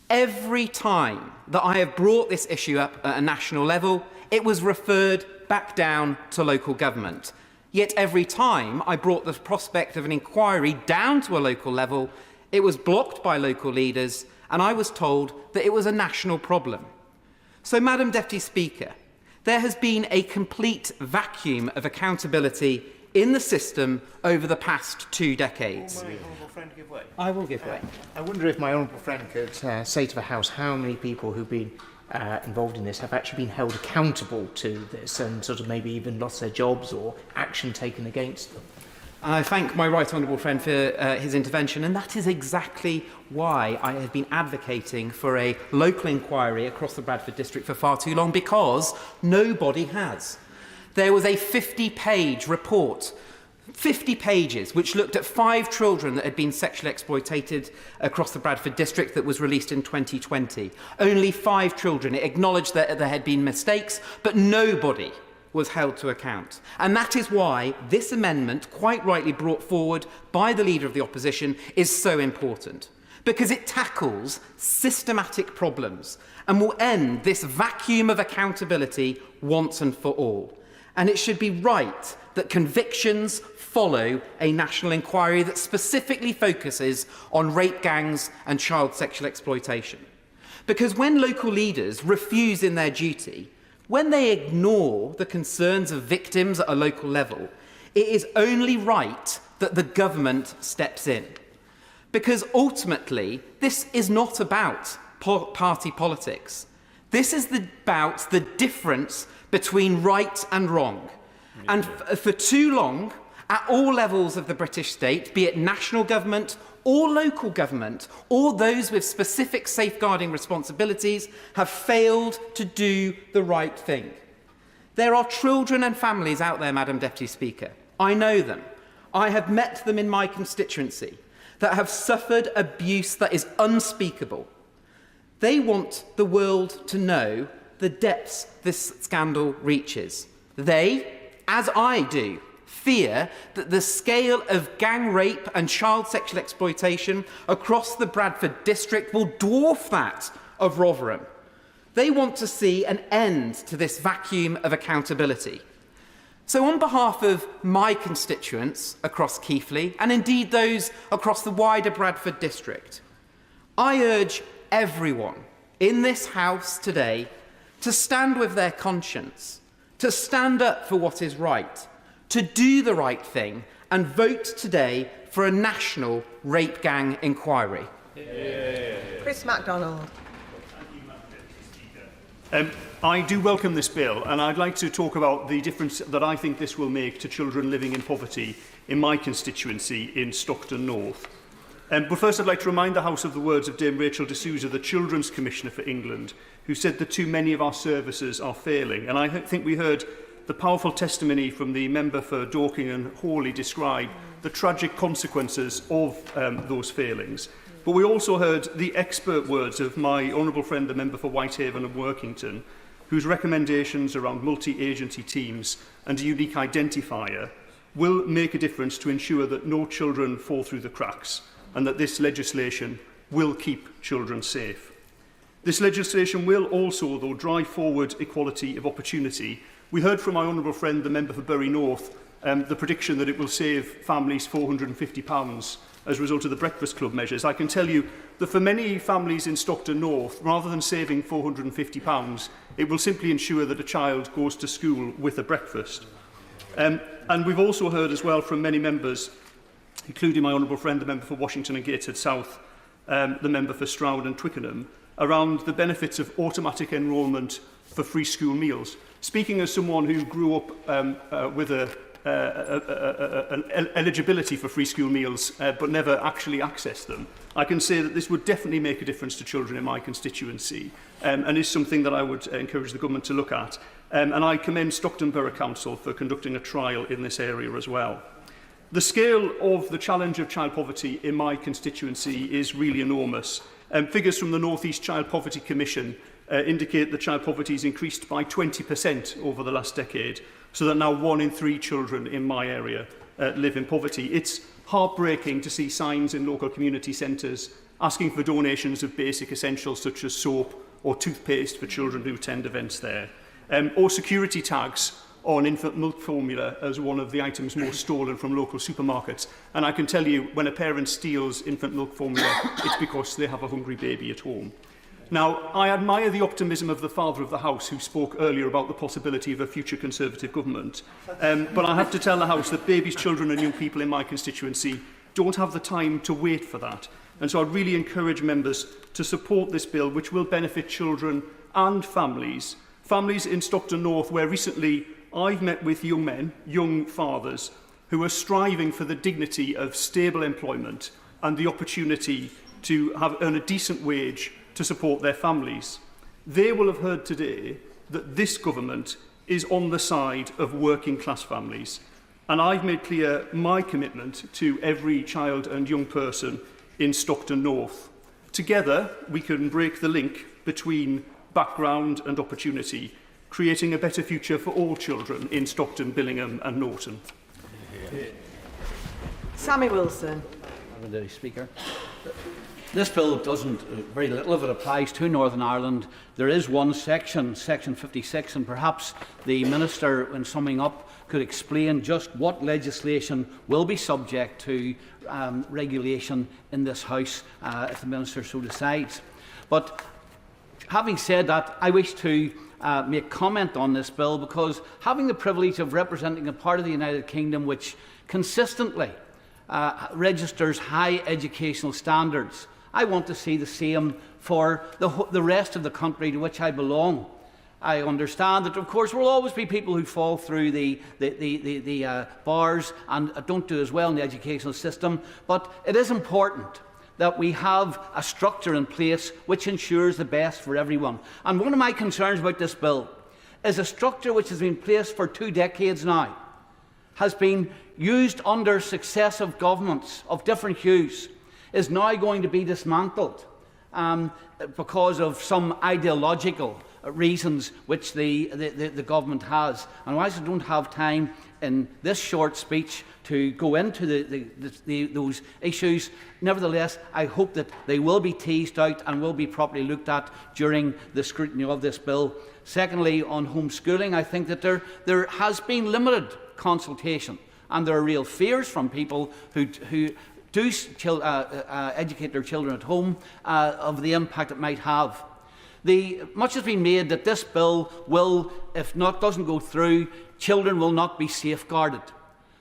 Every time that I have brought this issue up at a national level, it was referred back down to local government. Yet every time I brought the prospect of an inquiry down to a local level, it was blocked by local leaders and I was told that it was a national problem. So, Madam Deputy Speaker, there has been a complete vacuum of accountability in the system over the past 2 decades. Will my honourable friend give way? I will give way. I wonder if my honourable friend could say to the House how many people who've been involved in this have actually been held accountable to this and sort of maybe even lost their jobs or action taken against them. I thank my right honourable friend for his intervention, and that is exactly why I have been advocating for a local inquiry across the Bradford district for far too long, because nobody has. There was a 50-page report, 50 pages, which looked at 5 children that had been sexually exploited across the Bradford district that was released in 2020. Only 5 children. It acknowledged that there had been mistakes, but nobody was held to account. And that is why this amendment, quite rightly brought forward by the Leader of the Opposition, is so important. Because it tackles systematic problems and will end this vacuum of accountability once and for all. And it should be right that convictions follow a national inquiry that specifically focuses on rape gangs and child sexual exploitation. Because when local leaders refuse in their duty, when they ignore the concerns of victims at a local level, it is only right that the government steps in. Because ultimately, this is not about party politics. This is about the difference between right and wrong. And for too long, at all levels of the British state, be it national government or local government, or those with specific safeguarding responsibilities, have failed to do the right thing. There are children and families out there, Madam Deputy Speaker. I know them. I have met them in my constituency that have suffered abuse that is unspeakable. They want the world to know the depths this scandal reaches. They, as I do, fear that the scale of gang rape and child sexual exploitation across the Bradford district will dwarf that of Rotherham. They want to see an end to this vacuum of accountability. So on behalf of my constituents across Keighley, and indeed those across the wider Bradford district, I urge everyone in this House today to stand with their conscience, to stand up for what is right, to do the right thing and vote today for a national rape gang inquiry. Chris MacDonald. I do welcome this bill, and I'd like to talk about the difference that I think this will make to children living in poverty in my constituency in Stockton North. But first I'd like to remind the House of the words of Dame Rachel de Souza, the Children's Commissioner for England, who said that too many of our services are failing. And I think we heard the powerful testimony from the member for Dorking and Hawley describe the tragic consequences of those failings. But we also heard the expert words of my honourable friend, the member for Whitehaven and Workington, whose recommendations around multi-agency teams and a unique identifier will make a difference to ensure that no children fall through the cracks and that this legislation will keep children safe. This legislation will also, though, drive forward equality of opportunity. We heard from my honourable friend, the member for Bury North, the prediction that it will save families £450 as a result of the Breakfast Club measures. I can tell you that for many families in Stockton North, rather than saving £450, it will simply ensure that a child goes to school with a breakfast. And we've also heard as well from many members, including my honourable friend, the member for Washington and Gateshead South, the member for Stroud and Twickenham, around the benefits of automatic enrolment for free school meals. Speaking as someone who grew up with an eligibility for free school meals but never actually accessed them, I can say that this would definitely make a difference to children in my constituency and is something that I would encourage the government to look at. And I commend Stockton Borough Council for conducting a trial in this area as well. The scale of the challenge of child poverty in my constituency is really enormous. Figures from the North East Child Poverty Commission indicate that child poverty has increased by 20% over the last decade, so that now 1 in 3 children in my area live in poverty. It's heartbreaking to see signs in local community centres asking for donations of basic essentials such as soap or toothpaste for children who attend events there, or security tags on infant milk formula as one of the items most stolen from local supermarkets. And I can tell you, when a parent steals infant milk formula, it's because they have a hungry baby at home. Now, I admire the optimism of the Father of the House, who spoke earlier about the possibility of a future Conservative government. But I have to tell the House that babies, children and young people in my constituency don't have the time to wait for that. And so I really encourage members to support this bill, which will benefit children and families. Families in Stockton North, where recently I've met with young men, young fathers, who are striving for the dignity of stable employment and the opportunity to earn a decent wage to support their families. They will have heard today that this government is on the side of working class families. And I've made clear my commitment to every child and young person in Stockton North. Together, we can break the link between background and opportunity, creating a better future for all children in Stockton, Billingham and Norton. Sammy Wilson. Madam Speaker. This bill doesn't, very little of it applies to Northern Ireland. There is one section, Section 56, and perhaps the Minister, when summing up, could explain just what legislation will be subject to regulation in this House if the Minister so decides. But having said that, I wish to make comment on this bill because having the privilege of representing a part of the United Kingdom which consistently registers high educational standards, I want to see the same for the rest of the country to which I belong. I understand that, of course, there will always be people who fall through the bars and don't do as well in the educational system, but it is important that we have a structure in place which ensures the best for everyone. And one of my concerns about this bill is a structure which has been in place for 2 decades now, has been used under successive governments of different hues, is now going to be dismantled because of some ideological reasons which the government has. And whilst I don't have time in this short speech to go into those issues, nevertheless, I hope that they will be teased out and will be properly looked at during the scrutiny of this bill. Secondly, on homeschooling, I think that there has been limited consultation, and there are real fears from people who do educate their children at home of the impact it might have. Much has been made that this bill will, if not doesn't go through, children will not be safeguarded.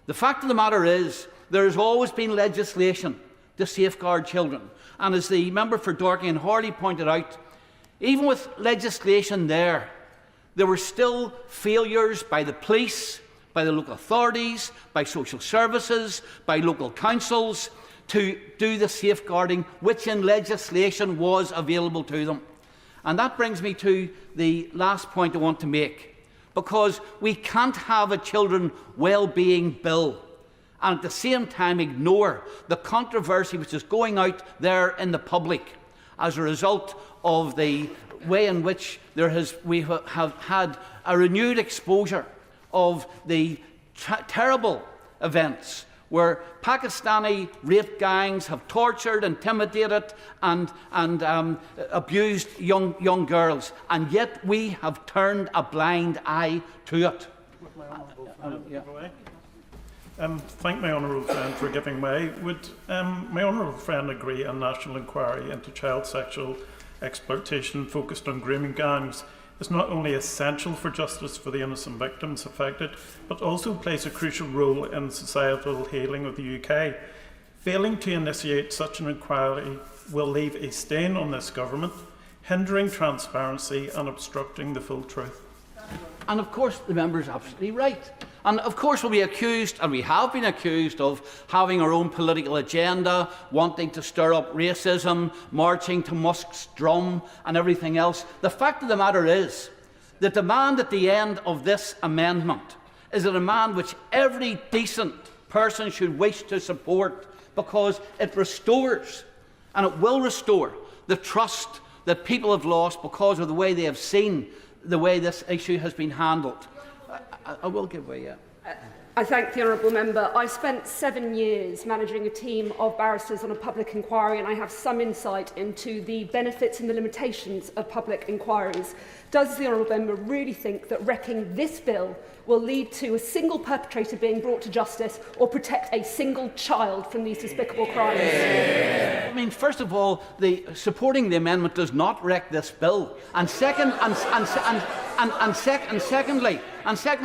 The fact of the matter is, there has always been legislation to safeguard children. And as the member for Dorking and Hawley pointed out, even with legislation there, There were still failures by the police, by the local authorities, by social services, by local councils to do the safeguarding which in legislation was available to them. And that brings me to the last point I want to make, because we can't have a children well-being bill and at the same time ignore the controversy which is going out there in the public as a result of the way in which we have had a renewed exposure of the terrible events where Pakistani rape gangs have tortured, intimidated and abused young girls, and yet we have turned a blind eye to it. Thank my honourable friend for giving way. Would my honourable friend agree a national inquiry into child sexual exploitation focused on grooming gangs is not only essential for justice for the innocent victims affected, but also plays a crucial role in societal healing of the UK? Failing to initiate such an inquiry will leave a stain on this government, hindering transparency and obstructing the full truth. And of course the member is absolutely right. And of course we'll be accused, and we have been accused, of having our own political agenda, wanting to stir up racism, marching to Musk's drum and everything else. The fact of the matter is, the demand at the end of this amendment is a demand which every decent person should wish to support, because it restores, and it will restore, the trust that people have lost because of the way they have seen the way this issue has been handled. I will give way, yeah. I thank the honourable member. I spent 7 years managing a team of barristers on a public inquiry, and I have some insight into the benefits and the limitations of public inquiries. Does the honourable member really think that wrecking this bill will lead to a single perpetrator being brought to justice or protect a single child from these despicable crimes? I mean, first of all, supporting the amendment does not wreck this bill. And secondly,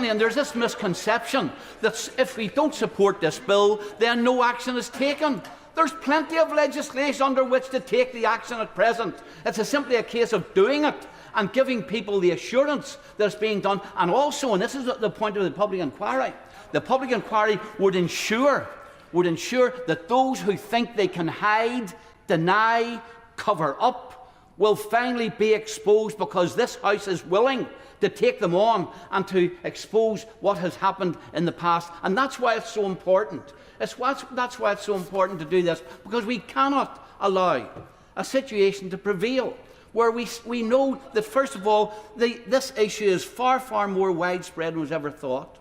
and there's this misconception that if we don't support this bill, then no action is taken. There's plenty of legislation under which to take the action at present. It's simply a case of doing it and giving people the assurance that it's being done. And also, and this is the point of the public inquiry would ensure that those who think they can hide, deny, cover up will finally be exposed, because this House is willing to take them on and to expose what has happened in the past. And that's why it's so important. That's why it's so important to do this, because we cannot allow a situation to prevail where we know that, first of all, this issue is far, far more widespread than was ever thought,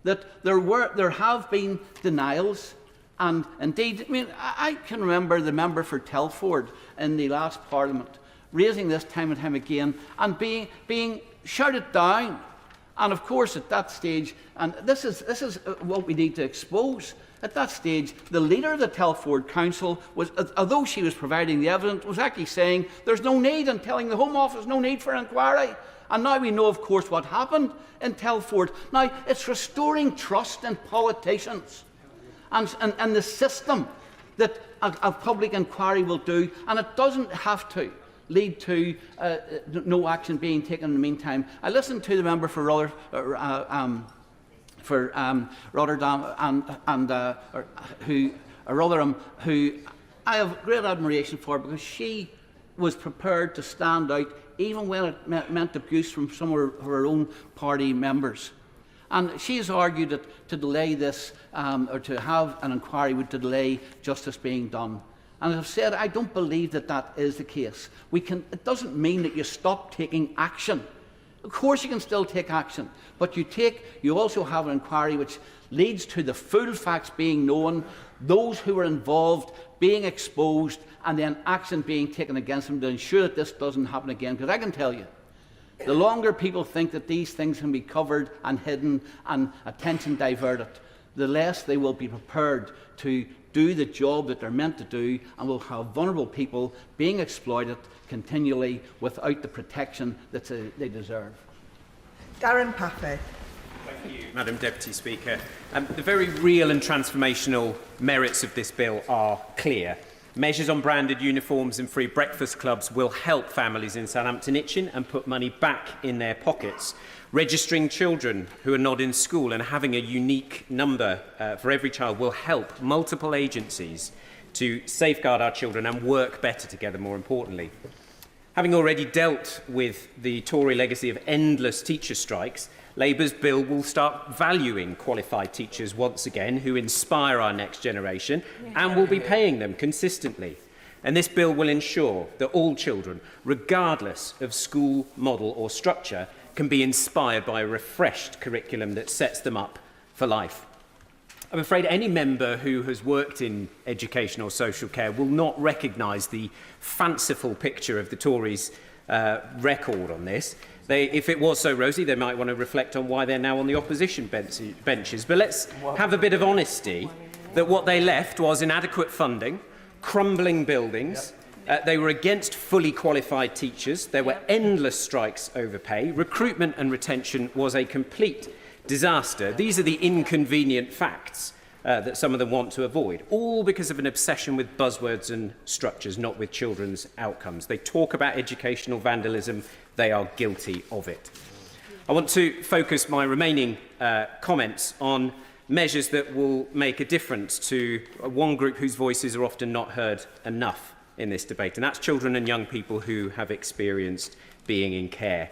that there have been denials. And indeed, I mean, I can remember the member for Telford in the last Parliament raising this time and time again and being shouted down. And of course, at that stage, and this is what we need to expose. At that stage, the leader of the Telford Council was, although she was providing the evidence, was actually saying there's no need, and telling the Home Office no need for an inquiry. And now we know, of course, what happened in Telford. Now, it's restoring trust in politicians and the system that a public inquiry will do, and it doesn't have to lead to no action being taken in the meantime. I listened to the member for Rotherham who I have great admiration for, because she was prepared to stand out even when it meant abuse from some of her own party members. And she has argued that to delay this, or to have an inquiry, would delay justice being done. And as I've said, I don't believe that that is the case. It doesn't mean that you stop taking action. Of course you can still take action, but you also have an inquiry which leads to the full facts being known, those who are involved being exposed, and then action being taken against them to ensure that this doesn't happen again. Because I can tell you, the longer people think that these things can be covered and hidden and attention diverted, the less they will be prepared to do the job that they're meant to do, and will have vulnerable people being exploited continually without the protection that they deserve. Darren Paffey. Thank you, Madam Deputy Speaker. The very real and transformational merits of this bill are clear. Measures on branded uniforms and free breakfast clubs will help families in Southampton itching and put money back in their pockets. Registering children who are not in school and having a unique number for every child will help multiple agencies to safeguard our children and work better together, more importantly. Having already dealt with the Tory legacy of endless teacher strikes, Labour's bill will start valuing qualified teachers once again who inspire our next generation and will be paying them consistently. And this bill will ensure that all children, regardless of school model or structure, can be inspired by a refreshed curriculum that sets them up for life. I'm afraid any member who has worked in education or social care will not recognise the fanciful picture of the Tories' record on this. If it was so rosy, they might want to reflect on why they're now on the opposition benches. But let's have a bit of honesty that what they left was inadequate funding, crumbling buildings. They were against fully qualified teachers. There were endless strikes over pay. Recruitment and retention was a complete disaster. These are the inconvenient facts that some of them want to avoid, all because of an obsession with buzzwords and structures, not with children's outcomes. They talk about educational vandalism. They are guilty of it. I want to focus my remaining comments on measures that will make a difference to one group whose voices are often not heard enough in this debate, and that's children and young people who have experienced being in care.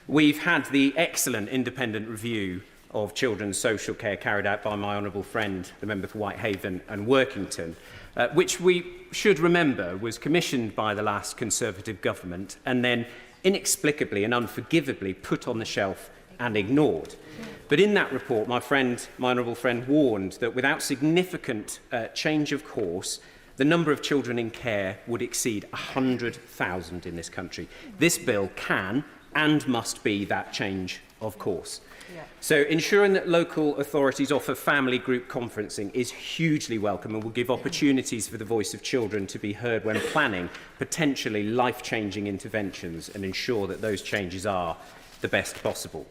We've had the excellent independent review of children's social care carried out by my honourable friend, the member for Whitehaven and Workington, which we should remember was commissioned by the last Conservative government and then inexplicably and unforgivably put on the shelf and ignored. But in that report, my honourable friend warned that without significant change of course, the number of children in care would exceed 100,000 in this country. This bill can and must be that change of course. So ensuring that local authorities offer family group conferencing is hugely welcome and will give opportunities for the voice of children to be heard when planning potentially life-changing interventions and ensure that those changes are the best possible.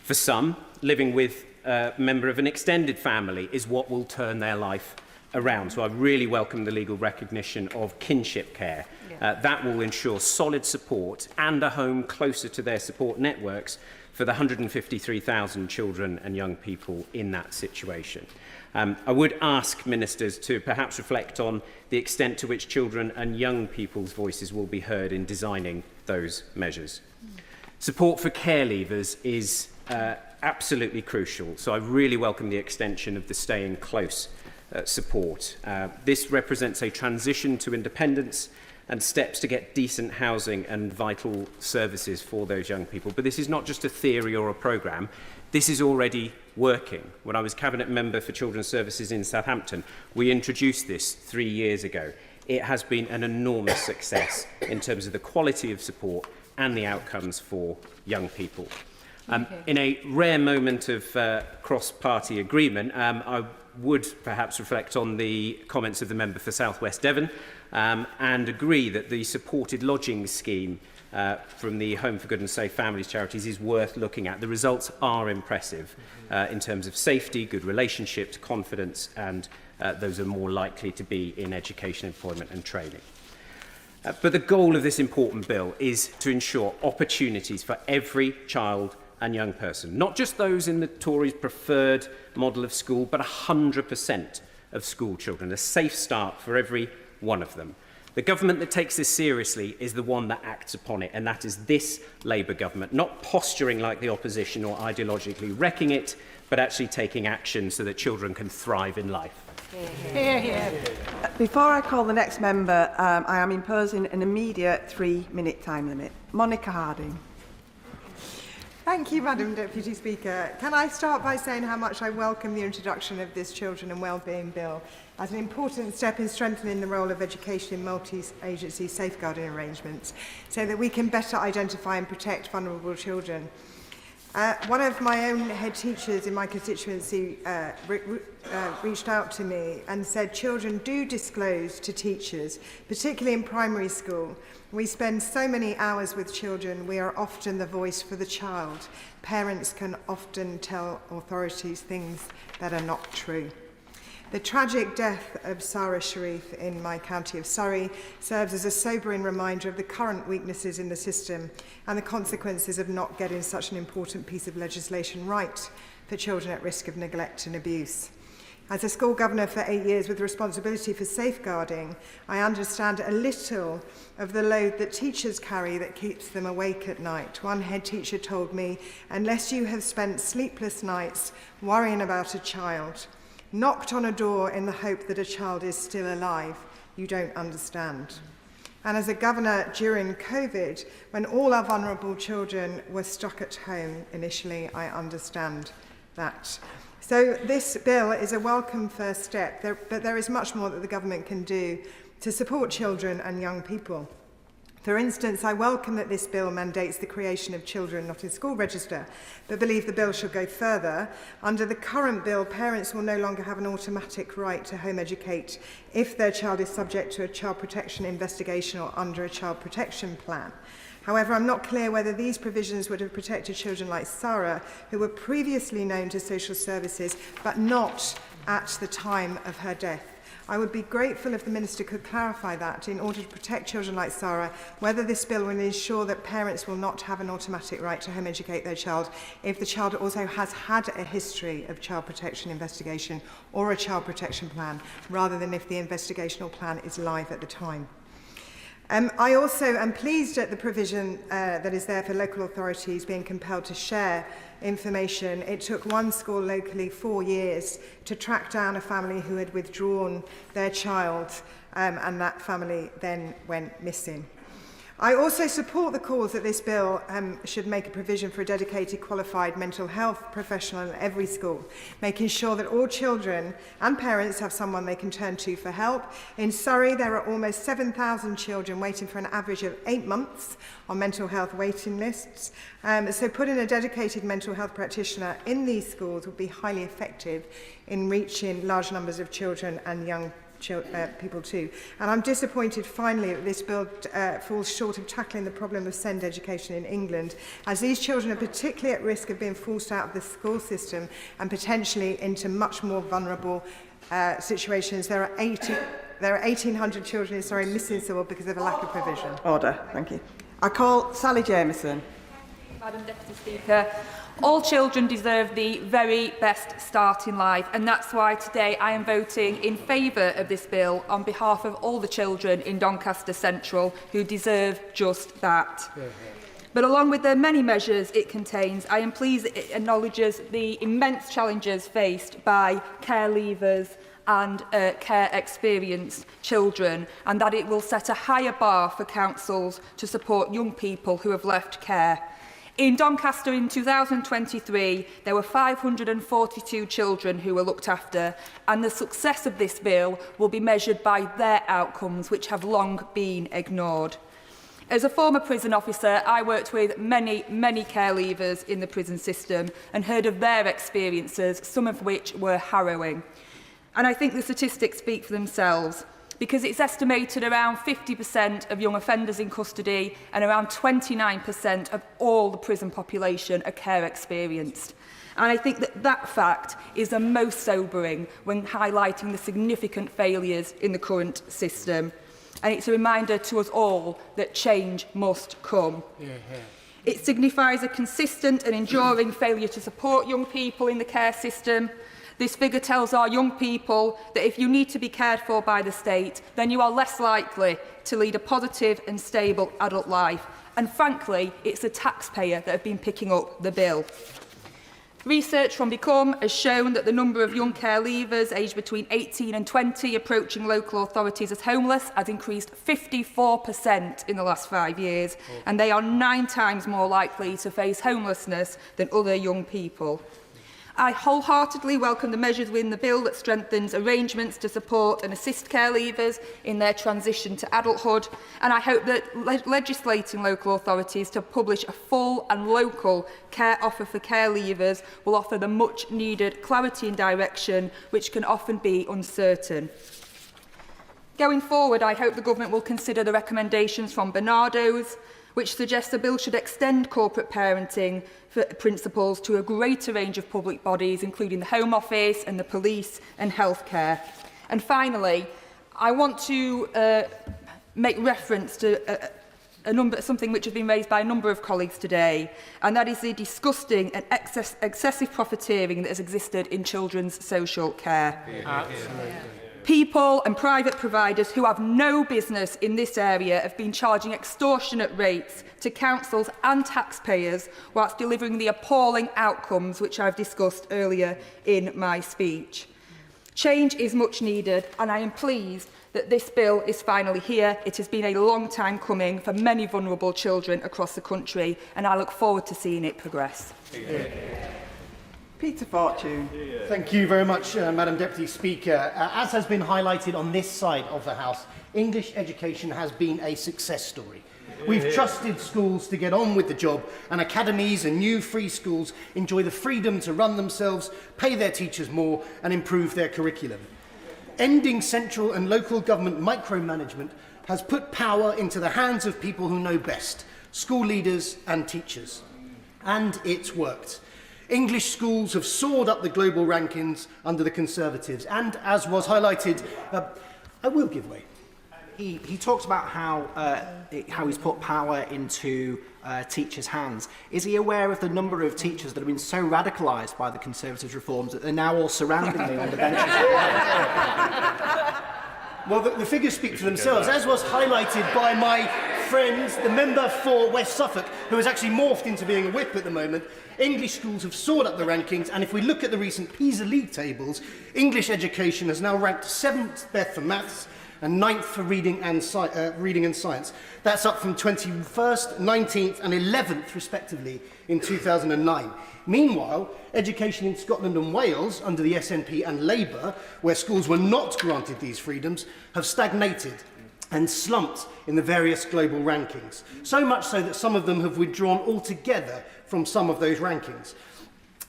For some, living with a member of an extended family is what will turn their life around. So I really welcome the legal recognition of kinship care. That will ensure solid support and a home closer to their support networks for the 153,000 children and young people in that situation. I would ask ministers to perhaps reflect on the extent to which children and young people's voices will be heard in designing those measures. Support for care leavers is absolutely crucial, so I really welcome the extension of the staying close support. This represents a transition to independence and steps to get decent housing and vital services for those young people. But this is not just a theory or a programme. This is already working. When I was Cabinet Member for Children's Services in Southampton, we introduced this 3 years ago. It has been an enormous success in terms of the quality of support and the outcomes for young people. In a rare moment of cross-party agreement, I would perhaps reflect on the comments of the member for South West Devon and agree that the supported lodging scheme from the Home for Good and Safe Families charities is worth looking at. The results are impressive in terms of safety, good relationships, confidence, and those are more likely to be in education, employment and training. But the goal of this important bill is to ensure opportunities for every child and young person, not just those in the Tories' preferred model of school, but 100% of school children, a safe start for every one of them. The government that takes this seriously is the one that acts upon it, and that is this Labour government, not posturing like the opposition or ideologically wrecking it, but actually taking action so that children can thrive in life. Hear, hear. Before I call the next member, I am imposing an immediate 3-minute time limit. Monica Harding. Thank you, Madam Deputy Speaker. Can I start by saying how much I welcome the introduction of this Children and Wellbeing Bill as an important step in strengthening the role of education in multi-agency safeguarding arrangements so that we can better identify and protect vulnerable children. One of my own head teachers in my constituency reached out to me and said children do disclose to teachers, particularly in primary school. We spend so many hours with children, we are often the voice for the child. Parents can often tell authorities things that are not true. The tragic death of Sarah Sharif in my county of Surrey serves as a sobering reminder of the current weaknesses in the system and the consequences of not getting such an important piece of legislation right for children at risk of neglect and abuse. As a school governor for 8 years with responsibility for safeguarding, I understand a little of the load that teachers carry that keeps them awake at night. One head teacher told me, unless you have spent sleepless nights worrying about a child, knocked on a door in the hope that a child is still alive, you don't understand. And as a governor during COVID, when all our vulnerable children were stuck at home initially, I understand that. So this bill is a welcome first step, but there is much more that the government can do to support children and young people. For instance, I welcome that this bill mandates the creation of children not in school register, but believe the bill should go further. Under the current bill, parents will no longer have an automatic right to home educate if their child is subject to a child protection investigation or under a child protection plan. However, I'm not clear whether these provisions would have protected children like Sarah, who were previously known to social services, but not at the time of her death. I would be grateful if the Minister could clarify that in order to protect children like Sarah, whether this bill will ensure that parents will not have an automatic right to home educate their child if the child also has had a history of child protection investigation or a child protection plan, rather than if the investigational plan is live at the time. I also am pleased at the provision that is there for local authorities being compelled to share information. It took one school locally 4 years to track down a family who had withdrawn their child, and that family then went missing. I also support the calls that this bill should make a provision for a dedicated qualified mental health professional in every school, making sure that all children and parents have someone they can turn to for help. In Surrey, there are almost 7,000 children waiting for an average of 8 months on mental health waiting lists. So putting a dedicated mental health practitioner in these schools would be highly effective in reaching large numbers of children and young people too. And I'm disappointed finally that this bill falls short of tackling the problem of SEND education in England, as these children are particularly at risk of being forced out of the school system and potentially into much more vulnerable situations. There are 1,800 children in Surrey missing school because of a lack of provision. Order, thank you. I call Sally Jameson. Madam Deputy Speaker, all children deserve the very best start in life, and that's why today I am voting in favour of this bill on behalf of all the children in Doncaster Central who deserve just that. But along with the many measures it contains, I am pleased that it acknowledges the immense challenges faced by care leavers and care experienced children, and that it will set a higher bar for councils to support young people who have left care. In Doncaster in 2023, there were 542 children who were looked after, and the success of this bill will be measured by their outcomes, which have long been ignored. As a former prison officer, I worked with many care leavers in the prison system and heard of their experiences, some of which were harrowing. And I think the statistics speak for themselves, because it's estimated around 50% of young offenders in custody and around 29% of all the prison population are care experienced. And I think that that fact is the most sobering when highlighting the significant failures in the current system. And it's a reminder to us all that change must come. It signifies a consistent and enduring failure to support young people in the care system. This figure tells our young people that if you need to be cared for by the state, then you are less likely to lead a positive and stable adult life. And frankly, it's the taxpayer that have been picking up the bill. Research from Become has shown that the number of young care leavers aged between 18 and 20 approaching local authorities as homeless has increased 54% in the last 5 years, and they are 9 times more likely to face homelessness than other young people. I wholeheartedly welcome the measures within the bill that strengthens arrangements to support and assist care leavers in their transition to adulthood, and I hope that legislating local authorities to publish a full and local care offer for care leavers will offer the much needed clarity and direction, which can often be uncertain. Going forward, I hope the Government will consider the recommendations from Bernardo's, which suggests the bill should extend corporate parenting principles to a greater range of public bodies, including the Home Office and the police and healthcare. And finally, I want to make reference to something which has been raised by a number of colleagues today, and that is the disgusting and excessive profiteering that has existed in children's social care. People and private providers who have no business in this area have been charging extortionate rates to councils and taxpayers whilst delivering the appalling outcomes which I've discussed earlier in my speech. Change is much needed, and I am pleased that this bill is finally here. It has been a long time coming for many vulnerable children across the country, and I look forward to seeing it progress. Peter Fortune. Thank you very much, Madam Deputy Speaker. As has been highlighted on this side of the House, English education has been a success story. We've trusted schools to get on with the job, and academies and new free schools enjoy the freedom to run themselves, pay their teachers more, and improve their curriculum. Ending central and local government micromanagement has put power into the hands of people who know best, school leaders and teachers. And it's worked. English schools have soared up the global rankings under the Conservatives, and as was highlighted, I will give way. He talks about how he's put power into teachers' hands. Is he aware of the number of teachers that have been so radicalised by the Conservatives' reforms that they're now all surrounding me on the benches? Well, the figures speak for themselves, as was highlighted by my friend, the member for West Suffolk, who has actually morphed into being a whip at the moment. English schools have soared up the rankings, and if we look at the recent PISA League tables, English education has now ranked 7th best for maths and 9th for reading and science. That's up from 21st, 19th and 11th, respectively, in 2009. Meanwhile, education in Scotland and Wales, under the SNP and Labour, where schools were not granted these freedoms, have stagnated and slumped in the various global rankings. So much so that some of them have withdrawn altogether from some of those rankings.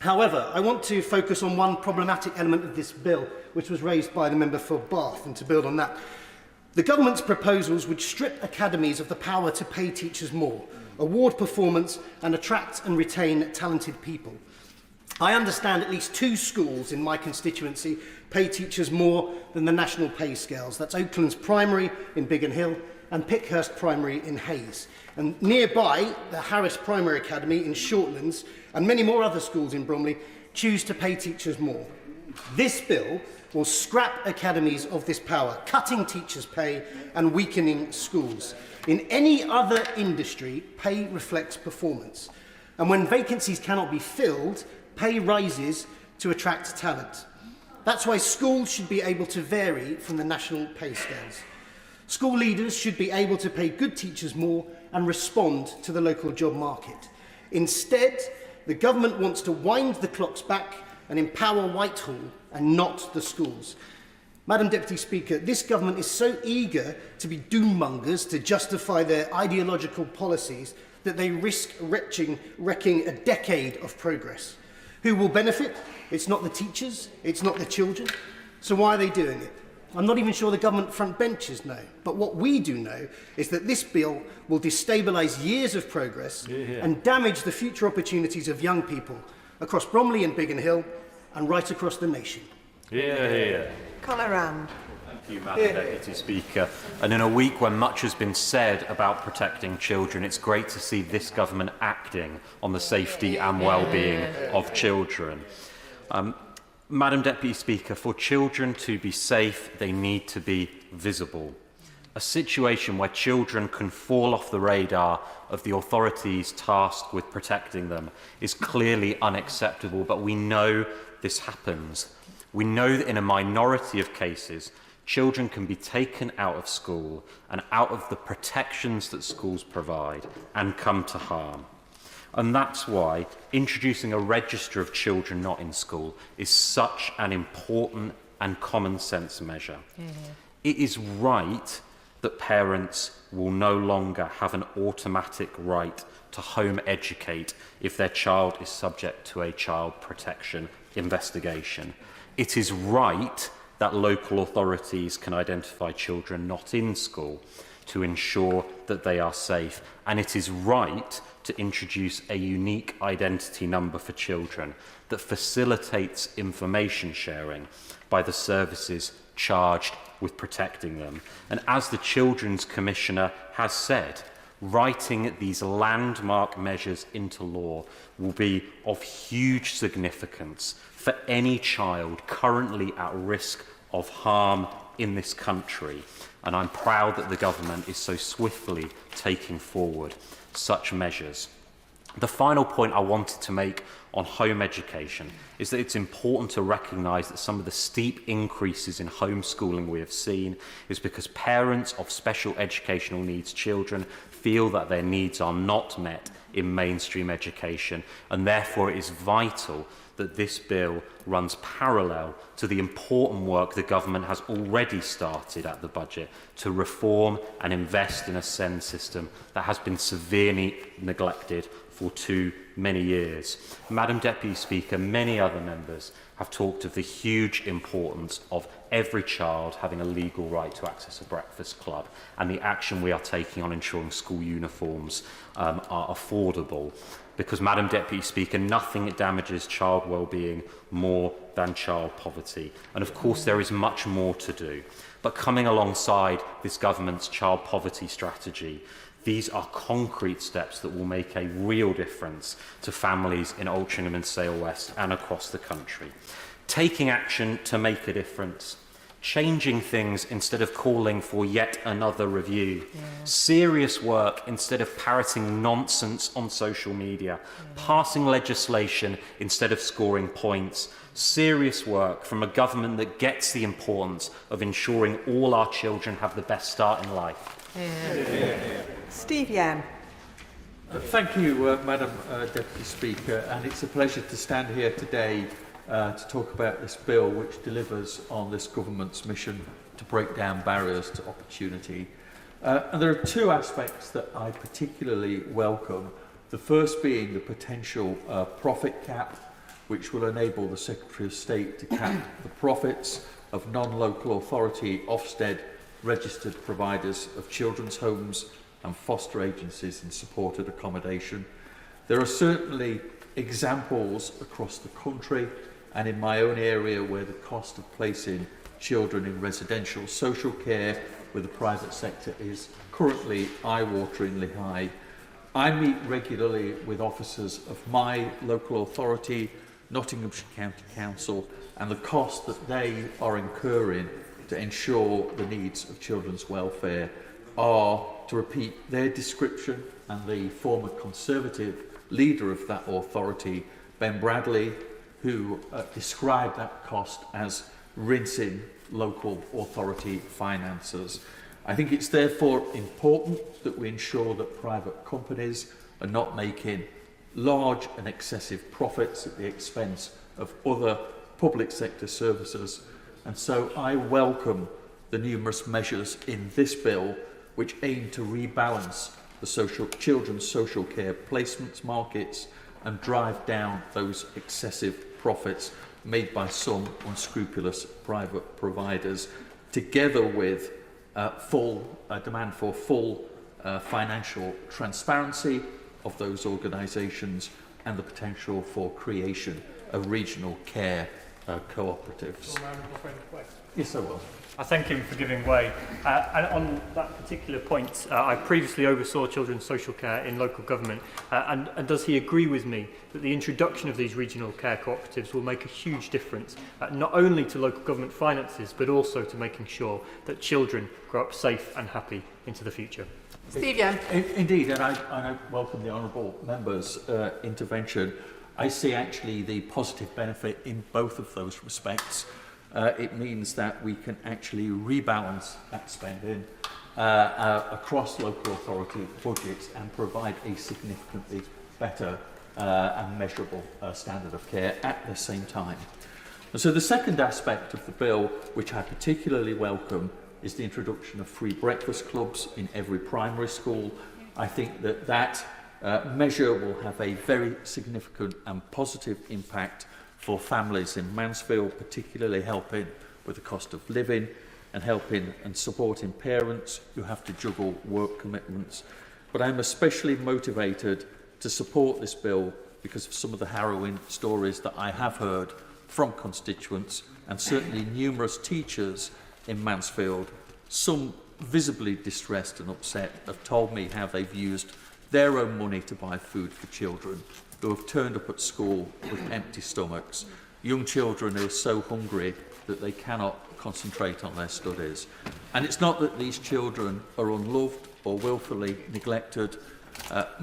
However, I want to focus on one problematic element of this bill, which was raised by the member for Bath, and to build on that. The government's proposals would strip academies of the power to pay teachers more, award performance and attract and retain talented people. I understand at least 2 schools in my constituency pay teachers more than the national pay scales. That's Oakland's Primary in Biggin Hill and Pickhurst Primary in Hayes. And nearby, the Harris Primary Academy in Shortlands and many more other schools in Bromley choose to pay teachers more. This bill will scrap academies of this power, cutting teachers' pay and weakening schools. In any other industry, pay reflects performance. And when vacancies cannot be filled, pay rises to attract talent. That's why schools should be able to vary from the national pay scales. School leaders should be able to pay good teachers more and respond to the local job market. Instead, the government wants to wind the clocks back and empower Whitehall and not the schools. Madam Deputy Speaker, this government is so eager to be doom-mongers to justify their ideological policies that they risk wrecking a decade of progress. Who will benefit? It's not the teachers, it's not the children. So why are they doing it? I'm not even sure the government front benches know. But what we do know is that this bill will destabilise years of progress and damage the future opportunities of young people across Bromley and Biggin Hill and right across the nation. Connor Rand. Thank you, Madam Deputy Speaker. And in a week when much has been said about protecting children, it's great to see this government acting on the safety and well-being of children. Madam Deputy Speaker, for children to be safe, they need to be visible. A situation where children can fall off the radar of the authorities tasked with protecting them is clearly unacceptable, but we know this happens. We know that in a minority of cases, children can be taken out of school and out of the protections that schools provide and come to harm. And that's why introducing a register of children not in school is such an important and common sense measure. It is right that parents will no longer have an automatic right to home educate if their child is subject to a child protection investigation. It is right that local authorities can identify children not in school. to ensure that they are safe. And it is right to introduce a unique identity number for children that facilitates information sharing by the services charged with protecting them. And as the Children's Commissioner has said, writing these landmark measures into law will be of huge significance for any child currently at risk of harm in this country. And I'm proud that the government is so swiftly taking forward such measures. The final point I wanted to make on home education is that it's important to recognise that some of the steep increases in homeschooling we have seen is because parents of special educational needs children feel that their needs are not met in mainstream education, and therefore it is vital that this bill runs parallel to the important work the government has already started at the budget to reform and invest in a SEND system that has been severely neglected for too many years. Madam Deputy Speaker, many other members have talked of the huge importance of every child having a legal right to access a breakfast club and the action we are taking on ensuring school uniforms are affordable. Because, Madam Deputy Speaker, nothing damages child well-being more than child poverty. And of course there is much more to do. But coming alongside this government's child poverty strategy, these are concrete steps that will make a real difference to families in Altrincham and Sale West and across the country. Taking action to make a difference, changing things instead of calling for yet another review, serious work instead of parroting nonsense on social media, passing legislation instead of scoring points, serious work from a government that gets the importance of ensuring all our children have the best start in life. Steve Yam. Thank you, Madam Deputy Speaker, and it's a pleasure to stand here today to talk about this bill which delivers on this government's mission to break down barriers to opportunity. And there are two aspects that I particularly welcome. The first being the potential profit cap, which will enable the Secretary of State to cap the profits of non-local authority Ofsted registered providers of children's homes and foster agencies in supported accommodation. There are certainly examples across the country and in my own area where the cost of placing children in residential social care with the private sector is currently eye-wateringly high. I meet regularly with officers of my local authority, Nottinghamshire County Council, and the cost that they are incurring to ensure the needs of children's welfare are, to repeat their description, and the former Conservative leader of that authority, Ben Bradley, who described that cost as rinsing local authority finances. I think it's therefore important that we ensure that private companies are not making large and excessive profits at the expense of other public sector services. And so I welcome the numerous measures in this bill which aim to rebalance the children's social care placements markets and drive down those excessive profits made by some unscrupulous private providers, together with demand for full financial transparency of those organisations and the potential for creation of regional care cooperatives. Yes, I will. I thank him for giving way. And on that particular point, I previously oversaw children's social care in local government. And does he agree with me that the introduction of these regional care cooperatives will make a huge difference, not only to local government finances, but also to making sure that children grow up safe and happy into the future? Steve Young. Indeed, and I welcome the honourable member's intervention. I see actually the positive benefit in both of those respects. It means that we can actually rebalance that spending across local authority budgets and provide a significantly better and measurable standard of care at the same time. And so the second aspect of the bill, which I particularly welcome, is the introduction of free breakfast clubs in every primary school. I think that measure will have a very significant and positive impact for families in Mansfield, particularly helping with the cost of living. and helping and supporting parents who have to juggle work commitments. But I'm especially motivated to support this bill because of some of the harrowing stories that I have heard from constituents and certainly numerous teachers in Mansfield, some visibly distressed and upset, have told me how they've used their own money to buy food for children who have turned up at school with empty stomachs, young children who are so hungry that they cannot concentrate on their studies. And it's not that these children are unloved or willfully neglected.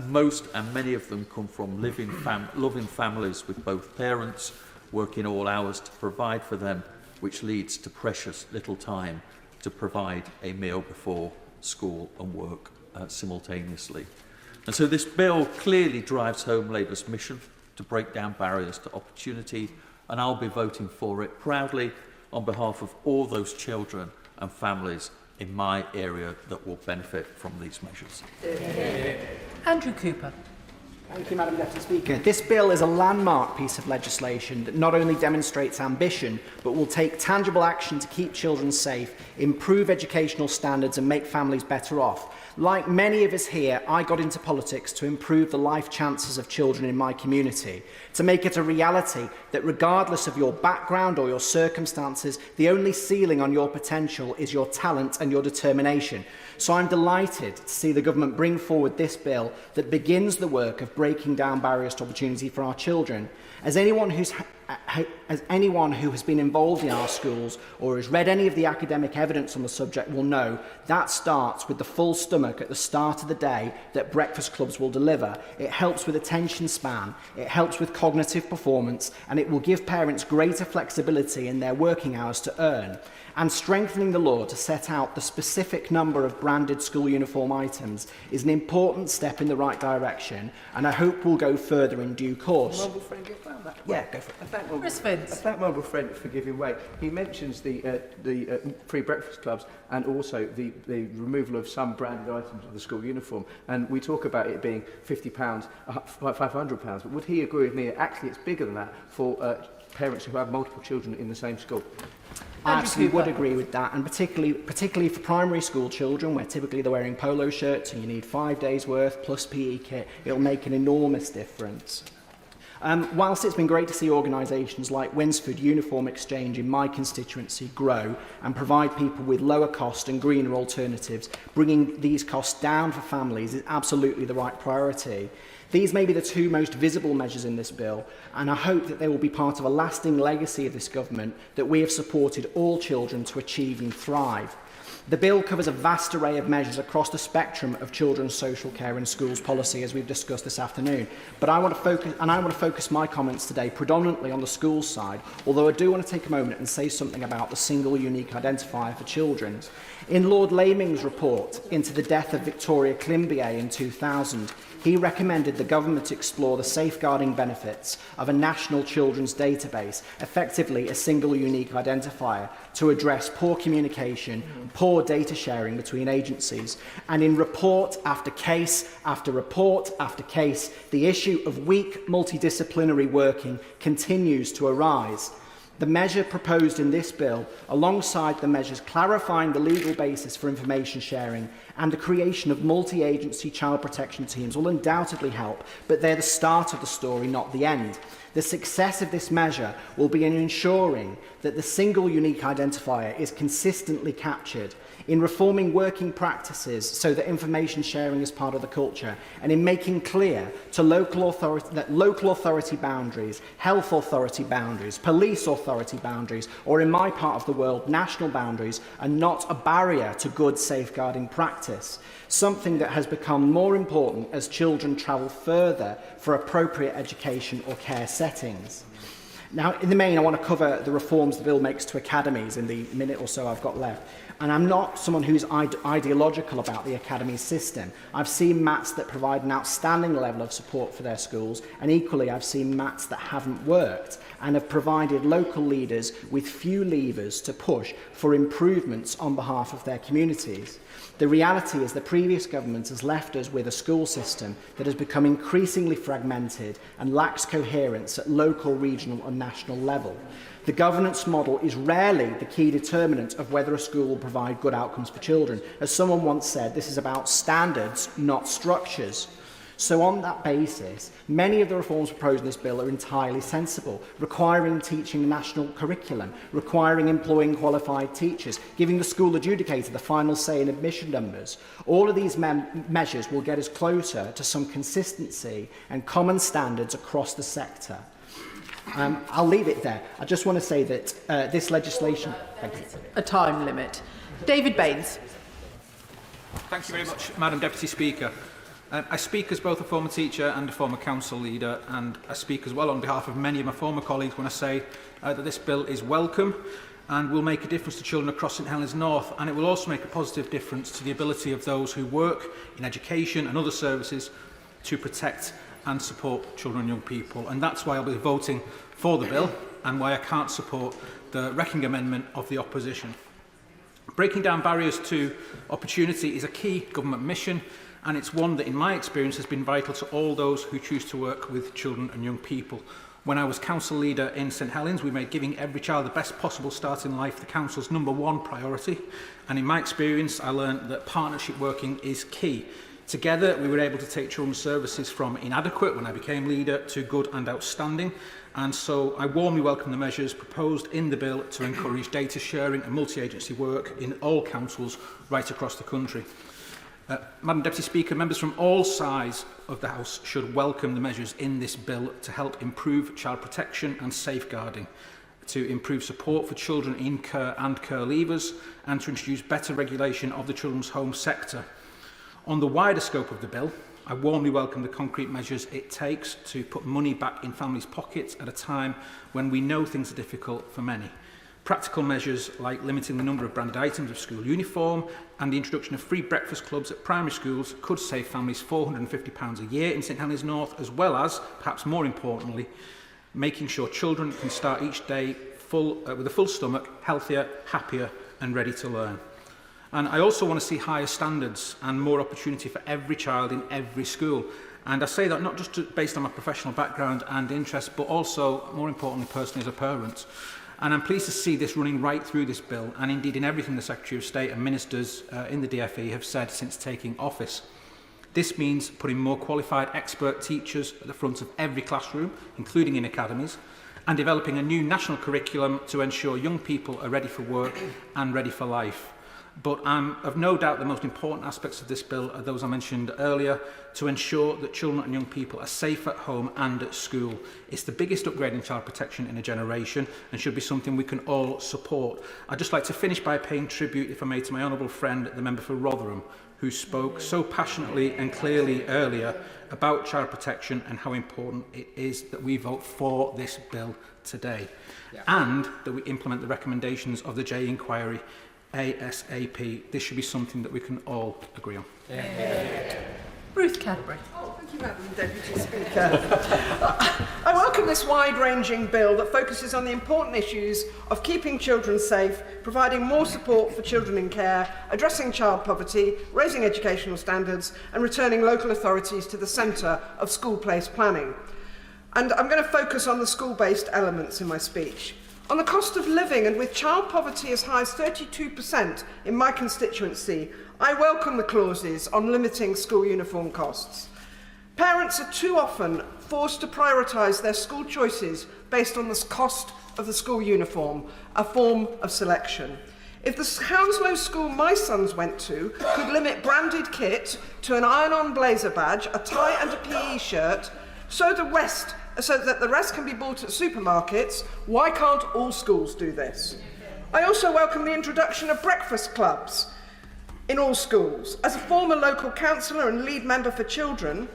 Most and many of them come from loving families with both parents working all hours to provide for them, which leads to precious little time to provide a meal before school and work simultaneously. And so this bill clearly drives home Labour's mission to break down barriers to opportunity, and I'll be voting for it proudly on behalf of all those children and families in my area that will benefit from these measures. Andrew Cooper. Thank you, Madam Deputy Speaker. This bill is a landmark piece of legislation that not only demonstrates ambition, but will take tangible action to keep children safe, improve educational standards and make families better off. Like many of us here, I got into politics to improve the life chances of children in my community, to make it a reality that regardless of your background or your circumstances, the only ceiling on your potential is your talent and your determination. So I'm delighted to see the government bring forward this bill that begins the work of breaking down barriers to opportunity for our children. As anyone who has been involved in our schools or has read any of the academic evidence on the subject will know, that starts with the full stomach at the start of the day that breakfast clubs will deliver. It helps with attention span, it helps with cognitive performance, and it will give parents greater flexibility in their working hours to earn. And strengthening the law to set out the specific number of branded school uniform items is an important step in the right direction, and I hope we'll go further in due course. Honourable friend, get round that. Yeah, go for it. I thank my honourable friend for giving way. He mentions the free breakfast clubs and also the removal of some branded items of the school uniform. And we talk about it being £50, £500. But would he agree with me that actually it's bigger than that for parents who have multiple children in the same school? I absolutely would agree with that, and particularly for primary school children, where typically they're wearing polo shirts and you need 5 days' worth plus PE kit, it'll make an enormous difference. Whilst it's been great to see organisations like Winsford Uniform Exchange in my constituency grow and provide people with lower cost and greener alternatives, bringing these costs down for families is absolutely the right priority. These may be the two most visible measures in this bill, and I hope that they will be part of a lasting legacy of this government that we have supported all children to achieve and thrive. The bill covers a vast array of measures across the spectrum of children's social care and schools policy, as we've discussed this afternoon. But I want to focus my comments today predominantly on the schools side, although I do want to take a moment and say something about the single unique identifier for children. In Lord Laming's report into the death of Victoria Climbié in 2000, he recommended the government explore the safeguarding benefits of a national children's database, effectively a single unique identifier, to address poor communication, poor data sharing between agencies. And in report after case after report after case, the issue of weak multidisciplinary working continues to arise. The measure proposed in this bill, alongside the measures clarifying the legal basis for information sharing and the creation of multi-agency child protection teams, will undoubtedly help, but they're the start of the story, not the end. The success of this measure will be in ensuring that the single unique identifier is consistently captured, in reforming working practices so that information sharing is part of the culture, and in making clear to local authority boundaries, health authority boundaries, police authority boundaries, or in my part of the world, national boundaries, are not a barrier to good safeguarding practice, something that has become more important as children travel further for appropriate education or care settings. Now, in the main, I want to cover the reforms the bill makes to academies in the minute or so I've got left. And I'm not someone who's ideological about the academy system. I've seen MATs that provide an outstanding level of support for their schools, and equally I've seen MATs that haven't worked and have provided local leaders with few levers to push for improvements on behalf of their communities. The reality is the previous government has left us with a school system that has become increasingly fragmented and lacks coherence at local, regional and national level. The governance model is rarely the key determinant of whether a school will provide good outcomes for children. As someone once said, this is about standards, not structures. So on that basis, many of the reforms proposed in this bill are entirely sensible, requiring teaching a national curriculum, requiring employing qualified teachers, giving the school adjudicator the final say in admission numbers. All of these measures will get us closer to some consistency and common standards across the sector. I'll leave it there. I just want to say that this legislation... Thank you. A time limit. David Baines. Thank you very much, Madam Deputy Speaker. I speak as both a former teacher and a former council leader, and I speak as well on behalf of many of my former colleagues when I say that this bill is welcome and will make a difference to children across St Helens North, and it will also make a positive difference to the ability of those who work in education and other services to protect and support children and young people. And that's why I'll be voting for the bill and why I can't support the wrecking amendment of the opposition. Breaking down barriers to opportunity is a key government mission, and it's one that, in my experience, has been vital to all those who choose to work with children and young people. When I was council leader in St Helens, we made giving every child the best possible start in life the council's #1 priority. And in my experience, I learned that partnership working is key. Together, we were able to take children's services from inadequate when I became leader to good and outstanding. And so I warmly welcome the measures proposed in the bill to encourage data sharing and multi-agency work in all councils right across the country. Madam Deputy Speaker, members from all sides of the House should welcome the measures in this bill to help improve child protection and safeguarding, to improve support for children in care and care leavers, and to introduce better regulation of the children's home sector. On the wider scope of the bill, I warmly welcome the concrete measures it takes to put money back in families' pockets at a time when we know things are difficult for many. Practical measures like limiting the number of branded items of school uniform and the introduction of free breakfast clubs at primary schools could save families £450 a year in St Helens North, as well as, perhaps more importantly, making sure children can start each day with a full stomach, healthier, happier and ready to learn. And I also want to see higher standards and more opportunity for every child in every school. And I say that not just based on my professional background and interest, but also, more importantly, personally as a parent. And I'm pleased to see this running right through this bill, and indeed in everything the Secretary of State and ministers in the DfE have said since taking office. This means putting more qualified expert teachers at the front of every classroom, including in academies, and developing a new national curriculum to ensure young people are ready for work and ready for life. But I'm of no doubt the most important aspects of this bill are those I mentioned earlier, to ensure that children and young people are safe at home and at school. It's the biggest upgrade in child protection in a generation and should be something we can all support. I'd just like to finish by paying tribute, if I may, to my honourable friend, the member for Rotherham, who spoke so passionately and clearly earlier about child protection and how important it is that we vote for this bill today, and that we implement the recommendations of the J inquiry ASAP. This should be something that we can all agree on. Ruth Cadbury. Thank you, Madam Deputy Speaker. I welcome this wide-ranging bill that focuses on the important issues of keeping children safe, providing more support for children in care, addressing child poverty, raising educational standards, and returning local authorities to the centre of school-placed planning. And I'm going to focus on the school-based elements in my speech. On the cost of living, and with child poverty as high as 32% in my constituency, I welcome the clauses on limiting school uniform costs. Parents are too often forced to prioritise their school choices based on the cost of the school uniform, a form of selection. If the Hounslow school my sons went to could limit branded kit to an iron-on blazer badge, a tie and a PE shirt, so that the rest can be bought at supermarkets, why can't all schools do this? I also welcome the introduction of breakfast clubs in all schools. As a former local councillor and lead member for children,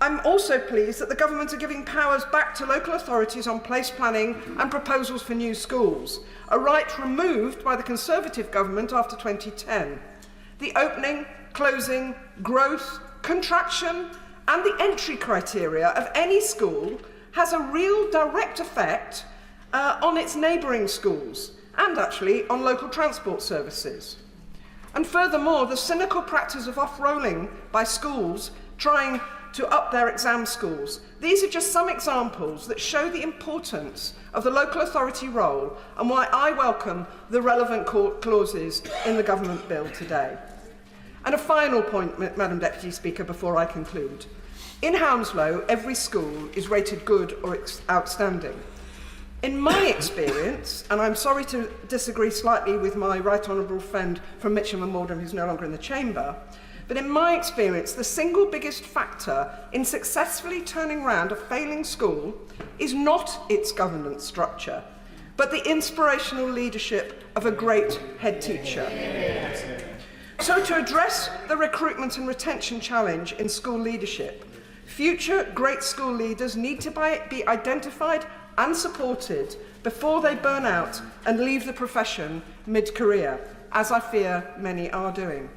I'm also pleased that the government are giving powers back to local authorities on place planning and proposals for new schools, a right removed by the Conservative government after 2010. The opening, closing, growth, contraction, and the entry criteria of any school has a real direct effect on its neighbouring schools and actually on local transport services. And furthermore, the cynical practice of off-rolling by schools trying to up their exam scores. These are just some examples that show the importance of the local authority role and why I welcome the relevant clauses in the government bill today. And a final point, Madam Deputy Speaker, before I conclude. In Hounslow, every school is rated good or outstanding. In my experience, and I'm sorry to disagree slightly with my right honourable friend from Mitcham and Morden, who's no longer in the chamber, but in my experience, the single biggest factor in successfully turning round a failing school is not its governance structure, but the inspirational leadership of a great head teacher. So to address the recruitment and retention challenge in school leadership, future great school leaders need to be identified and supported before they burn out and leave the profession mid-career, as I fear many are doing.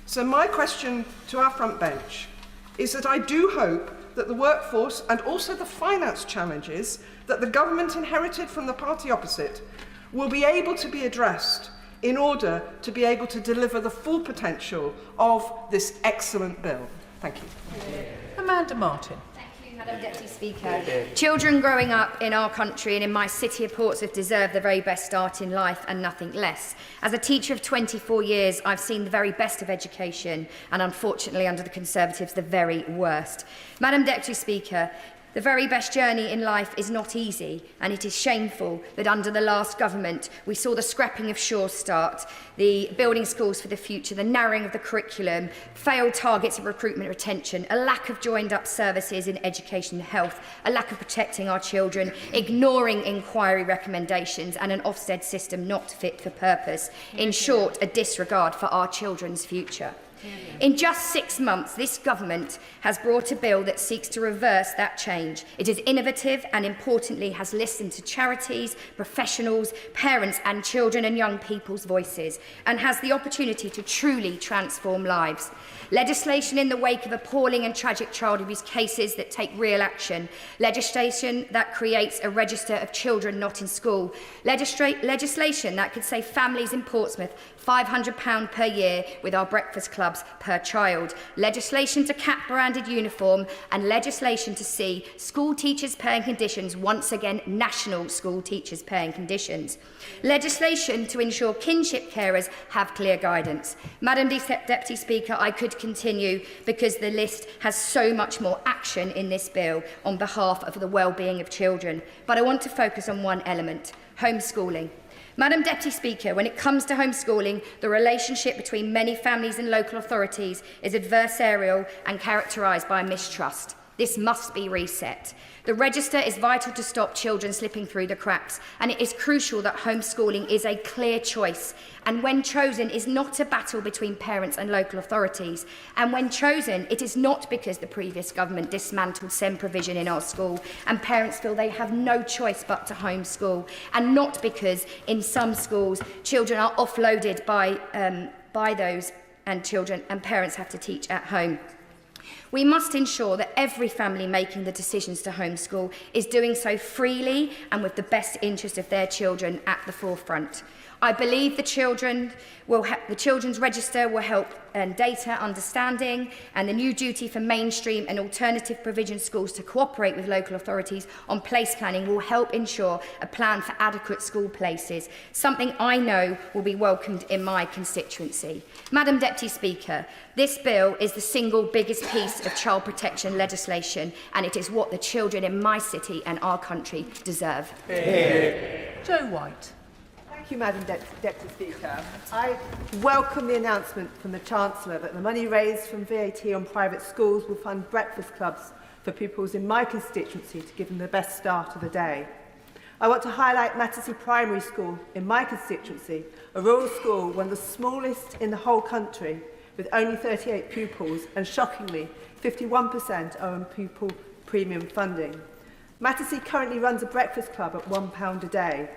So my question to our front bench is that I do hope that the workforce and also the finance challenges that the government inherited from the party opposite will be able to be addressed in order to be able to deliver the full potential of this excellent bill. Thank you. Amanda Martin. Madam Deputy Speaker. Children growing up in our country and in my city of Portsmouth deserve the very best start in life and nothing less. As a teacher of 24 years, I've seen the very best of education and unfortunately under the Conservatives, the very worst. Madam Deputy Speaker, the very best journey in life is not easy, and it is shameful that under the last government we saw the scrapping of Sure Start, the building schools for the future, the narrowing of the curriculum, failed targets of recruitment and retention, a lack of joined-up services in education and health, a lack of protecting our children, ignoring inquiry recommendations, and an Ofsted system not fit for purpose. In short, a disregard for our children's future. In just 6 months, this government has brought a bill that seeks to reverse that change. It is innovative and, importantly, has listened to charities, professionals, parents and children and young people's voices and has the opportunity to truly transform lives. Legislation in the wake of appalling and tragic child abuse cases that take real action. Legislation that creates a register of children not in school. Legislation that could save families in Portsmouth £500 per year with our breakfast clubs per child. Legislation to cap branded uniform and legislation to see school teachers' paying conditions once again national school teachers' paying conditions. Legislation to ensure kinship carers have clear guidance. Madam Deputy Speaker, I could continue because the list has so much more action in this bill on behalf of the well-being of children. But I want to focus on one element, homeschooling. Madam Deputy Speaker, when it comes to homeschooling, the relationship between many families and local authorities is adversarial and characterised by mistrust. This must be reset. The register is vital to stop children slipping through the cracks, and it is crucial that homeschooling is a clear choice, and when chosen is not a battle between parents and local authorities, and when chosen it is not because the previous government dismantled SEND provision in our school and parents feel they have no choice but to homeschool, and not because in some schools children are offloaded by those and children and parents have to teach at home. We must ensure that every family making the decisions to homeschool is doing so freely and with the best interest of their children at the forefront. I believe the children's register will help data understanding, and the new duty for mainstream and alternative provision schools to cooperate with local authorities on place planning will help ensure a plan for adequate school places, something I know will be welcomed in my constituency. Madam Deputy Speaker, this bill is the single biggest piece of child protection legislation, and it is what the children in my city and our country deserve. Joe White. Thank you, Madam Deputy Speaker. I welcome the announcement from the Chancellor that the money raised from VAT on private schools will fund breakfast clubs for pupils in my constituency to give them the best start of the day. I want to highlight Mattersey Primary School in my constituency, a rural school, one of the smallest in the whole country, with only 38 pupils, and shockingly, 51% are on pupil premium funding. Mattersey currently runs a breakfast club at £1 a day.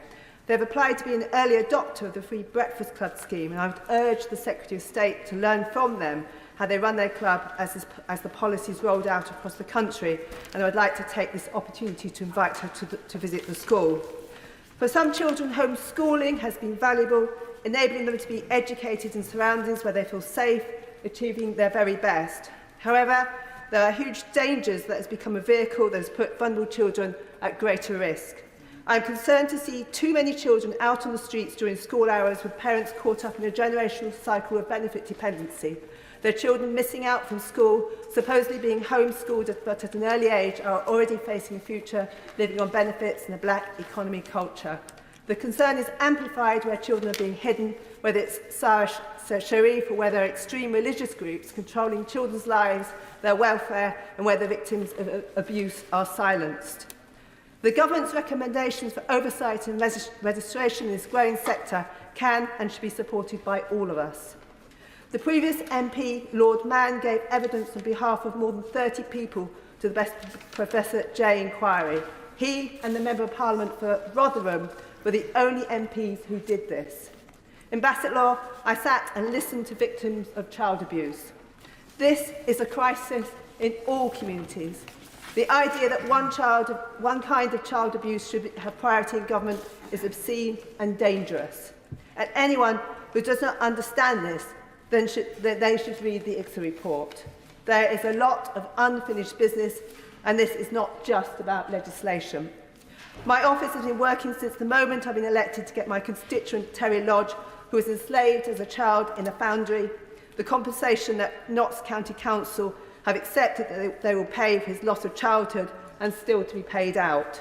They've applied to be an early adopter of the Free Breakfast Club scheme, and I would urge the Secretary of State to learn from them how they run their club as the policy is rolled out across the country, and I would like to take this opportunity to invite her to visit the school. For some children, homeschooling has been valuable, enabling them to be educated in surroundings where they feel safe, achieving their very best. However, there are huge dangers that has become a vehicle that has put vulnerable children at greater risk. I am concerned to see too many children out on the streets during school hours with parents caught up in a generational cycle of benefit dependency. Their children missing out from school, supposedly being homeschooled but at an early age, are already facing a future living on benefits in a black economy culture. The concern is amplified where children are being hidden, whether it's Sharif or whether extreme religious groups controlling children's lives, their welfare, and whether victims of abuse are silenced. The government's recommendations for oversight and registration in this growing sector can and should be supported by all of us. The previous MP, Lord Mann, gave evidence on behalf of more than 30 people to the Best Professor J inquiry. He and the Member of Parliament for Rotherham were the only MPs who did this. In Bassetlaw, I sat and listened to victims of child abuse. This is a crisis in all communities. The idea that one kind of child abuse should have priority in government is obscene and dangerous. And anyone who does not understand this, then they should read the ICSA report. There is a lot of unfinished business, and this is not just about legislation. My office has been working since the moment I've been elected to get my constituent Terry Lodge, who was enslaved as a child in a foundry, the compensation that Notts County Council have accepted that they will pay for his loss of childhood and still to be paid out.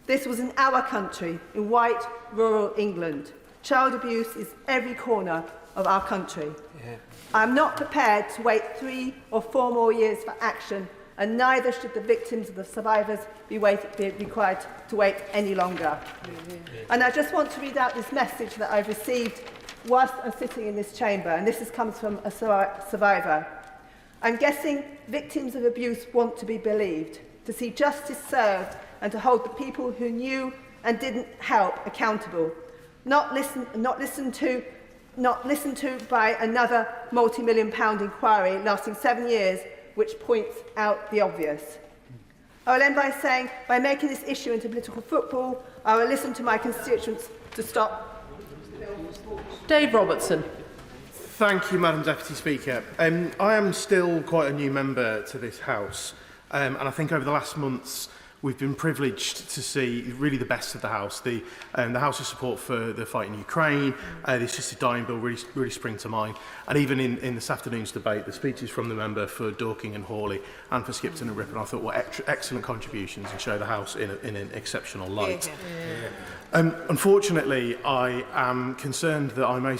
This was in our country, in white, rural England. Child abuse is every corner of our country. I'm not prepared to wait 3 or 4 more years for action, and neither should the victims or the survivors be required to wait any longer. And I just want to read out this message that I've received whilst I'm sitting in this chamber, and this comes from a survivor. I'm guessing victims of abuse want to be believed, to see justice served, and to hold the people who knew and didn't help accountable, not listened to by another multi-million-pound inquiry lasting 7 years, which points out the obvious. I will end by saying, by making this issue into political football, I will listen to my constituents to stop. Dave Robertson. Thank you, Madam Deputy Speaker. I am still quite a new member to this House, and I think over the last months we've been privileged to see really the best of the House. The House's support for the fight in Ukraine, the assisted dying bill really spring to mind. And even in this afternoon's debate, the speeches from the member for Dorking and Hawley and for Skipton and Ripon I thought were excellent contributions and show the House in an exceptional light. Unfortunately, I am concerned that I may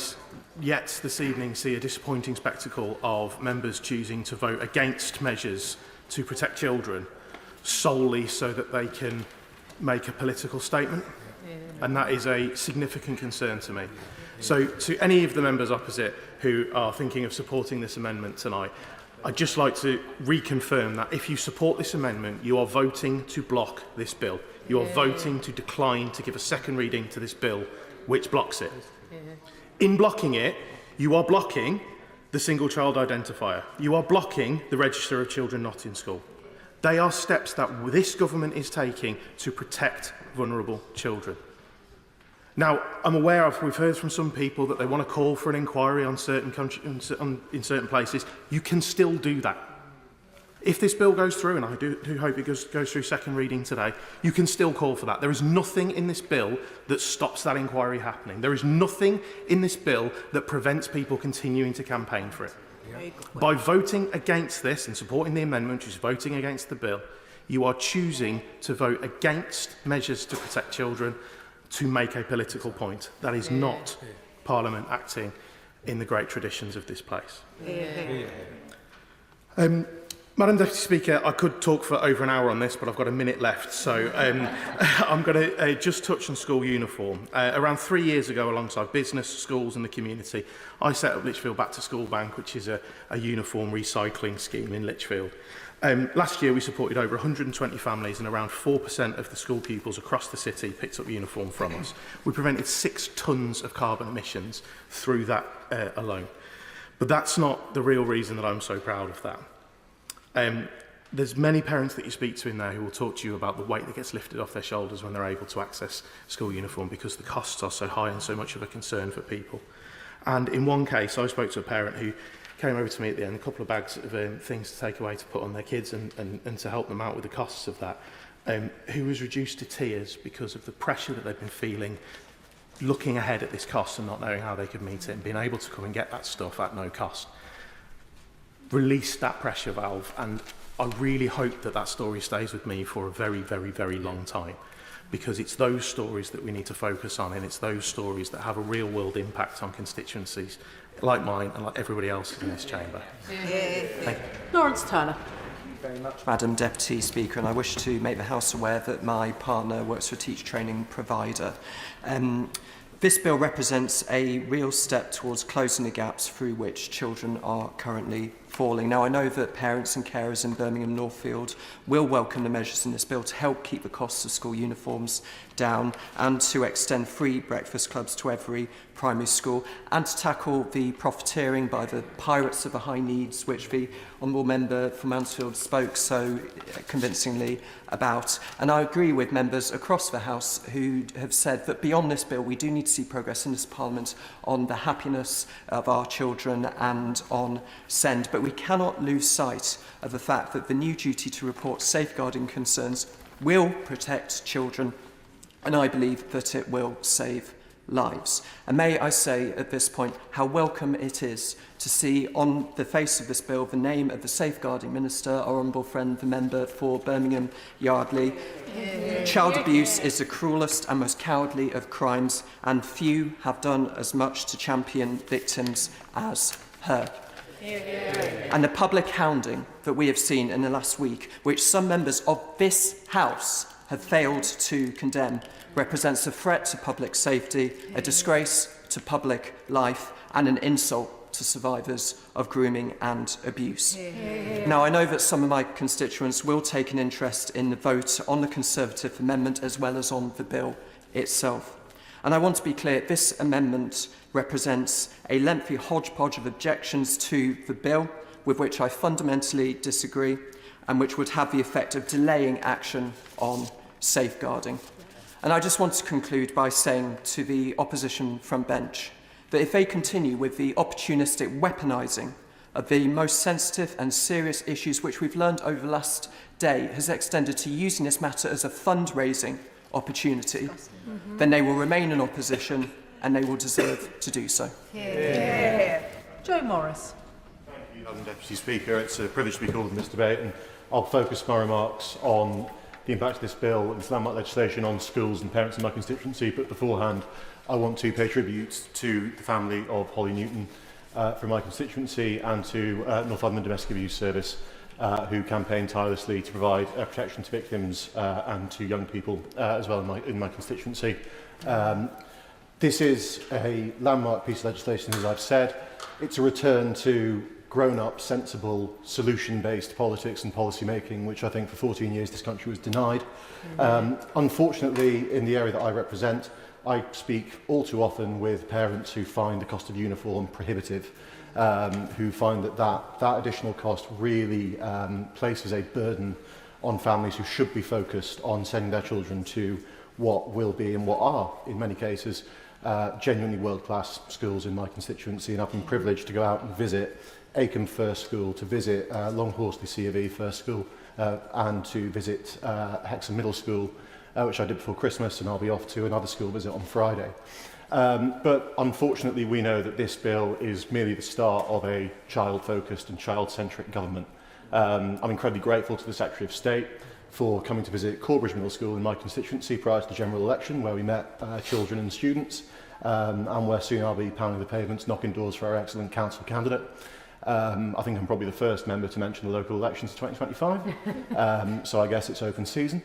yet this evening see a disappointing spectacle of members choosing to vote against measures to protect children solely so that they can make a political statement. And that is a significant concern to me. So to any of the members opposite who are thinking of supporting this amendment tonight, I'd just like to reconfirm that if you support this amendment, you are voting to block this bill. You are voting to decline to give a second reading to this bill, which blocks it. In blocking it, you are blocking the single child identifier. You are blocking the register of children not in school. They are steps that this government is taking to protect vulnerable children. Now, I'm aware of, we've heard from some people that they want to call for an inquiry on in certain places. You can still do that. If this bill goes through, and I do hope it goes through second reading today, you can still call for that. There is nothing in this bill that stops that inquiry happening. There is nothing in this bill that prevents people continuing to campaign for it. By voting against this and supporting the amendment, which is voting against the bill, you are choosing to vote against measures to protect children to make a political point. That is not Parliament acting in the great traditions of this place. Madam Deputy Speaker, I could talk for over an hour on this, but I've got a minute left, so I'm going to just touch on school uniform. Around 3 years ago, alongside business, schools and the community, I set up Lichfield Back to School Bank, which is a uniform recycling scheme in Lichfield. Last year, we supported over 120 families, and around 4% of the school pupils across the city picked up uniform from us. We prevented 6 tonnes of carbon emissions through that alone. But that's not the real reason that I'm so proud of that. There's many parents that you speak to in there who will talk to you about the weight that gets lifted off their shoulders when they're able to access school uniform because the costs are so high and so much of a concern for people. And in one case, I spoke to a parent who came over to me at the end, a couple of bags of things to take away to put on their kids and to help them out with the costs of that, who was reduced to tears because of the pressure that they've been feeling, looking ahead at this cost and not knowing how they could meet it, and being able to come and get that stuff at no cost. Released that pressure valve, and I really hope that that story stays with me for a very, very, very long time, because it's those stories that we need to focus on, and it's those stories that have a real world impact on constituencies like mine and like everybody else in this chamber. Thank you. Lawrence Turner. Thank you very much, Madam Deputy Speaker, and I wish to make the House aware that my partner works for a teacher training provider. This bill represents a real step towards closing the gaps through which children are currently falling. Now, I know that parents and carers in Birmingham Northfield will welcome the measures in this bill to help keep the costs of school uniforms down and to extend free breakfast clubs to every primary school and to tackle the profiteering by the pirates of the high needs, which the Honourable Member from Mansfield spoke so convincingly about. And I agree with members across the House who have said that beyond this bill, we do need to see progress in this Parliament on the happiness of our children and on SEND. But we cannot lose sight of the fact that the new duty to report safeguarding concerns will protect children, and I believe that it will save lives. And may I say at this point how welcome it is to see on the face of this bill the name of the Safeguarding Minister, our honourable friend, the member for Birmingham Yardley. Child abuse is the cruelest and most cowardly of crimes, and few have done as much to champion victims as her. And the public hounding that we have seen in the last week, which some members of this House have failed to condemn, represents a threat to public safety, a disgrace to public life, and an insult to survivors of grooming and abuse. Now, I know that some of my constituents will take an interest in the vote on the Conservative amendment as well as on the bill itself. And I want to be clear, this amendment represents a lengthy hodgepodge of objections to the bill, with which I fundamentally disagree, and which would have the effect of delaying action on safeguarding. And I just want to conclude by saying to the opposition front bench that if they continue with the opportunistic weaponising of the most sensitive and serious issues which we've learned over the last day has extended to using this matter as a fundraising opportunity, then they will remain in opposition and they will deserve to do so. Joe Morris. Thank you, Madam Deputy Speaker. It's a privilege to be called in this debate, and I'll focus my remarks on the impact of this bill and this landmark legislation on schools and parents in my constituency. But beforehand, I want to pay tribute to the family of Holly Newton from my constituency and to Northumberland Domestic Abuse Service, who campaigned tirelessly to provide protection to victims and to young people as well in my constituency. This is a landmark piece of legislation, as I've said. It's a return to grown-up, sensible, solution-based politics and policy making, which I think for 14 years this country was denied. Unfortunately, in the area that I represent, I speak all too often with parents who find the cost of uniform prohibitive, who find that additional cost really places a burden on families who should be focused on sending their children to what will be and what are, in many cases, genuinely world-class schools in my constituency. And I've been privileged to go out and visit Acomb First School, to visit Long Horsley C of E First School, and to visit Hexham Middle School, which I did before Christmas, and I'll be off to another school visit on Friday. But unfortunately, we know that this bill is merely the start of a child-focused and child-centric government. I'm incredibly grateful to the Secretary of State for coming to visit Corbridge Middle School in my constituency prior to the general election, where we met children and students, and where soon I'll be pounding the pavements, knocking doors for our excellent council candidate. I think I'm probably the first member to mention the local elections of 2025, so I guess it's open season.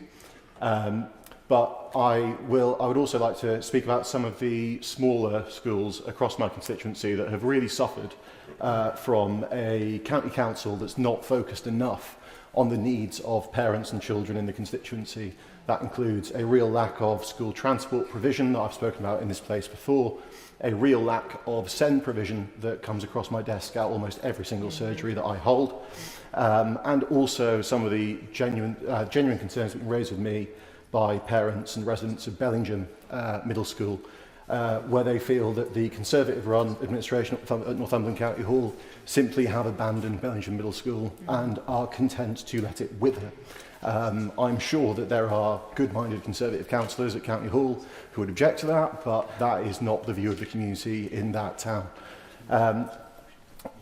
But I would also like to speak about some of the smaller schools across my constituency that have really suffered from a county council that's not focused enough on the needs of parents and children in the constituency. That includes a real lack of school transport provision that I've spoken about in this place before, a real lack of SEND provision that comes across my desk at almost every single surgery that I hold, and also some of the genuine concerns that have been raised with me by parents and residents of Bellingham Middle School, where they feel that the Conservative-run administration at Northumberland County Hall simply have abandoned Bellingham Middle School and are content to let it wither. I'm sure that there are good-minded Conservative councillors at County Hall who would object to that, but that is not the view of the community in that town.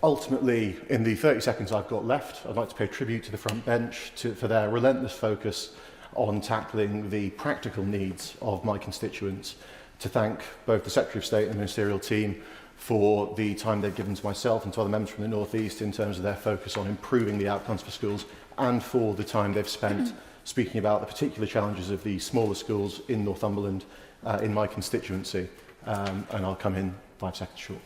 Ultimately, in the 30 seconds I've got left, I'd like to pay tribute to the front bench for their relentless focus on tackling the practical needs of my constituents, to thank both the Secretary of State and the ministerial team for the time they've given to myself and to other members from the North East in terms of their focus on improving the outcomes for schools, and for the time they've spent speaking about the particular challenges of the smaller schools in Northumberland in my constituency. And I'll come in 5 seconds short.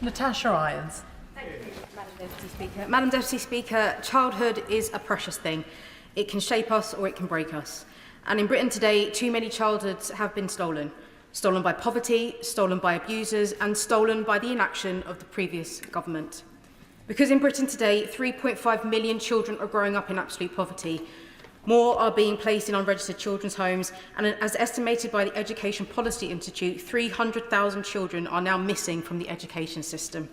Natasha Irons. Thank you, Madam Deputy Speaker. Madam Deputy Speaker, childhood is a precious thing. It can shape us or it can break us. And in Britain today, too many childhoods have been stolen. Stolen by poverty, stolen by abusers, and stolen by the inaction of the previous government. Because in Britain today, 3.5 million children are growing up in absolute poverty. More are being placed in unregistered children's homes, and as estimated by the Education Policy Institute, 300,000 children are now missing from the education system.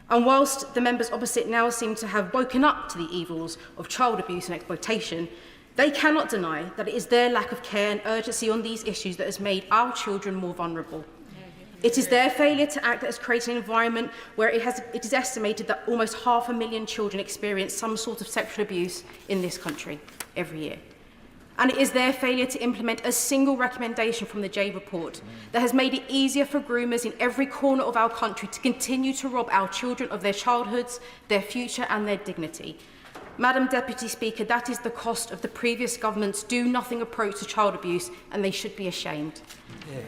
And whilst the members opposite now seem to have woken up to the evils of child abuse and exploitation, they cannot deny that it is their lack of care and urgency on these issues that has made our children more vulnerable. It is their failure to act that has created an environment where it is estimated that almost 500,000 children experience some sort of sexual abuse in this country every year. And it is their failure to implement a single recommendation from the Jay report that has made it easier for groomers in every corner of our country to continue to rob our children of their childhoods, their future and their dignity. Madam Deputy Speaker, that is the cost of the previous government's do-nothing approach to child abuse, and they should be ashamed. Yeah.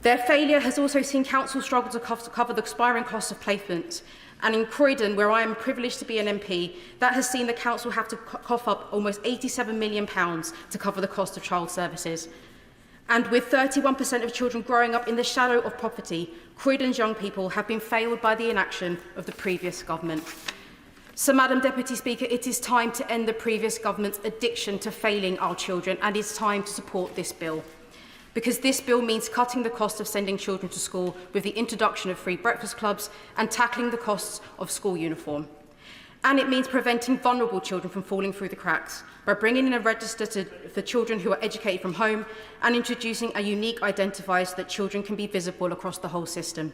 Their failure has also seen council struggle to cover the expiring costs of placement. And in Croydon, where I am privileged to be an MP, that has seen the council have to cough up almost £87 million to cover the cost of child services. And with 31% of children growing up in the shadow of poverty, Croydon's young people have been failed by the inaction of the previous government. So, Madam Deputy Speaker, it is time to end the previous government's addiction to failing our children, and it's time to support this bill. Because this bill means cutting the cost of sending children to school with the introduction of free breakfast clubs and tackling the costs of school uniform. And it means preventing vulnerable children from falling through the cracks by bringing in a register for children who are educated from home and introducing a unique identifier so that children can be visible across the whole system.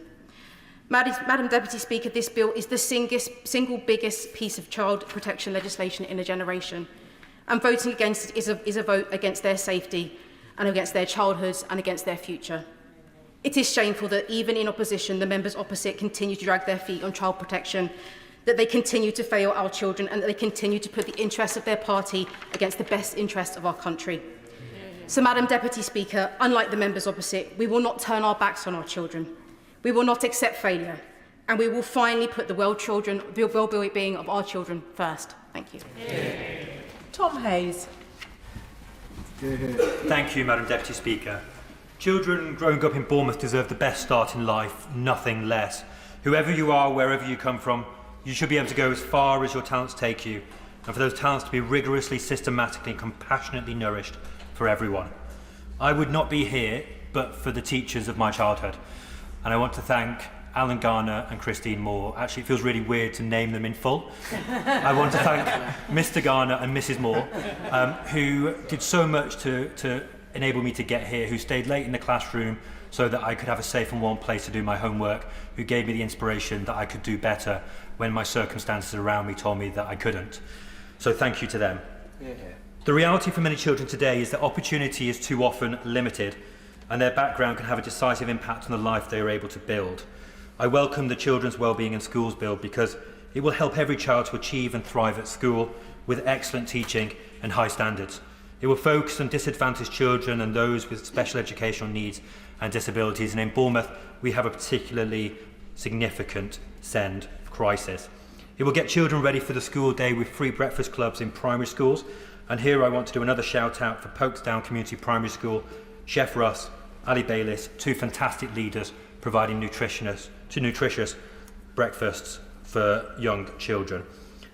Madam Deputy Speaker, this bill is the single biggest piece of child protection legislation in a generation. And voting against it is a vote against their safety and against their childhoods and against their future. It is shameful that even in opposition, the members opposite continue to drag their feet on child protection, that they continue to fail our children, and that they continue to put the interests of their party against the best interests of our country. So, Madam Deputy Speaker, unlike the members opposite, we will not turn our backs on our children. We will not accept failure, and we will finally put the well-being of our children first. Thank you. Tom Hayes. Thank you, Madam Deputy Speaker. Children growing up in Bournemouth deserve the best start in life, nothing less. Whoever you are, wherever you come from, you should be able to go as far as your talents take you, and for those talents to be rigorously, systematically, and compassionately nourished for everyone. I would not be here but for the teachers of my childhood, and I want to thank Alan Garner and Christine Moore. Actually, it feels really weird to name them in full. I want to thank Mr. Garner and Mrs. Moore, who did so much to enable me to get here, who stayed late in the classroom so that I could have a safe and warm place to do my homework, who gave me the inspiration that I could do better when my circumstances around me told me that I couldn't. So thank you to them. Yeah. The reality for many children today is that opportunity is too often limited, and their background can have a decisive impact on the life they are able to build. I welcome the Children's Wellbeing in Schools Bill because it will help every child to achieve and thrive at school with excellent teaching and high standards. It will focus on disadvantaged children and those with special educational needs and disabilities, and in Bournemouth we have a particularly significant SEND crisis. It will get children ready for the school day with free breakfast clubs in primary schools, and here I want to do another shout out for Folkestone Community Primary School, Chef Russ, Ali Bayliss, two fantastic leaders providing nutritious breakfasts for young children.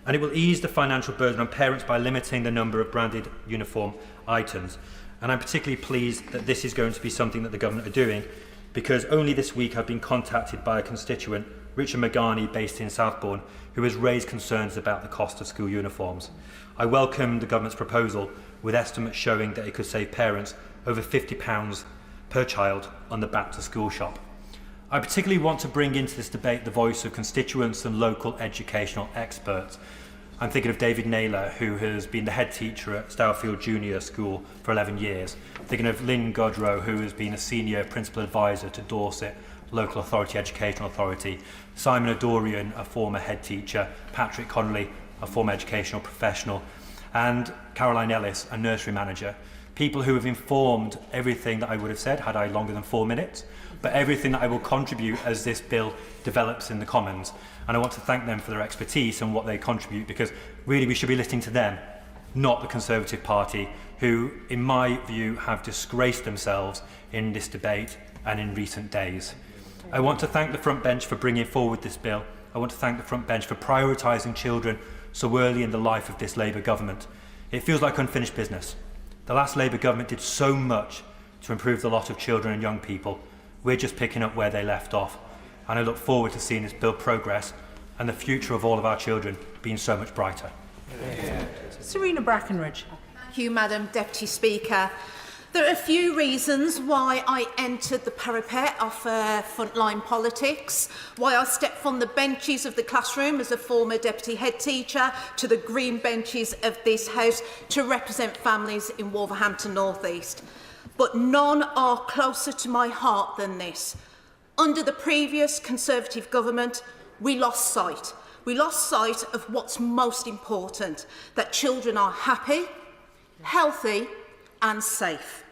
And it will ease the financial burden on parents by limiting the number of branded uniform items. And I'm particularly pleased that this is going to be something that the government are doing, because only this week I've been contacted by a constituent, Richard Magani, based in Southbourne, who has raised concerns about the cost of school uniforms. I welcome the government's proposal, with estimates showing that it could save parents over £50 per child on the back to school shop. I particularly want to bring into this debate the voice of constituents and local educational experts. I'm thinking of David Naylor, who has been the head teacher at Stowfield Junior School for 11 years. I'm thinking of Lynn Godrow, who has been a senior principal advisor to Dorset Local Authority Educational Authority. Simon Adorian, a former head teacher. Patrick Connolly, a former educational professional. And Caroline Ellis, a nursery manager. People who have informed everything that I would have said had I longer than 4 minutes, but everything that I will contribute as this bill develops in the Commons. And I want to thank them for their expertise and what they contribute, because really we should be listening to them, not the Conservative Party, who, in my view, have disgraced themselves in this debate and in recent days. I want to thank the front bench for bringing forward this bill. I want to thank the front bench for prioritising children so early in the life of this Labour government. It feels like unfinished business. The last Labour government did so much to improve the lot of children and young people. We're just picking up where they left off. And I look forward to seeing this bill progress and the future of all of our children being so much brighter. Serena Brackenridge. Thank you, Madam Deputy Speaker. There are a few reasons why I entered the parapet of frontline politics, why I stepped from the benches of the classroom as a former deputy head teacher to the green benches of this House to represent families in Wolverhampton North East. But none are closer to my heart than this. Under the previous Conservative government, we lost sight. We lost sight of what's most important, that children are happy, healthy and safe.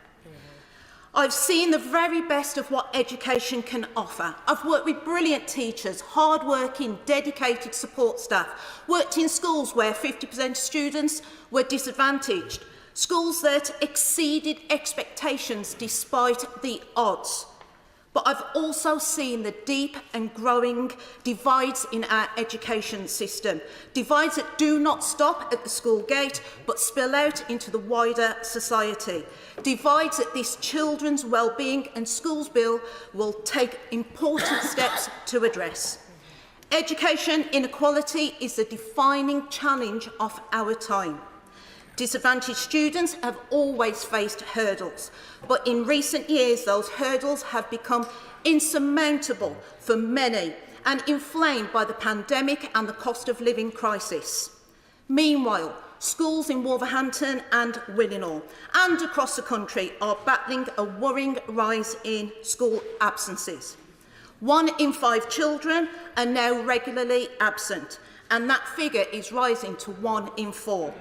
I've seen the very best of what education can offer. I've worked with brilliant teachers, hard-working, dedicated support staff, worked in schools where 50% of students were disadvantaged, schools that exceeded expectations despite the odds. But I've also seen the deep and growing divides in our education system, divides that do not stop at the school gate but spill out into the wider society, divides that this Children's Wellbeing and Schools Bill will take important steps to address. Education inequality is the defining challenge of our time. Disadvantaged students have always faced hurdles, but in recent years those hurdles have become insurmountable for many and inflamed by the pandemic and the cost of living crisis. Meanwhile, schools in Wolverhampton and Willenhall and across the country are battling a worrying rise in school absences. 1 in 5 children are now regularly absent, and that figure is rising to 1 in 4.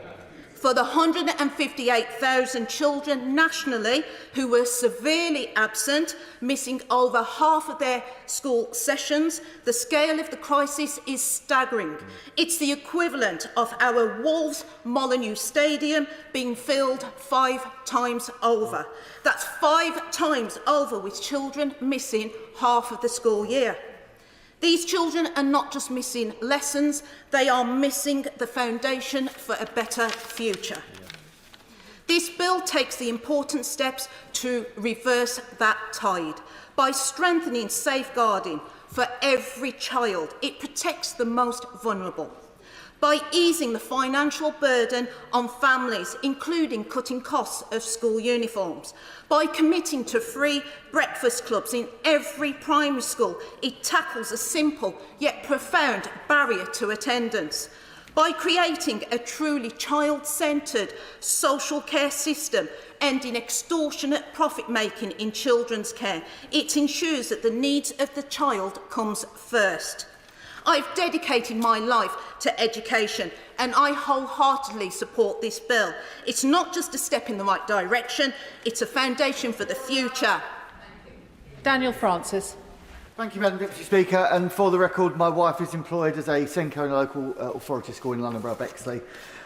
For the 158,000 children nationally who were severely absent, missing over half of their school sessions, the scale of the crisis is staggering. It's the equivalent of our Wolves Molineux Stadium being filled 5 times over. That's 5 times over with children missing half of the school year. These children are not just missing lessons, they are missing the foundation for a better future. This bill takes the important steps to reverse that tide. By strengthening safeguarding for every child, it protects the most vulnerable. By easing the financial burden on families, including cutting costs of school uniforms. By committing to free breakfast clubs in every primary school, it tackles a simple yet profound barrier to attendance. By creating a truly child-centred social care system, ending extortionate profit-making in children's care, it ensures that the needs of the child comes first. I've dedicated my life to education and I wholeheartedly support this bill. It's not just a step in the right direction, it's a foundation for the future. Daniel Francis. Thank you, Madam Deputy Speaker. And for the record, my wife is employed as a Senko in a local authority school in London Borough Bexley.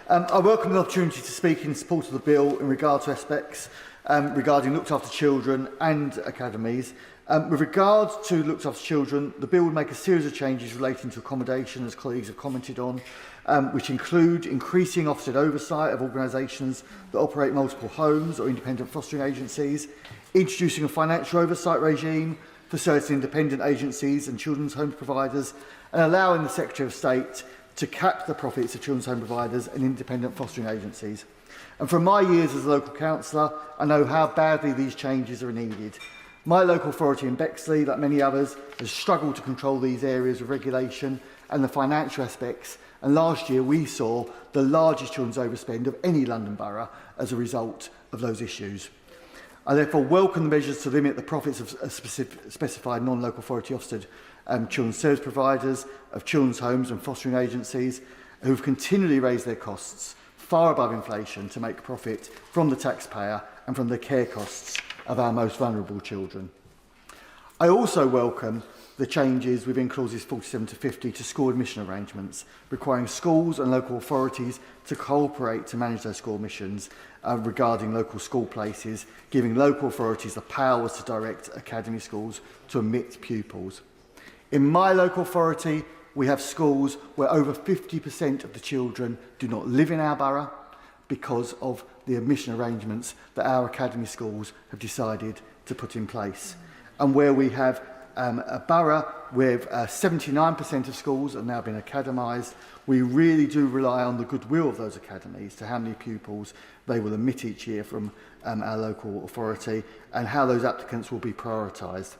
I welcome the opportunity to speak in support of the bill in regard to aspects regarding looked after children and academies, With regard to looked after children, the bill would make a series of changes relating to accommodation, as colleagues have commented on, which include increasing Ofsted oversight of organisations that operate multiple homes or independent fostering agencies, introducing a financial oversight regime for certain independent agencies and children's home providers, and allowing the Secretary of State to cap the profits of children's home providers and independent fostering agencies. And from my years as a local councillor, I know how badly these changes are needed. My local authority in Bexley, like many others, has struggled to control these areas of regulation and the financial aspects, and last year we saw the largest children's overspend of any London borough as a result of those issues. I therefore welcome the measures to limit the profits of specified non-local authority Ofsted children's service providers, of children's homes and fostering agencies who have continually raised their costs far above inflation to make profit from the taxpayer and from the care costs of our most vulnerable children. I also welcome the changes within clauses 47 to 50 to school admission arrangements, requiring schools and local authorities to cooperate to manage their school admissions regarding local school places, giving local authorities the powers to direct academy schools to admit pupils. In my local authority, we have schools where over 50% of the children do not live in our borough because of the admission arrangements that our academy schools have decided to put in place. And where we have a borough with 79% of schools have now been academised, we really do rely on the goodwill of those academies to how many pupils they will admit each year from our local authority and how those applicants will be prioritised.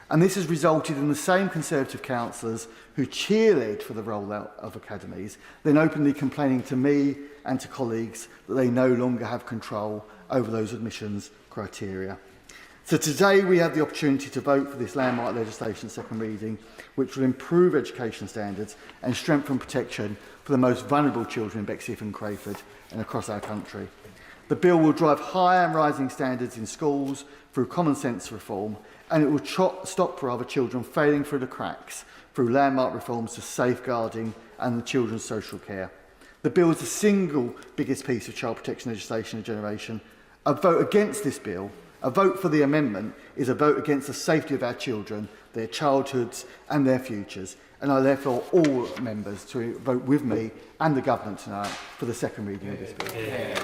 And this has resulted in the same Conservative councillors who cheerlead for the rollout of academies, then openly complaining to me and to colleagues that they no longer have control over those admissions criteria. So today we have the opportunity to vote for this landmark legislation second reading, which will improve education standards and strengthen protection for the most vulnerable children in Bexley and Crayford and across our country. The bill will drive higher and rising standards in schools through common sense reform, and it will stop children failing through the cracks through landmark reforms to safeguarding and the children's social care. The bill is the single biggest piece of child protection legislation in a generation. A vote against this bill, a vote for the amendment, is a vote against the safety of our children, their childhoods and their futures. And I therefore all members to vote with me and the government tonight for the second reading of this bill.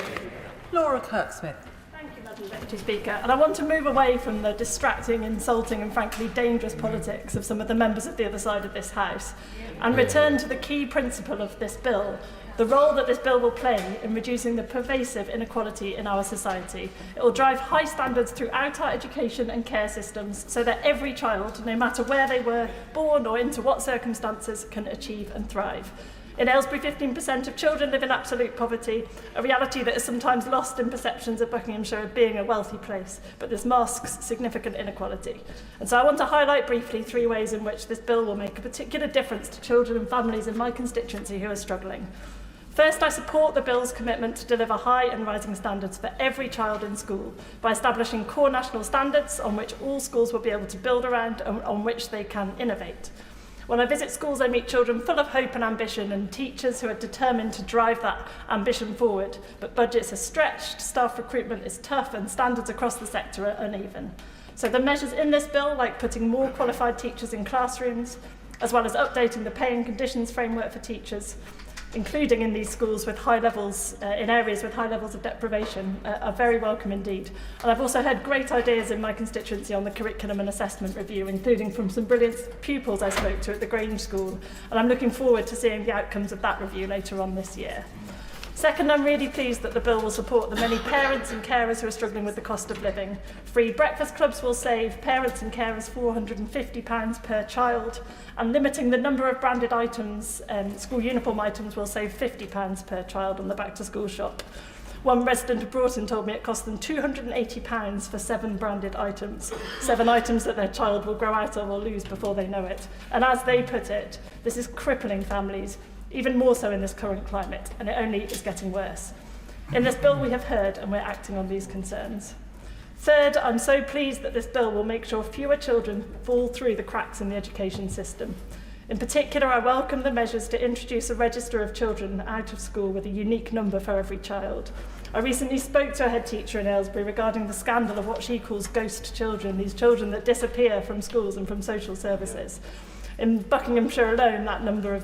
Laura Kirksmith. Thank you, Madam Deputy Speaker. And I want to move away from the distracting, insulting and frankly dangerous politics of some of the members of the other side of this House and return to the key principle of this bill, the role that this bill will play in reducing the pervasive inequality in our society. It will drive high standards throughout our education and care systems so that every child, no matter where they were born or into what circumstances, can achieve and thrive. In Aylesbury, 15% of children live in absolute poverty, a reality that is sometimes lost in perceptions of Buckinghamshire being a wealthy place, but this masks significant inequality. And so I want to highlight briefly 3 ways in which this bill will make a particular difference to children and families in my constituency who are struggling. First, I support the bill's commitment to deliver high and rising standards for every child in school by establishing core national standards on which all schools will be able to build around and on which they can innovate. When I visit schools, I meet children full of hope and ambition and teachers who are determined to drive that ambition forward. But budgets are stretched, staff recruitment is tough, and standards across the sector are uneven. So the measures in this bill, like putting more qualified teachers in classrooms, as well as updating the pay and conditions framework for teachers, including in these schools with high levels, in areas with high levels of deprivation, are very welcome indeed. And I've also heard great ideas in my constituency on the curriculum and assessment review, including from some brilliant pupils I spoke to at the Grange School. And I'm looking forward to seeing the outcomes of that review later on this year. Second, I'm really pleased that the bill will support the many parents and carers who are struggling with the cost of living. Free breakfast clubs will save parents and carers £450 per child, and limiting the number of branded items, school uniform items, will save £50 per child on the back-to-school shop. One resident of Broughton told me it cost them £280 for 7 branded items, 7 items that their child will grow out of or lose before they know it. And as they put it, this is crippling families, even more so in this current climate, and it only is getting worse. In this bill we have heard, and we're acting on these concerns. Third, I'm so pleased that this bill will make sure fewer children fall through the cracks in the education system. In particular, I welcome the measures to introduce a register of children out of school with a unique number for every child. I recently spoke to a head teacher in Aylesbury regarding the scandal of what she calls ghost children, these children that disappear from schools and from social services. In Buckinghamshire alone, that number of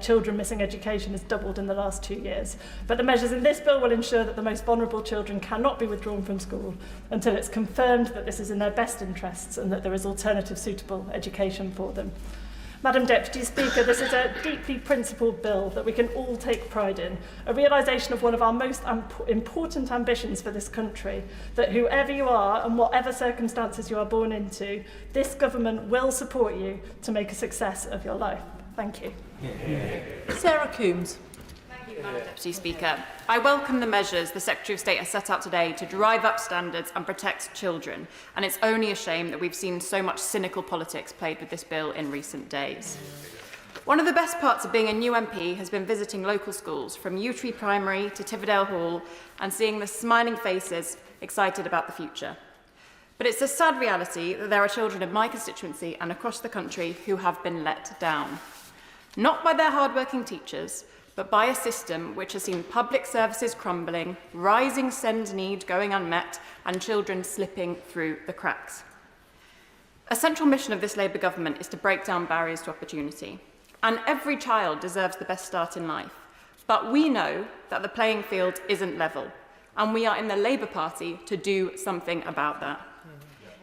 children missing education has doubled in the last 2 years. But the measures in this bill will ensure that the most vulnerable children cannot be withdrawn from school until it's confirmed that this is in their best interests and that there is alternative suitable education for them. Madam Deputy Speaker, this is a deeply principled bill that we can all take pride in, a realisation of one of our most important ambitions for this country, that whoever you are and whatever circumstances you are born into, this government will support you to make a success of your life. Thank you. Sarah Coombs. Madam Deputy Speaker, I welcome the measures the Secretary of State has set out today to drive up standards and protect children, and it's only a shame that we've seen so much cynical politics played with this bill in recent days. One of the best parts of being a new MP has been visiting local schools, from Yew Tree Primary to Tividale Hall, and seeing the smiling faces excited about the future. But it's a sad reality that there are children in my constituency and across the country who have been let down. Not by their hard-working teachers, but by a system which has seen public services crumbling, rising SEND need going unmet, and children slipping through the cracks. A central mission of this Labour government is to break down barriers to opportunity, and every child deserves the best start in life. But we know that the playing field isn't level, and we are in the Labour Party to do something about that.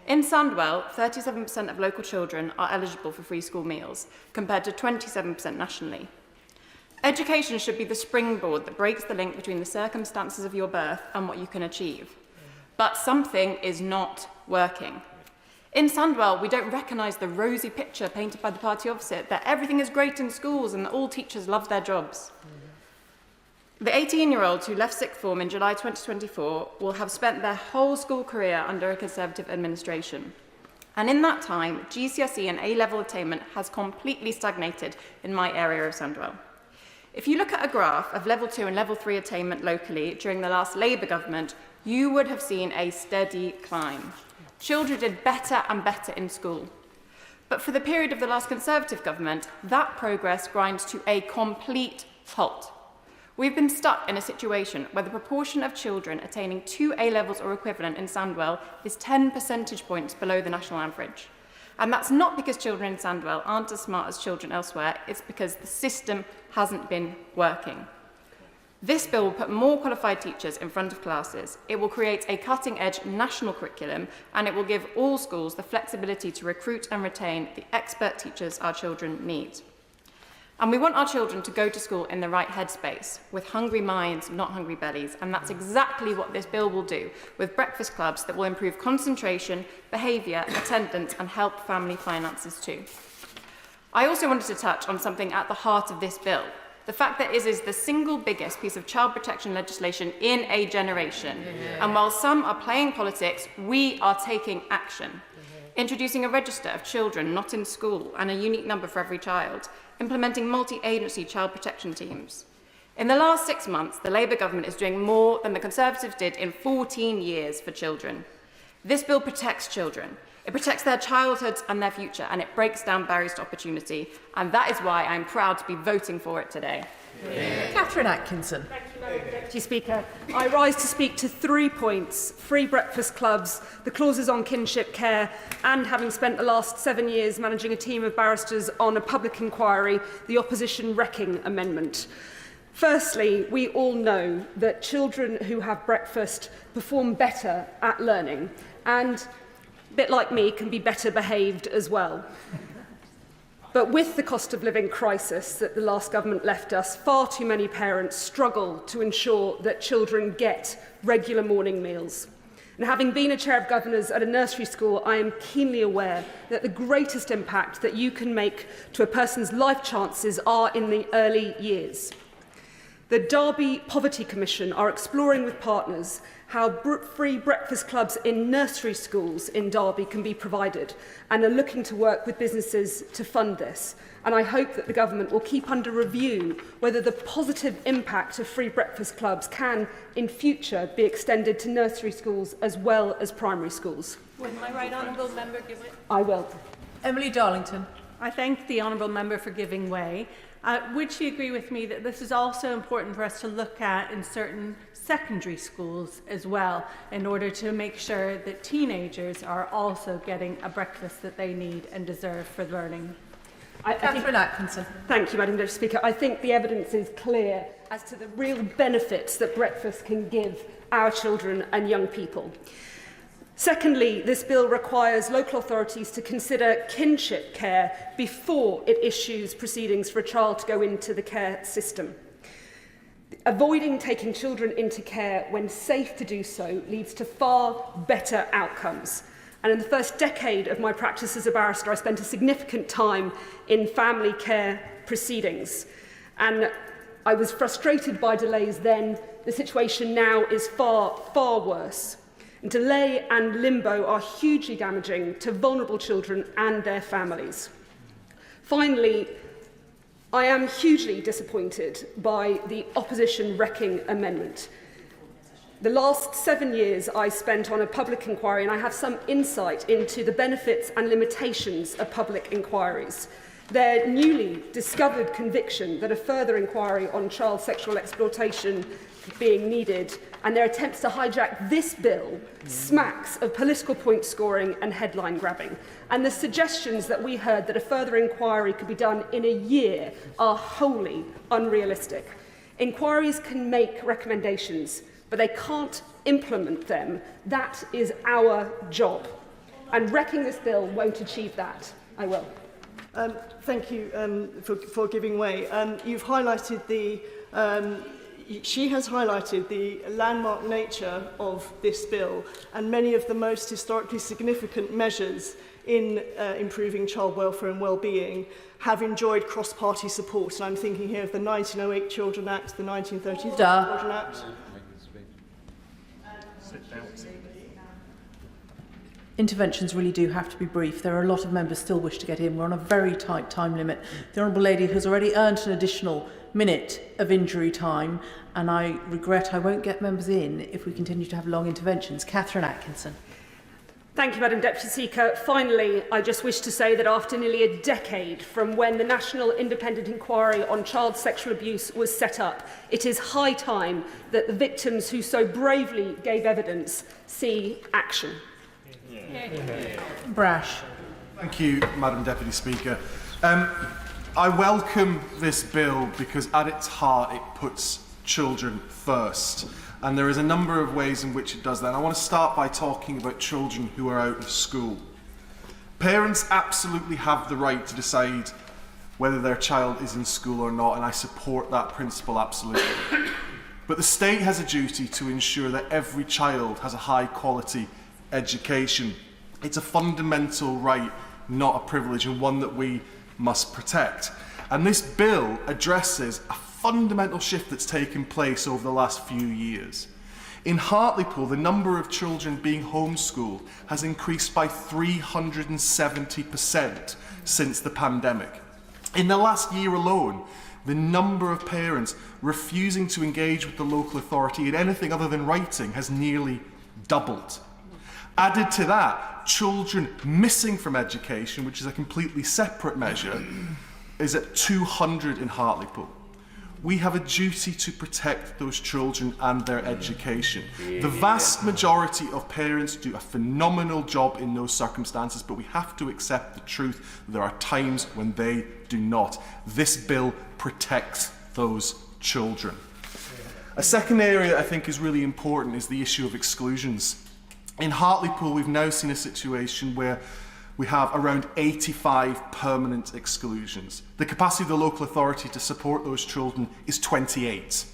In Sandwell, 37% of local children are eligible for free school meals, compared to 27% nationally. Education should be the springboard that breaks the link between the circumstances of your birth and what you can achieve. But something is not working. In Sandwell, we don't recognise the rosy picture painted by the party opposite, that everything is great in schools and that all teachers love their jobs. The 18-year-olds who left sixth form in July 2024 will have spent their whole school career under a Conservative administration. And in that time, GCSE and A-level attainment has completely stagnated in my area of Sandwell. If you look at a graph of level 2 and level 3 attainment locally during the last Labour government, you would have seen a steady climb. Children did better and better in school. But for the period of the last Conservative government, that progress grinds to a complete halt. We've been stuck in a situation where the proportion of children attaining 2 A-levels or equivalent in Sandwell is 10 percentage points below the national average. And that's not because children in Sandwell aren't as smart as children elsewhere, it's because the system hasn't been working. This bill will put more qualified teachers in front of classes, it will create a cutting-edge national curriculum, and it will give all schools the flexibility to recruit and retain the expert teachers our children need. And we want our children to go to school in the right headspace, with hungry minds, not hungry bellies, and that's exactly what this bill will do, with breakfast clubs that will improve concentration, behaviour, attendance, and help family finances too. I also wanted to touch on something at the heart of this bill, the fact that it is the single biggest piece of child protection legislation in a generation. And while some are playing politics, we are taking action. Introducing a register of children not in school and a unique number for every child, implementing multi-agency child protection teams. In the last 6 months, the Labour government is doing more than the Conservatives did in 14 years for children. This bill protects children. It protects their childhoods and their future, and it breaks down barriers to opportunity. And that is why I'm proud to be voting for it today. Catherine Atkinson. Thank you, Madam Deputy Speaker. I rise to speak to 3 points: free breakfast clubs, the clauses on kinship care, and having spent the last 7 years managing a team of barristers on a public inquiry, the opposition wrecking amendment. Firstly, we all know that children who have breakfast perform better at learning and, a bit like me, can be better behaved as well. But with the cost of living crisis that the last government left us, far too many parents struggle to ensure that children get regular morning meals. And having been a chair of governors at a nursery school, I am keenly aware that the greatest impact that you can make to a person's life chances are in the early years. The Derby Poverty Commission are exploring with partners how free breakfast clubs in nursery schools in Derby can be provided, and are looking to work with businesses to fund this. And I hope that the government will keep under review whether the positive impact of free breakfast clubs can, in future, be extended to nursery schools as well as primary schools. Would my right honourable member give it? I will. Emily Darlington. I thank the honourable member for giving way. Would she agree with me that this is also important for us to look at in certain secondary schools as well, in order to make sure that teenagers are also getting a breakfast that they need and deserve for learning? Catherine Atkinson. Thank you, Madam Deputy Speaker. I think the evidence is clear as to the real benefits that breakfast can give our children and young people. Secondly, this bill requires local authorities to consider kinship care before it issues proceedings for a child to go into the care system. Avoiding taking children into care when safe to do so leads to far better outcomes. And in the first decade of my practice as a barrister, I spent a significant time in family care proceedings. And I was frustrated by delays then. The situation now is far, far worse. Delay and limbo are hugely damaging to vulnerable children and their families. Finally, I am hugely disappointed by the opposition wrecking amendment. The last 7 years I spent on a public inquiry, and I have some insight into the benefits and limitations of public inquiries. Their newly discovered conviction that a further inquiry on child sexual exploitation being needed, and their attempts to hijack this bill smacks of political point scoring and headline grabbing. And the suggestions that we heard that a further inquiry could be done in a year are wholly unrealistic. Inquiries can make recommendations, but they can't implement them. That is our job. And wrecking this bill won't achieve that. I will. Thank you for giving way. You've highlighted the she has highlighted the landmark nature of this bill and many of the most historically significant measures in improving child welfare and well-being have enjoyed cross-party support. And I'm thinking here of the 1908 Children Act, the 1930s Children Act. Interventions really do have to be brief. There are a lot of members still wish to get in. We're on a very tight time limit. The Honourable Lady has already earned an additional minute of injury time, and I regret I won't get members in if we continue to have long interventions. Catherine Atkinson. Thank you, Madam Deputy Speaker. Finally, I just wish to say that after nearly a decade from when the National Independent Inquiry on Child Sexual Abuse was set up, it is high time that the victims who so bravely gave evidence see action. Brash. Thank you, Madam Deputy Speaker. I welcome this bill because at its heart it puts children first. And there is a number of ways in which it does that. And I want to start by talking about children who are out of school. Parents absolutely have the right to decide whether their child is in school or not, and I support that principle absolutely. But the state has a duty to ensure that every child has a high quality education. It's a fundamental right, not a privilege, and one that we must protect. And this bill addresses a fundamental shift that's taken place over the last few years. In Hartlepool, the number of children being homeschooled has increased by 370% since the pandemic. In the last year alone, the number of parents refusing to engage with the local authority in anything other than writing has nearly doubled. Added to that, children missing from education, which is a completely separate measure, is at 200 in Hartlepool. We have a duty to protect those children and their education. The vast majority of parents do a phenomenal job in those circumstances, but we have to accept the truth that there are times when they do not. This bill protects those children. A second area I think is really important is the issue of exclusions. In Hartlepool, we've now seen a situation where we have around 85 permanent exclusions. The capacity of the local authority to support those children is 28.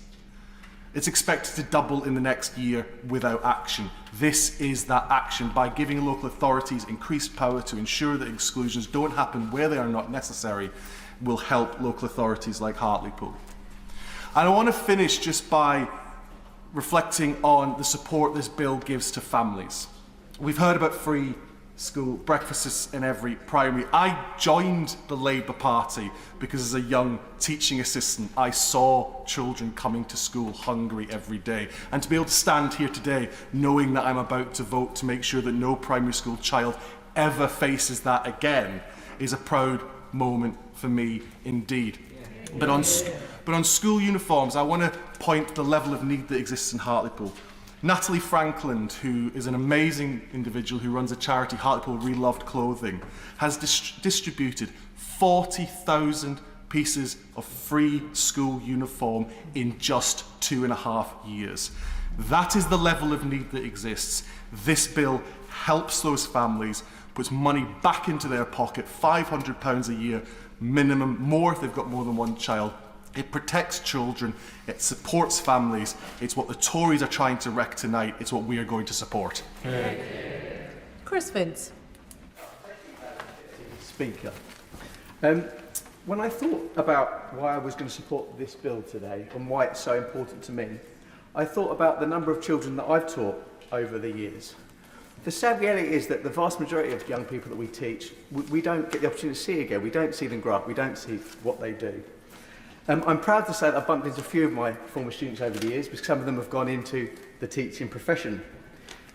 It's expected to double in the next year without action. This is that action. By giving local authorities increased power to ensure that exclusions don't happen where they are not necessary will help local authorities like Hartlepool. And I want to finish just by reflecting on the support this bill gives to families. We've heard about free school breakfasts in every primary. I joined the Labour Party because as a young teaching assistant I saw children coming to school hungry every day, and to be able to stand here today knowing that I'm about to vote to make sure that no primary school child ever faces that again is a proud moment for me indeed. But on school uniforms, I want to point to the level of need that exists in Hartlepool. Natalie Frankland, who is an amazing individual who runs a charity, Hartlepool Reloved Clothing, has distributed 40,000 pieces of free school uniform in just 2.5 years. That is the level of need that exists. This bill helps those families, puts money back into their pocket, £500 a year minimum, more if they've got more than one child. It protects children, it supports families. It's what the Tories are trying to wreck tonight. It's what we are going to support. Chris Vince. Speaker. When I thought about why I was going to support this bill today and why it's so important to me, I thought about the number of children that I've taught over the years. The sad reality is that the vast majority of young people that we teach, we don't get the opportunity to see again. We don't see them grow up. We don't see what they do. I'm proud to say that I've bumped into a few of my former students over the years, because some of them have gone into the teaching profession.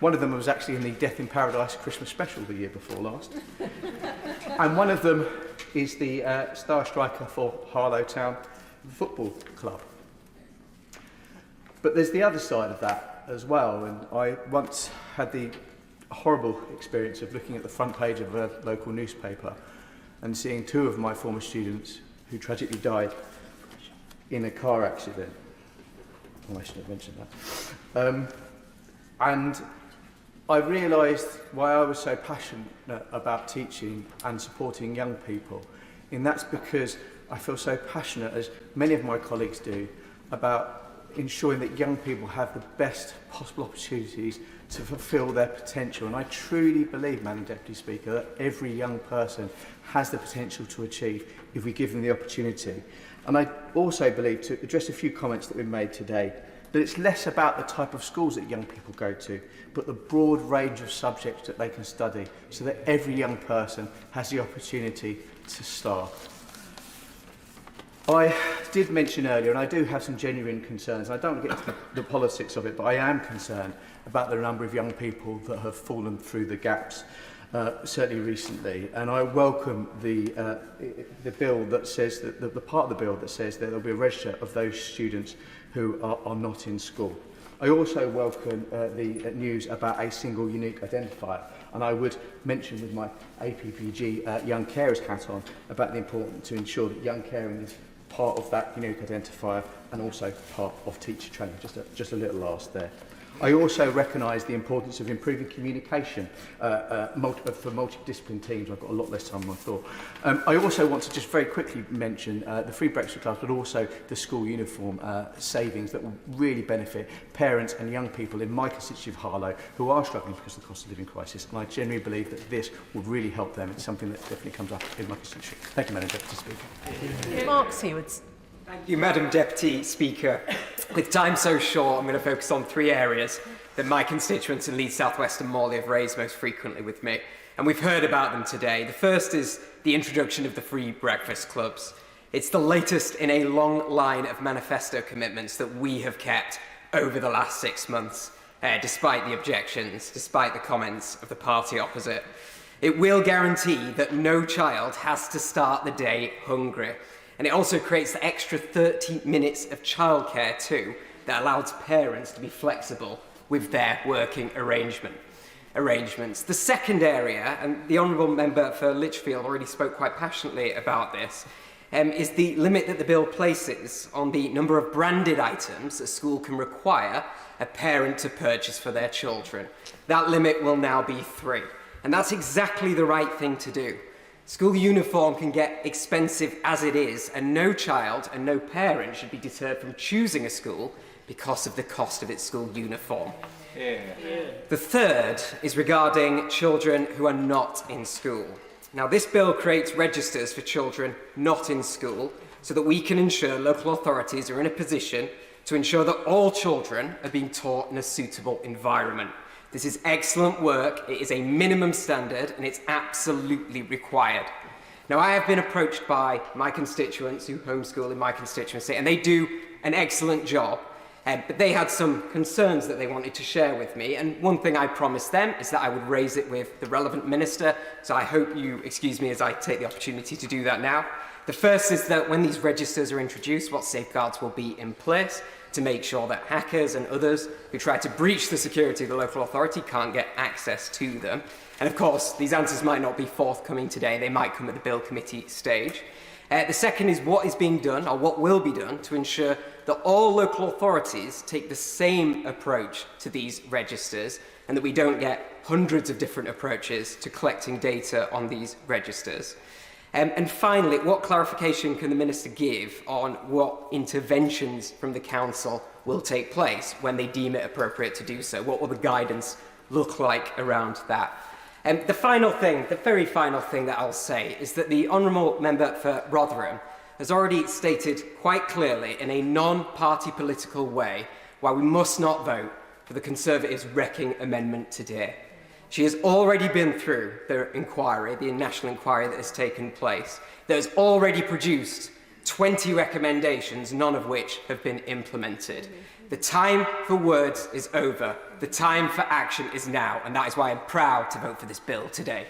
One of them was actually in the Death in Paradise Christmas special the year before last. And one of them is the star striker for Harlow Town Football Club. But there's the other side of that as well, and I once had the horrible experience of looking at the front page of a local newspaper and seeing two of my former students who tragically died in a car accident. Oh, I should have mentioned that. And I realised why I was so passionate about teaching and supporting young people. And that's because I feel so passionate, as many of my colleagues do, about ensuring that young people have the best possible opportunities to fulfil their potential. And I truly believe, Madam Deputy Speaker, that every young person has the potential to achieve if we give them the opportunity. And I also believe, to address a few comments that we've made today, that it's less about the type of schools that young people go to, but the broad range of subjects that they can study, so that every young person has the opportunity to start. I did mention earlier, and I do have some genuine concerns, and I don't want to get into the politics of it, but I am concerned about the number of young people that have fallen through the gaps, certainly recently. And I welcome the bill that says, that the part of the bill that says that there will be a register of those students who are not in school. I also welcome the news about a single unique identifier. And I would mention with my APPG Young Carers hat on about the importance to ensure that young caring is part of that unique identifier and also part of teacher training. Just a little last there. I also recognise the importance of improving communication for multidisciplinary teams. I've got a lot less time than I thought. I also want to just very quickly mention the free breakfast clubs, but also the school uniform savings that will really benefit parents and young people in my constituency of Harlow who are struggling because of the cost of living crisis. And I genuinely believe that this will really help them. It's something that definitely comes up in my constituency. Thank you, Madam Deputy Speaker. Mark Seawards. Thank you, Madam Deputy Speaker. With time so short, I'm going to focus on three areas that my constituents in Leeds, South West and Morley have raised most frequently with me. And we've heard about them today. The first is the introduction of the free breakfast clubs. It's the latest in a long line of manifesto commitments that we have kept over the last 6 months, despite the objections, despite the comments of the party opposite. It will guarantee that no child has to start the day hungry. And it also creates the extra 30 minutes of childcare too, that allows parents to be flexible with their working arrangements. The second area, and the Honourable Member for Lichfield already spoke quite passionately about this, is the limit that the bill places on the number of branded items a school can require a parent to purchase for their children. That limit will now be 3, and that's exactly the right thing to do. School uniform can get expensive as it is, and no child and no parent should be deterred from choosing a school because of the cost of its school uniform. The third is regarding children who are not in school. Now, this bill creates registers for children not in school so that we can ensure local authorities are in a position to ensure that all children are being taught in a suitable environment. This is excellent work, it is a minimum standard, and it's absolutely required. Now, I have been approached by my constituents who homeschool in my constituency, and they do an excellent job, but they had some concerns that they wanted to share with me, and one thing I promised them is that I would raise it with the relevant minister, so I hope you excuse me as I take the opportunity to do that now. The first is that when these registers are introduced, what safeguards will be in place to make sure that hackers and others who try to breach the security of the local authority can't get access to them. And of course, these answers might not be forthcoming today. They might come at the Bill Committee stage. The second is what is being done, or what will be done, to ensure that all local authorities take the same approach to these registers and that we don't get hundreds of different approaches to collecting data on these registers. And finally, what clarification can the Minister give on what interventions from the Council will take place when they deem it appropriate to do so? What will the guidance look like around that? The very final thing that I'll say is that the Honourable Member for Rotherham has already stated quite clearly in a non-party political way why we must not vote for the Conservatives' wrecking amendment today. She has already been through the inquiry, the national inquiry that has taken place, that has already produced 20 recommendations, none of which have been implemented. The time for words is over. The time for action is now, and that is why I'm proud to vote for this bill today.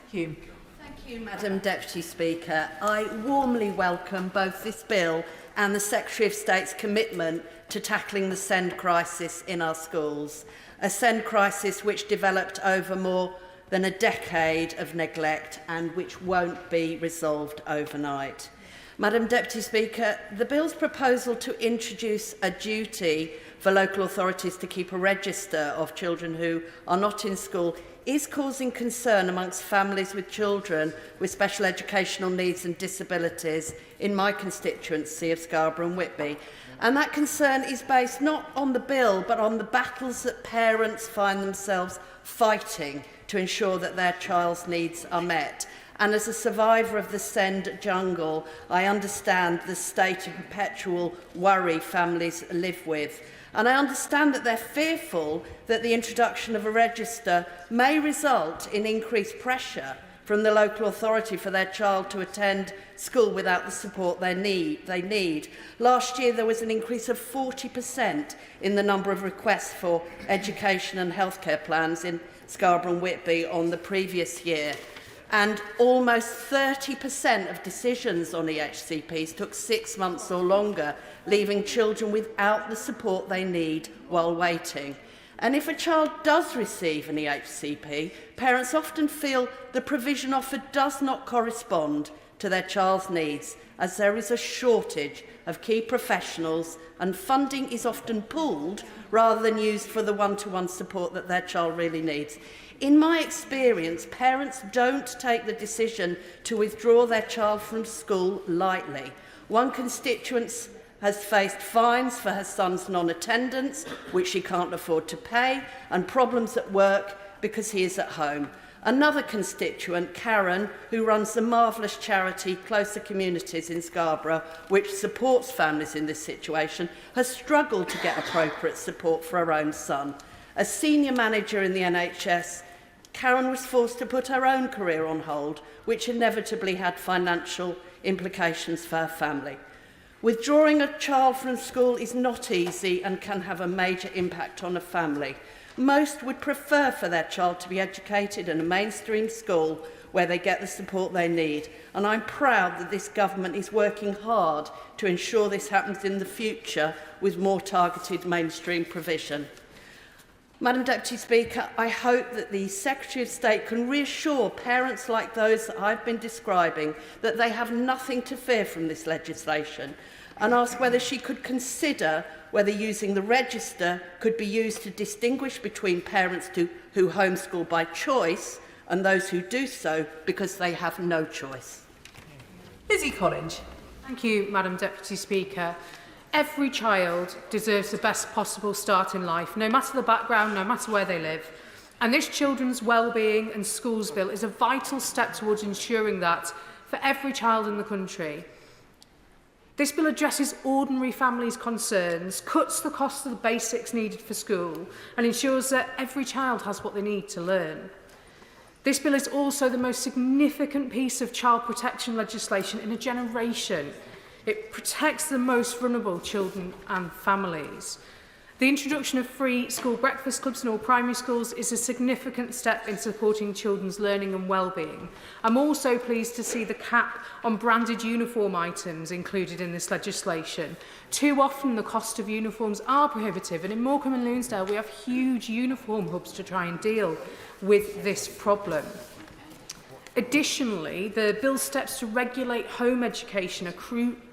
Hume. Thank you, Madam Deputy Speaker. I warmly welcome both this bill and the Secretary of State's commitment to tackling the SEND crisis in our schools. A SEND crisis which developed over more than a decade of neglect and which won't be resolved overnight. Madam Deputy Speaker, the bill's proposal to introduce a duty for local authorities to keep a register of children who are not in school is causing concern amongst families with children with special educational needs and disabilities in my constituency of Scarborough and Whitby. And that concern is based not on the bill, but on the battles that parents find themselves fighting to ensure that their child's needs are met. And as a survivor of the SEND jungle, I understand the state of perpetual worry families live with. And I understand that they're fearful that the introduction of a register may result in increased pressure from the local authority for their child to attend school without the support they need. Last year, there was an increase of 40% in the number of requests for education and healthcare plans in Scarborough and Whitby on the previous year. And almost 30% of decisions on EHCPs took 6 months or longer, leaving children without the support they need while waiting. And if a child does receive an EHCP, parents often feel the provision offered does not correspond to their child's needs, as there is a shortage of key professionals and funding is often pooled rather than used for the one-to-one support that their child really needs. In my experience, parents don't take the decision to withdraw their child from school lightly. One constituent has faced fines for her son's non-attendance, which she can't afford to pay, and problems at work because he is at home. Another constituent, Karen, who runs the marvellous charity Closer Communities in Scarborough, which supports families in this situation, has struggled to get appropriate support for her own son. As senior manager in the NHS, Karen was forced to put her own career on hold, which inevitably had financial implications for her family. Withdrawing a child from school is not easy and can have a major impact on a family. Most would prefer for their child to be educated in a mainstream school where they get the support they need. And I'm proud that this government is working hard to ensure this happens in the future with more targeted mainstream provision. Madam Deputy Speaker, I hope that the Secretary of State can reassure parents like those that I've been describing that they have nothing to fear from this legislation, and ask whether she could consider whether using the register could be used to distinguish between parents who homeschool by choice and those who do so because they have no choice. Lizzie Collins. Thank you, Madam Deputy Speaker. Every child deserves the best possible start in life, no matter the background, no matter where they live. And this Children's Wellbeing and Schools Bill is a vital step towards ensuring that for every child in the country. This bill addresses ordinary families' concerns, cuts the cost of the basics needed for school, and ensures that every child has what they need to learn. This bill is also the most significant piece of child protection legislation in a generation. It protects the most vulnerable children and families. The introduction of free school breakfast clubs in all primary schools is a significant step in supporting children's learning and well-being. I'm also pleased to see the cap on branded uniform items included in this legislation. Too often the cost of uniforms are prohibitive, and in Morecambe and Loonsdale we have huge uniform hubs to try and deal with this problem. Additionally, the bill's steps to regulate home education are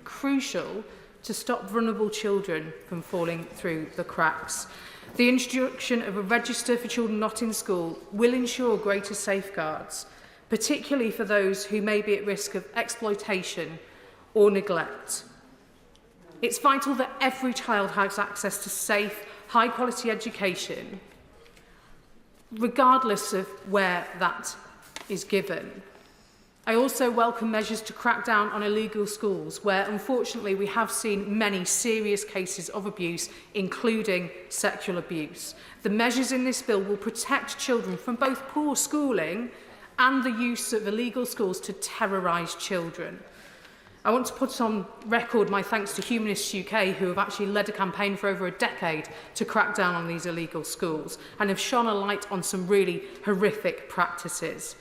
crucial to stop vulnerable children from falling through the cracks. The introduction of a register for children not in school will ensure greater safeguards, particularly for those who may be at risk of exploitation or neglect. It's vital that every child has access to safe, high-quality education, regardless of where that is given. I also welcome measures to crack down on illegal schools, where unfortunately we have seen many serious cases of abuse, including sexual abuse. The measures in this bill will protect children from both poor schooling and the use of illegal schools to terrorise children. I want to put on record my thanks to Humanists UK, who have actually led a campaign for over a decade to crack down on these illegal schools and have shone a light on some really horrific practices.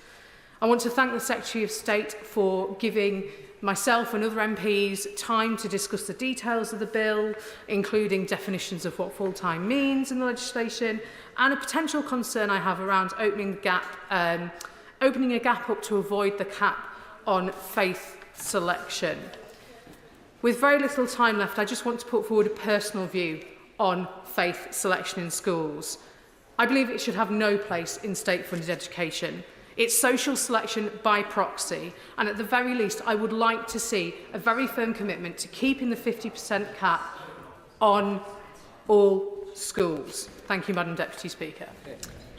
I want to thank the Secretary of State for giving myself and other MPs time to discuss the details of the bill, including definitions of what full-time means in the legislation, and a potential concern I have around opening a gap up to avoid the cap on faith selection. With very little time left, I just want to put forward a personal view on faith selection in schools. I believe it should have no place in state-funded education. It's social selection by proxy, and at the very least I would like to see a very firm commitment to keeping the 50% cap on all schools. Thank you, Madam Deputy Speaker.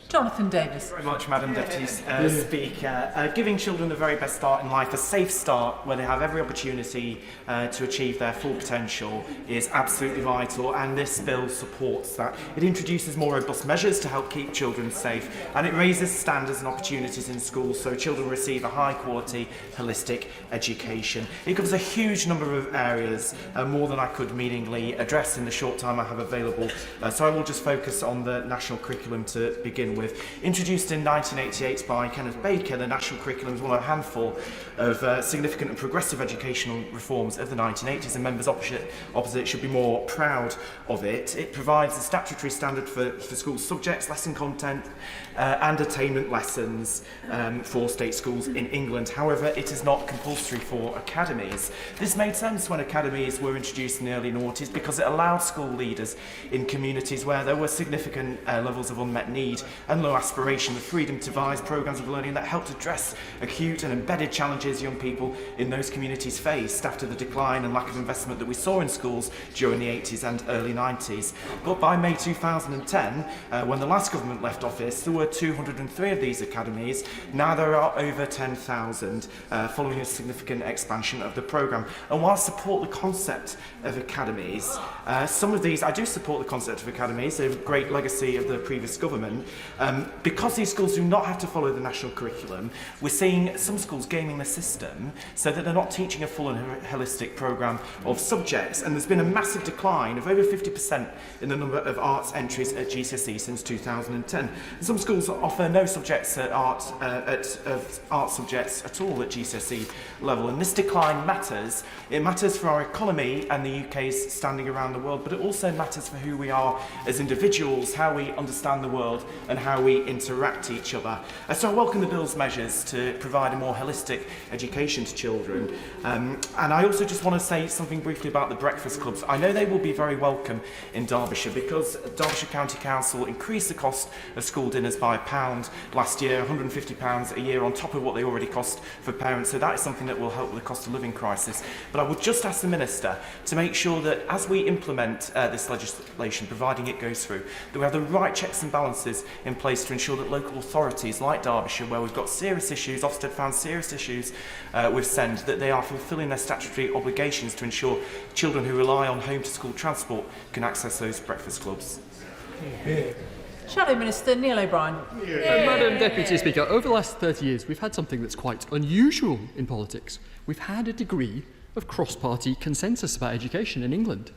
Jonathan Davis. Very much, Madam Deputy Speaker. Giving children the very best start in life, a safe start where they have every opportunity to achieve their full potential, is absolutely vital, and this bill supports that. It introduces more robust measures to help keep children safe, and it raises standards and opportunities in schools so children receive a high quality, holistic education. It covers a huge number of areas, more than I could meaningfully address in the short time I have available, so I will just focus on the national curriculum to begin with. Introduced in 1988 by Kenneth Baker, the national curriculum is one of a handful of significant and progressive educational reforms of the 1980s, and members opposite should be more proud of it. It provides a statutory standard for school subjects, lesson content and attainment lessons for state schools in England. However, it is not compulsory for academies. This made sense when academies were introduced in the early noughties because it allowed school leaders in communities where there were significant levels of unmet need and low aspiration the freedom to devise programmes of learning that helped address acute and embedded challenges young people in those communities faced after the decline and lack of investment that we saw in schools during the 80s and early 90s. But by May 2010, when the last government left office, there were 203 of these academies. Now there are over 10,000, following a significant expansion of the programme. And while I support the concept of academies, some of these, I do support the concept of academies, a great legacy of the previous government. Because these schools do not have to follow the national curriculum, we're seeing some schools gaming the system so that they're not teaching a full and holistic programme of subjects, and there's been a massive decline of over 50% in the number of arts entries at GCSE since 2010. And some schools offer no subjects at art subjects at all at GCSE level, and this decline matters. It matters for our economy and the UK's standing around the world, but it also matters for who we are as individuals, how we understand the world and how we interact to each other. So I welcome the bill's measures to provide a more holistic education to children. And I also just want to say something briefly about the breakfast clubs. I know they will be very welcome in Derbyshire because Derbyshire County Council increased the cost of school dinners by £1 last year, £150 a year on top of what they already cost for parents. So that is something that will help with the cost of living crisis. But I would just ask the Minister to make sure that as we implement this legislation, providing it goes through, that we have the right checks and balances in place to ensure that local authorities like Derbyshire, where we've got serious issues, Ofsted found serious issues with SEND, that they are fulfilling their statutory obligations to ensure children who rely on home to school transport can access those breakfast clubs. Shadow Minister Neil O'Brien. Madam Deputy Speaker, over the last 30 years we've had something that's quite unusual in politics. We've had a degree of cross-party consensus about education in England.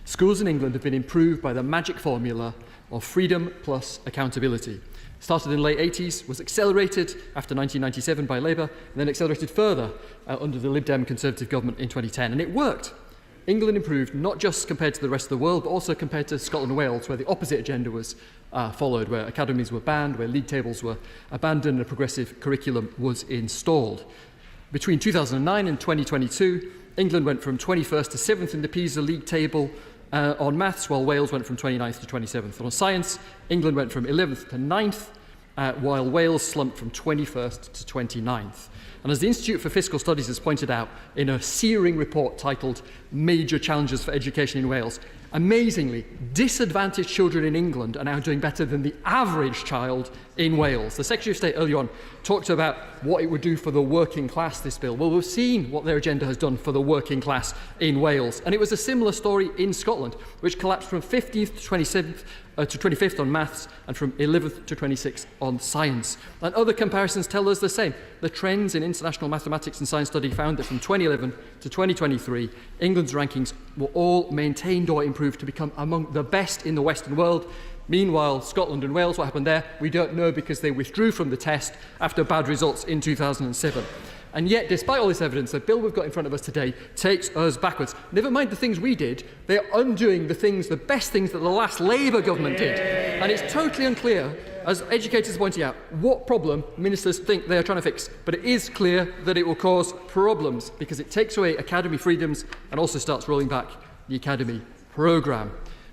Schools in England have been improved by the magic formula of freedom plus accountability. Started in the late 80s, was accelerated after 1997 by Labour, and then accelerated further under the Lib Dem Conservative government in 2010. And it worked. England improved not just compared to the rest of the world, but also compared to Scotland and Wales, where the opposite agenda was followed, where academies were banned, where league tables were abandoned, and a progressive curriculum was installed. Between 2009 and 2022, England went from 21st to 7th in the PISA league table on maths, while Wales went from 29th to 27th. On science, England went from 11th to 9th, while Wales slumped from 21st to 29th. And as the Institute for Fiscal Studies has pointed out in a searing report titled Major Challenges for Education in Wales, amazingly, disadvantaged children in England are now doing better than the average child in Wales. The Secretary of State earlier on talked about what it would do for the working class, this bill. Well, we've seen what their agenda has done for the working class in Wales. And it was a similar story in Scotland, which collapsed from 15th to 27th to 25th on maths and from 11th to 26th on science. And other comparisons tell us the same. The trends in international mathematics and science study found that from 2011 to 2023, England's rankings were all maintained or improved to become among the best in the Western world. Meanwhile, Scotland and Wales, what happened there, we don't know because they withdrew from the test after bad results in 2007. And yet, despite all this evidence, the bill we've got in front of us today takes us backwards. Never mind the things we did, they're undoing the best things that the last Labour government did. And it's totally unclear, as educators are pointing out, what problem ministers think they are trying to fix. But it is clear that it will cause problems because it takes away academy freedoms and also starts rolling back the academy programme.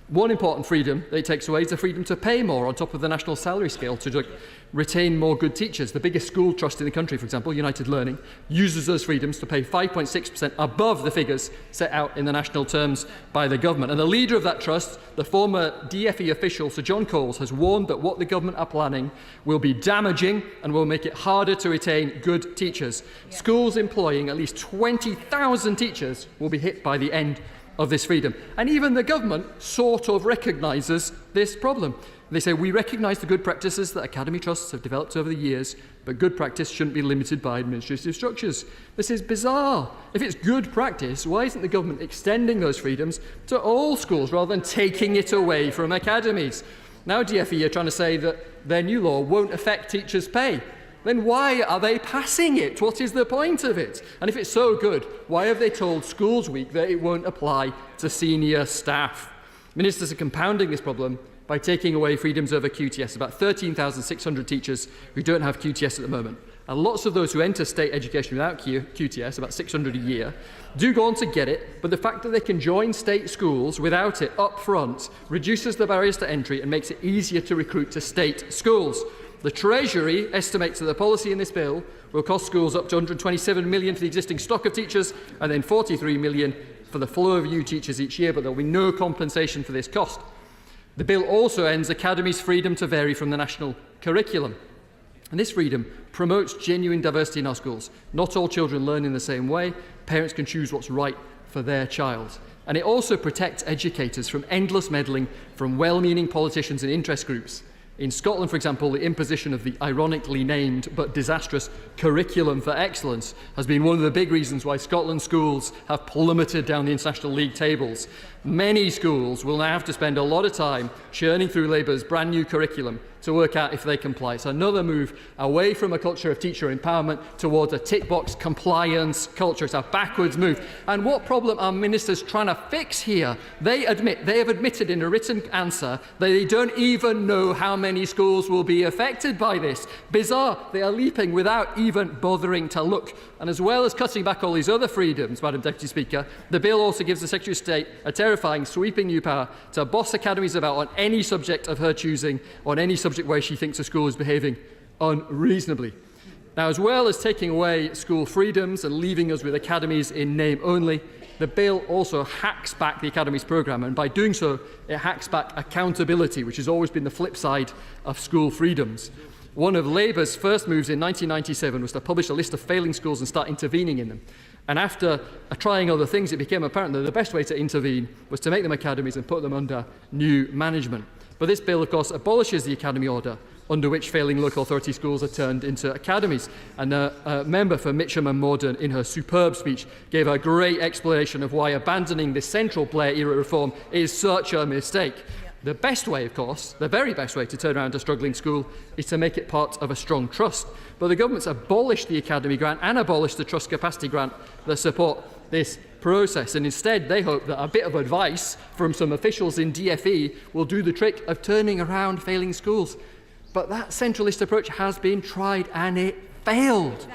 One important freedom that it takes away is the freedom to pay more on top of the national salary scale to retain more good teachers. The biggest school trust in the country, for example, United Learning, uses those freedoms to pay 5.6% above the figures set out in the national terms by the government. And the leader of that trust, the former DFE official, Sir John Coles, has warned that what the government are planning will be damaging and will make it harder to retain good teachers. Schools employing at least 20,000 teachers will be hit by the end of this freedom. And even the government sort of recognises this problem. They say, we recognise the good practices that academy trusts have developed over the years, but good practice shouldn't be limited by administrative structures. This is bizarre. If it's good practice, why isn't the government extending those freedoms to all schools rather than taking it away from academies? Now DFE are trying to say that their new law won't affect teachers' pay. Then why are they passing it? What is the point of it? And if it's so good, why have they told Schools Week that it won't apply to senior staff? Ministers are compounding this problem by taking away freedoms over QTS. About 13,600 teachers who don't have QTS at the moment. And lots of those who enter state education without QTS, about 600 a year, do go on to get it, but the fact that they can join state schools without it up front reduces the barriers to entry and makes it easier to recruit to state schools. The Treasury estimates that the policy in this bill will cost schools up to £127 million for the existing stock of teachers and then £43 million for the flow of new teachers each year, but there will be no compensation for this cost. The bill also ends academies' freedom to vary from the national curriculum. And this freedom promotes genuine diversity in our schools. Not all children learn in the same way. Parents can choose what's right for their child. And it also protects educators from endless meddling from well-meaning politicians and interest groups. In Scotland, for example, the imposition of the ironically named but disastrous curriculum for excellence has been one of the big reasons why Scotland's schools have plummeted down the international league tables. Many schools will now have to spend a lot of time churning through Labour's brand new curriculum to work out if they comply. It's another move away from a culture of teacher empowerment towards a tick-box compliance culture. It's a backwards move. And what problem are ministers trying to fix here? They have admitted in a written answer that they don't even know how many schools will be affected by this. Bizarre. They are leaping without even bothering to look. And as well as cutting back all these other freedoms, Madam Deputy Speaker, the bill also gives the Secretary of State a terrifying, sweeping new power to boss academies about on any subject of her choosing, on any subject where she thinks a school is behaving unreasonably. Now, as well as taking away school freedoms and leaving us with academies in name only, the bill also hacks back the academies programme, and by doing so, it hacks back accountability, which has always been the flip side of school freedoms. One of Labour's first moves in 1997 was to publish a list of failing schools and start intervening in them. And after trying other things, it became apparent that the best way to intervene was to make them academies and put them under new management. But this bill, of course, abolishes the academy order, under which failing local authority schools are turned into academies. And a member for Mitcham and Morden, in her superb speech, gave a great explanation of why abandoning this central Blair-era reform is such a mistake. The best way, of course, the very best way to turn around a struggling school is to make it part of a strong trust. But the government's abolished the Academy Grant and abolished the Trust Capacity Grant that support this process. And instead, they hope that a bit of advice from some officials in DfE will do the trick of turning around failing schools. But that centralist approach has been tried and it failed.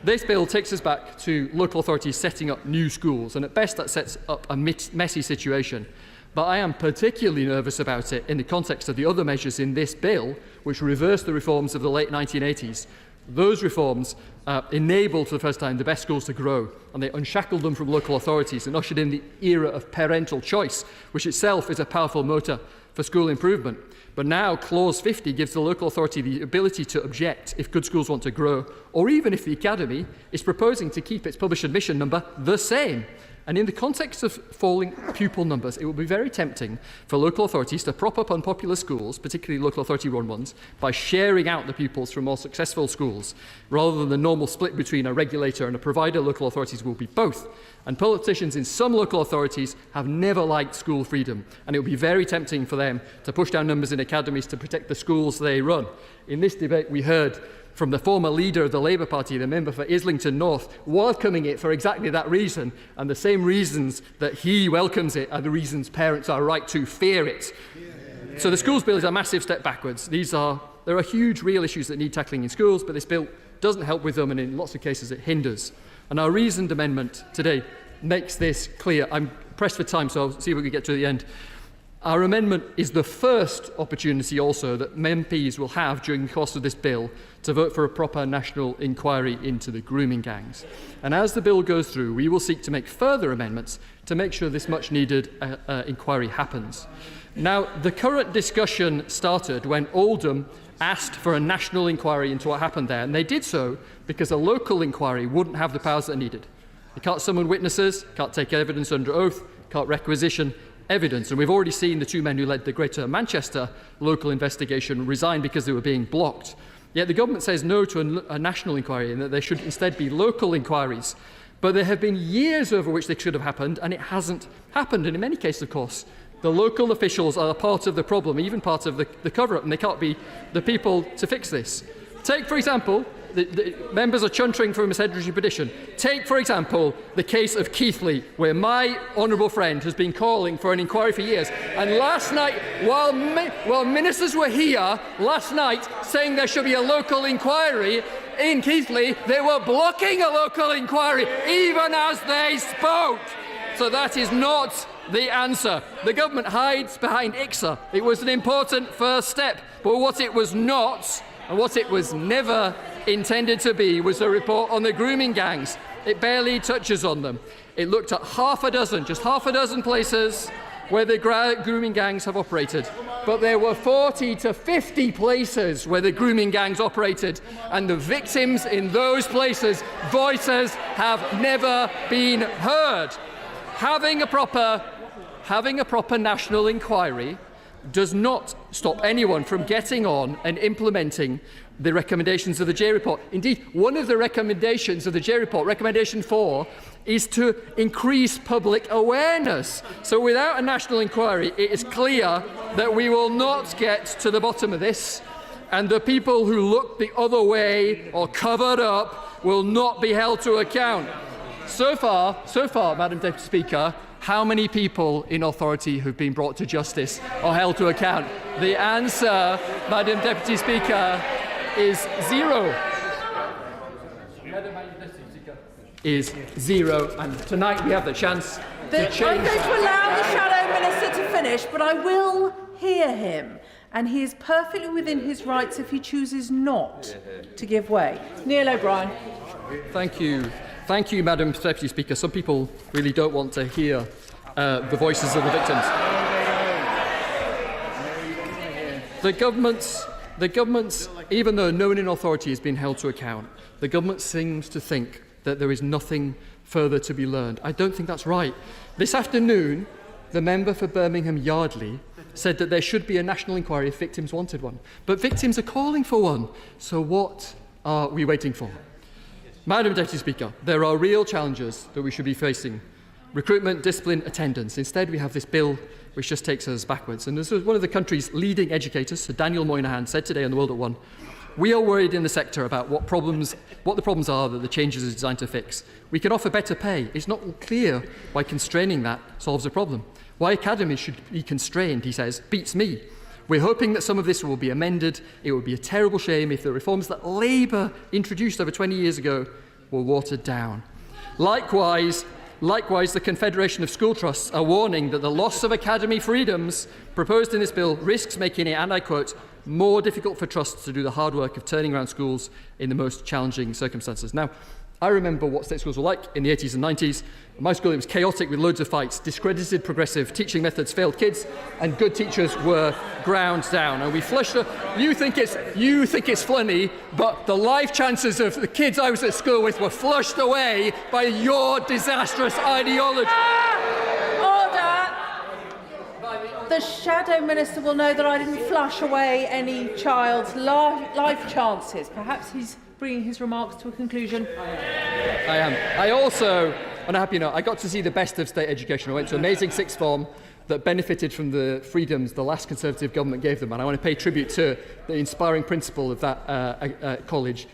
This bill takes us back to local authorities setting up new schools, and at best that sets up a messy situation. But I am particularly nervous about it in the context of the other measures in this bill, which reversed the reforms of the late 1980s. Those reforms enabled for the first time the best schools to grow, and they unshackled them from local authorities and ushered in the era of parental choice, which itself is a powerful motor for school improvement. But now Clause 50 gives the local authority the ability to object if good schools want to grow, or even if the Academy is proposing to keep its published admission number the same. And in the context of falling pupil numbers, it will be very tempting for local authorities to prop up unpopular schools, particularly local authority-run ones, by sharing out the pupils from more successful schools, rather than the normal split between a regulator and a provider. Local authorities will be both. And politicians in some local authorities have never liked school freedom, and it will be very tempting for them to push down numbers in academies to protect the schools they run. In this debate, we heard from the former leader of the Labour Party, the member for Islington North, welcoming it for exactly that reason, and the same reasons that he welcomes it are the reasons parents are right to fear it. So the schools bill is a massive step backwards. There are huge real issues that need tackling in schools, but this bill doesn't help with them, and in lots of cases it hinders. And our reasoned amendment today makes this clear. I'm pressed for time, so I'll see if we can get to the end. Our amendment is the first opportunity also that MPs will have during the course of this bill to vote for a proper national inquiry into the grooming gangs. And as the bill goes through, we will seek to make further amendments to make sure this much needed inquiry happens. Now, the current discussion started when Oldham asked for a national inquiry into what happened there, and they did so because a local inquiry wouldn't have the powers that are needed. They can't summon witnesses, can't take evidence under oath, can't requisition evidence. And we've already seen the two men who led the Greater Manchester local investigation resign because they were being blocked. Yet the government says no to a national inquiry and that there should instead be local inquiries. But there have been years over which they should have happened, and it hasn't happened. And in many cases, of course, the local officials are part of the problem, even part of the cover-up, and they can't be the people to fix this. Take, for example, the members are chuntering for a misheadressing petition. Take, for example, the case of Keighley, where my honourable friend has been calling for an inquiry for years. And last night, while ministers were here last night saying there should be a local inquiry in Keighley, they were blocking a local inquiry even as they spoke. So that is not the answer. The government hides behind ICSA. It was an important first step, but what it was not, and what it was never intended to be, was a report on the grooming gangs. It barely touches on them. It looked at just half a dozen places where the grooming gangs have operated. But there were 40 to 50 places where the grooming gangs operated, and the victims in those places' voices have never been heard. Having a proper national inquiry does not stop anyone from getting on and implementing the recommendations of the J report. Indeed, one of the recommendations of the J report, recommendation 4, is to increase public awareness. So without a national inquiry, it is clear that we will not get to the bottom of this, and the people who look the other way or covered up will not be held to account. So far, Madam Deputy Speaker, how many people in authority have been brought to justice or held to account? The answer, Madam Deputy Speaker, is zero. Is zero, and tonight we have the chance to change that. I'm going to allow the Shadow Minister to finish, but I will hear him, and he is perfectly within his rights if he chooses not to give way. Neil O'Brien. Thank you, Madam Deputy Speaker. Some people really don't want to hear the voices of the victims. The government's, even though no one in authority has been held to account, the government seems to think that there is nothing further to be learned. I don't think that's right. This afternoon, the member for Birmingham Yardley said that there should be a national inquiry if victims wanted one. But victims are calling for one. So what are we waiting for? Madam Deputy Speaker, there are real challenges that we should be facing. Recruitment, discipline, attendance. Instead, we have this bill which just takes us backwards. And as one of the country's leading educators, Sir Daniel Moynihan, said today on The World at One, we are worried in the sector about what the problems are that the changes are designed to fix. We can offer better pay. It's not clear why constraining that solves a problem. Why academies should be constrained, he says, beats me. We're hoping that some of this will be amended. It would be a terrible shame if the reforms that Labour introduced over 20 years ago were watered down. Likewise, the Confederation of School Trusts are warning that the loss of academy freedoms proposed in this bill risks making it, and I quote, more difficult for trusts to do the hard work of turning around schools in the most challenging circumstances. Now, I remember what state schools were like in the 80s and 90s. In my school, it was chaotic with loads of fights, discredited progressive teaching methods failed kids, and good teachers were ground down. And we flushed the... You think it's funny, but the life chances of the kids I was at school with were flushed away by your disastrous ideology. Order! The Shadow Minister will know that I didn't flush away any child's life chances. Perhaps he's bringing his remarks to a conclusion. I am. I also, on a happy note, I got to see the best of state education. I went to amazing sixth form that benefited from the freedoms the last Conservative government gave them. And I want to pay tribute to the inspiring principal of that college,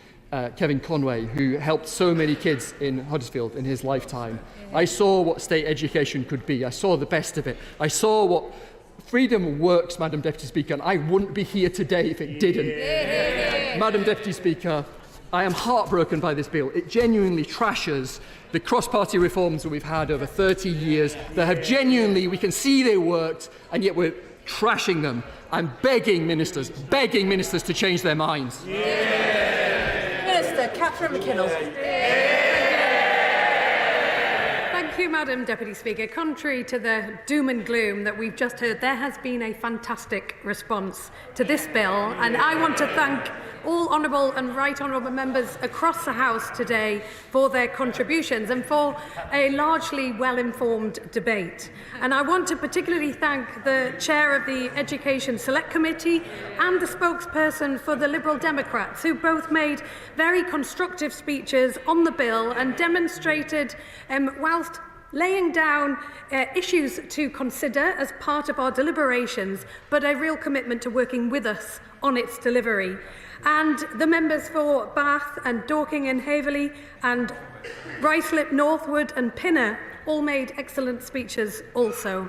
Kevin Conway, who helped so many kids in Huddersfield in his lifetime. I saw what state education could be. I saw the best of it. I saw what freedom works, Madam Deputy Speaker, and I wouldn't be here today if it didn't. Madam Deputy Speaker, I am heartbroken by this bill. It genuinely trashes the cross-party reforms that we've had over 30 years that have genuinely, we can see they worked, and yet we're trashing them. I'm begging ministers to change their minds. Minister Catherine McKinnell. Thank you, Madam Deputy Speaker. Contrary to the doom and gloom that we've just heard, there has been a fantastic response to this bill, and I want to thank all honourable and right honourable members across the House today for their contributions and for a largely well-informed debate. And I want to particularly thank the Chair of the Education Select Committee and the spokesperson for the Liberal Democrats, who both made very constructive speeches on the bill and demonstrated, whilst laying down issues to consider as part of our deliberations, but a real commitment to working with us on its delivery. And the members for Bath and Dorking and Haverley and Ruislip, Northwood and Pinner all made excellent speeches also.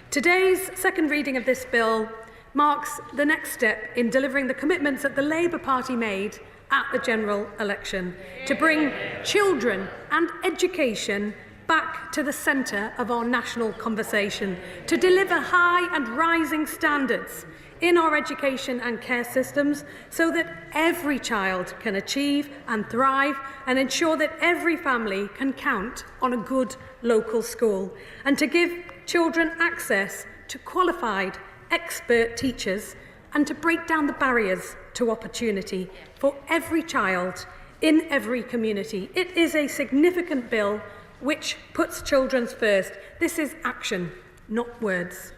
Today's second reading of this bill marks the next step in delivering the commitments that the Labour Party made at the general election to bring children and education back to the centre of our national conversation, to deliver high and rising standards in our education and care systems so that every child can achieve and thrive, and ensure that every family can count on a good local school, and to give children access to qualified expert teachers, and to break down the barriers to opportunity for every child in every community. It is a significant bill which puts children first. This is action, not words.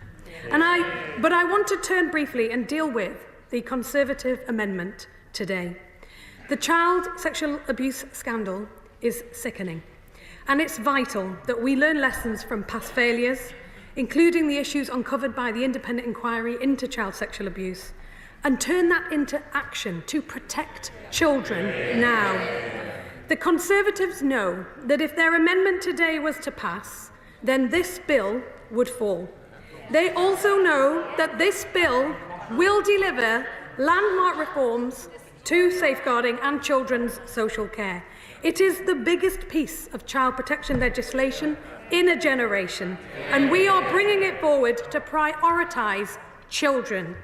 But I want to turn briefly and deal with the Conservative amendment today. The child sexual abuse scandal is sickening, and it's vital that we learn lessons from past failures, including the issues uncovered by the independent inquiry into child sexual abuse, and turn that into action to protect children now. The Conservatives know that if their amendment today was to pass, then this bill would fall. They also know that this bill will deliver landmark reforms to safeguarding and children's social care. It is the biggest piece of child protection legislation in a generation, and we are bringing it forward to prioritise children.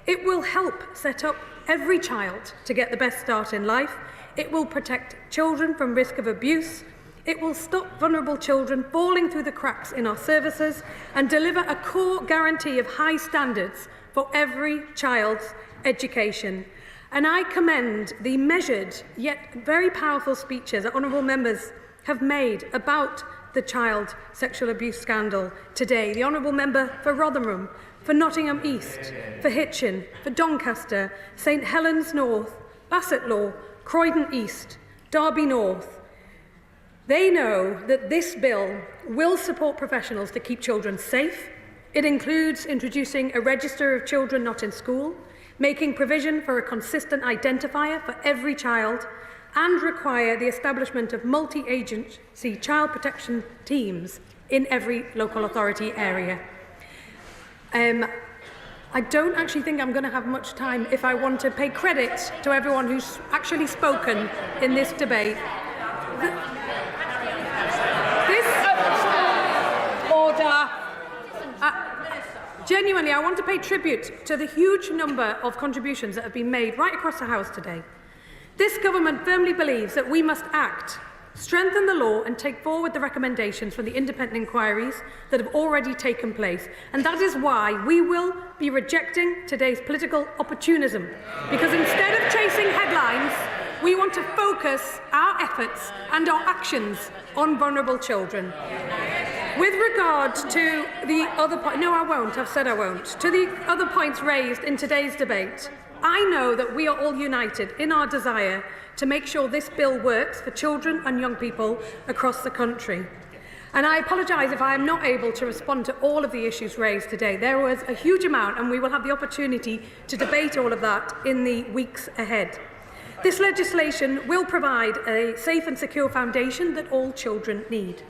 It will help set up every child to get the best start in life. It will protect children from risk of abuse. It will stop vulnerable children falling through the cracks in our services and deliver a core guarantee of high standards for every child's education. And I commend the measured yet very powerful speeches that honourable members have made about the child sexual abuse scandal today. The Honourable Member for Rotherham, for Nottingham East, for Hitchin, for Doncaster, St Helens North, Bassetlaw, Croydon East, Derby North. They know that this bill will support professionals to keep children safe. It includes introducing a register of children not in school, making provision for a consistent identifier for every child, and require the establishment of multi-agency child protection teams in every local authority area. I don't actually think I'm going to have much time if I want to pay credit to everyone who's actually spoken in this debate. Order. Genuinely, I want to pay tribute to the huge number of contributions that have been made right across the House today. This government firmly believes that we must act, strengthen the law and take forward the recommendations from the independent inquiries that have already taken place. And that is why we will be rejecting today's political opportunism. Because instead of chasing headlines, we want to focus our efforts and our actions on vulnerable children. With regard to the other point, no, I won't, I've said I won't. To the other points raised in today's debate, I know that we are all united in our desire to make sure this bill works for children and young people across the country. And I apologise if I am not able to respond to all of the issues raised today. There was a huge amount, and we will have the opportunity to debate all of that in the weeks ahead. This legislation will provide a safe and secure foundation that all children need.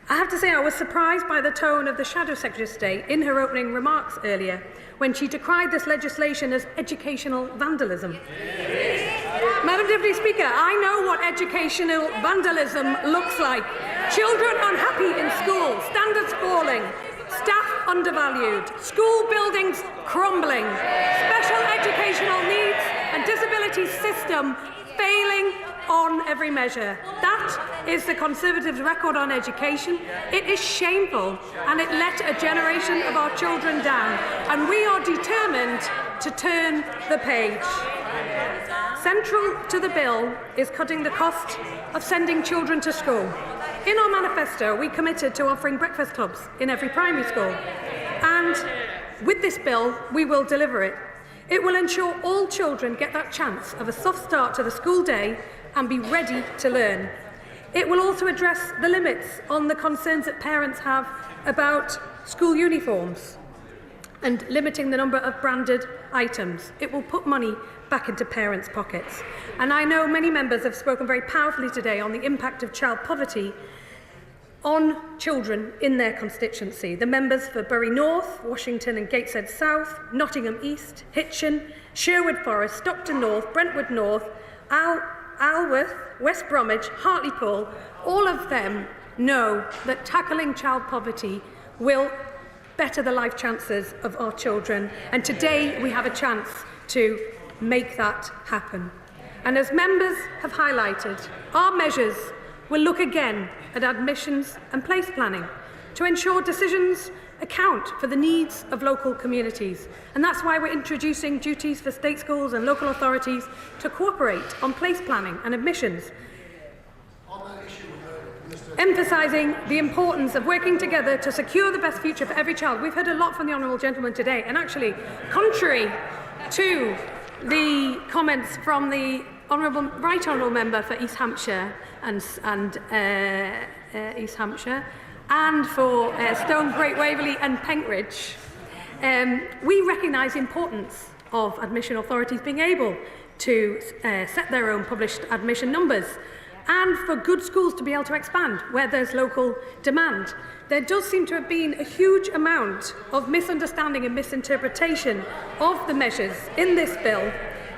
I have to say I was surprised by the tone of the Shadow Secretary of State in her opening remarks earlier when she decried this legislation as educational vandalism. Madam Deputy Speaker, I know what educational vandalism looks like. Children unhappy in school, standards falling, staff undervalued, school buildings crumbling, special educational needs and disability system failing on every measure. That is the Conservatives' record on education. It is shameful, and it let a generation of our children down, and we are determined to turn the page. Central to the bill is cutting the cost of sending children to school. In our manifesto, we committed to offering breakfast clubs in every primary school, and with this bill, we will deliver it. It will ensure all children get that chance of a soft start to the school day and be ready to learn. It will also address the limits on the concerns that parents have about school uniforms and limiting the number of branded items. It will put money back into parents' pockets. And I know many members have spoken very powerfully today on the impact of child poverty on children in their constituency. The members for Bury North, Washington and Gateshead South, Nottingham East, Hitchin, Sherwood Forest, Stockton North, Brentwood North, Alworth, West Bromwich, Hartlepool, all of them know that tackling child poverty will better the life chances of our children. And today we have a chance to make that happen. And as members have highlighted, our measures will look again at admissions and place planning to ensure decisions account for the needs of local communities. And that's why we're introducing duties for state schools and local authorities to cooperate on place planning and admissions, emphasising the importance of working together to secure the best future for every child. We've heard a lot from the Honourable Gentleman today, and actually, contrary to the comments from the Right Honourable Member for East Hampshire and East Hampshire, and for Stone, Great Waverley and Penkridge, we recognise the importance of admission authorities being able to set their own published admission numbers, and for good schools to be able to expand where there's local demand. There does seem to have been a huge amount of misunderstanding and misinterpretation of the measures in this bill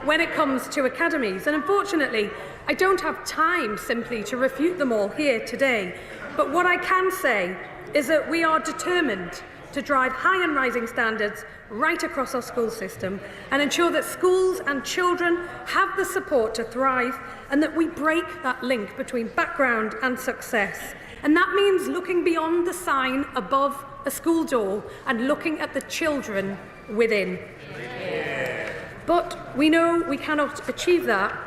when it comes to academies. And unfortunately, I don't have time simply to refute them all here today. But what I can say is that we are determined to drive high and rising standards right across our school system and ensure that schools and children have the support to thrive, and that we break that link between background and success. And that means looking beyond the sign above a school door and looking at the children within. But we know we cannot achieve that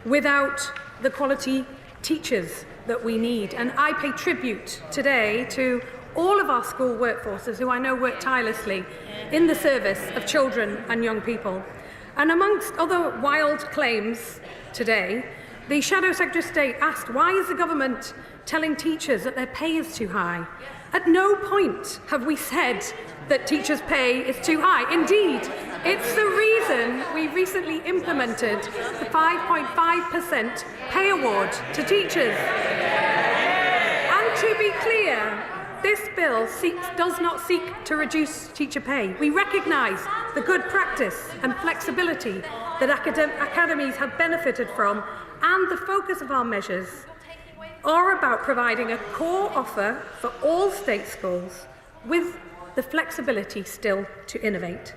without the quality teachers that we need. And I pay tribute today to all of our school workforces who I know work tirelessly in the service of children and young people. And amongst other wild claims today, the Shadow Secretary of State asked, why is the government telling teachers that their pay is too high? At no point have we said that teachers' pay is too high. Indeed, it's the reason we recently implemented the 5.5% pay award to teachers. And to be clear, this bill does not seek to reduce teacher pay. We recognise the good practice and flexibility that academies have benefited from, and the focus of our measures are about providing a core offer for all state schools with the flexibility still to innovate.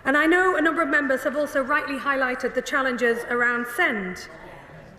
And I know a number of members have also rightly highlighted the challenges around SEND,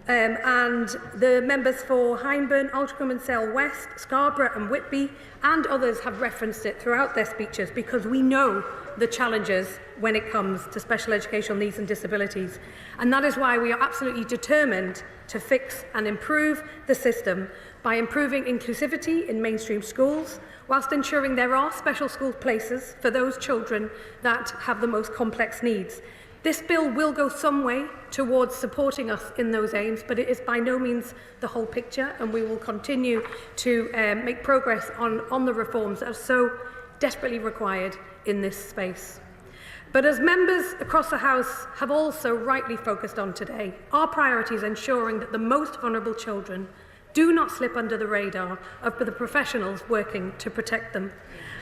and the members for Hyndburn, Altrincham and Sale West, Scarborough and Whitby and others have referenced it throughout their speeches, because we know the challenges when it comes to special educational needs and disabilities. And that is why we are absolutely determined to fix and improve the system by improving inclusivity in mainstream schools, whilst ensuring there are special school places for those children that have the most complex needs. This bill will go some way towards supporting us in those aims, but it is by no means the whole picture, and we will continue to make progress on the reforms that are so desperately required in this space. But as members across the House have also rightly focused on today, our priority is ensuring that the most vulnerable children do not slip under the radar of the professionals working to protect them.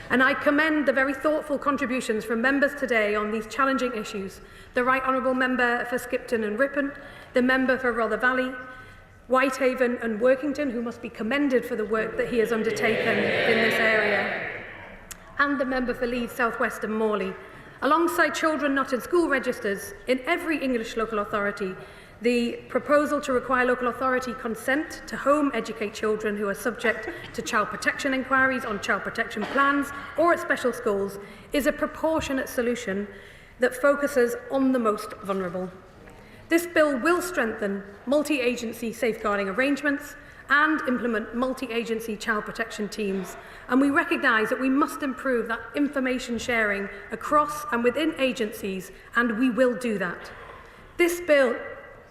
And I commend the very thoughtful contributions from members today on these challenging issues. The Right Honourable Member for Skipton and Ripon, the Member for Rother Valley, Whitehaven and Workington, who must be commended for the work that he has undertaken in this area, and the Member for Leeds, South West and Morley. Alongside children not in school registers, in every English local authority, the proposal to require local authority consent to home educate children who are subject to child protection inquiries on child protection plans or at special schools is a proportionate solution that focuses on the most vulnerable. This bill will strengthen multi-agency safeguarding arrangements and implement multi-agency child protection teams. And we recognise that we must improve that information sharing across and within agencies, and we will do that. This bill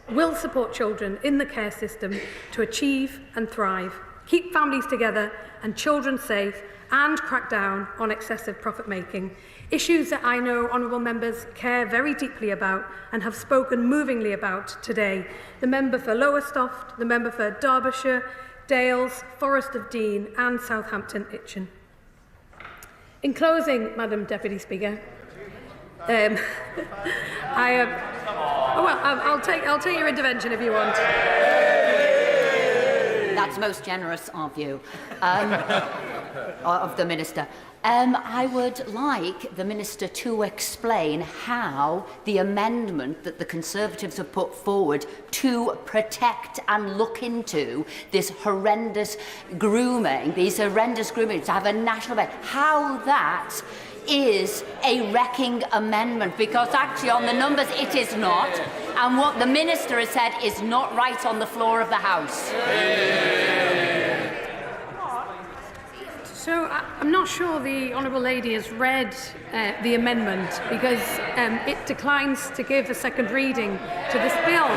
will support children in the care system to achieve and thrive, keep families together and children safe, and crack down on excessive profit-making, issues that I know honourable members care very deeply about and have spoken movingly about today. The member for Lowestoft, the member for Derbyshire, Dales, Forest of Dean and Southampton Itchen. In closing, Madam Deputy Speaker, I'll take your intervention if you want. That's most generous of you, of the Minister. I would like the Minister to explain how the amendment that the Conservatives have put forward to protect and look into this horrendous grooming, to have a national ban, how that is a wrecking amendment, because actually on the numbers it is not, and what the Minister has said is not right on the floor of the House. So I'm not sure the Honourable Lady has read the amendment, because it declines to give a second reading to this bill.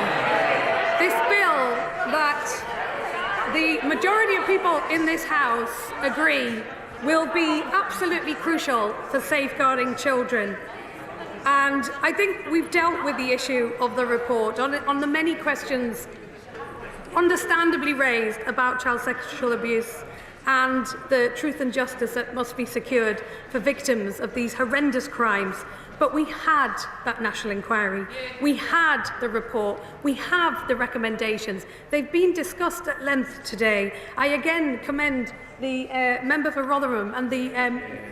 This bill that the majority of people in this House agree will be absolutely crucial for safeguarding children. And I think we've dealt with the issue of the report on the many questions understandably raised about child sexual abuse and the truth and justice that must be secured for victims of these horrendous crimes. But we had that national inquiry, we had the report, we have the recommendations. They've been discussed at length today. I again commend the member for Rotherham and the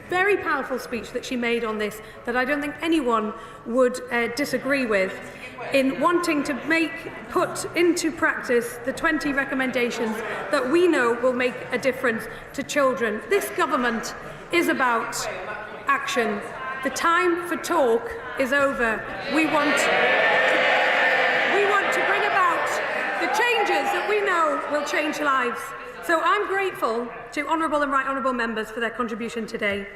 very powerful speech that she made on this, that I don't think anyone would disagree with, in wanting to put into practice the 20 recommendations that we know will make a difference to children. This government is about action. The time for talk is over. We want to bring about the changes that we know will change lives. So I'm grateful to honourable and right honourable members for their contribution today.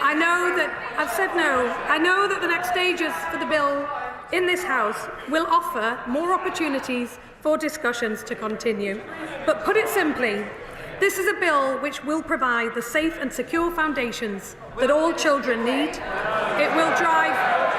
I know that I've said no. I know that the next stages for the bill in this House will offer more opportunities for discussions to continue. But put it simply, this is a bill which will provide the safe and secure foundations that all children need. It will drive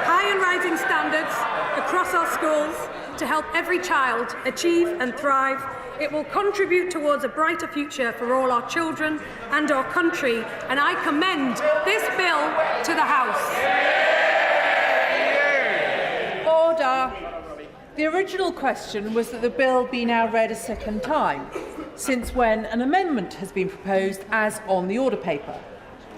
high and rising standards across our schools to help every child achieve and thrive. It will contribute towards a brighter future for all our children and our country, and I commend this bill to the House. Order. The original question was that the bill be now read a second time, since when an amendment has been proposed as on the order paper.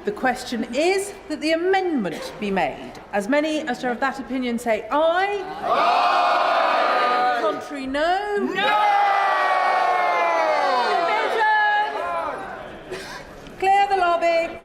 The question is that the amendment be made. As many as are of that opinion say aye. Aye. Contrary, no. No. Division. Clear the lobby.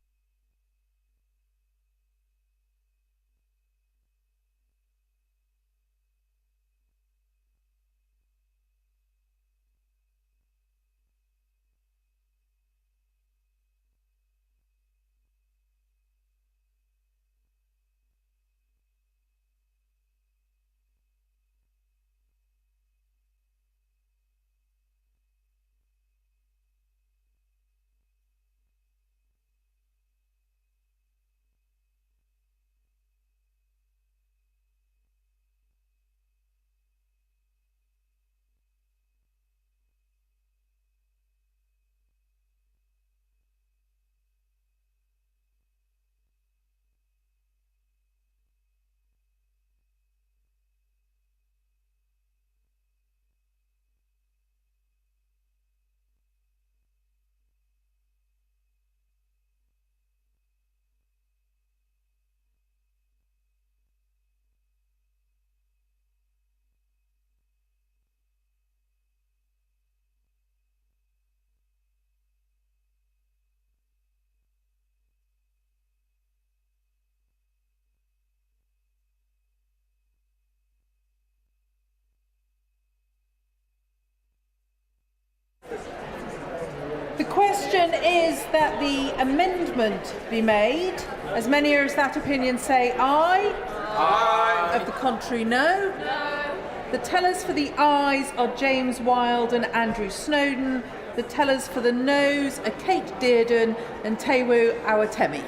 The question is that the amendment be made. As many as that opinion say aye. Aye. Of the contrary, no. No. The tellers for the ayes are James Wilde and Andrew Snowden. The tellers for the noes are Kate Dearden and Tewu Awatemi.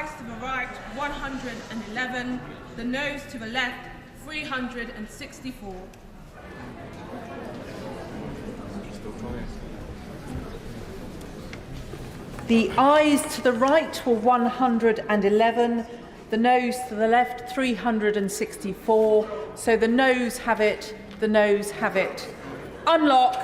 ayes to the right, 111. The noes to the left, 364. The ayes to the right were 111, the noes to the left 364. So the noes have it, the noes have it. Unlock.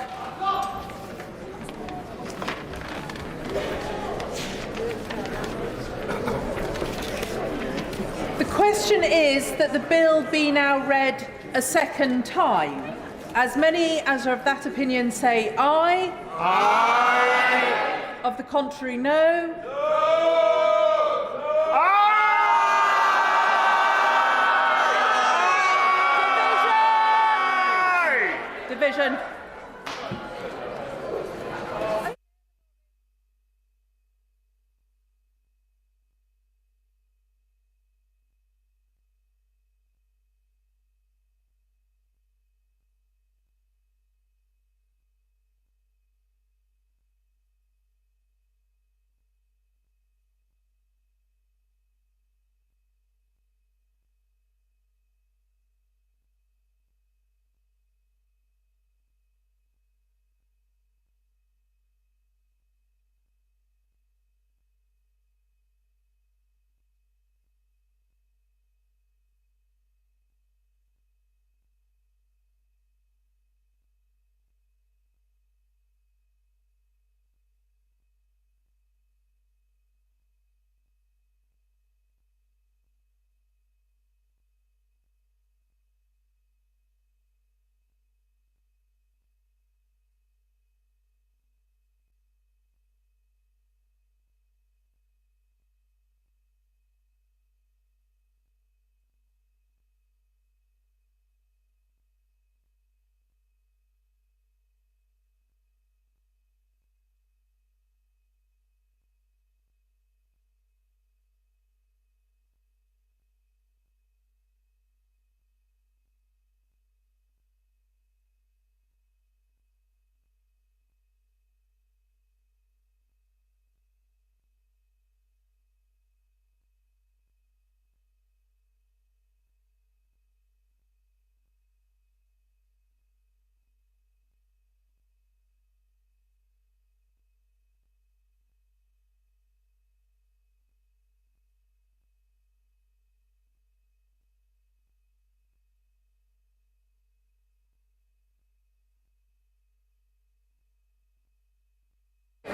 The question is that the bill be now read a second time. As many as are of that opinion say aye. Aye. Of the contrary, no. Division.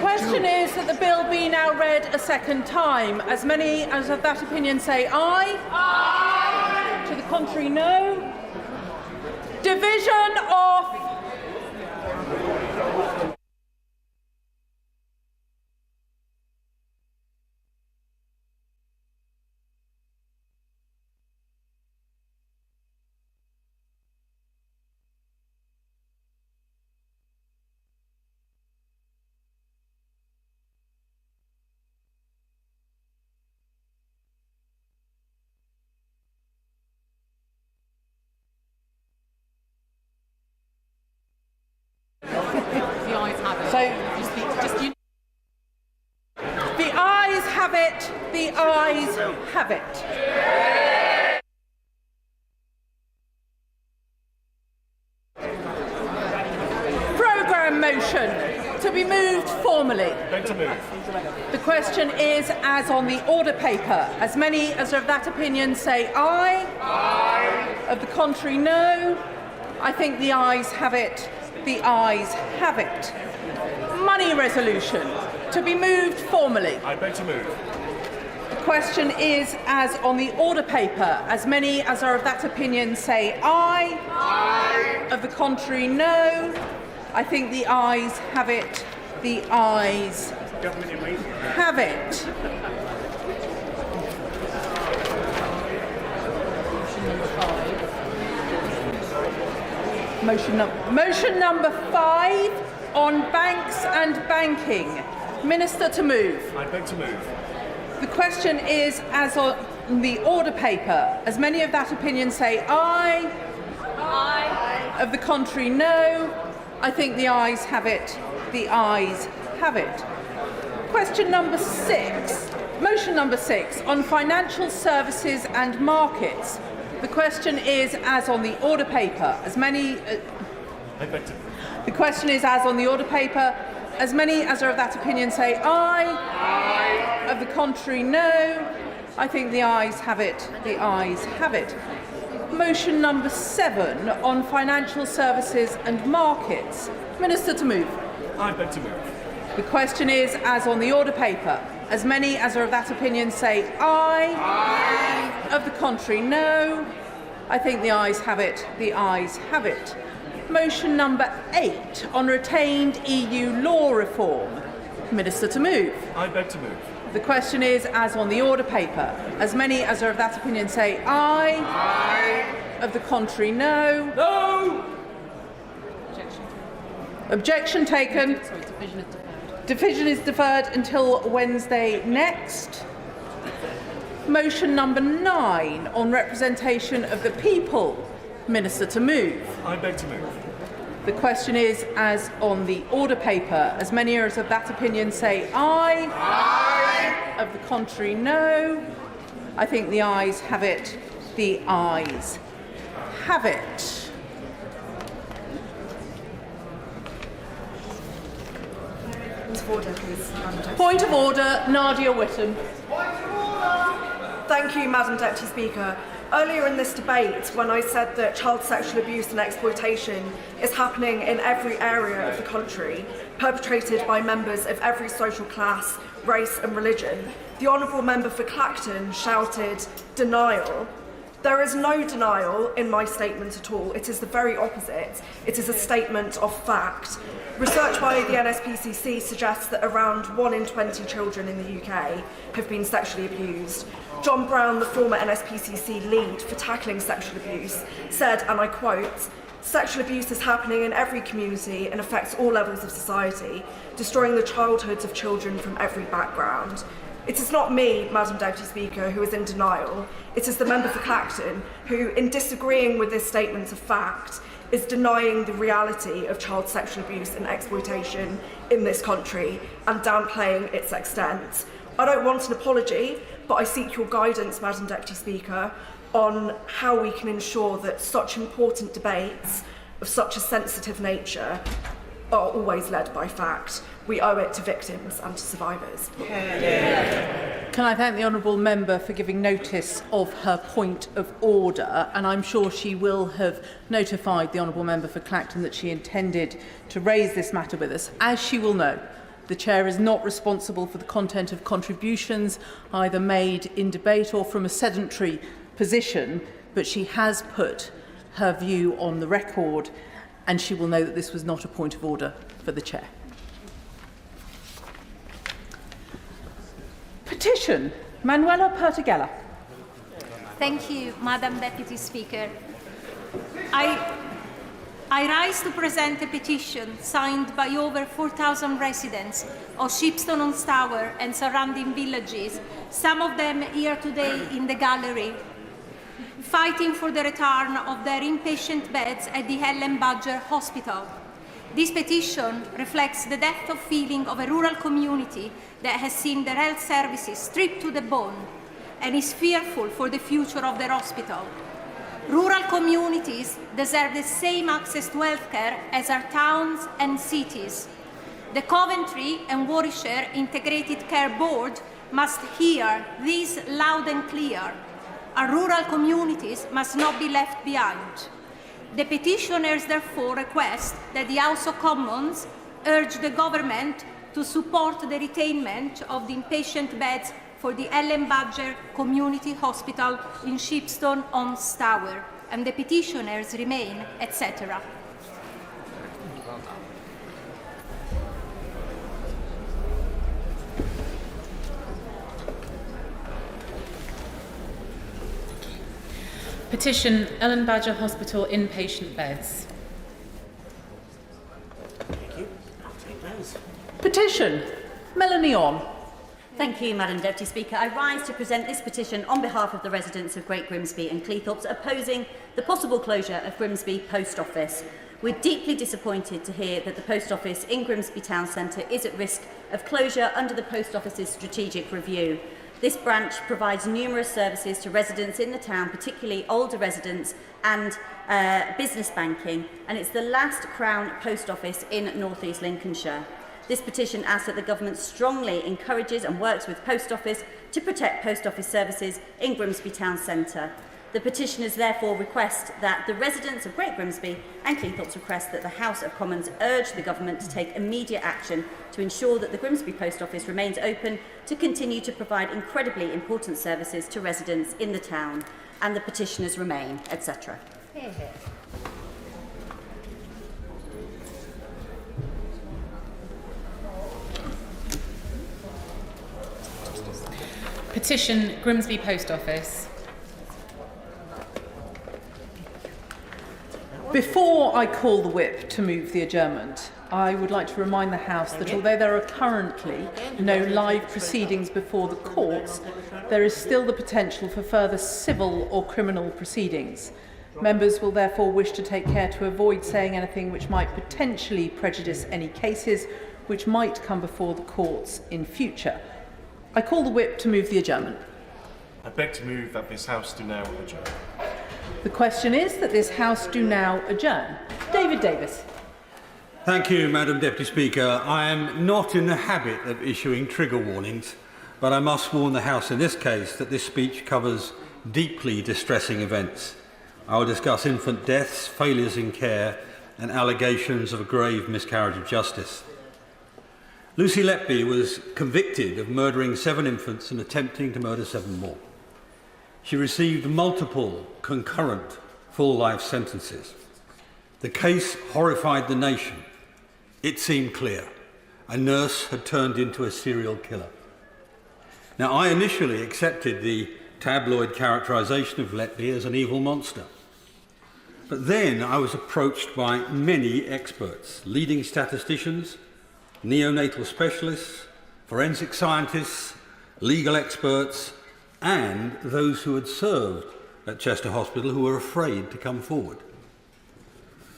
Question is that the bill be now read a second time. As many as of that opinion say aye. Aye. To the contrary, no. Division of. The ayes have it. The ayes have it. Programme motion to be moved formally. The question is as on the order paper. As many as are of that opinion say aye. Aye. Of the contrary, no. I think the ayes have it. The ayes have it. Money resolution to be moved formally. I beg to move. The question is as on the order paper. As many as are of that opinion say aye. Aye. Of the contrary, no. I think the ayes have it. The ayes have it. Motion number 5 on banks and banking. Minister to move. I beg to move. The question is as on the order paper. As many of that opinion say aye. Aye. Of the contrary, no. I think the ayes have it. The ayes have it. Question number 6. Motion number 6 on financial services and markets. The question is as on the order paper. The question is as on the order paper. As many as are of that opinion say aye. Aye. Of the contrary, no. I think the ayes have it. The ayes have it. Motion number 7 on financial services and markets. Minister to move. I beg to move. The question is as on the order paper. As many as are of that opinion say aye. Aye. Of the contrary, no. I think the ayes have it. The ayes have it. Motion number 8 on retained EU law reform. Minister to move. I beg to move. The question is as on the order paper. As many as are of that opinion say aye. Aye. Of the contrary, no. No. Objection taken. Division is deferred until Wednesday next. Motion number 9 on representation of the people. Minister to move. I beg to move. The question is as on the order paper. As many as of that opinion say aye. Aye. Of the contrary, no. I think the ayes have it. The ayes have it. Point of order, please. Point of order, Nadia Whittam. Thank you, Madam Deputy Speaker. Earlier in this debate, when I said that child sexual abuse and exploitation is happening in every area of the country, perpetrated by members of every social class, race and religion, the Honourable Member for Clacton shouted, "Denial." There is no denial in my statement at all. It is the very opposite. It is a statement of fact. Research by the NSPCC suggests that around 1 in 20 children in the UK have been sexually abused. John Brown, the former NSPCC lead for tackling sexual abuse, said, and I quote, "Sexual abuse is happening in every community and affects all levels of society, destroying the childhoods of children from every background." It is not me, Madam Deputy Speaker, who is in denial. It is the member for Clacton who, in disagreeing with this statement of fact, is denying the reality of child sexual abuse and exploitation in this country and downplaying its extent. I don't want an apology, but I seek your guidance, Madam Deputy Speaker, on how we can ensure that such important debates of such a sensitive nature are always led by fact. We owe it to victims and to survivors. Can I thank the Honourable Member for giving notice of her point of order, and I'm sure she will have notified the Honourable Member for Clacton that she intended to raise this matter with us. As she will know, the Chair is not responsible for the content of contributions either made in debate or from a sedentary position, but she has put her view on the record, and she will know that this was not a point of order for the Chair. Petition, Manuela Pertigella. Thank you, Madam Deputy Speaker. I rise to present a petition signed by over 4,000 residents of Shipston-on-Stour and surrounding villages, some of them here today in the gallery, fighting for the return of their inpatient beds at the Helen Badger Hospital. This petition reflects the depth of feeling of a rural community that has seen their health services stripped to the bone and is fearful for the future of their hospital. Rural communities deserve the same access to healthcare as our towns and cities. The Coventry and Warwickshire Integrated Care Board must hear this loud and clear. Our rural communities must not be left behind. The petitioners therefore request that the House of Commons urge the government to support the retainment of the inpatient beds for the Ellen Badger Community Hospital in Shipston-on-Stour, and the petitioners remain, etc. Petition, Ellen Badger Hospital inpatient beds. Thank you. I'll take those. Petition, Melanie On. Thank you, Madam Deputy Speaker. I rise to present this petition on behalf of the residents of Great Grimsby and Cleethorpes opposing the possible closure of Grimsby Post Office. We're deeply disappointed to hear that the post office in Grimsby Town Centre is at risk of closure under the Post Office's strategic review. This branch provides numerous services to residents in the town, particularly older residents and business banking, and it's the last Crown post office in North East Lincolnshire. This petition asks that the government strongly encourages and works with Post Office to protect post office services in Grimsby Town Centre. The petitioners therefore request that the residents of Great Grimsby and Cleethorpes request that the House of Commons urge the government to take immediate action to ensure that the Grimsby Post Office remains open to continue to provide incredibly important services to residents in the town, and the petitioners remain, etc. Petition Grimsby Post Office. Before I call the whip to move the adjournment, I would like to remind the House that although there are currently no live proceedings before the courts, there is still the potential for further civil or criminal proceedings. Members will therefore wish to take care to avoid saying anything which might potentially prejudice any cases which might come before the courts in future. I call the whip to move the adjournment. I beg to move that this House do now adjourn. The question is that this House do now adjourn. David Davis. Thank you, Madam Deputy Speaker. I am not in the habit of issuing trigger warnings, but I must warn the House in this case that this speech covers deeply distressing events. I will discuss infant deaths, failures in care, and allegations of a grave miscarriage of justice. Lucy Letby was convicted of murdering 7 infants and attempting to murder 7 more. She received multiple concurrent full life sentences. The case horrified the nation. It seemed clear. A nurse had turned into a serial killer. Now, I initially accepted the tabloid characterisation of Letby as an evil monster. But then I was approached by many experts, leading statisticians, neonatal specialists, forensic scientists, legal experts, and those who had served at Chester Hospital who were afraid to come forward.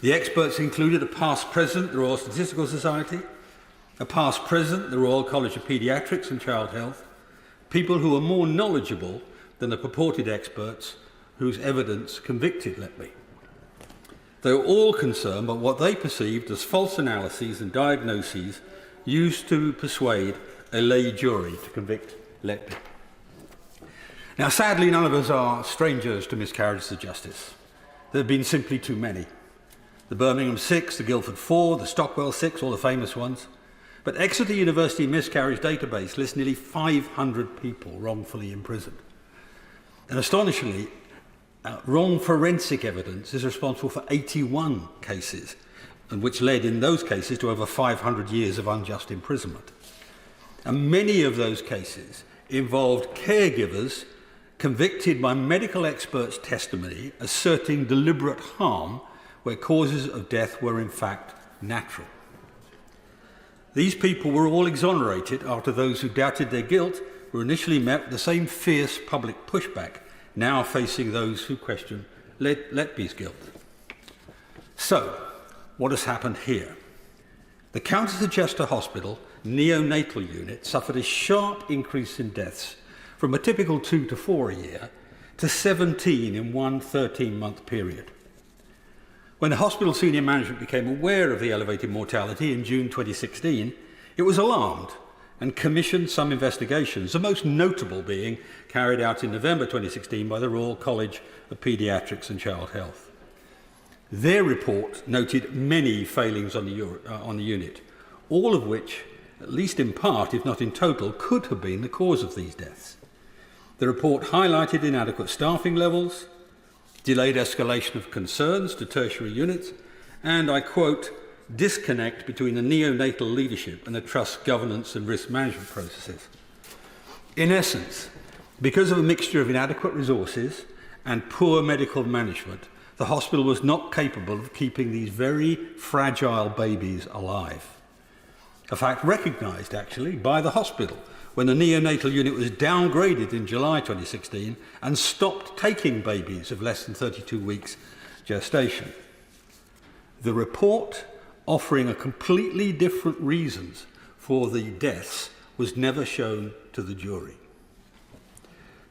The experts included a past president of the Royal Statistical Society, a past president of the Royal College of Paediatrics and Child Health, people who were more knowledgeable than the purported experts whose evidence convicted Letby. They were all concerned by what they perceived as false analyses and diagnoses used to persuade a lay jury to convict Letby. Now, sadly, none of us are strangers to miscarriages of justice. There have been simply too many. The Birmingham 6, the Guildford 4, the Stockwell 6, all the famous ones. But Exeter University Miscarriage Database lists nearly 500 people wrongfully imprisoned. And astonishingly, wrong forensic evidence is responsible for 81 cases, and which led in those cases to over 500 years of unjust imprisonment. And many of those cases involved caregivers convicted by medical experts' testimony asserting deliberate harm where causes of death were in fact natural. These people were all exonerated after those who doubted their guilt were initially met with the same fierce public pushback, now facing those who question Letby's guilt. So, what has happened here? The Countess of Chester Hospital neonatal unit suffered a sharp increase in deaths from a typical 2 to 4 a year to 17 in one 13-month period. When the hospital senior management became aware of the elevated mortality in June 2016, it was alarmed and commissioned some investigations, the most notable being carried out in November 2016 by the Royal College of Paediatrics and Child Health. Their report noted many failings on the unit, all of which, at least in part, if not in total, could have been the cause of these deaths. The report highlighted inadequate staffing levels, delayed escalation of concerns to tertiary units, and, I quote, disconnect between the neonatal leadership and the trust's governance and risk management processes. In essence, because of a mixture of inadequate resources and poor medical management, the hospital was not capable of keeping these very fragile babies alive. A fact recognised, actually, by the hospital when the neonatal unit was downgraded in July 2016 and stopped taking babies of less than 32 weeks gestation. The report offering a completely different reasons for the deaths was never shown to the jury.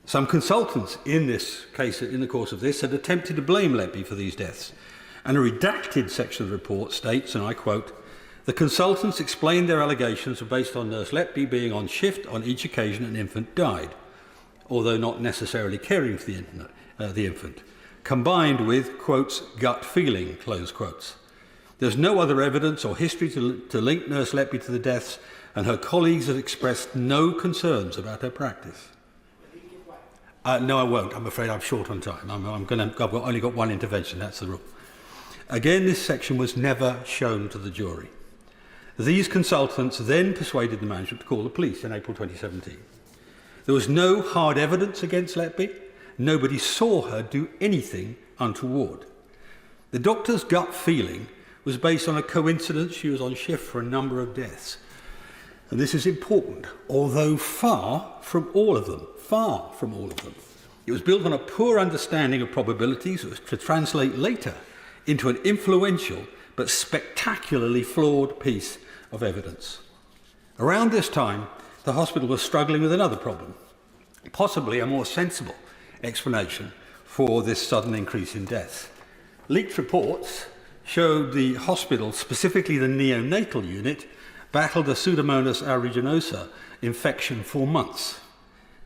Some consultants in this case, in the course of this, had attempted to blame Letby for these deaths, and a redacted section of the report states, and I quote, "The consultants explained their allegations were based on Nurse Letby being on shift on each occasion an infant died, although not necessarily caring for the infant, combined with, quotes, gut feeling, close quotes. There's no other evidence or history to link Nurse Letby to the deaths, and her colleagues have expressed no concerns about her practice." No, I won't. I'm afraid I'm short on time. I've only got one intervention. That's the rule. Again, this section was never shown to the jury. These consultants then persuaded the management to call the police in April 2017. There was no hard evidence against Letby. Nobody saw her do anything untoward. The doctor's gut feeling was based on a coincidence. She was on shift for a number of deaths. And this is important, although far from all of them. It was built on a poor understanding of probabilities that was to translate later into an influential but spectacularly flawed piece of evidence. Around this time, the hospital was struggling with another problem, possibly a more sensible explanation for this sudden increase in deaths. Leaked reports showed the hospital, specifically the neonatal unit, battled a Pseudomonas aeruginosa infection for months.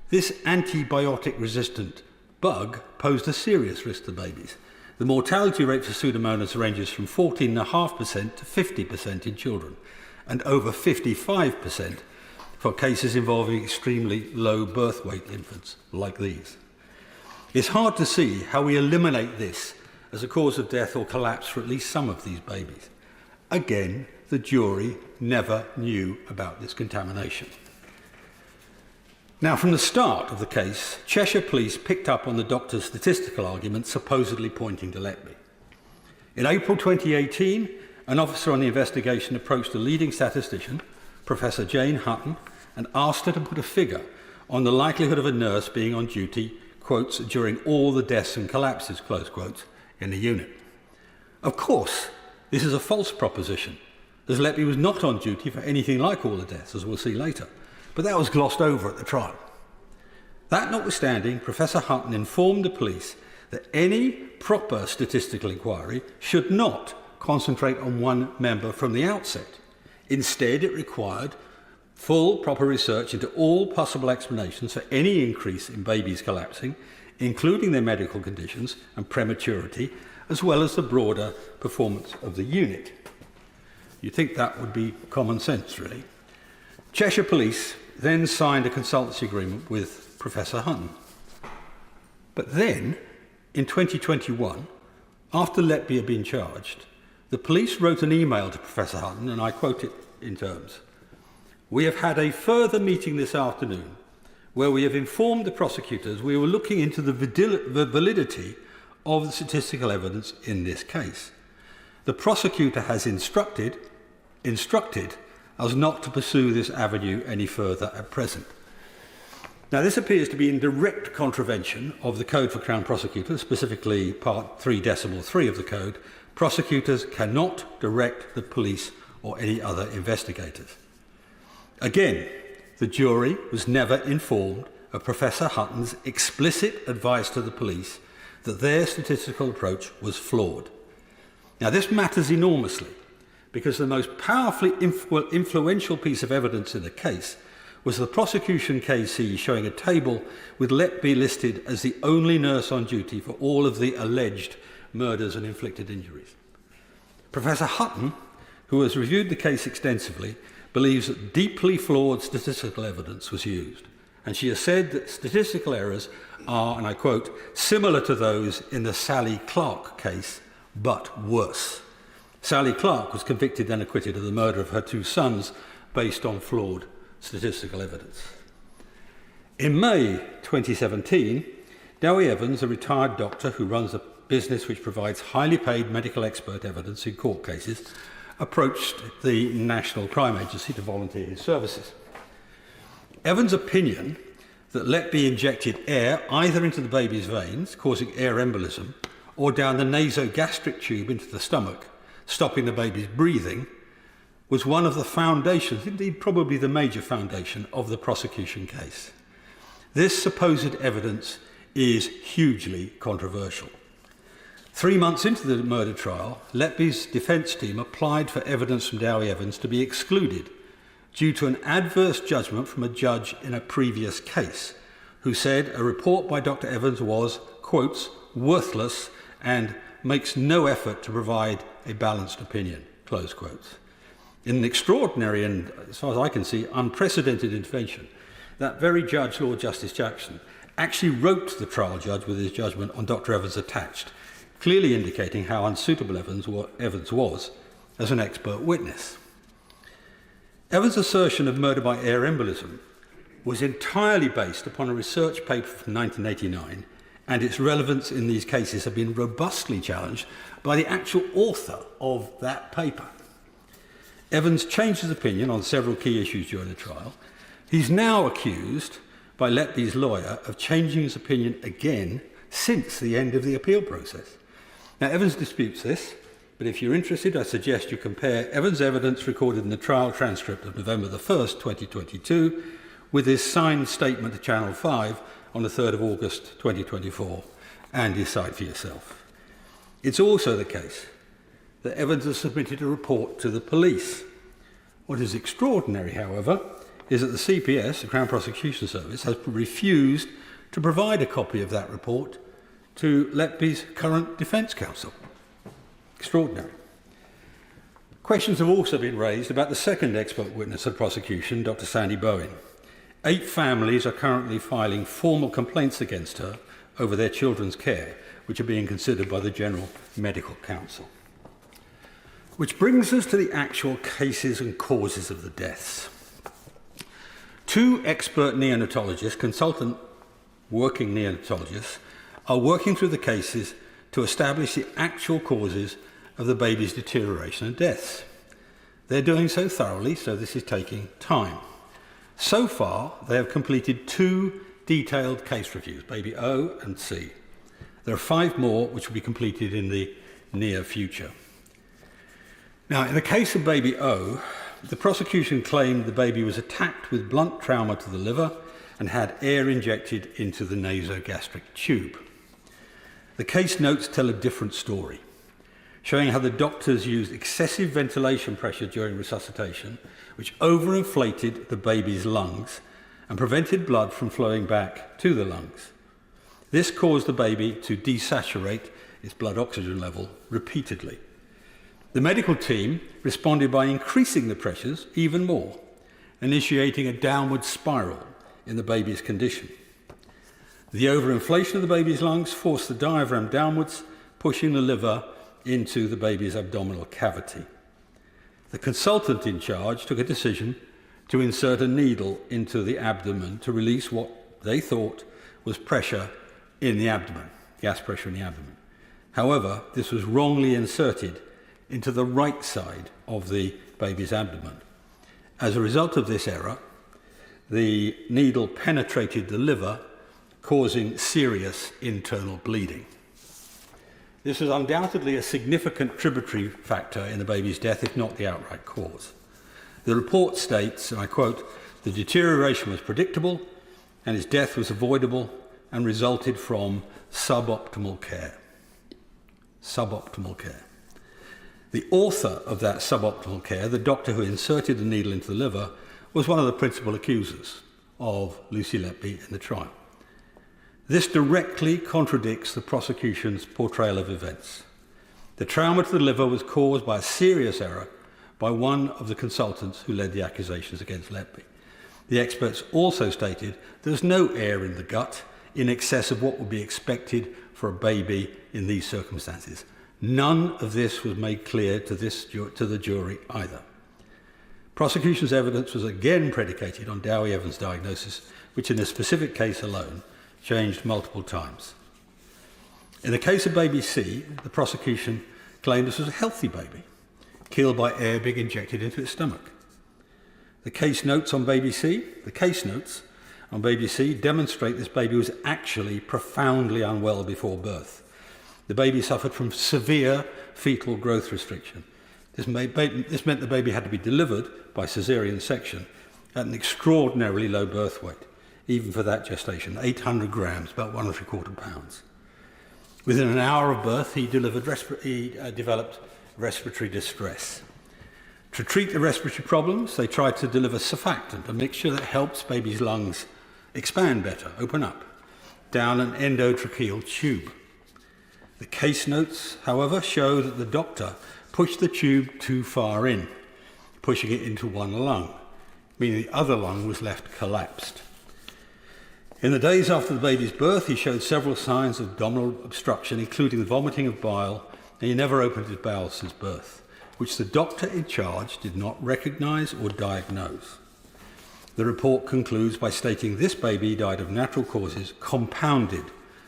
This antibiotic-resistant bug posed a serious risk to babies. The mortality rate for Pseudomonas ranges from 14.5% to 50% in children, and over 55% for cases involving extremely low birth weight infants like these. It's hard to see how we eliminate this as a cause of death or collapse for at least some of these babies. Again, the jury never knew about this contamination. Now, from the start of the case, Cheshire Police picked up on the doctor's statistical argument supposedly pointing to Letby. In April 2018, an officer on the investigation approached a leading statistician, Professor Jane Hutton, and asked her to put a figure on the likelihood of a nurse being on duty, quotes, during all the deaths and collapses, close quotes, in the unit. Of course, this is a false proposition, as Letby was not on duty for anything like all the deaths, as we'll see later. But that was glossed over at the trial. That notwithstanding, Professor Hutton informed the police that any proper statistical inquiry should not concentrate on one member from the outset. Instead, it required full, proper research into all possible explanations for any increase in babies collapsing, including their medical conditions and prematurity, as well as the broader performance of the unit. You'd think that would be common sense, really. Cheshire Police then signed a consultancy agreement with Professor Hutton. But then, in 2021, after Letby had been charged, the police wrote an email to Professor Hutton, and I quote it in terms. "We have had a further meeting this afternoon where we have informed the prosecutors we were looking into the validity of the statistical evidence in this case. The prosecutor has instructed us not to pursue this avenue any further at present." Now, this appears to be in direct contravention of the Code for Crown Prosecutors, specifically Part 3.3 of the Code. Prosecutors cannot direct the police or any other investigators. Again, the jury was never informed of Professor Hutton's explicit advice to the police that their statistical approach was flawed. Now, this matters enormously, because the most powerfully influential piece of evidence in the case was the prosecution KC showing a table with Letby listed as the only nurse on duty for all of the alleged murders and inflicted injuries. Professor Hutton, who has reviewed the case extensively, believes that deeply flawed statistical evidence was used, and she has said that statistical errors are, and I quote, "similar to those in the Sally Clark case, but worse." Sally Clark was convicted and acquitted of the murder of her two sons based on flawed statistical evidence. In May 2017, Dowie Evans, a retired doctor who runs a business which provides highly paid medical expert evidence in court cases, approached the National Crime Agency to volunteer his services. Evans' opinion that Letby injected air either into the baby's veins, causing air embolism, or down the nasogastric tube into the stomach, stopping the baby's breathing, was one of the foundations, indeed probably the major foundation of the prosecution case. This supposed evidence is hugely controversial. 3 months into the murder trial, Letby's defence team applied for evidence from Dowie Evans to be excluded due to an adverse judgment from a judge in a previous case, who said a report by Dr. Evans was, quotes, worthless and makes no effort to provide a balanced opinion, close quotes. In an extraordinary and, as far as I can see, unprecedented intervention, that very judge, Lord Justice Jackson, actually wrote to the trial judge with his judgment on Dr. Evans attached, clearly indicating how unsuitable Evans was as an expert witness. Evans' assertion of murder by air embolism was entirely based upon a research paper from 1989, and its relevance in these cases have been robustly challenged by the actual author of that paper. Evans changed his opinion on several key issues during the trial. He's now accused by Letby's lawyer of changing his opinion again since the end of the appeal process. Now, Evans disputes this, but if you're interested, I suggest you compare Evans' evidence recorded in the trial transcript of November the 1st, 2022, with his signed statement to Channel 5 on the 3rd of August, 2024, and decide for yourself. It's also the case that Evans has submitted a report to the police. What is extraordinary, however, is that the CPS, the Crown Prosecution Service, has refused to provide a copy of that report to Letby's current defence counsel. Extraordinary. Questions have also been raised about the second expert witness of the prosecution, Dr. Sandy Bowen. 8 families are currently filing formal complaints against her over their children's care, which are being considered by the General Medical Council. Which brings us to the actual cases and causes of the deaths. 2 expert neonatologists, consultant working neonatologists, are working through the cases to establish the actual causes of the baby's deterioration and deaths. They're doing so thoroughly, so this is taking time. So far, they have completed 2 detailed case reviews, baby O and C. There are 5 more which will be completed in the near future. Now, in the case of baby O, the prosecution claimed the baby was attacked with blunt trauma to the liver and had air injected into the nasogastric tube. The case notes tell a different story, showing how the doctors used excessive ventilation pressure during resuscitation, which overinflated the baby's lungs and prevented blood from flowing back to the lungs. This caused the baby to desaturate its blood oxygen level repeatedly. The medical team responded by increasing the pressures even more, initiating a downward spiral in the baby's condition. The overinflation of the baby's lungs forced the diaphragm downwards, pushing the liver into the baby's abdominal cavity. The consultant in charge took a decision to insert a needle into the abdomen to release what they thought was pressure in the abdomen, gas pressure in the abdomen. However, this was wrongly inserted into the right side of the baby's abdomen. As a result of this error, the needle penetrated the liver, causing serious internal bleeding. This was undoubtedly a significant tributary factor in the baby's death, if not the outright cause. The report states, and I quote, "The deterioration was predictable and his death was avoidable and resulted from suboptimal care." Suboptimal care. The author of that suboptimal care, the doctor who inserted the needle into the liver, was one of the principal accusers of Lucy Letby in the trial. This directly contradicts the prosecution's portrayal of events. The trauma to the liver was caused by a serious error by one of the consultants who led the accusations against Letby. The experts also stated there's no air in the gut in excess of what would be expected for a baby in these circumstances. None of this was made clear to the jury either. Prosecution's evidence was again predicated on Dowie Evans' diagnosis, which in this specific case alone changed multiple times. In the case of baby C, the prosecution claimed this was a healthy baby, killed by air being injected into its stomach. The case notes on baby C demonstrate this baby was actually profoundly unwell before birth. The baby suffered from severe fetal growth restriction, This meant the baby had to be delivered by caesarean section at an extraordinarily low birth weight, even for that gestation, 800 grams, about 1 3/4 pounds. Within an hour of birth, he developed respiratory distress. To treat the respiratory problems, they tried to deliver surfactant, a mixture that helps babies' lungs expand better, open up, down an endotracheal tube. The case notes, however, show that the doctor pushed the tube too far in, pushing it into one lung, meaning the other lung was left collapsed. In the days after the baby's birth, he showed several signs of abdominal obstruction, including the vomiting of bile, and he never opened his bowels since birth, which the doctor in charge did not recognise or diagnose. The report concludes by stating this baby died of natural causes compounded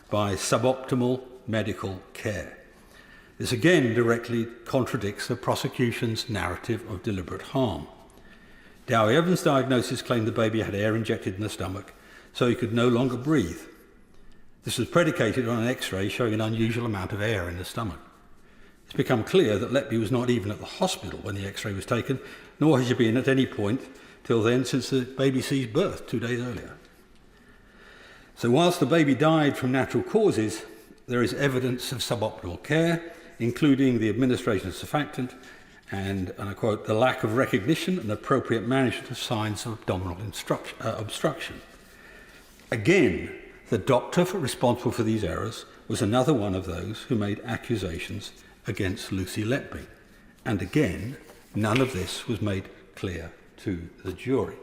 by suboptimal medical care. This again directly contradicts the prosecution's narrative of deliberate harm. Dowie Evans' diagnosis claimed the baby had air injected in the stomach, so he could no longer breathe. This was predicated on an X-ray showing an unusual amount of air in the stomach. It's become clear that Letby was not even at the hospital when the X-ray was taken, nor has he been at any point till then since the baby ceased birth 2 days earlier. So whilst the baby died from natural causes, there is evidence of suboptimal care, including the administration of surfactant and I quote, the lack of recognition and appropriate management of signs of abdominal obstruction. Again, the doctor responsible for these errors was another one of those who made accusations against Lucy Letby. And again, none of this was made clear to the jury.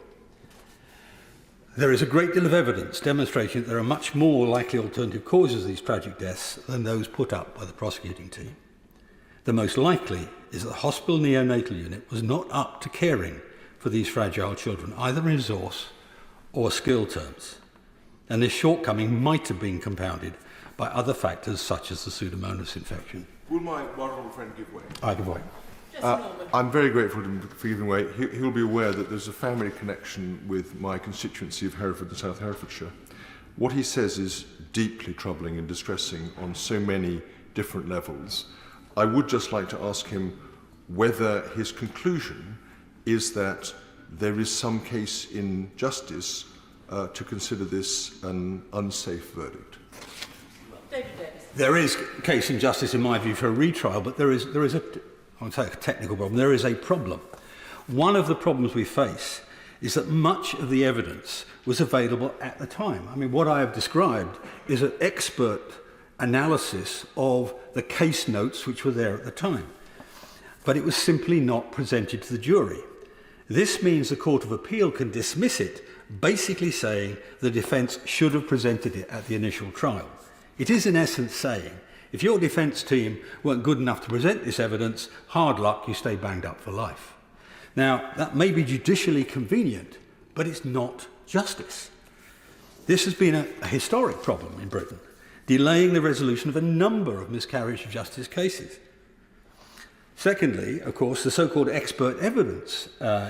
There is a great deal of evidence demonstrating that there are much more likely alternative causes of these tragic deaths than those put up by the prosecuting team. The most likely is that the hospital neonatal unit was not up to caring for these fragile children, either in resource or skill terms. And this shortcoming might have been compounded by other factors such as the Pseudomonas infection. Will my honourable friend give way? I give way. I'm very grateful to him for giving way. He'll be aware that there's a family connection with my constituency of Hereford and South Herefordshire. What he says is deeply troubling and distressing on so many different levels. I would just like to ask him whether his conclusion is that there is some case in justice to consider this an unsafe verdict. There is a case in justice, in my view, for a retrial, but there is a, I won't say a technical problem, there is a problem. One of the problems we face is that much of the evidence was available at the time. I mean, what I have described is an expert analysis of the case notes which were there at the time. But it was simply not presented to the jury. This means the Court of Appeal can dismiss it, basically saying the defence should have presented it at the initial trial. It is in essence saying, if your defence team weren't good enough to present this evidence, hard luck, you stay banged up for life. Now, that may be judicially convenient, but it's not justice. This has been a historic problem in Britain, delaying the resolution of a number of miscarriage of justice cases. Secondly, of course, the so-called expert evidence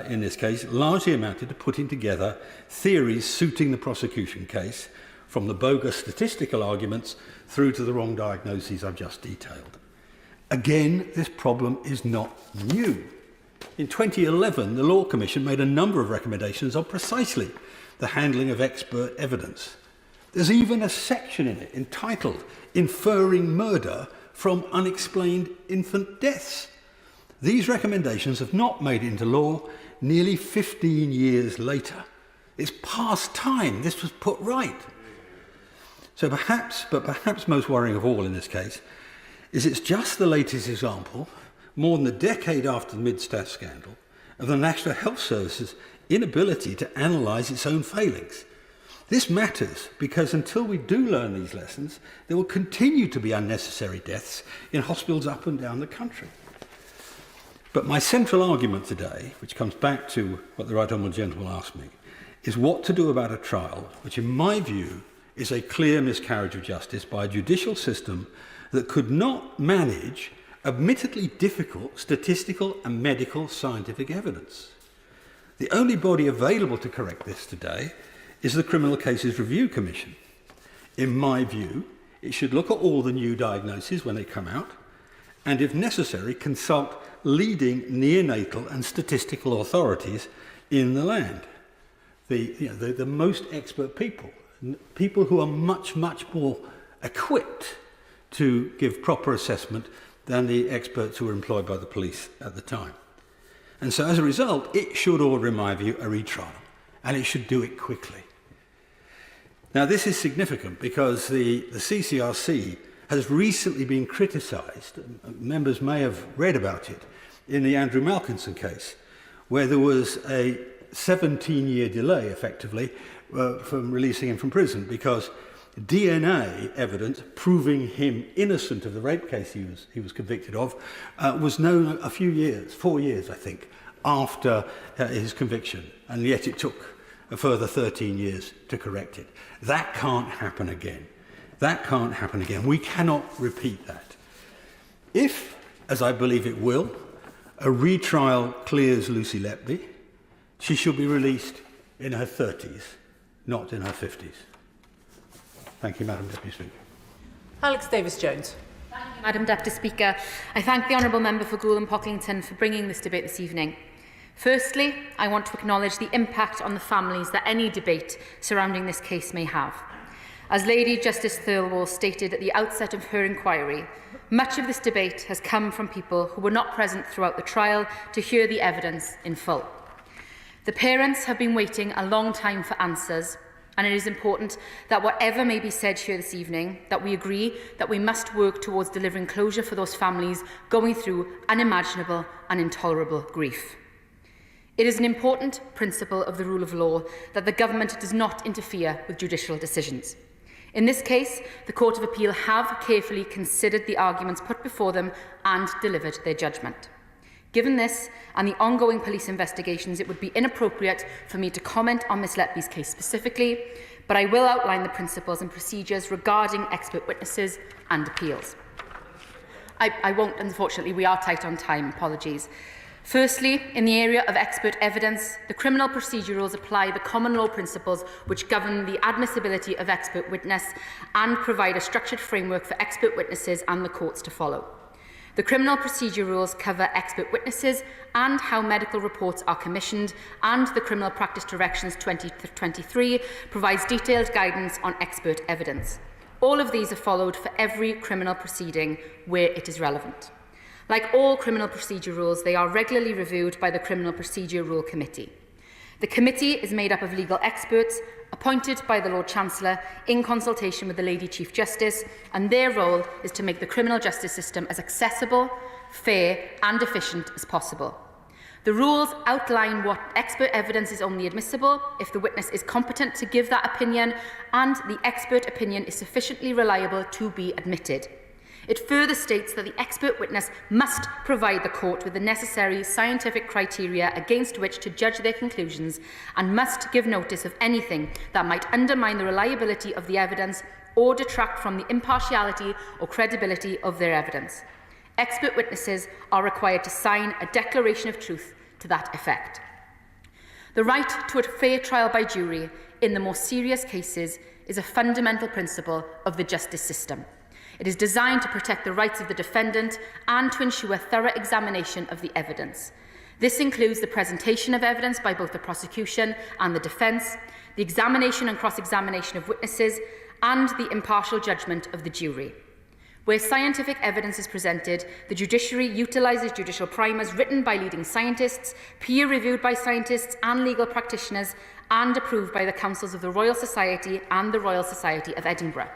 in this case largely amounted to putting together theories suiting the prosecution case, from the bogus statistical arguments through to the wrong diagnoses I've just detailed. Again, this problem is not new. In 2011, the Law Commission made a number of recommendations on precisely the handling of expert evidence. There's even a section in it entitled Inferring Murder from Unexplained Infant Deaths. These recommendations have not made it into law nearly 15 years later. It's past time this was put right. So perhaps most worrying of all in this case is it's just the latest example, more than a decade after the Mid-Staff scandal, of the National Health Service's inability to analyse its own failings. This matters because until we do learn these lessons, there will continue to be unnecessary deaths in hospitals up and down the country. But my central argument today, which comes back to what the Right Honourable Gentleman asked me, is what to do about a trial which, in my view, is a clear miscarriage of justice by a judicial system that could not manage admittedly difficult statistical and medical scientific evidence. The only body available to correct this today is the Criminal Cases Review Commission. In my view, it should look at all the new diagnoses when they come out and if necessary consult leading neonatal and statistical authorities in the land. The most expert people who are much more equipped to give proper assessment than the experts who were employed by the police at the time. And so as a result, it should order, in my view, a retrial, and it should do it quickly. Now this is significant because the CCRC has recently been criticised, members may have read about it, in the Andrew Malkinson case, where there was a 17-year delay, effectively, from releasing him from prison because DNA evidence proving him innocent of the rape case he was convicted of was known a few years, 4 years, I think, after his conviction, and yet it took a further 13 years to correct it. That can't happen again. That can't happen again. We cannot repeat that. If, as I believe it will, a retrial clears Lucy Letby, she should be released in her 30s, not in her 50s. Thank you, Madam Deputy Speaker. Alex Davis-Jones. Thank you, Madam Deputy Speaker. I thank the Honourable Member for Goole and Pocklington for bringing this debate this evening. Firstly, I want to acknowledge the impact on the families that any debate surrounding this case may have. As Lady Justice Thirlwall stated at the outset of her inquiry, much of this debate has come from people who were not present throughout the trial to hear the evidence in full. The parents have been waiting a long time for answers, and it is important that whatever may be said here this evening, that we agree that we must work towards delivering closure for those families going through unimaginable and intolerable grief. It is an important principle of the rule of law that the government does not interfere with judicial decisions. In this case, the Court of Appeal have carefully considered the arguments put before them and delivered their judgment. Given this and the ongoing police investigations, it would be inappropriate for me to comment on Ms Letby's case specifically, but I will outline the principles and procedures regarding expert witnesses and appeals. I won't, unfortunately, we are tight on time, apologies. Firstly, in the area of expert evidence, the criminal procedure rules apply the common law principles which govern the admissibility of expert witness and provide a structured framework for expert witnesses and the courts to follow. The criminal procedure rules cover expert witnesses and how medical reports are commissioned, and the Criminal Practice Directions 2023 provides detailed guidance on expert evidence. All of these are followed for every criminal proceeding where it is relevant. Like all criminal procedure rules, they are regularly reviewed by the Criminal Procedure Rule Committee. The committee is made up of legal experts appointed by the Lord Chancellor in consultation with the Lady Chief Justice, and their role is to make the criminal justice system as accessible, fair and efficient as possible. The rules outline what expert evidence is only admissible if the witness is competent to give that opinion and the expert opinion is sufficiently reliable to be admitted. It further states that the expert witness must provide the court with the necessary scientific criteria against which to judge their conclusions and must give notice of anything that might undermine the reliability of the evidence or detract from the impartiality or credibility of their evidence. Expert witnesses are required to sign a declaration of truth to that effect. The right to a fair trial by jury in the more serious cases is a fundamental principle of the justice system. It is designed to protect the rights of the defendant and to ensure thorough examination of the evidence. This includes the presentation of evidence by both the prosecution and the defence, the examination and cross-examination of witnesses, and the impartial judgment of the jury. Where scientific evidence is presented, the judiciary utilises judicial primers written by leading scientists, peer-reviewed by scientists and legal practitioners, and approved by the councils of the Royal Society and the Royal Society of Edinburgh.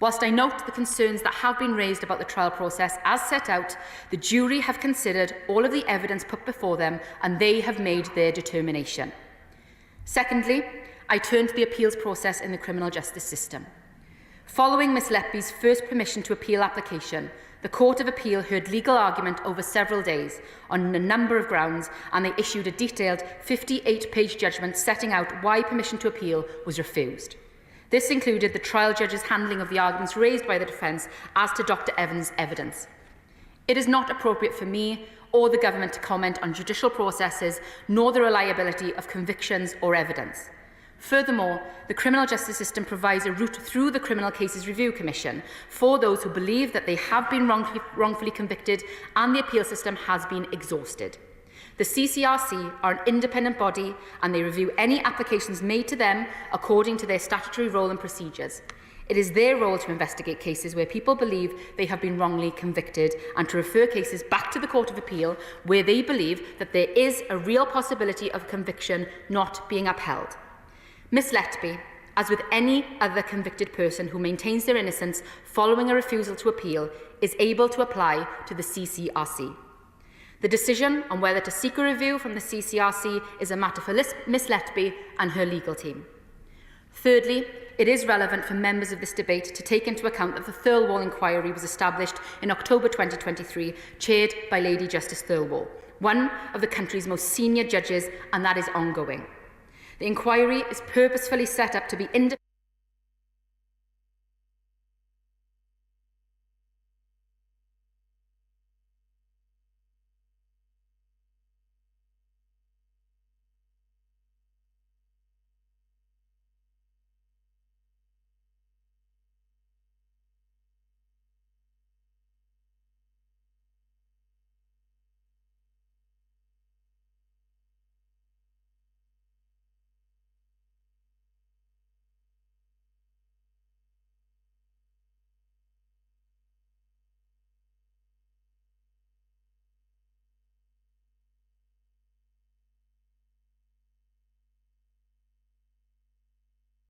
Whilst I note the concerns that have been raised about the trial process as set out, the jury have considered all of the evidence put before them and they have made their determination. Secondly, I turn to the appeals process in the criminal justice system. Following Ms Letby's first permission to appeal application, the Court of Appeal heard legal argument over several days on a number of grounds, and they issued a detailed 58-page judgment setting out why permission to appeal was refused. This included the trial judge's handling of the arguments raised by the defence as to Dr Evans' evidence. It is not appropriate for me or the government to comment on judicial processes nor the reliability of convictions or evidence. Furthermore, the criminal justice system provides a route through the Criminal Cases Review Commission for those who believe that they have been wrongfully convicted and the appeal system has been exhausted. The CCRC are an independent body and they review any applications made to them according to their statutory role and procedures. It is their role to investigate cases where people believe they have been wrongly convicted and to refer cases back to the Court of Appeal where they believe that there is a real possibility of conviction not being upheld. Miss Letby, as with any other convicted person who maintains their innocence following a refusal to appeal, is able to apply to the CCRC. The decision on whether to seek a review from the CCRC is a matter for Miss Letby and her legal team. Thirdly, it is relevant for members of this debate to take into account that the Thirlwall inquiry was established in October 2023, chaired by Lady Justice Thirlwall, one of the country's most senior judges, and that is ongoing. The inquiry is purposefully set up to be independent